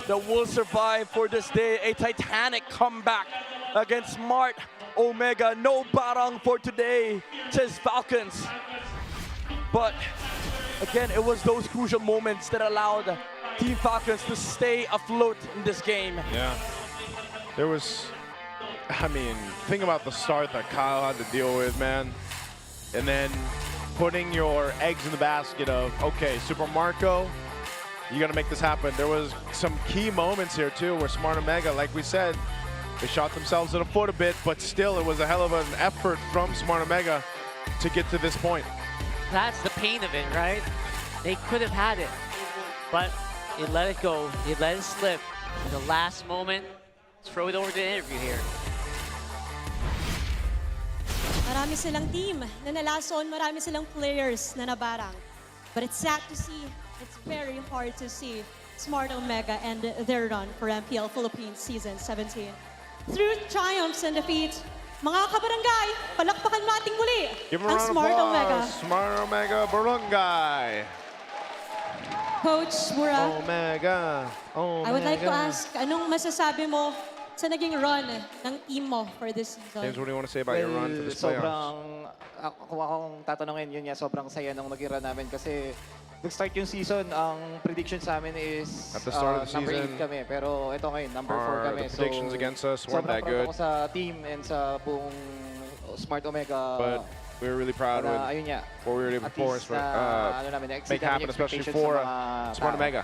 that will survive for this day. A titanic comeback against Smart Omega. No barang for today, says Falcons. But again, it was those crucial moments that allowed Team Falcons to stay afloat in this game. Yeah. There was, I mean, think about the start that Kyle had to deal with, man. And then putting your eggs in the basket of, okay, Super Marco, you got to make this happen. There was some key moments here, too, where Smart Omega, like we said, they shot themselves in the foot a bit, but still, it was a hell of an effort from Smart Omega to get to this point. That's the pain of it, right? They could have had it, but they let it go. They let it slip. In the last moment, let's throw it over to the interview here. Marami silang team na nalason, marami silang players na nabarang. But it's sad to see, it's very hard to see Smart Omega and their run for MPL Philippines Season 17. Through triumphs and defeats, mga kabarangay, palakpakan nating muli Give him a ang round of Smart applause. Omega. Smart Omega Barangay. Coach Mura, Omega. I would like to ask, anong masasabi mo sa naging run ng team mo for this season? James, what do you want to say about your run for this playoffs? Kung akong tatanungin, yun nga, sobrang saya nung naging run namin kasi nag-start yung season, ang prediction sa amin is At the start of the number season, 8 kami. Pero ito ngayon, number 4 kami. the predictions against us weren't sobrang that proud good. ako sa team and sa buong Smart Omega. But we were really proud with ayun nga, what we were able to at perform, least na, na-exceed make happen, namin yung especially expectations for ng mga Smart tao. Omega.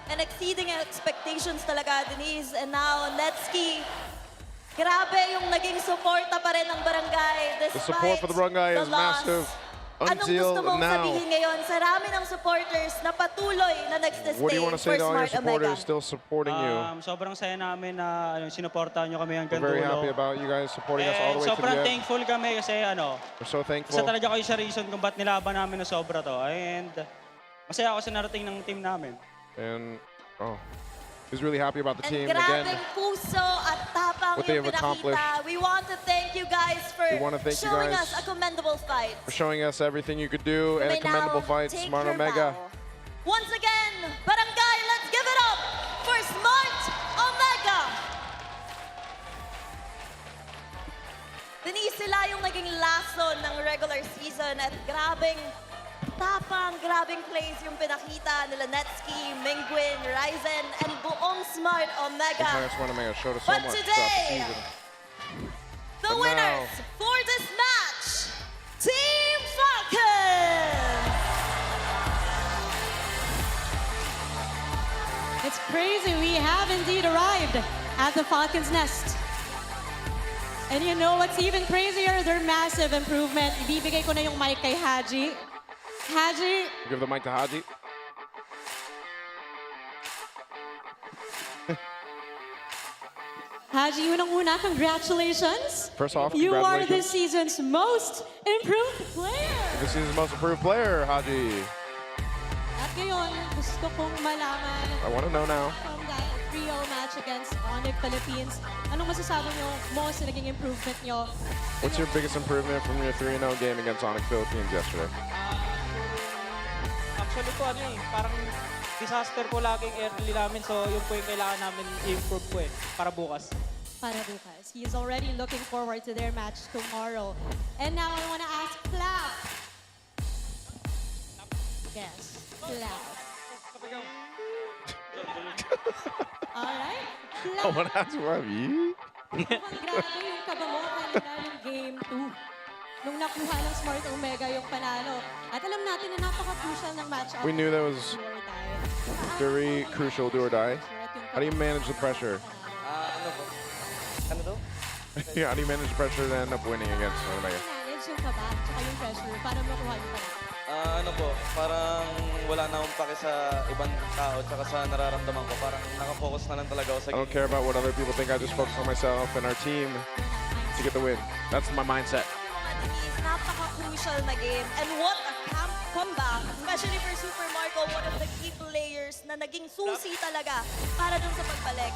And exceeding expectations talaga, Denise. And now, Netski. Grabe yung naging suporta pa rin ng barangay The despite support for the Barangay the is loss. massive Anong gusto until mong now. sabihin ngayon sa rami ng supporters na patuloy na nagstay What do you want to say for to all your Smart supporters Omega? still supporting you? Sobrang saya namin na sinuportahan nyo kami hanggang We're very dulo. happy about you guys supporting us all the way to the Sobrang end. thankful kami kasi We're so thankful. isa talaga kayo sa reason kung ba't nilaban namin na sobra to. And masaya ako sa narating ng team namin. And he's really happy about the team And again. grabing puso at tapang What they yung have accomplished. pinakita. We want to thank you guys for We wanna thank you showing guys us a commendable fight. For showing us everything you could do and a may now commendable fight, take Smart your Omega. bow. Once again, Barangay, let's give it up for Smart Omega! Denise, sila yung naging lason ng regular season at grabing tapang, grabing plays yung pinakita nila Netski, Mingwin, Ryzen, and buong Smart Omega. Smart Omega showed us so But much throughout the today, season. the But winners for this match, Team Falcons! It's crazy. We have indeed arrived at the Falcons' Nest. And you know what's even crazier? Their massive improvement. Ibibigay ko na yung mic kay Haji. Haji, Give the mic to Haji. Haji, unang-una, congratulations. First off, You are congratulations. this season's most improved player. This season's most improved player, Haji. At ngayon, gusto kong malaman I want to know now. from that 3-0 match against ONIC Philippines, anong masasabi nyo mo sa naging improvement nyo? What's your biggest improvement from your 3-0 game against ONIC Philippines yesterday? Actually po parang disaster po laging early namin. So yun po yung kailangan namin i-improve po para bukas. Para bukas. He is already looking forward to their match tomorrow. And now I want to ask Flap. Yes, Flap. Alright, I Flap. want to ask Ravi. Mukhang grabe yung kaba mo kanina ng Game 2. Nung nakuha ng Smart Omega yung panalo. At alam natin na napaka-crucial ng match-up. We knew that was very crucial, do or die. How do you manage the pressure? Ano po? Ano daw? Yeah, how do you manage the pressure to end up winning against Omega? Manage yung kaba at saka yung pressure para makuha yung panalo. Ano po, parang wala na akong pake sa ibang tao at sa nararamdaman ko. Parang nakafocus na lang talaga ako sa I don't care about what other people think. I just focus on myself and our team to get the win. That's my mindset. Denise, napaka-crucial na game. And what a comeback, especially for Super Marco, one of the key players na naging susi talaga para dun sa pagbalik.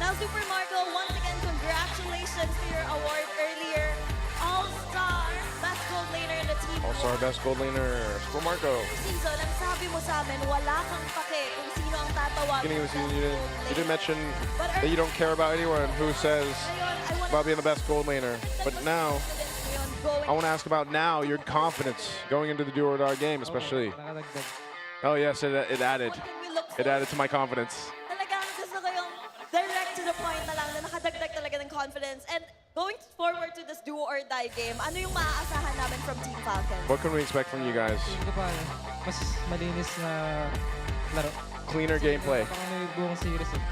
Now, Super Marco, once again, congratulations to your award earlier. All-Star Best Gold Laner in the team. Also our best gold laner, Super Marco. Season, ang sabi mo sa amin, wala kang pake kung sino ang tatawag. Beginning of the season, you didn't mention that you don't care about anyone who says about being the best gold laner. But now, I want to ask about now your confidence going into the do-or-die game, especially. Oh yes, it added. It added to my confidence. Talagang gusto ko yung direct to the point na lang na nakadagdag talaga ng confidence. And going forward to this do-or-die game, ano yung maaasahan namin from Team Falcon? What can we expect from you guys? Hindi ko pa, mas malinis na laro. Cleaner gameplay. Baka may buong series eh.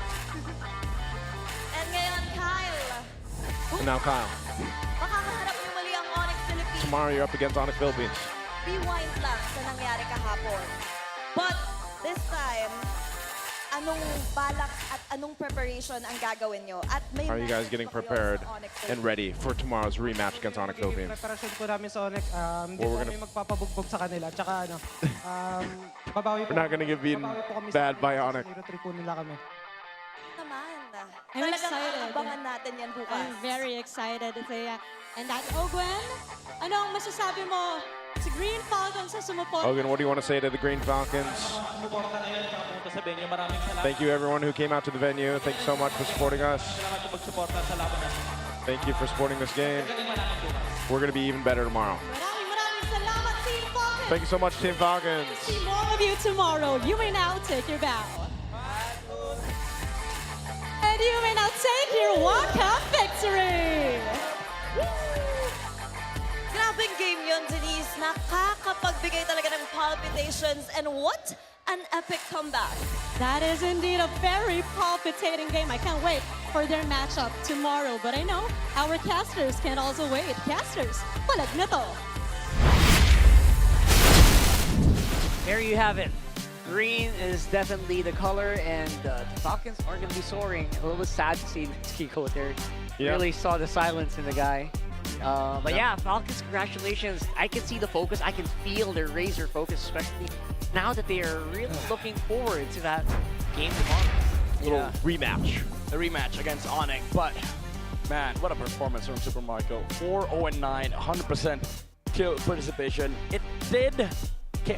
And ngayon, Kyle, And now Kyle. makakaharap niyo muli ang ONIC Philippines. Tomorrow you're up against ONIC Philippines. Rewind lang sa nangyari kahapon. But this time, anong balak at anong preparation ang gagawin nyo? At may How are you guys getting prepared and ready for tomorrow's rematch against ONIC Philippines? Preparasyon po namin sa ONIC, hindi Well, po we're kami magpapabugbog sa kanila. Tsaka babawi po. We're not going to get beaten babawi po kami bad sa by ONIC. 0-3 po nila kami. naman. I'm Talagang excited. abangan natin yan bukas. I'm very excited. So, yeah. And that, Ogwen, ano ang masasabi mo Si Green Falcons sa sumuport. Logan, what do you want to say to the Green Falcons? Thank you, everyone who came out to the venue. Thank you so much for supporting us. Thank you for supporting this game. We're going to be even better tomorrow. Maraming salamat, Team Falcons. Thank you so much, Team Falcons. See more of you tomorrow. You may now take your bow. And you may now take your walk-up victory. Grabing game yun, Denise. Nakakapagbigay talaga ng palpitations. And what an epic comeback. That is indeed a very palpitating game. I can't wait for their matchup tomorrow. But I know our casters can also wait. Casters, Palag Na To. There you have it. Green is definitely the color, and the Falcons are going to be soaring. A little bit sad to see Kiko there. Yeah. Really saw the silence in the guy. But yeah, Falcons, congratulations. I can see the focus. I can feel their razor focus, especially now that they are really looking forward to that game tomorrow. Little rematch. The rematch against ONIC. But, man, what a performance from Super Marco. 4-0-9, 100% kill participation. It did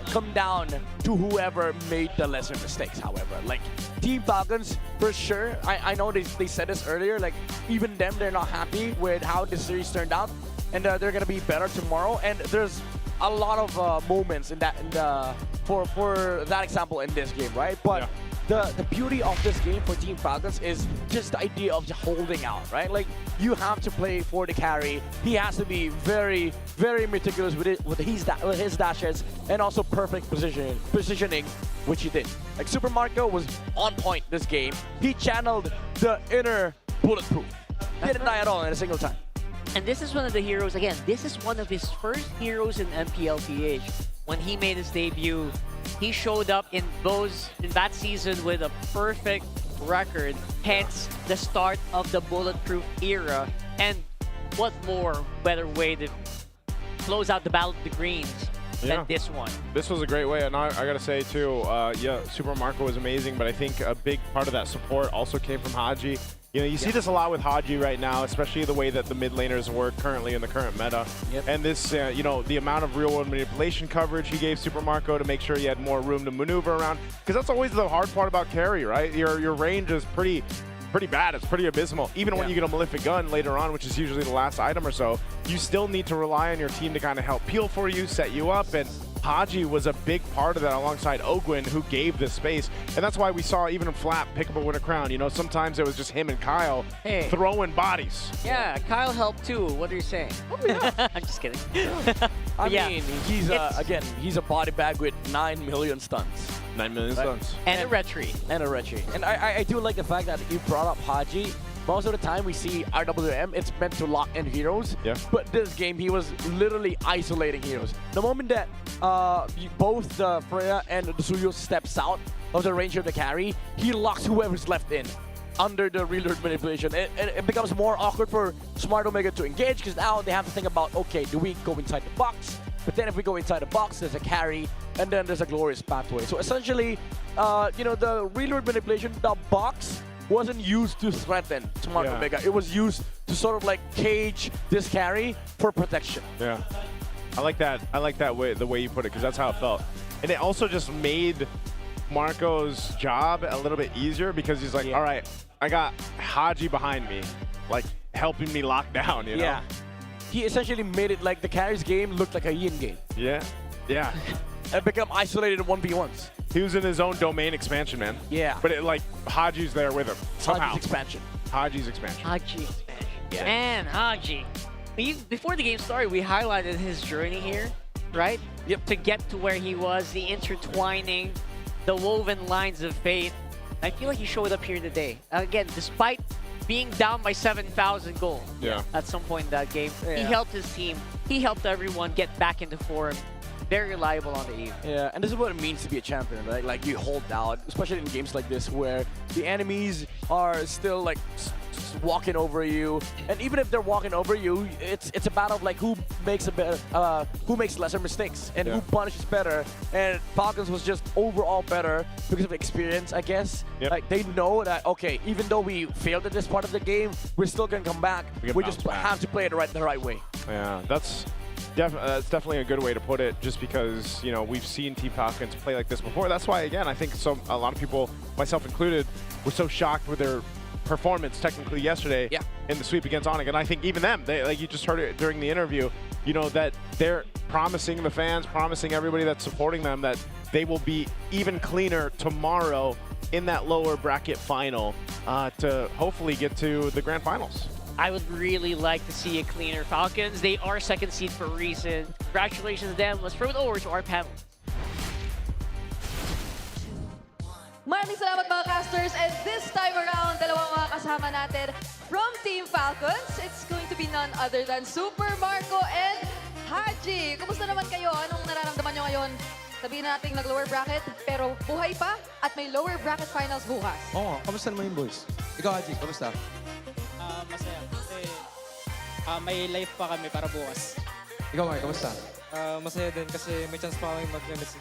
come down to whoever made the lesser mistakes, however. Like, Team Falcons, for sure, I know they said this earlier, like, even them, they're not happy with how this series turned out, and they're going to be better tomorrow, and there's a lot of moments in that, for that example in this game, right? But the beauty of this game for Team Falcons is just the idea of just holding out, right? Like, you have to play for the carry. He has to be very, very meticulous with his dashes and also perfect positioning, which he did. Like, Super Marco was on point this game. He channeled the inner bulletproof. Didn't die at all in a single time. And this is one of the heroes, again, this is one of his first heroes in MPLPH. When he made his debut, he showed up in that season with a perfect record, hence the start of the bulletproof era. And what better way to close out the Battle of the Greens than this one. This was a great way, and I gotta say too, yeah, Super Marco was amazing, but I think a big part of that support also came from Haji. You know, you see this a lot with Haji right now, especially the way that the mid laners work currently in the current meta. And this, you know, the amount of real-world manipulation coverage he gave Super Marco to make sure he had more room to maneuver around, because that's always the hard part about carry, right? Your range is pretty bad. It's pretty abysmal. Even when you get a Malefic Gun later on, which is usually the last item or so, you still need to rely on your team to kind of help peel for you, set you up, and Haji was a big part of that alongside Ogwin, who gave the space. And that's why we saw even Flap pick up a Winter Crown. You know, sometimes it was just him and Kyle throwing bodies. Yeah, Kyle helped too. What are you saying? I'm just kidding. I mean, he's he's a body bag with 9 million stuns. 9 million stuns. And a retry. And a retry. And I do like the fact that you brought up Haji. Most of the time we see RWM, it's meant to lock in heroes. But this game, he was literally isolating heroes. The moment that both the Freya and the Suyo steps out of the range of the carry, he locks whoever's left in under the reload manipulation. It becomes more awkward for Smart Omega to engage, because now they have to think about, okay, do we go inside the box? But then if we go inside the box, there's a carry, and then there's a glorious pathway. So essentially, you know, the reload manipulation, the box wasn't used to threaten Smart Omega. It was used to sort of like cage this carry for protection. Yeah, I like that. I like that way, the way you put it, because that's how it felt. And it also just made Marco's job a little bit easier, because he's like, all right, I got Haji behind me, like helping me lock down, you know? Yeah. He essentially made it like the carry's game looked like a Yin game. Yeah. And become isolated in 1v1s. He was in his own domain expansion, man. Yeah. But it, like, Haji's there with him somehow. Haji's expansion. Haji's expansion. Haji expansion. Man, Haji. Before the game started, we highlighted his journey here, right? To get to where he was, the intertwining, the woven lines of fate. I feel like he showed up here today. Again, despite being down by 7,000 gold at some point in that game, he helped his team. He helped everyone get back into form. Very reliable on the Eve. Yeah, and this is what it means to be a champion, right? Like, you hold out, especially in games like this where the enemies are still like walking over you, and even if they're walking over you, it's a battle of like who makes lesser mistakes and who punishes better. And Falcons was just overall better because of experience, I guess. Like, they know that, okay, even though we failed at this part of the game, we're still gonna come back. We just have to play it the right way. Yeah, that's That's definitely a good way to put it, just because, you know, we've seen Team Falcons play like this before. That's why, again, I think a lot of people, myself included, were so shocked with their performance technically yesterday in the sweep against ONIC. And I think even them, like you just heard it during the interview, you know, that they're promising the fans, promising everybody that's supporting them that they will be even cleaner tomorrow in that lower bracket final to hopefully get to the grand finals. I would really like to see a cleaner Falcons. They are second seed for a reason. Congratulations to them. Let's throw it over to our panel. Maraming salamat mga casters, and this time around, dalawang mga kasama natin from Team Falcons. It's going to be none other than Super Marco and Haji. Kumusta naman kayo? Anong nararamdaman nyo ngayon? Sabihin natin nag-lower bracket, pero buhay pa at may lower bracket finals bukas. Oo, kamusta naman yung boys? Ikaw, Haji, kamusta? Masaya. Kasi may life pa kami para bukas. Ikaw, Mark, kamusta? Masaya din kasi may chance pa kami mag-MSC.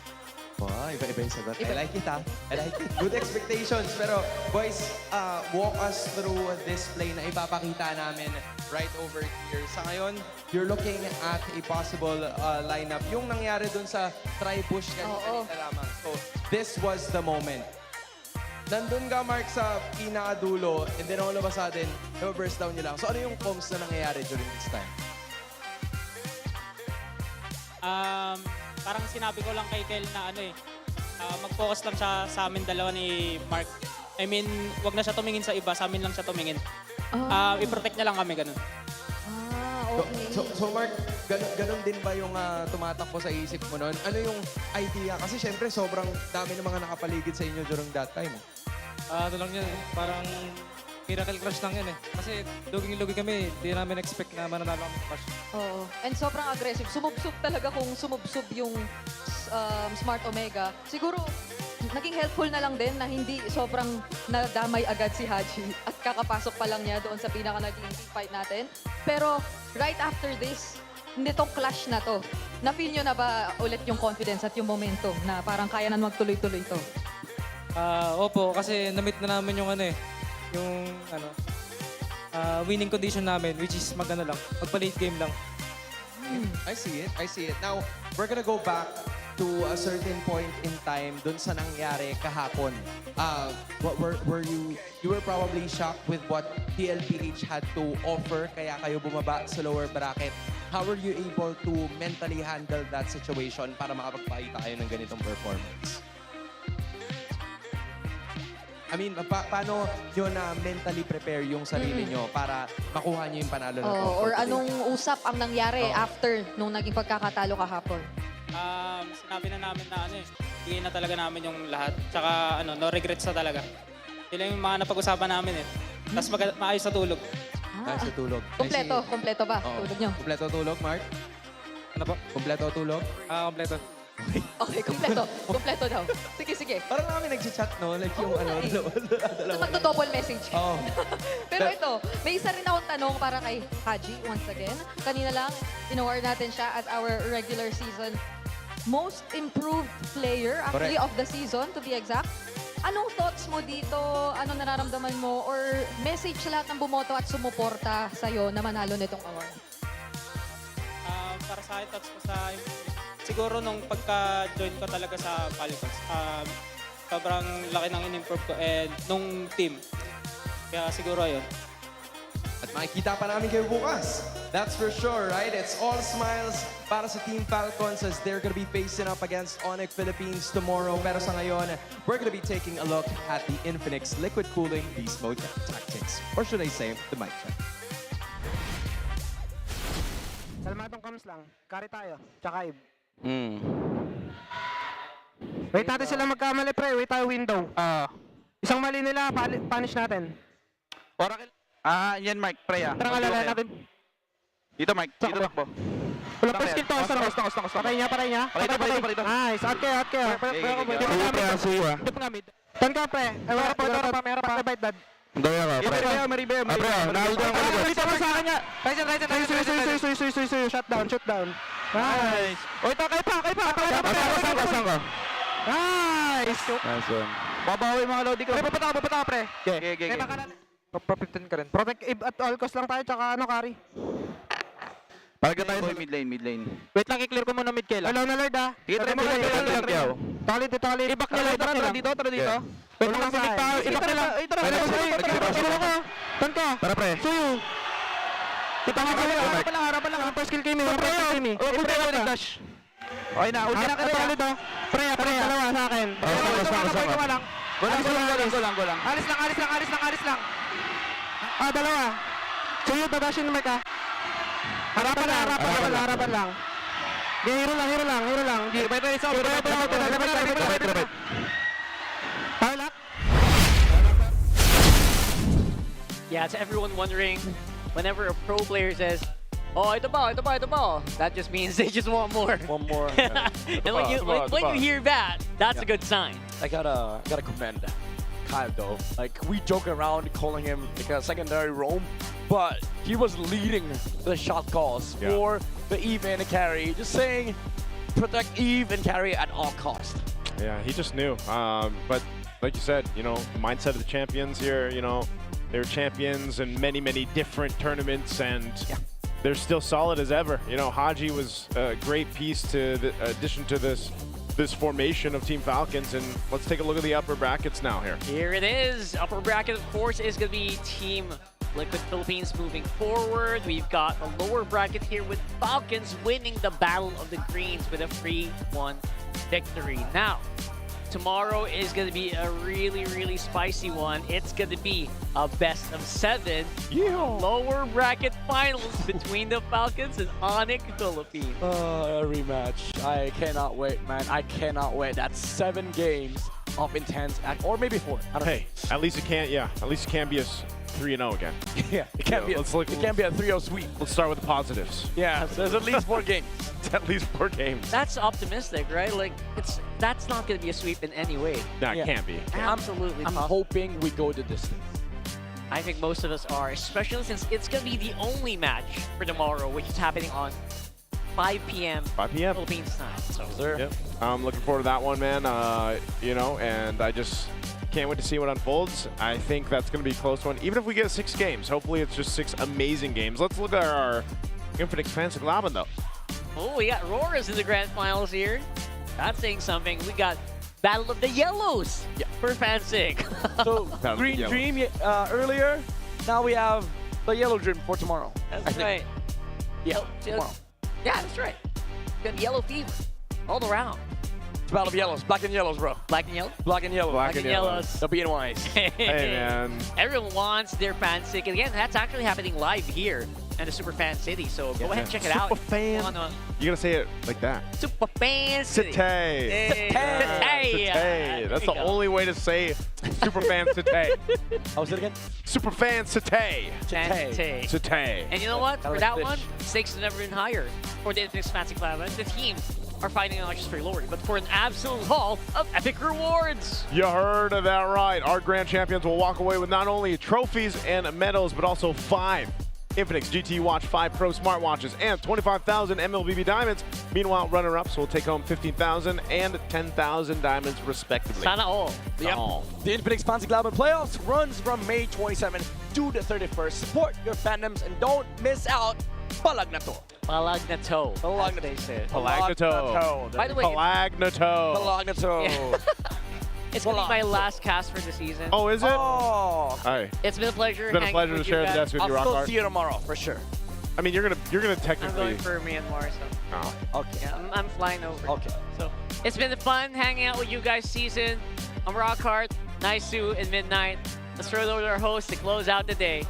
Wow, iba-iba yung sagot. I like it, ha? I like it. Good expectations. Pero, boys, walk us through this play na ipapakita namin right over here. Sa ngayon, you're looking at a possible lineup. Yung nangyari dun sa try-push kanina lamang. So, this was the moment. Nandun ka, Mark, sa pinakadulo, and then all of a sudden, burst down nyo lang. So, ano yung comms na nangyayari during this time? Parang sinabi ko lang kay Kel na mag-focus lang siya sa amin dalawa ni Mark. I mean, wag na siya tumingin sa iba, sa amin lang siya tumingin. I-protect niya lang kami, ganun. Okay. So Mark, ganun din ba yung tumatakbo sa isip mo noon? Ano yung idea? Kasi syempre, sobrang dami ng mga nakapaligid sa inyo during that time. Ano lang yan, parang miracle crush lang yan eh. Kasi luging-lugi kami, di namin expect na mananalo kami sa crush. Oo. And sobrang aggressive. Sumubsob talaga kung sumubsob yung Smart Omega. Siguro, naging helpful na lang din na hindi sobrang nadamay agad si Haji at kakapasok pa lang niya doon sa pinaka-naging fight natin. Pero right after this, nitong clash na to, na-feel nyo na ba ulit yung confidence at yung momentum na parang kaya na magtuloy-tuloy to? Opo, kasi na-meet na namin yung winning condition namin, which is magpa-late game lang. I see it. I see it. Now, we're gonna go back to a certain point in time dun sa nangyari kahapon. You were probably shocked with what TLPH had to offer, kaya kayo bumaba sa lower bracket. How were you able to mentally handle that situation para makapagpakita kayo ng ganitong performance? I mean, paano nyo na mentally prepare yung sarili nyo para makuha nyo yung panalo na to? Or anong usap ang nangyari after nung naging pagkakatalo kahapon? Sinabi na namin na bigay na talaga namin yung lahat. Tsaka no regrets na talaga. Yun lang yung mga napag-usapan namin eh. Tapos maayos sa tulog. Ayos sa tulog. Kompleto ba? Tulog nyo? Kompleto tulog, Mark? Ano po? Kompleto tulog? Kompleto. Okay, kompleto daw. Sige. Parang namin nag-chat, no? Like yung dalawa. Magto-double message. Oo. Pero ito, may isa rin akong tanong para kay Haji once again. Kanina lang, in-award natin siya as our regular season most improved player actually of the season, to be exact. Anong thoughts mo dito? Anong nararamdaman mo? Or message sa lahat ng bumoto at sumuporta sa'yo na manalo nitong award? Para sa akin, thoughts ko sa siguro nung pagka-join ko talaga sa Falcons, sobrang laki ng in-improve ko and nung team. Kaya siguro yun. At makikita pa namin kayo bukas. That's for sure, right? It's all smiles para sa Team Falcons as they're gonna be facing up against ONIC Philippines tomorrow. Pero sa ngayon, we're gonna be taking a look at the Infinix Liquid Cooling Beast Mode Tactics. Or should I say, the mic check. Salmadong comes lang. Carry tayo. Tsaka Ib. Wait natin sila magkamali, pre. Wait tayo window. Isang mali nila, punish natin. Oracle. Yan Mark, pre Tara alala natin. Dito Mark, dito takbo. Wala pa skill to. Patay niya. Patay. Nice. Out kayo. Dip nga mid. Tan ka, pre. Meron pa. Bite dad. Maribel. Dito pa sa akin niya. Right. Shoot down. Nice. Oy, kay pa. Nice. Nice one. Babawi mga lodi ko. Papata ka, pre. Okay. Protectin ka rin. Protect at all cost lang tayo, tsaka carry. Talaga tayo sa mid lane. Wait lang, i-clear ko muna mid Kayla. Alaw na Lord Sige, try mo lang Kyaw. Talit. I-back niya lang. Tara dito. Wait lang, i-back tayo. I-back niya lang. Tan ka. Tara pre. Suyo. Harapan lang. First kill kayo. Ulti ako dash. Okay na, ulti na ka rin. Pre, dalawa sa akin. Go lang. Alis lang. Dalawa. Suyo, dadashin mo ka. Harapan lang. Hero lang. Yeah, to everyone wondering, whenever a pro player says, "Oh, ito ba," that just means they just want more. One more. And when you hear that, that's a good sign. I gotta commend Kyle though. Like, we joke around calling him like a secondary roam, but he was leading the shot calls for the Eve and the carry, just saying protect Eve and carry at all cost. Yeah, he just knew. But like you said, you know, mindset of the champions here, you know, they're champions in many different tournaments, and they're still solid as ever. You know, Haji was a great piece to the addition to this formation of Team Falcons, and let's take a look at the upper brackets now here. Here it is. Upper bracket, of course, is going to be Team Liquid Philippines moving forward. We've got a lower bracket here with Falcons winning the Battle of the Greens with a 3-1 victory. Now, tomorrow is going to be a really spicy one. It's going to be a best of 7 lower bracket finals between the Falcons and ONIC Philippines. A rematch. I cannot wait, man. I cannot wait. That's 7 games of intense or maybe 4. I don't know. At least it can't. Yeah, at least it can't be a 3-0 again. Yeah, it can't be. It can't be a 3-0 sweep. Let's start with the positives. Yeah, so there's at least 4 games. It's at least 4 games. That's optimistic, right? Like, that's not going to be a sweep in any way. No, it can't be. Absolutely. I'm hoping we go the distance. I think most of us are, especially since it's going to be the only match for tomorrow, which is happening on 5 p.m. Philippines time. So, Yep. I'm looking forward to that one, man. You know, and I just can't wait to see what unfolds. I think that's going to be a close one. Even if we get 6 games, hopefully it's just 6 amazing games. Let's look at our Infinite Expansive Laban, though. Oh, we got Roras in the grand finals here. That's saying something. We got Battle of the Yellows for fans' sake. So, Green Dream earlier. Now we have the Yellow Dream for tomorrow. That's right. Yeah, tomorrow. Yeah, that's right. Got Yellow Fever all around. It's Battle of Yellows. Black and Yellows, bro. Black and Yellow? Black and Yellow. Black and Yellows. The BNYs. Hey, man. Everyone wants their fan sick. And again, that's actually happening live here in the Super Fan City. So go ahead and check it out. Super Fan. You gotta say it like that. Super Fan City. Satay. That's the only way to say Super Fan Satay. How was it again? Super Fan Satay. Satay. And you know what? For that one, stakes have never been higher. For the Infinite Expansive Laban, the team are fighting not just for glory, but for an absolute haul of epic rewards. You heard of that right. Our grand champions will walk away with not only trophies and medals, but also 5 Infinix GT Watch 5 Pro smartwatches and 25,000 MLBB diamonds. Meanwhile, runner-ups will take home 15,000 and 10,000 diamonds respectively. Sana all. Yep. The Infinite Expansive Laban playoffs runs from May 27th to the 31st. Support your fandoms and don't miss out. Palag Na To. Palag Na To. Palag Na To. Palag Na To. By the way, Palag Na To. Palag Na To. it's going to be my last cast for the season. Oh, is it? Oh. Hey. It's been a pleasure. It's been a pleasure to share the desk with you, I'll still Rockart. see you tomorrow, for sure. I mean, you're gonna I'm technically. going for Myanmar, so Oh. Okay. yeah, I'm flying over. Okay. So it's been fun hanging out with you guys season. I'm Rockart, Naisu, and Midnight. Let's throw it over to our host to close out the day.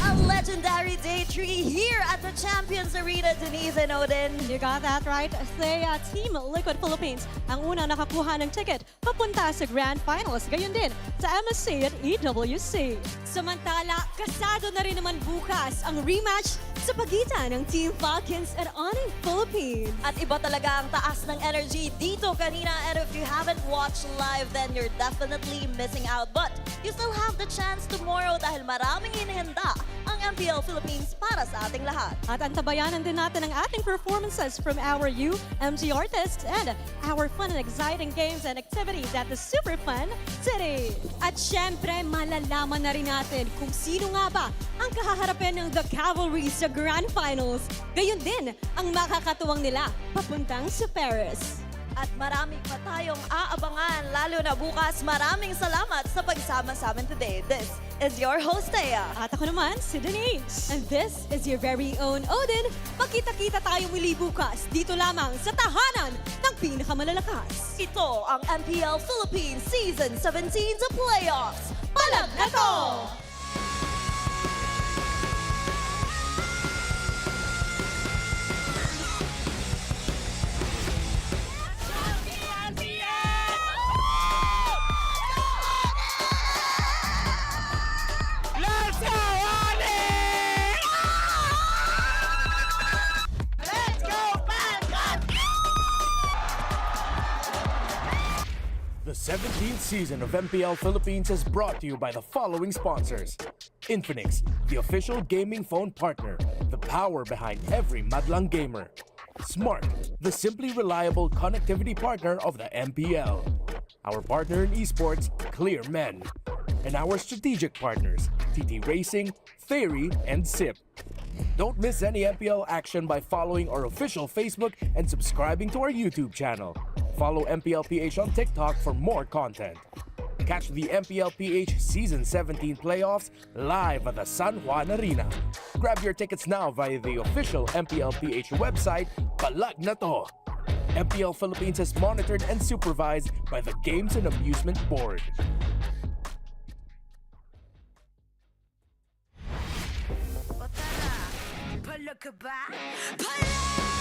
A legendary day 3 here at the Champions Arena, Denise and Odin. You got that right. Say, Team Liquid Philippines ang unang nakakuha ng ticket papunta sa Grand Finals. Gayon din sa MSC at EWC. Samantala, kasado na rin naman bukas ang rematch sa pagitan ng Team Falcons at ONIC Philippines. At iba talaga ang taas ng energy dito kanina, and if you haven't watched live, then you're definitely missing out. But you still have the chance tomorrow dahil maraming inihanda ang MPL Philippines para sa ating lahat. At antabayanan din natin ang ating performances from our UMG artists and our fun and exciting games and activities at the Super Fun City. At syempre, malalaman na rin natin kung sino nga ba ang kahaharapin ng The Cavalry sa Grand Finals. Gayun din ang makakatuwang nila papuntang sa Paris. At marami pa tayong aabangan, lalo na bukas. Maraming salamat sa pagsama sa amin today. This is your host, Thea. At ako naman, si Denise. And this is your very own Odin. Magkita-kita tayo muli bukas dito lamang sa tahanan ng pinakamalalakas. Ito ang MPL Philippines Season 17 sa playoffs. Palag na to! The 17th season of MPL Philippines is brought to you by the following sponsors. Infinix, the official gaming phone partner, the power behind every madlang gamer. Smart, the simply reliable connectivity partner of the MPL. Our partner in esports, Clear Men. And our strategic partners, TT Racing, Theory, and SIP. Don't miss any MPL action by following our official Facebook and subscribing to our YouTube channel. Follow MPLPH on TikTok for more content. Catch the MPLPH Season 17 playoffs live at the San Juan Arena. Grab your tickets now via the official MPLPH website, Palag Na To. MPL Philippines is monitored and supervised by the Games and Amusement Board. Palag ka ba? Palag!